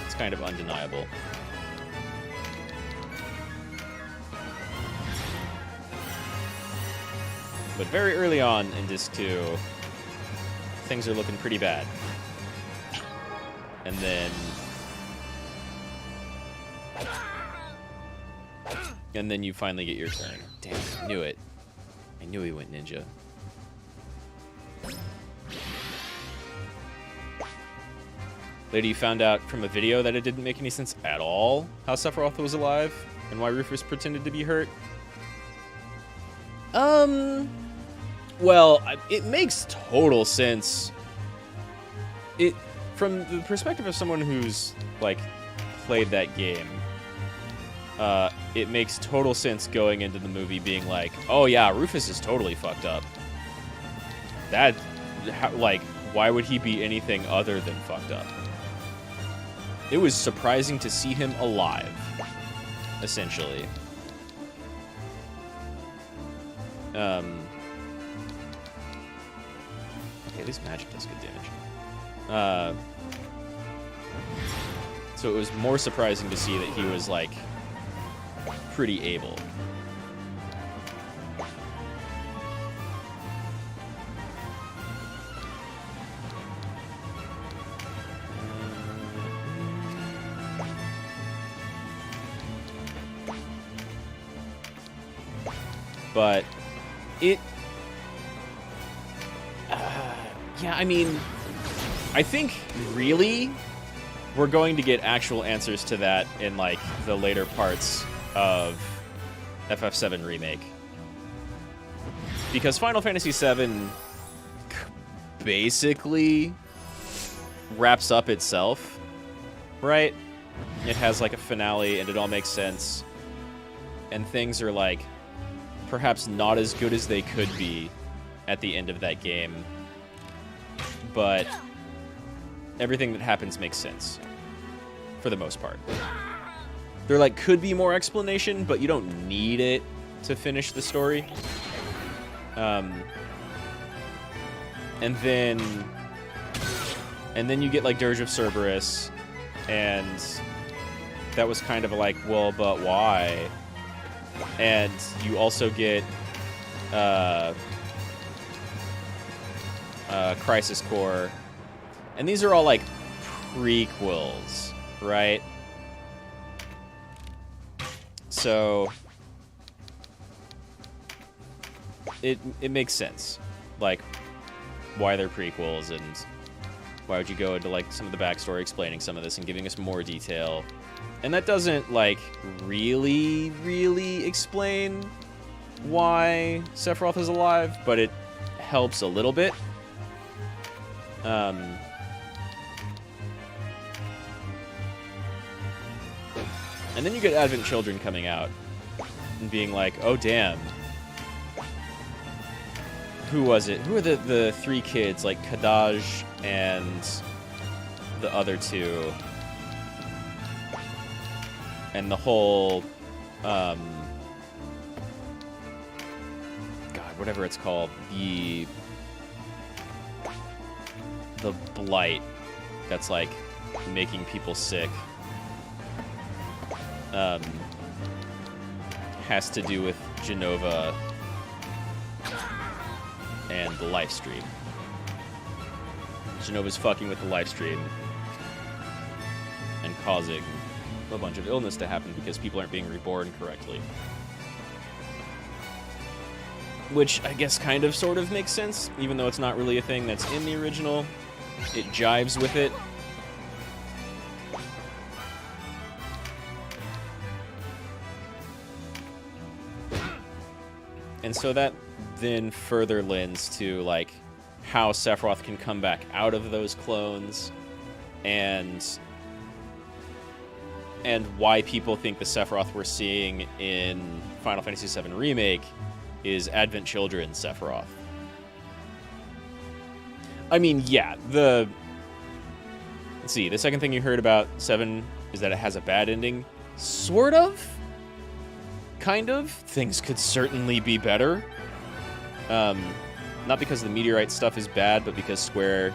It's kind of undeniable. But very early on in Disc 2, things are looking pretty bad. And then you finally get your turn. Damn, I knew it. I knew he went ninja. Later you found out from a video that it didn't make any sense at all how Sephiroth was alive and why Rufus pretended to be hurt. Well, it makes total sense. From the perspective of someone who's, like, played that game, it makes total sense going into the movie being like, oh yeah, Rufus is totally fucked up. Why would he be anything other than fucked up? It was surprising to see him alive, essentially. Okay, at least magic does good damage. So it was more surprising to see that he was, like, pretty able. But it... yeah, I mean, I think, really, we're going to get actual answers to that in, like, the later parts of FF7 Remake. Because Final Fantasy VII basically wraps up itself, right? It has, like, a finale, and it all makes sense. And things are, like, perhaps not as good as they could be at the end of that game. But everything that happens makes sense, for the most part. There, like, could be more explanation, but you don't need it to finish the story. And then you get, like, Dirge of Cerberus, and that was kind of like, well, but why? And you also get Crisis Core. And these are all, like, prequels, right? So it makes sense, like, why they're prequels, and why would you go into, like, some of the backstory explaining some of this and giving us more detail. And that doesn't, like, really explain why Sephiroth is alive, but it helps a little bit. And then you get Advent Children coming out and being like, oh, damn. Who was it? Who are the three kids? Like, Kadaj and the other two. And the whole, God, whatever it's called. The blight that's, like, making people sick. Has to do with Genova and the life stream. Genova's fucking with the life stream and causing a bunch of illness to happen because people aren't being reborn correctly. Which I guess kind of sort of makes sense, even though it's not really a thing that's in the original. It jives with it. And so that then further lends to, like, how Sephiroth can come back out of those clones, and why people think the Sephiroth we're seeing in Final Fantasy VII Remake is Advent Children Sephiroth. I mean, yeah, let's see, the second thing you heard about 7 is that it has a bad ending. Sort of? Kind of? Things could certainly be better. Not because the meteorite stuff is bad, but because Square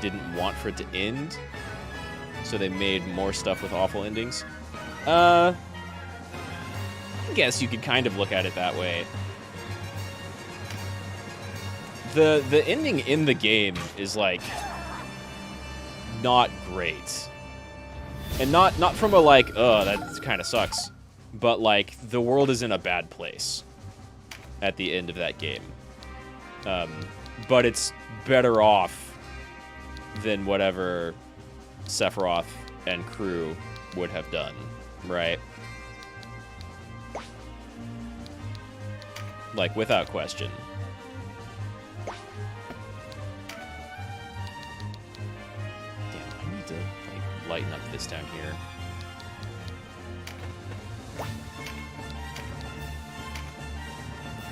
didn't want for it to end. So they made more stuff with awful endings. I guess you could kind of look at it that way. The ending in the game is, like, not great. And not from a, like, oh, that kind of sucks. But, like, the world is in a bad place at the end of that game. But it's better off than whatever Sephiroth and crew would have done, right? Like, without question. Damn, I need to, like, lighten up this down here.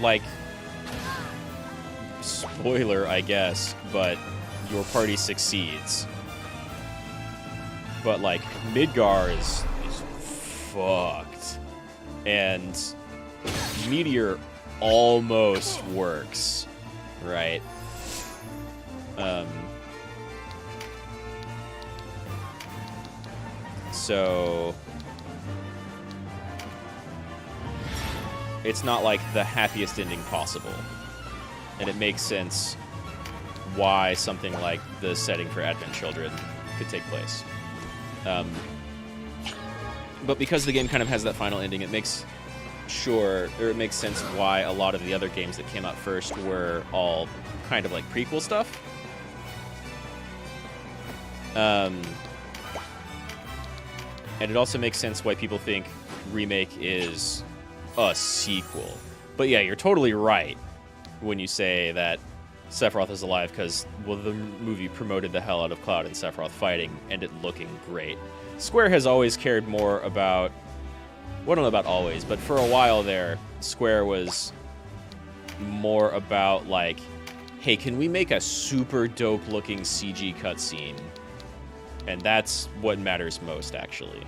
Like, spoiler, I guess, but your party succeeds. But, like, Midgar is fucked. And Meteor almost works, right? So it's not like the happiest ending possible. And it makes sense why something like the setting for Advent Children could take place. But because the game kind of has that final ending, it makes sense why a lot of the other games that came out first were all kind of like prequel stuff. And it also makes sense why people think Remake is a sequel. But yeah, you're totally right when you say that Sephiroth is alive because, well, the movie promoted the hell out of Cloud and Sephiroth fighting and it looking great. Square has always cared more about, well, I don't know about always, but for a while there, Square was more about, like, hey, can we make a super dope looking CG cutscene? And that's what matters most, actually.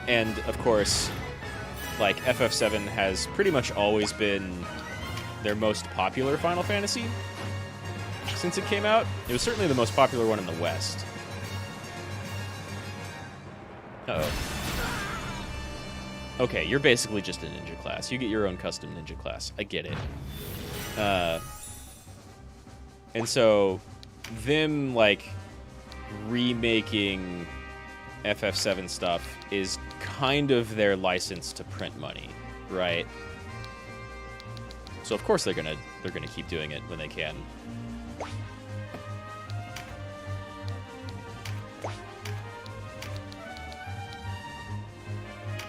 And, of course, like, FF7 has pretty much always been their most popular Final Fantasy since it came out. It was certainly the most popular one in the West. Uh-oh. Okay, you're basically just a ninja class. You get your own custom ninja class. I get it. And so, them, like, remaking FF7 stuff is kind of their license to print money, right? So of course they're gonna keep doing it when they can.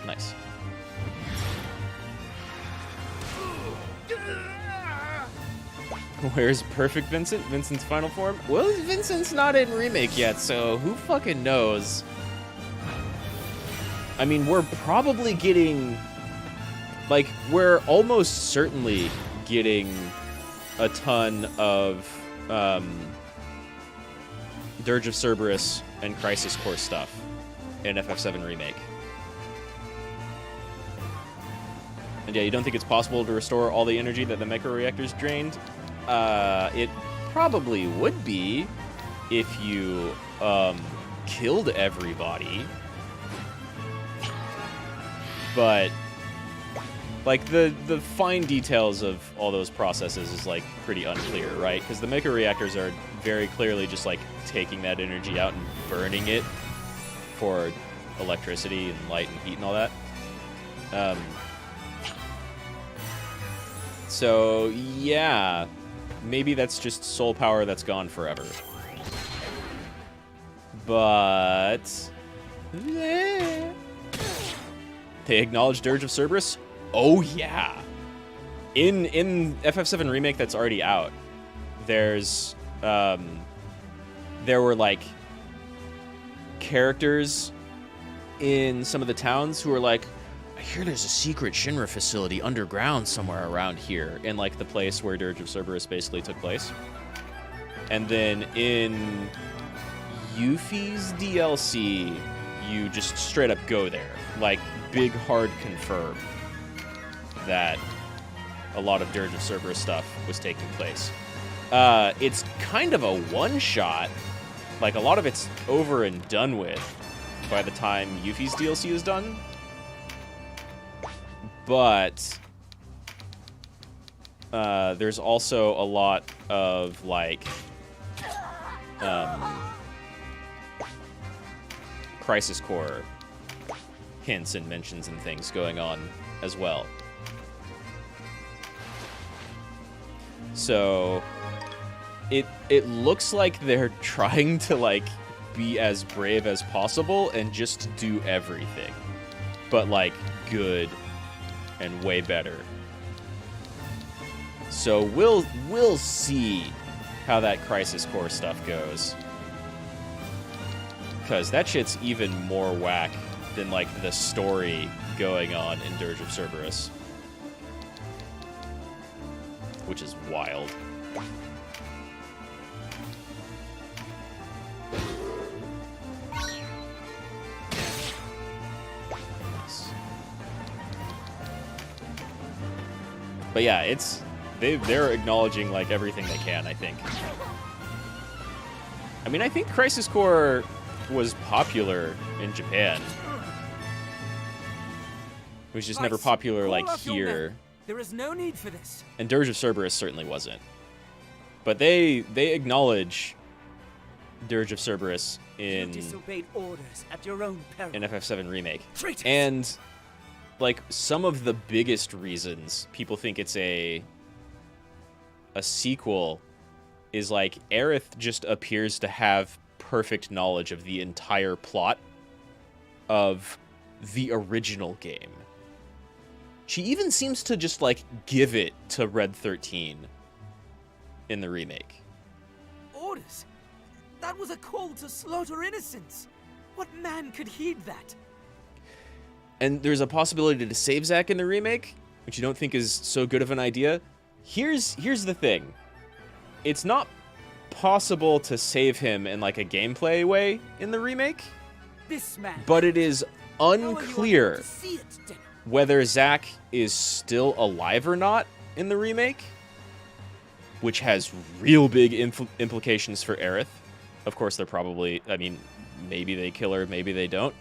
Nice. Where's Perfect Vincent? Vincent's final form? Well, Vincent's not in Remake yet, so who fucking knows? I mean, we're probably getting, like, we're almost certainly getting a ton of Dirge of Cerberus and Crisis Core stuff in FF7 Remake. And yeah, you don't think it's possible to restore all the energy that the micro reactors drained? It probably would be if you killed everybody. But, like, the fine details of all those processes is, like, pretty unclear, right? Because the micro reactors are very clearly just, like, taking that energy out and burning it for electricity and light and heat and all that. So, yeah, maybe that's just soul power that's gone forever. But they acknowledge Dirge of Cerberus. Oh yeah. In FF7 Remake that's already out, there's there were like characters in some of the towns who are like, I hear there's a secret Shinra facility underground somewhere around here, in like the place where Dirge of Cerberus basically took place. And then in Yuffie's DLC, you just straight up go there, like big hard confirm that a lot of Dirge of Cerberus stuff was taking place. It's kind of a one-shot. Like, a lot of it's over and done with by the time Yuffie's DLC is done. But there's also a lot of, like, Crisis Core hints and mentions and things going on as well. So it looks like they're trying to, like, be as brave as possible and just do everything, but, like, good and way better. So we'll see how that Crisis Core stuff goes, because that shit's even more whack than, like, the story going on in Dirge of Cerberus, which is wild. But yeah, it's they're acknowledging, like, everything they can, I think. I mean, I think Crisis Core was popular in Japan. It was just never popular, like, here. There is no need for this. And Dirge of Cerberus certainly wasn't. But they acknowledge Dirge of Cerberus in You disobeyed orders at your own peril. in FF7 Remake. Traitors. And, like, some of the biggest reasons people think it's a sequel is, like, Aerith just appears to have perfect knowledge of the entire plot of the original game. She even seems to just, like, give it to Red 13 in the remake. Orders? That was a call to slaughter innocents. What man could heed that? And there's a possibility to save Zack in the remake, which you don't think is so good of an idea. Here's the thing. It's not possible to save him in, like, a gameplay way in the remake, This man. but it is How are you unclear able to see it, then? whether Zack is still alive or not in the remake, which has real big implications for Aerith. Of course, they're probably, I mean, maybe they kill her, maybe they don't.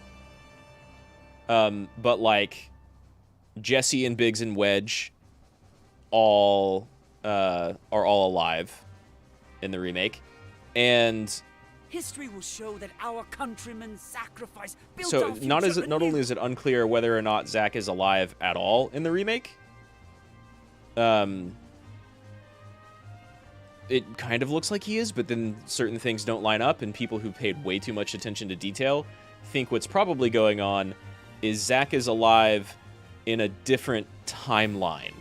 But, like, Jesse and Biggs and Wedge are all alive in the remake. And History will show that our countrymen's sacrifice built so our not future only anew. is it unclear whether or not Zack is alive at all in the remake, it kind of looks like he is, but then certain things don't line up, and people who paid way too much attention to detail think what's probably going on is Zack is alive in a different timeline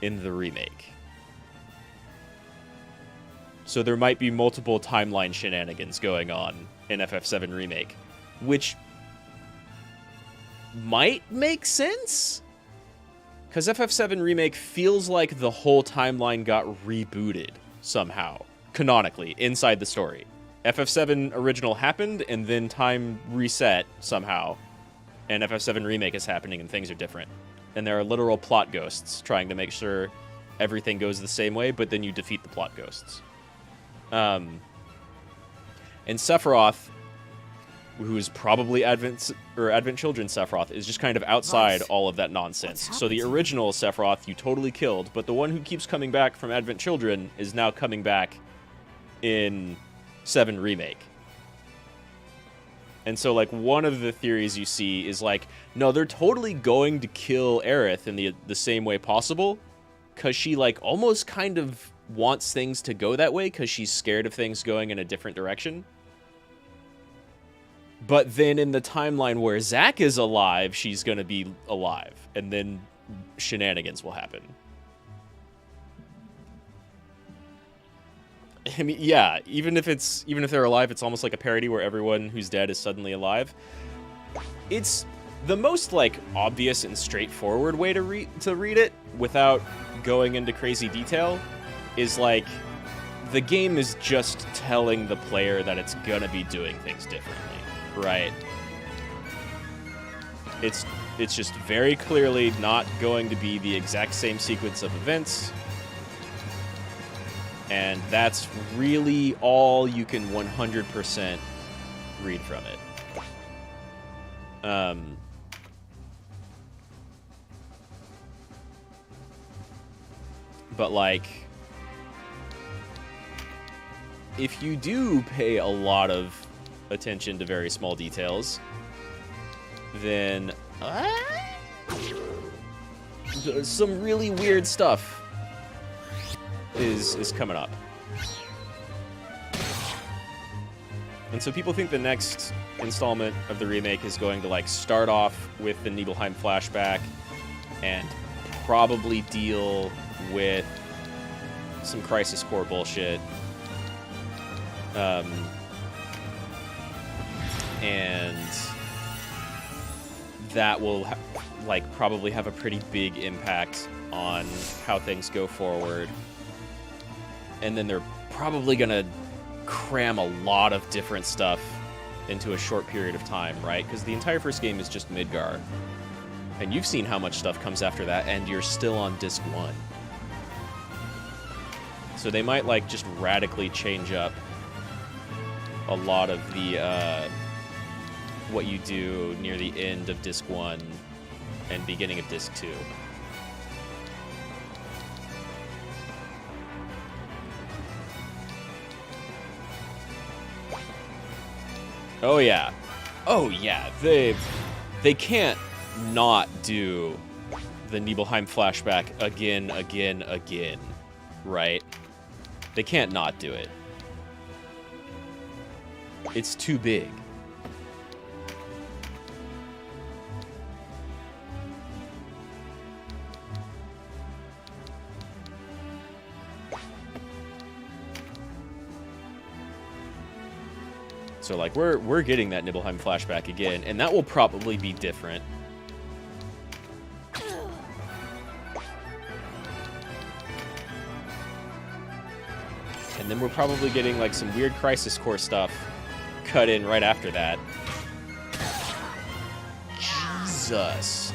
in the remake. So there might be multiple timeline shenanigans going on in FF7 Remake, which might make sense? Because FF7 Remake feels like the whole timeline got rebooted somehow, canonically, inside the story. FF7 Original happened, and then time reset somehow, and FF7 Remake is happening, and things are different. And there are literal plot ghosts trying to make sure everything goes the same way, but then you defeat the plot ghosts. And Sephiroth, who is probably Advent Children Sephiroth, is just kind of outside all of that nonsense. So the original Sephiroth you totally killed, but the one who keeps coming back from Advent Children is now coming back in 7 Remake. And so, like, one of the theories you see is, like, no, they're totally going to kill Aerith in the same way possible, because she, like, almost kind of wants things to go that way, because she's scared of things going in a different direction. But then in the timeline where Zack is alive, she's going to be alive. And then shenanigans will happen. I mean, yeah, even if they're alive, it's almost like a parody where everyone who's dead is suddenly alive. It's the most, like, obvious and straightforward way to read it without going into crazy detail is, like, the game is just telling the player that it's gonna be doing things differently, right? It's just very clearly not going to be the exact same sequence of events, and that's really all you can 100% read from it. But, like, if you do pay a lot of attention to very small details, then some really weird stuff is coming up. And so people think the next installment of the remake is going to, like, start off with the Nibelheim flashback and probably deal with some Crisis Core bullshit. And that will, like, probably have a pretty big impact on how things go forward. And then they're probably gonna cram a lot of different stuff into a short period of time, right? Because the entire first game is just Midgar. And you've seen how much stuff comes after that, and you're still on disc 1. So they might, like, just radically change up a lot of the, what you do near the end of disc 1 and beginning of disc 2. Oh yeah. Oh yeah. They can't not do the Nibelheim flashback again, right? They can't not do it. It's too big. So, like, we're getting that Nibelheim flashback again, and that will probably be different. And then we're probably getting, like, some weird Crisis Core stuff cut in right after that. Jesus.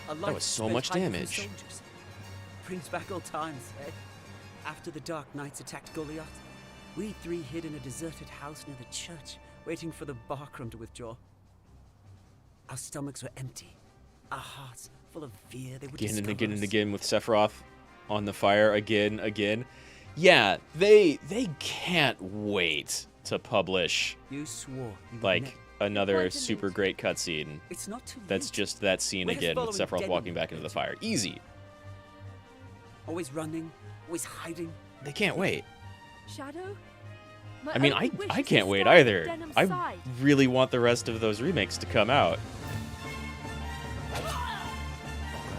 That was so much damage. Brings back old times, eh? After the Dark Knights attacked Goliath, we three hid in a deserted house near the church, waiting for the Barkrum to withdraw. Our stomachs were empty, our hearts full of fear. They would again and discover again and us. again with Sephiroth on the fire again. Yeah, they can't wait to publish, You swore you would like, another Quite super amazing. great cutscene It's not too that's late. just that scene Where's again with following Sephiroth Denon walking back into the fire. Easy. Always running, always hiding. They can't wait. Shadow? My I mean, only wish I is to can't wait start either. Denham's I side. really want the rest of those remakes to come out. Oh,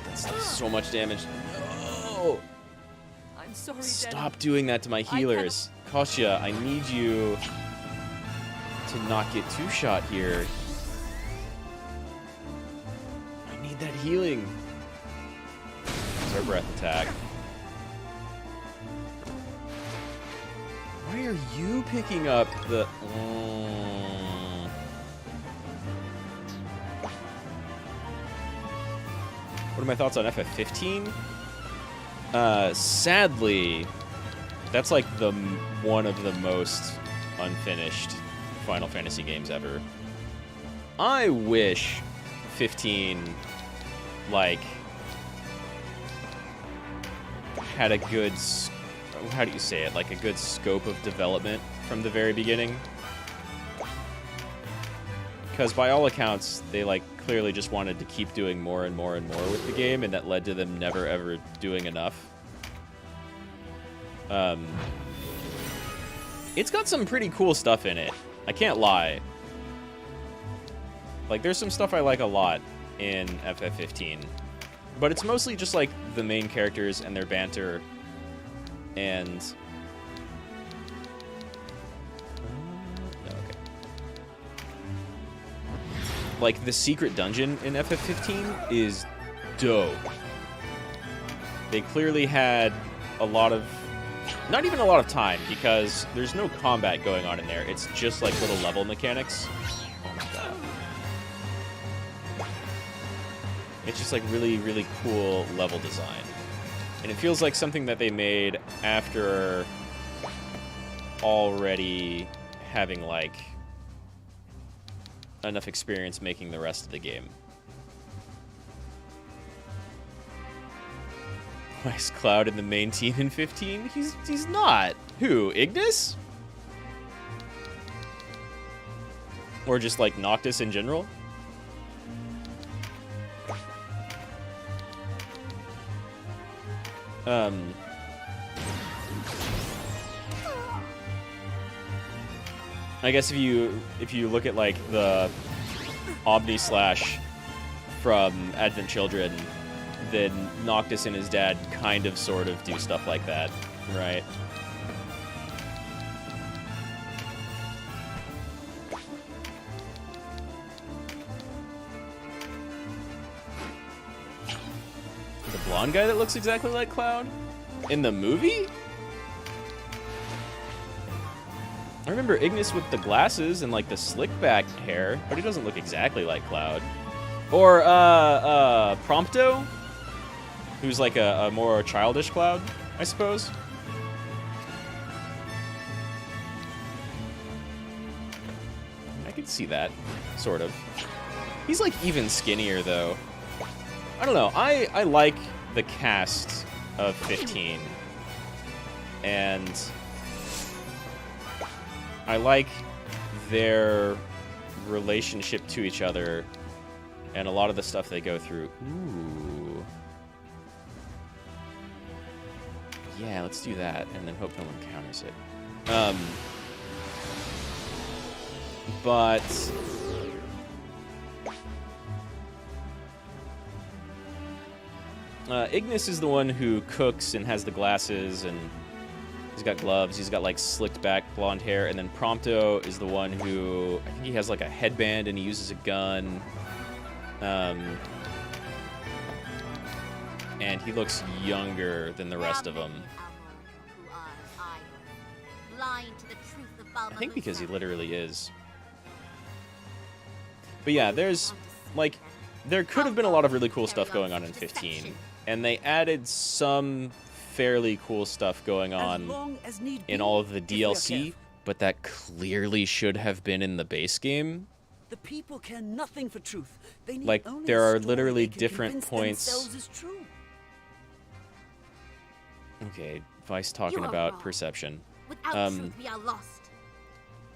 that's so much damage. No! I'm sorry, Stop doing that to my healers. Kostya, I need you to not get two-shot here. I need that healing. There's our breath attack. Why are you picking up the... What are my thoughts on FF15? Sadly, that's like one of the most unfinished Final Fantasy games ever. I wish 15, like, had a good, how do you say it, like a good scope of development from the very beginning. Because by all accounts, they, like, clearly just wanted to keep doing more and more and more with the game, and that led to them never ever doing enough. It's got some pretty cool stuff in it. I can't lie. Like, there's some stuff I like a lot in FF15. But it's mostly just, like, the main characters and their banter. And... okay. Like, the secret dungeon in FF15 is dope. They clearly had a lot of... not even a lot of time, because there's no combat going on in there. It's just, like, little level mechanics. Oh my god. It's just, like, really, really cool level design. And it feels like something that they made after already having, like, enough experience making the rest of the game. Why is Cloud in the main team in 15? He's not. Who? Ignis? Or just, like, Noctis in general? I guess if you look at, like, the Omni Slash from Advent Children, then Noctis and his dad kind of sort of do stuff like that, right? The blonde guy that looks exactly like Cloud? In the movie? I remember Ignis with the glasses and, like, the slick back hair, but he doesn't look exactly like Cloud. Or, Prompto, who's, like, a more childish Cloud, I suppose. I can see that, sort of. He's, like, even skinnier, though. I don't know, I like the cast of 15. And I like their relationship to each other and a lot of the stuff they go through. Ooh. Yeah, let's do that, and then hope no one counters it. But Ignis is the one who cooks and has the glasses, and he's got gloves. He's got, like, slicked back blonde hair. And then Prompto is the one who, I think he has, like, a headband and he uses a gun. And he looks younger than the rest of them. I think because he literally is. But yeah, there's, like, there could have been a lot of really cool stuff going on in 15. And they added some fairly cool stuff going on in all of the DLC, but that clearly should have been in the base game. The people care nothing for truth. They need Like, only there a are story literally they can different convince points. themselves is true. Okay, Vyce talking about perception. Without truth, we are lost.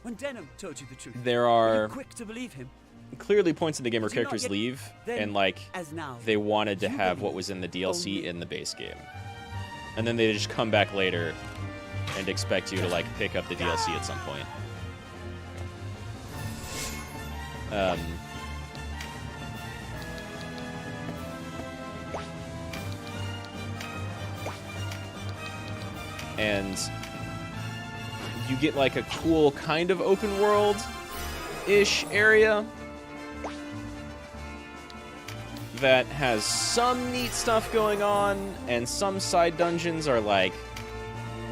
When Denim told you the truth, There were are you quick to believe him? clearly points in the game where Did you not characters yet- leave, then, and, like, as now, they wanted to you have what believe was in the DLC only- in the base game. And then they just come back later and expect you to, like, pick up the DLC at some point. And you get, like, a cool kind of open world-ish area that has some neat stuff going on, and some side dungeons are, like,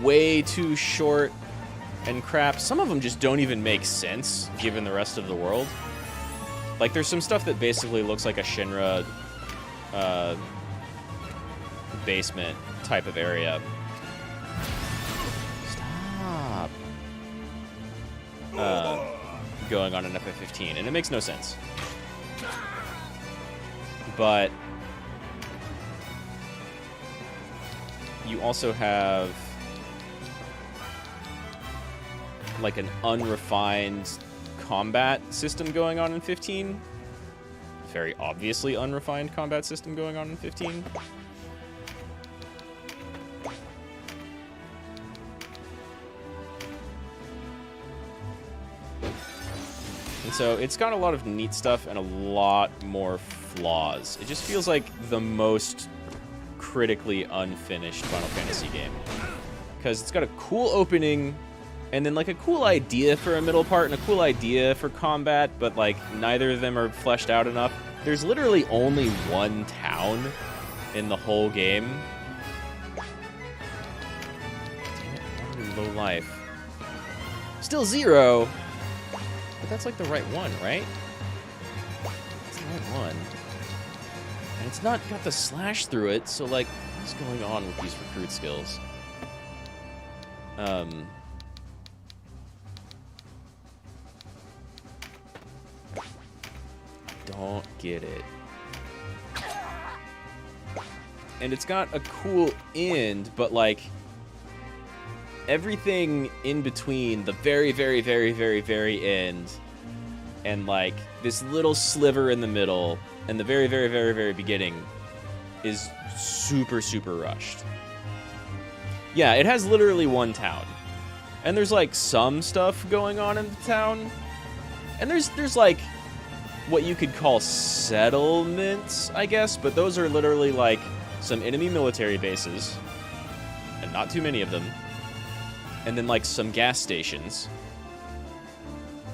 way too short and crap. Some of them just don't even make sense, given the rest of the world. Like, there's some stuff that basically looks like a Shinra basement type of area. Stop. Going on in FF15, and it makes no sense. But you also have, like, an unrefined combat system going on in 15. Very obviously unrefined combat system going on in 15. And so it's got a lot of neat stuff and a lot more flaws. It just feels like the most critically unfinished Final Fantasy game. Because it's got a cool opening, and then like a cool idea for a middle part and a cool idea for combat, but like neither of them are fleshed out enough. There's literally only one town in the whole game. Damn it, I'm in low life. Still 0, but that's like the right one, right? It's the right one. And it's not got the slash through it, so like, what's going on with these recruit skills? Don't get it. And it's got a cool end, but like everything in between the very, very, very, very, very end and like this little sliver in the middle and the very, very, very, very beginning is super, super rushed. Yeah, it has literally one town. And there's like some stuff going on in the town. And there's like what you could call settlements, I guess, but those are literally like some enemy military bases, and not too many of them, and then like some gas stations.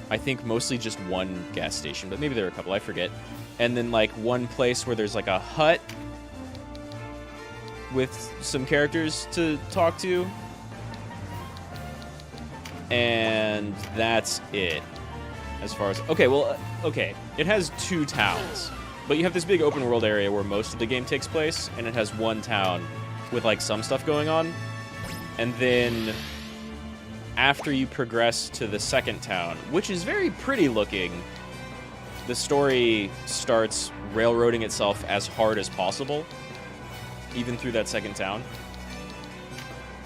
I think mostly just one gas station, but maybe there are a couple, I forget. And then like one place where there's like a hut with some characters to talk to. And that's it. As far as... Okay, well, okay. It has 2 towns. But you have this big open world area where most of the game takes place, and it has one town with, like, some stuff going on. And then after you progress to the second town, which is very pretty looking, the story starts railroading itself as hard as possible, even through that second town.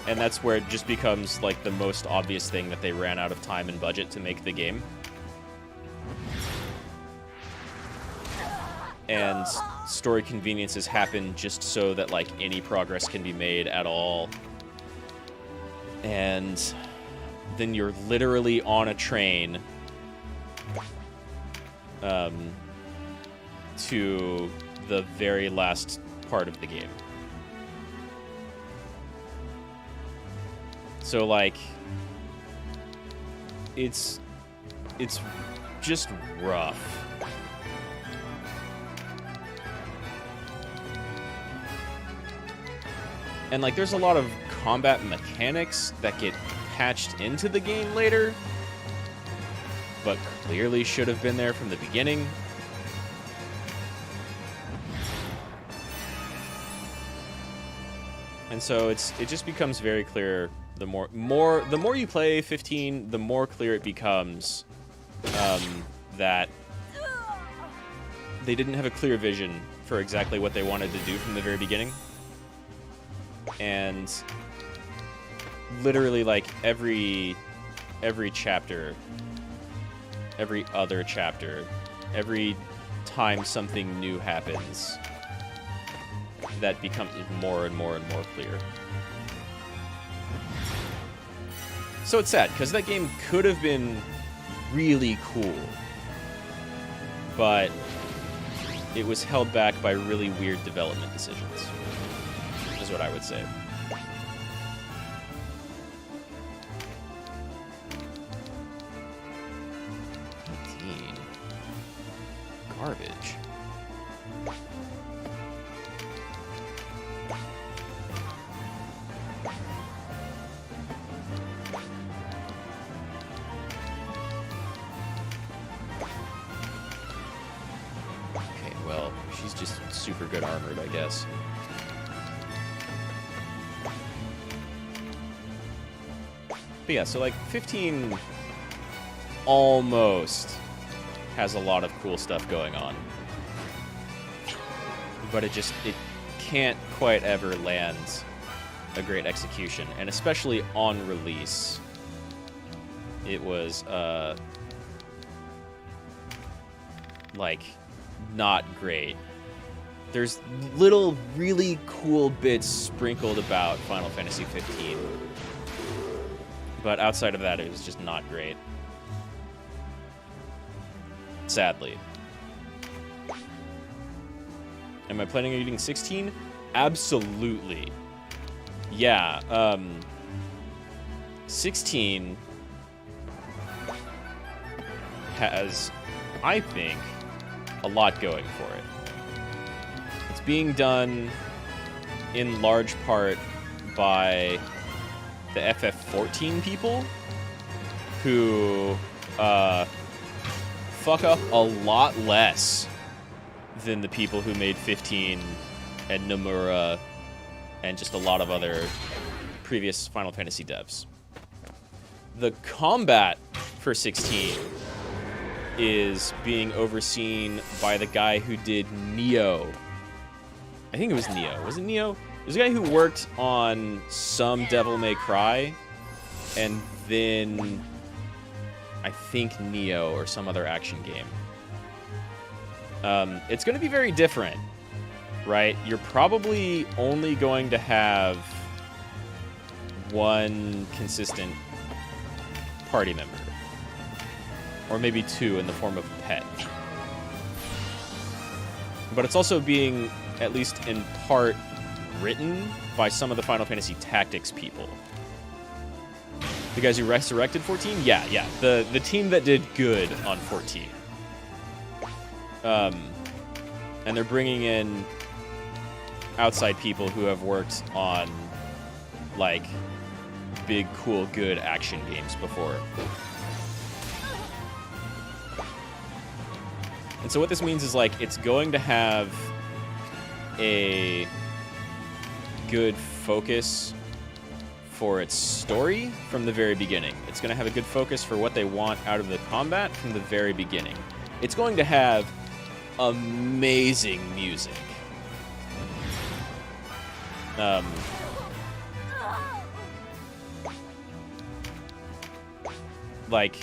And that's where it just becomes, like, the most obvious thing that they ran out of time and budget to make the game. And story conveniences happen just so that, like, any progress can be made at all. And then you're literally on a train to the very last part of the game. So, like, it's just rough. And, like, there's a lot of combat mechanics that get patched into the game later, but clearly should have been there from the beginning. And so it just becomes very clear the more you play 15, the more clear it becomes that they didn't have a clear vision for exactly what they wanted to do from the very beginning. And literally, like, every chapter, every other chapter, every time something new happens, that becomes more and more and more clear. So it's sad, because that game could have been really cool, but it was held back by really weird development decisions, is what I would say. Garbage. Okay, well, she's just super good armored, I guess. But yeah, so like 15 almost has a lot of cool stuff going on. But it can't quite ever land a great execution. And especially on release, it was, like, not great. There's little really cool bits sprinkled about Final Fantasy 15. But outside of that, it was just not great. sadly. Am I planning on getting 16? Absolutely. Yeah, 16 has, I think, a lot going for it. It's being done in large part by the FF14 people who fuck up a lot less than the people who made 15 and Nomura and just a lot of other previous Final Fantasy devs. The combat for 16 is being overseen by the guy who did Neo. I think it was Neo. Was it Neo? It was a guy who worked on some Devil May Cry, and then I think Neo or some other action game. It's going to be very different, right? You're probably only going to have one consistent party member. Or maybe two in the form of a pet. But it's also being, at least in part, written by some of the Final Fantasy Tactics people. The guys who resurrected 14? Yeah. The team that did good on 14. And they're bringing in outside people who have worked on, like, big, cool, good action games before. And so what this means is, like, it's going to have a good focus for its story from the very beginning. It's going to have a good focus for what they want out of the combat from the very beginning. It's going to have amazing music. Like,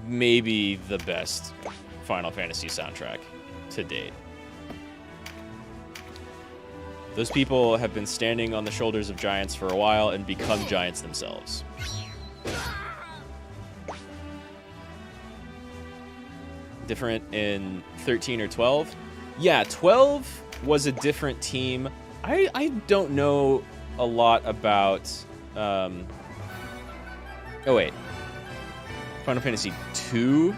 maybe the best Final Fantasy soundtrack to date. Those people have been standing on the shoulders of giants for a while and become giants themselves. Different in 13 or 12? Yeah, 12 was a different team. I don't know a lot about... Oh, wait. Final Fantasy 2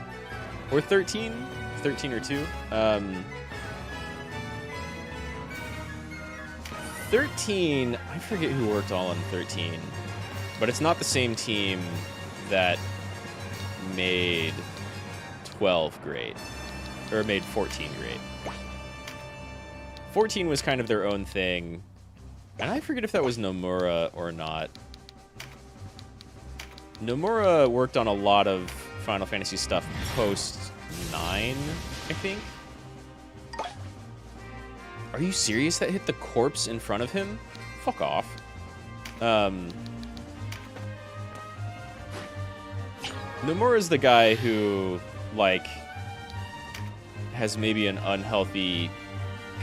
or 13? 13 or 2? 13, I forget who worked all on 13, but it's not the same team that made 12 great, or made 14 great. 14 was kind of their own thing, and I forget if that was Nomura or not. Nomura worked on a lot of Final Fantasy stuff post 9, I think. Are you serious? That hit the corpse in front of him? Fuck off. Nomura's the guy who, like, has maybe an unhealthy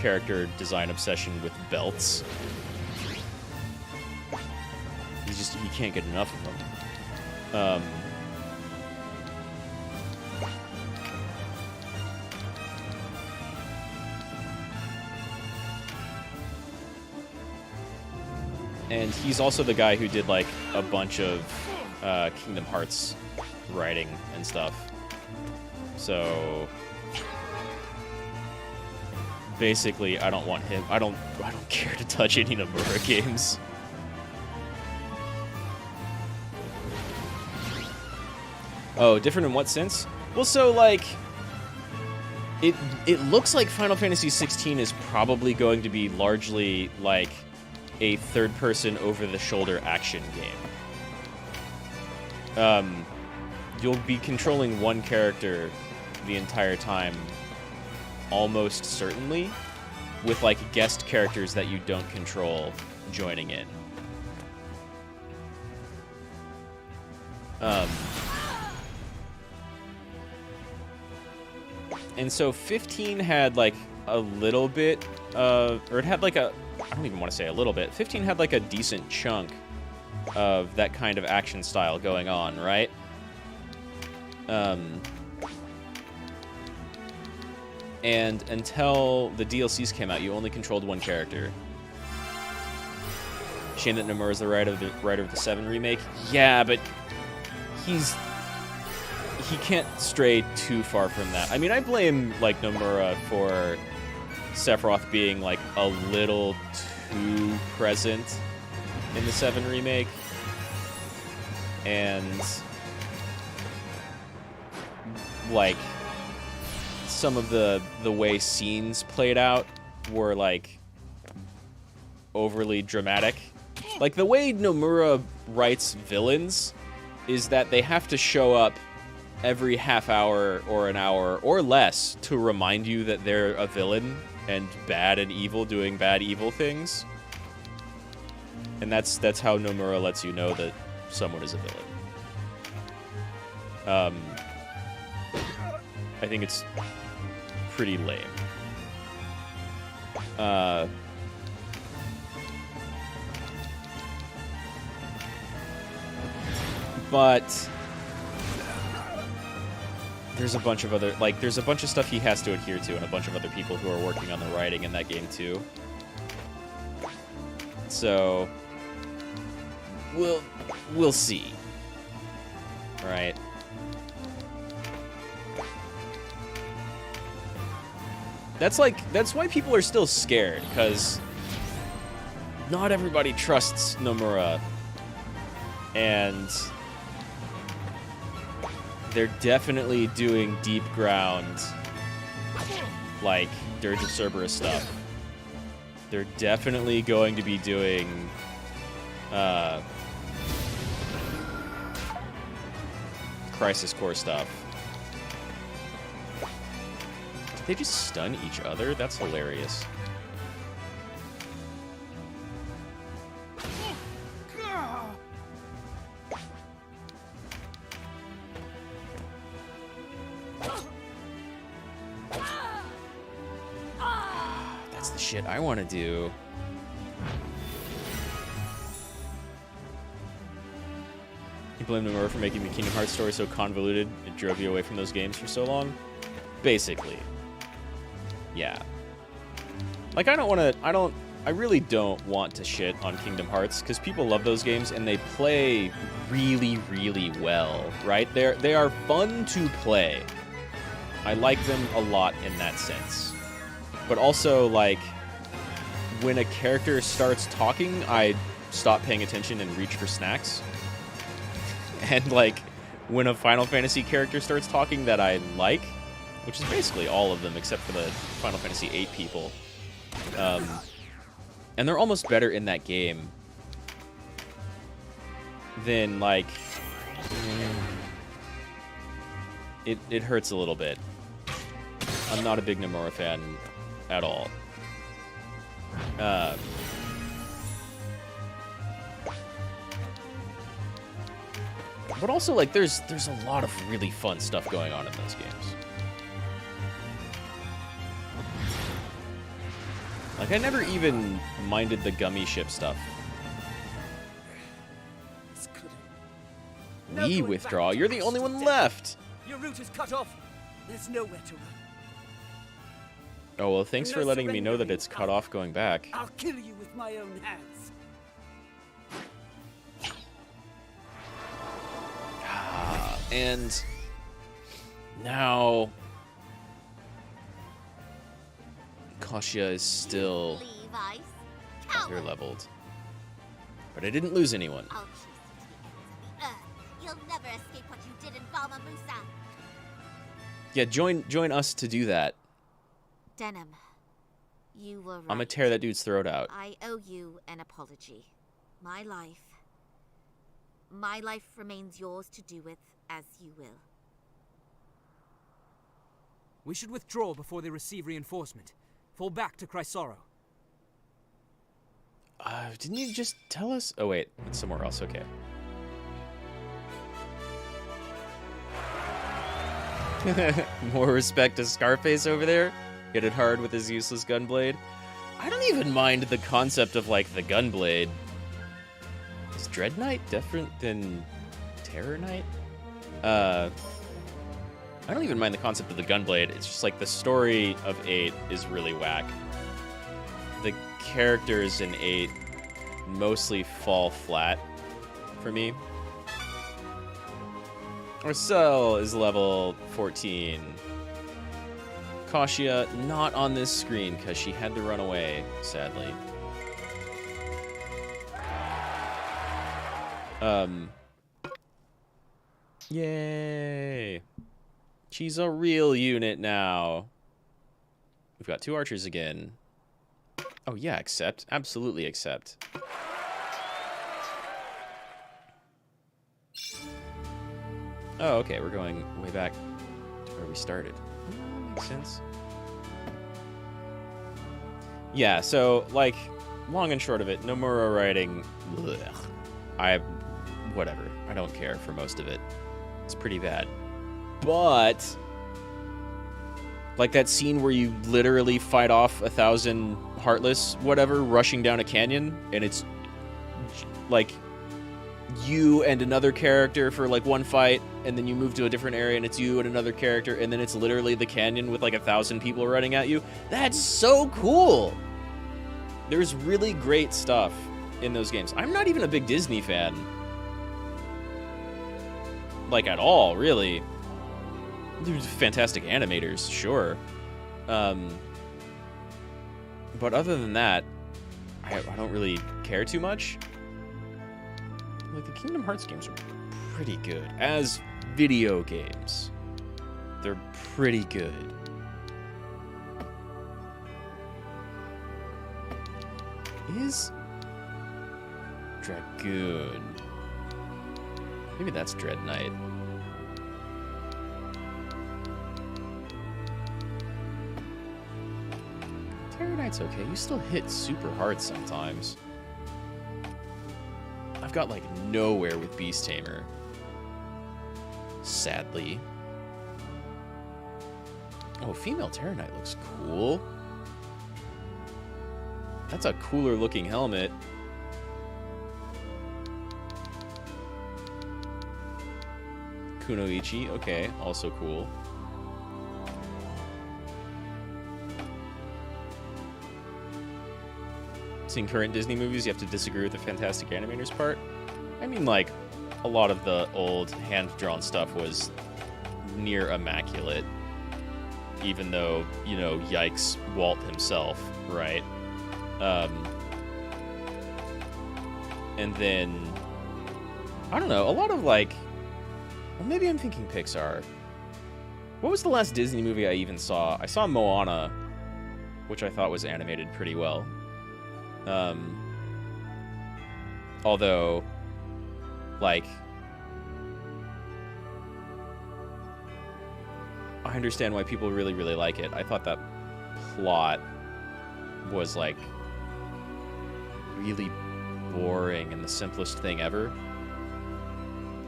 character design obsession with belts. He can't get enough of them. And he's also the guy who did, like, a bunch of Kingdom Hearts writing and stuff. So basically, I don't want him. I don't care to touch any Nomura games. Oh, different in what sense? Well, so, like, it looks like Final Fantasy 16 is probably going to be largely, like, a third-person, over-the-shoulder action game. You'll be controlling one character the entire time, almost certainly, with, like, guest characters that you don't control joining in. And so 15 had, like, a little bit of... Or it had, like, a... I don't even want to say a little bit. 15 had, like, a decent chunk of that kind of action style going on, right? And until the DLCs came out, you only controlled one character. Shame that Nomura's the writer of the 7 remake. Yeah, but he can't stray too far from that. I mean, I blame like Nomura for Sephiroth being like a little too present in the 7 remake, and like some of the way scenes played out were like overly dramatic. Like the way Nomura writes villains is that they have to show up every half hour or an hour or less to remind you that they're a villain and bad and evil, doing bad evil things. And that's how Nomura lets you know that someone is a villain. I think it's pretty lame. But there's a bunch of other, like, there's a bunch of stuff he has to adhere to, and a bunch of other people who are working on the writing in that game too. So we'll see. Right? That's why people are still scared, because not everybody trusts Nomura, and they're definitely doing deep ground, like Dirge of Cerberus stuff. They're definitely going to be doing Crisis Core stuff. Did they just stun each other? That's hilarious. That's the shit I want to do. You blame Nomura for making the Kingdom Hearts story so convoluted it drove you away from those games for so long? Basically. Yeah. Like, I really don't want to shit on Kingdom Hearts, because people love those games and they play really, really well, right? They are fun to play. I like them a lot in that sense. But also, like, when a character starts talking, I stop paying attention and reach for snacks. And, like, when a Final Fantasy character starts talking that I like, which is basically all of them except for the Final Fantasy VIII people, and they're almost better in that game than, like, it hurts a little bit. I'm not a big Nomura fan at all. But also, like, there's a lot of really fun stuff going on in those games. Like, I never even minded the gummy ship stuff. We withdraw. You're the only one left. Your route is cut off. There's nowhere to run. Oh, well, thanks for letting me know that it's cut off going back. I'll kill you with my own hands. And now Kasia is still under-leveled. But I didn't lose anyone. I'll chase you to the ends of the earth. You'll never escape what you did in Valma Musa. Yeah, join us to do that. Denim, you were right. I'm gonna tear that dude's throat out. I owe you an apology. My life remains yours to do with as you will. We should withdraw before they receive reinforcement. Fall back to Chrysoro. Didn't you just tell us? Oh, wait. It's somewhere else. Okay. More respect to Scarface over there. Hit it hard with his useless gunblade. I don't even mind the concept of, like, the gunblade. Is Dread Knight different than Terror Knight? I don't even mind the concept of the gunblade. It's just like the story of 8 is really whack. The characters in 8 mostly fall flat for me. Marcel is level 14. Kasia not on this screen because she had to run away, sadly. Yay. She's a real unit now. We've got 2 archers again. Oh yeah, accept. Absolutely accept. Oh, okay, we're going way back to where we started. Makes sense. Yeah, so, like, long and short of it, Nomura writing, blech. Whatever. I don't care for most of it. It's pretty bad. But, like that scene where you literally fight off 1,000 Heartless, whatever, rushing down a canyon, and it's, like, you and another character for, like, one fight, and then you move to a different area, and it's you and another character, and then it's literally the canyon with, like, 1,000 people running at you. That's so cool! There's really great stuff in those games. I'm not even a big Disney fan. Like, at all, really. There's fantastic animators, sure. But other than that, I don't really care too much. Like, the Kingdom Hearts games are pretty good. As video games, they're pretty good. Is Dragoon? Maybe that's Dread Knight. Terror Knight's okay. You still hit super hard sometimes. I've got, like, nowhere with Beast Tamer. Sadly. Oh, female Terror Knight looks cool. That's a cooler looking helmet. Kunoichi, okay, also cool. Seeing current Disney movies, you have to disagree with the fantastic animators part. I mean, like, a lot of the old hand-drawn stuff was near immaculate. Even though, you know, yikes, Walt himself, right? And then, I don't know, a lot of, like, well, maybe I'm thinking Pixar. What was the last Disney movie I even saw? I saw Moana, which I thought was animated pretty well. Although, like, I understand why people really, really like it. I thought that plot was, like, really boring and the simplest thing ever.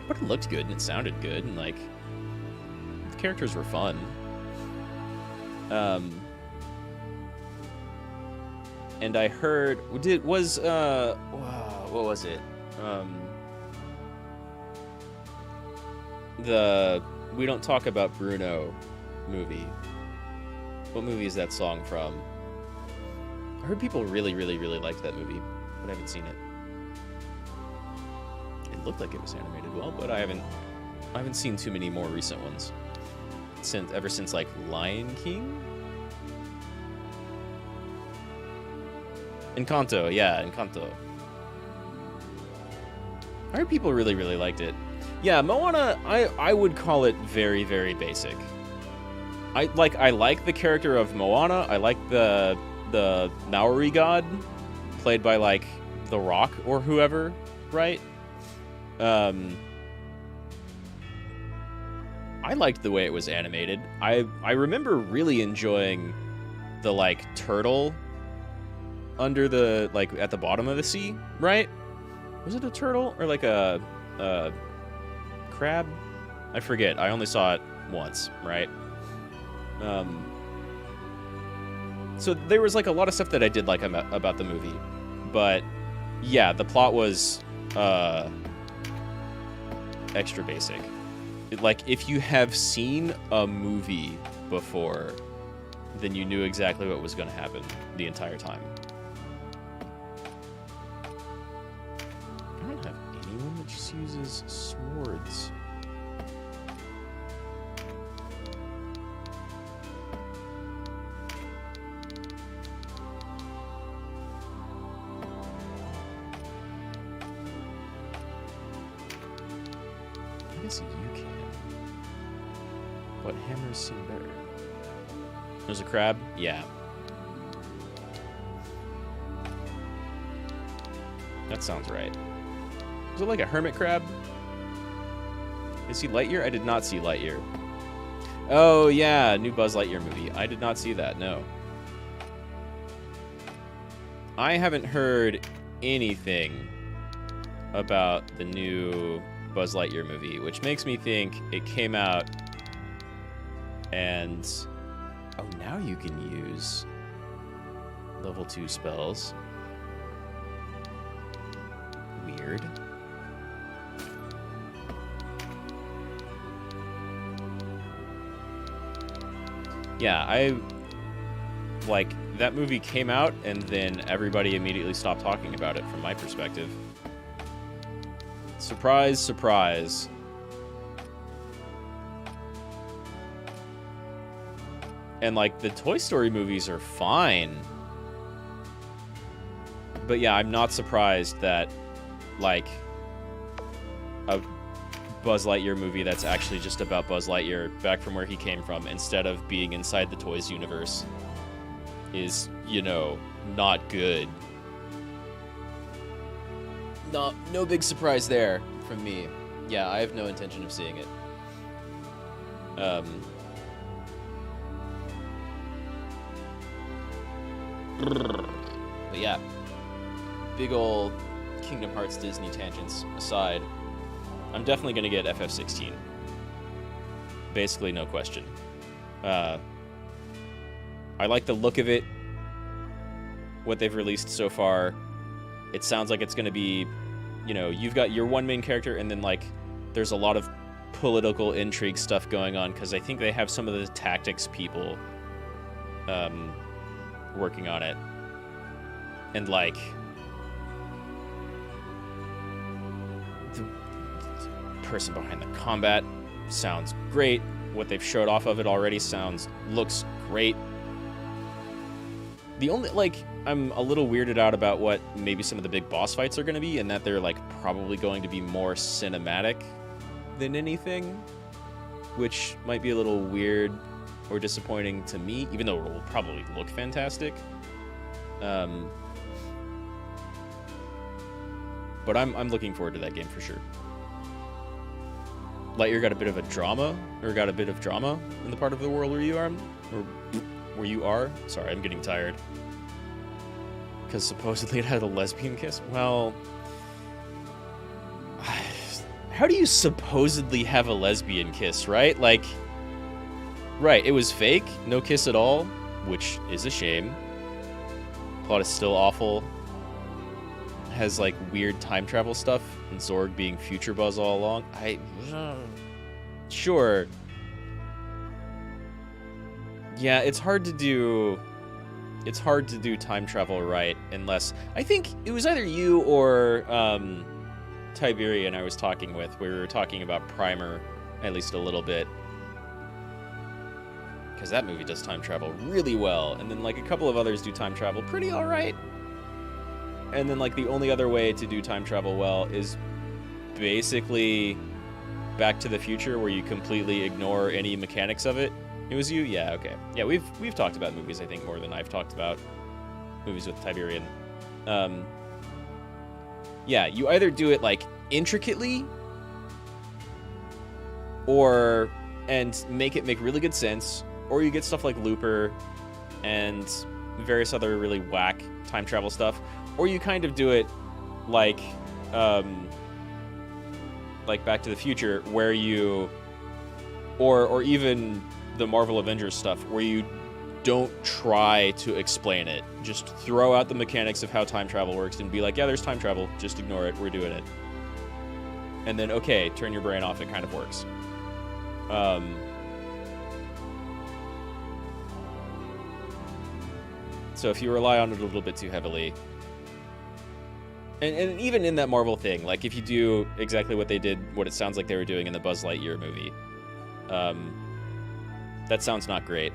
But it looked good and it sounded good and, like, the characters were fun. And I heard, what was it? The We Don't Talk About Bruno movie. What movie is that song from? I heard people really, really, really liked that movie, but I haven't seen it. It looked like it was animated well, but I haven't seen too many more recent ones. Ever since, like, Lion King? Encanto, yeah, Encanto. I heard people really, really liked it. Yeah, Moana, I would call it very, very basic. I like the character of Moana. I like the Maori god, played by, like, The Rock or whoever, right? I liked the way it was animated. I remember really enjoying the, like, turtle under the, like, at the bottom of the sea, right? Was it a turtle or, like, a crab? I forget. I only saw it once, right? So there was, like, a lot of stuff that I did like about the movie. But, yeah, the plot was extra basic. like, if you have seen a movie before, then you knew exactly what was going to happen the entire time. I don't have anyone that just uses swords. I guess you can. But hammers seem better. There's a crab? Yeah. That sounds right. Is it like a hermit crab? Is he Lightyear? I did not see Lightyear. Oh, yeah, new Buzz Lightyear movie. I did not see that, no. I haven't heard anything about the new Buzz Lightyear movie, which makes me think it came out and... Oh, now you can use level 2 spells. Weird. Yeah, like, that movie came out, and then everybody immediately stopped talking about it from my perspective. Surprise, surprise. And, like, the Toy Story movies are fine. But yeah, I'm not surprised that, like, a Buzz Lightyear movie that's actually just about Buzz Lightyear back from where he came from, instead of being inside the Toys universe, is, you know, not good. No big surprise there from me. Yeah, I have no intention of seeing it. But yeah, big ol' Kingdom Hearts Disney tangents aside, I'm definitely going to get FF16. Basically, no question. I like the look of it, what they've released so far. It sounds like it's going to be, you know, you've got your one main character, and then, like, there's a lot of political intrigue stuff going on, because I think they have some of the tactics people working on it. And, like, the person behind the combat sounds great. What they've showed off of it already looks great. The only, like, I'm a little weirded out about what maybe some of the big boss fights are going to be, and that they're, like, probably going to be more cinematic than anything, which might be a little weird or disappointing to me, even though it will probably look fantastic. But I'm looking forward to that game for sure. Lightyear got a bit of drama in the part of the world where you are, or where you are. Sorry, I'm getting tired. Because supposedly it had a lesbian kiss. Well, how do you supposedly have a lesbian kiss, right? Like, right, it was fake, no kiss at all, which is a shame. Plot is still awful. Has, like, weird time travel stuff, and Zorg being future Buzz all along. Sure. Yeah, it's hard to do time travel right, unless, I think it was either you or Tiberian I was talking with, where we were talking about Primer at least a little bit, because that movie does time travel really well, and then, like, a couple of others do time travel pretty all right. And then, like, the only other way to do time travel well is basically Back to the Future, where you completely ignore any mechanics of it. It was you? Yeah, okay. Yeah, we've talked about movies, I think, more than I've talked about movies with Tiberian. Yeah, you either do it, like, intricately, and make it make really good sense, or you get stuff like Looper and various other really whack time travel stuff, or you kind of do it like Back to the Future, where you, or even the Marvel Avengers stuff, where you don't try to explain it. Just throw out the mechanics of how time travel works and be like, yeah, there's time travel, just ignore it, we're doing it. And then, okay, turn your brain off, it kind of works. So if you rely on it a little bit too heavily, and even in that Marvel thing, like if you do exactly what they did, what it sounds like they were doing in the Buzz Lightyear movie, that sounds not great.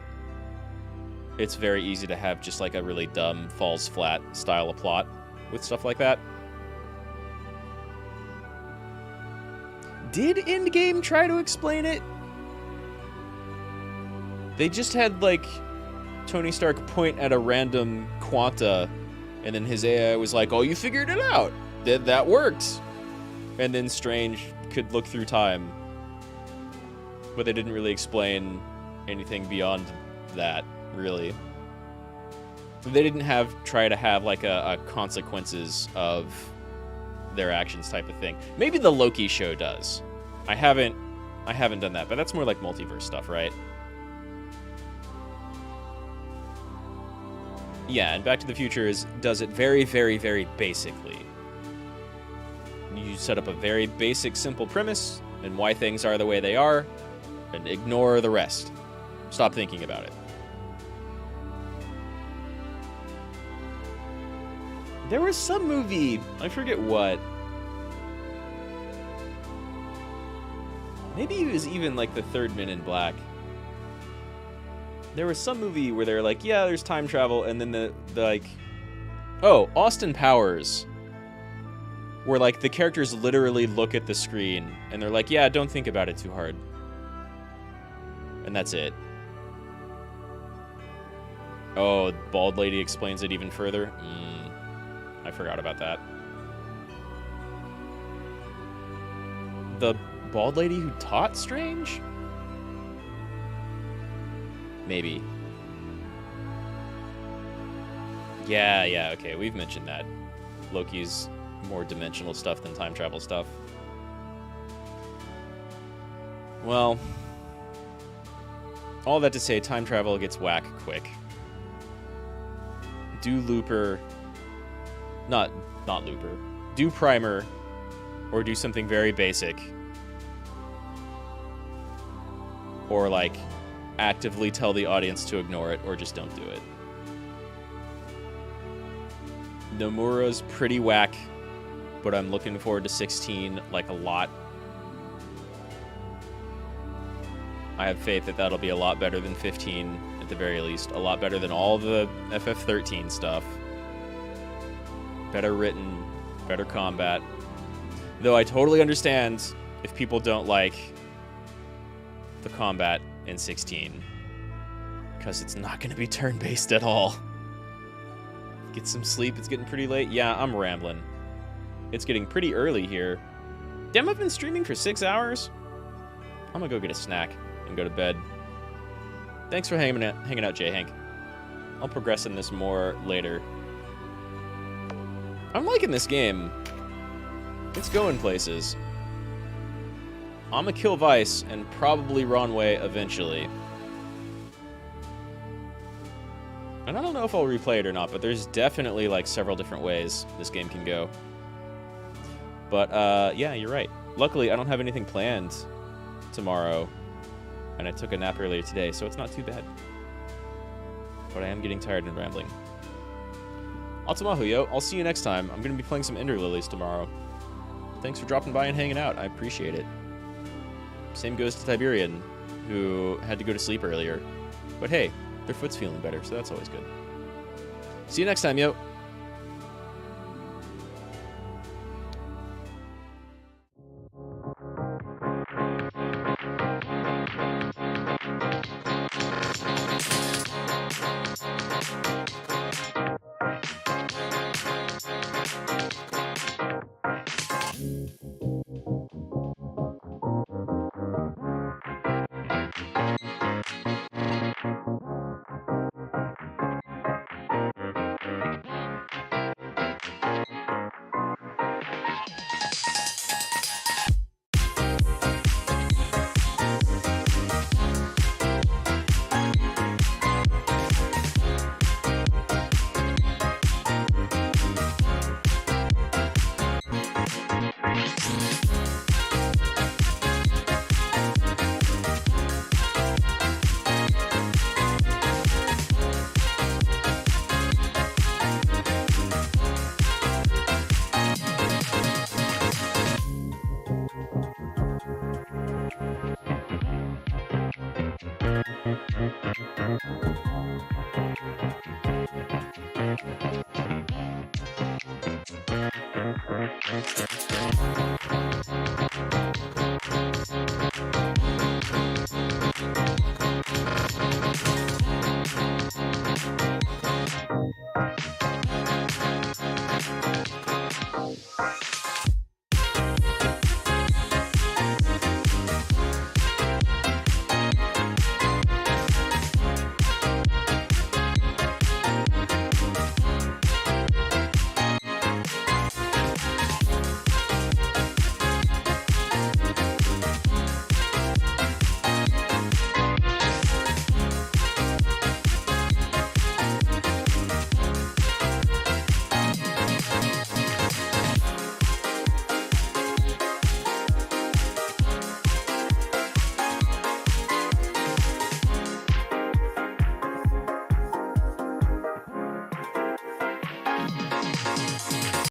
It's very easy to have just like a really dumb, falls flat style of plot with stuff like that. Did Endgame try to explain it? They just had, like, Tony Stark point at a random quanta, and then his AI was like, oh, you figured it out. That worked. And then Strange could look through time. But they didn't really explain anything beyond that, really. They didn't try to have, like, a consequences of their actions type of thing. Maybe the Loki show does. I haven't done that, but that's more like multiverse stuff, right? Yeah, and Back to the Future does it very, very, very basically. You set up a very basic, simple premise and why things are the way they are, and ignore the rest. Stop thinking about it. There was some movie, I forget what. Maybe it was even like the third Men in Black. There was some movie where they're like, yeah, there's time travel, and then the like, oh, Austin Powers, where like the characters literally look at the screen and they're like, yeah, don't think about it too hard. And that's it. Oh, Bald Lady explains it even further. I forgot about that. The Bald Lady who taught Strange? Maybe. Yeah, okay, we've mentioned that. Loki's more dimensional stuff than time travel stuff. Well, all that to say, time travel gets whack quick. Do Looper... Not Looper. Do Primer, or do something very basic. Or, like, actively tell the audience to ignore it, or just don't do it. Nomura's pretty whack, but I'm looking forward to 16, like, a lot. I have faith that that'll be a lot better than 15, at the very least. A lot better than all the FF13 stuff. Better written, better combat. Though I totally understand if people don't like the combat in 16, because it's not going to be turn-based at all. Get some sleep, it's getting pretty late. Yeah, I'm rambling. It's getting pretty early here. Damn, I've been streaming for 6 hours? I'm gonna go get a snack and go to bed. Thanks for hanging out, J-Hank. I'll progress in this more later. I'm liking this game. It's going places. I'm gonna kill Vyce and probably Ronwey eventually. And I don't know if I'll replay it or not, but there's definitely like several different ways this game can go. But yeah, you're right. Luckily, I don't have anything planned tomorrow, and I took a nap earlier today, so it's not too bad. But I am getting tired and rambling. Altamahu, yo. I'll see you next time. I'm going to be playing some Ender Lilies tomorrow. Thanks for dropping by and hanging out. I appreciate it. Same goes to Tiberian, who had to go to sleep earlier. But hey, their foot's feeling better, so that's always good. See you next time, yo.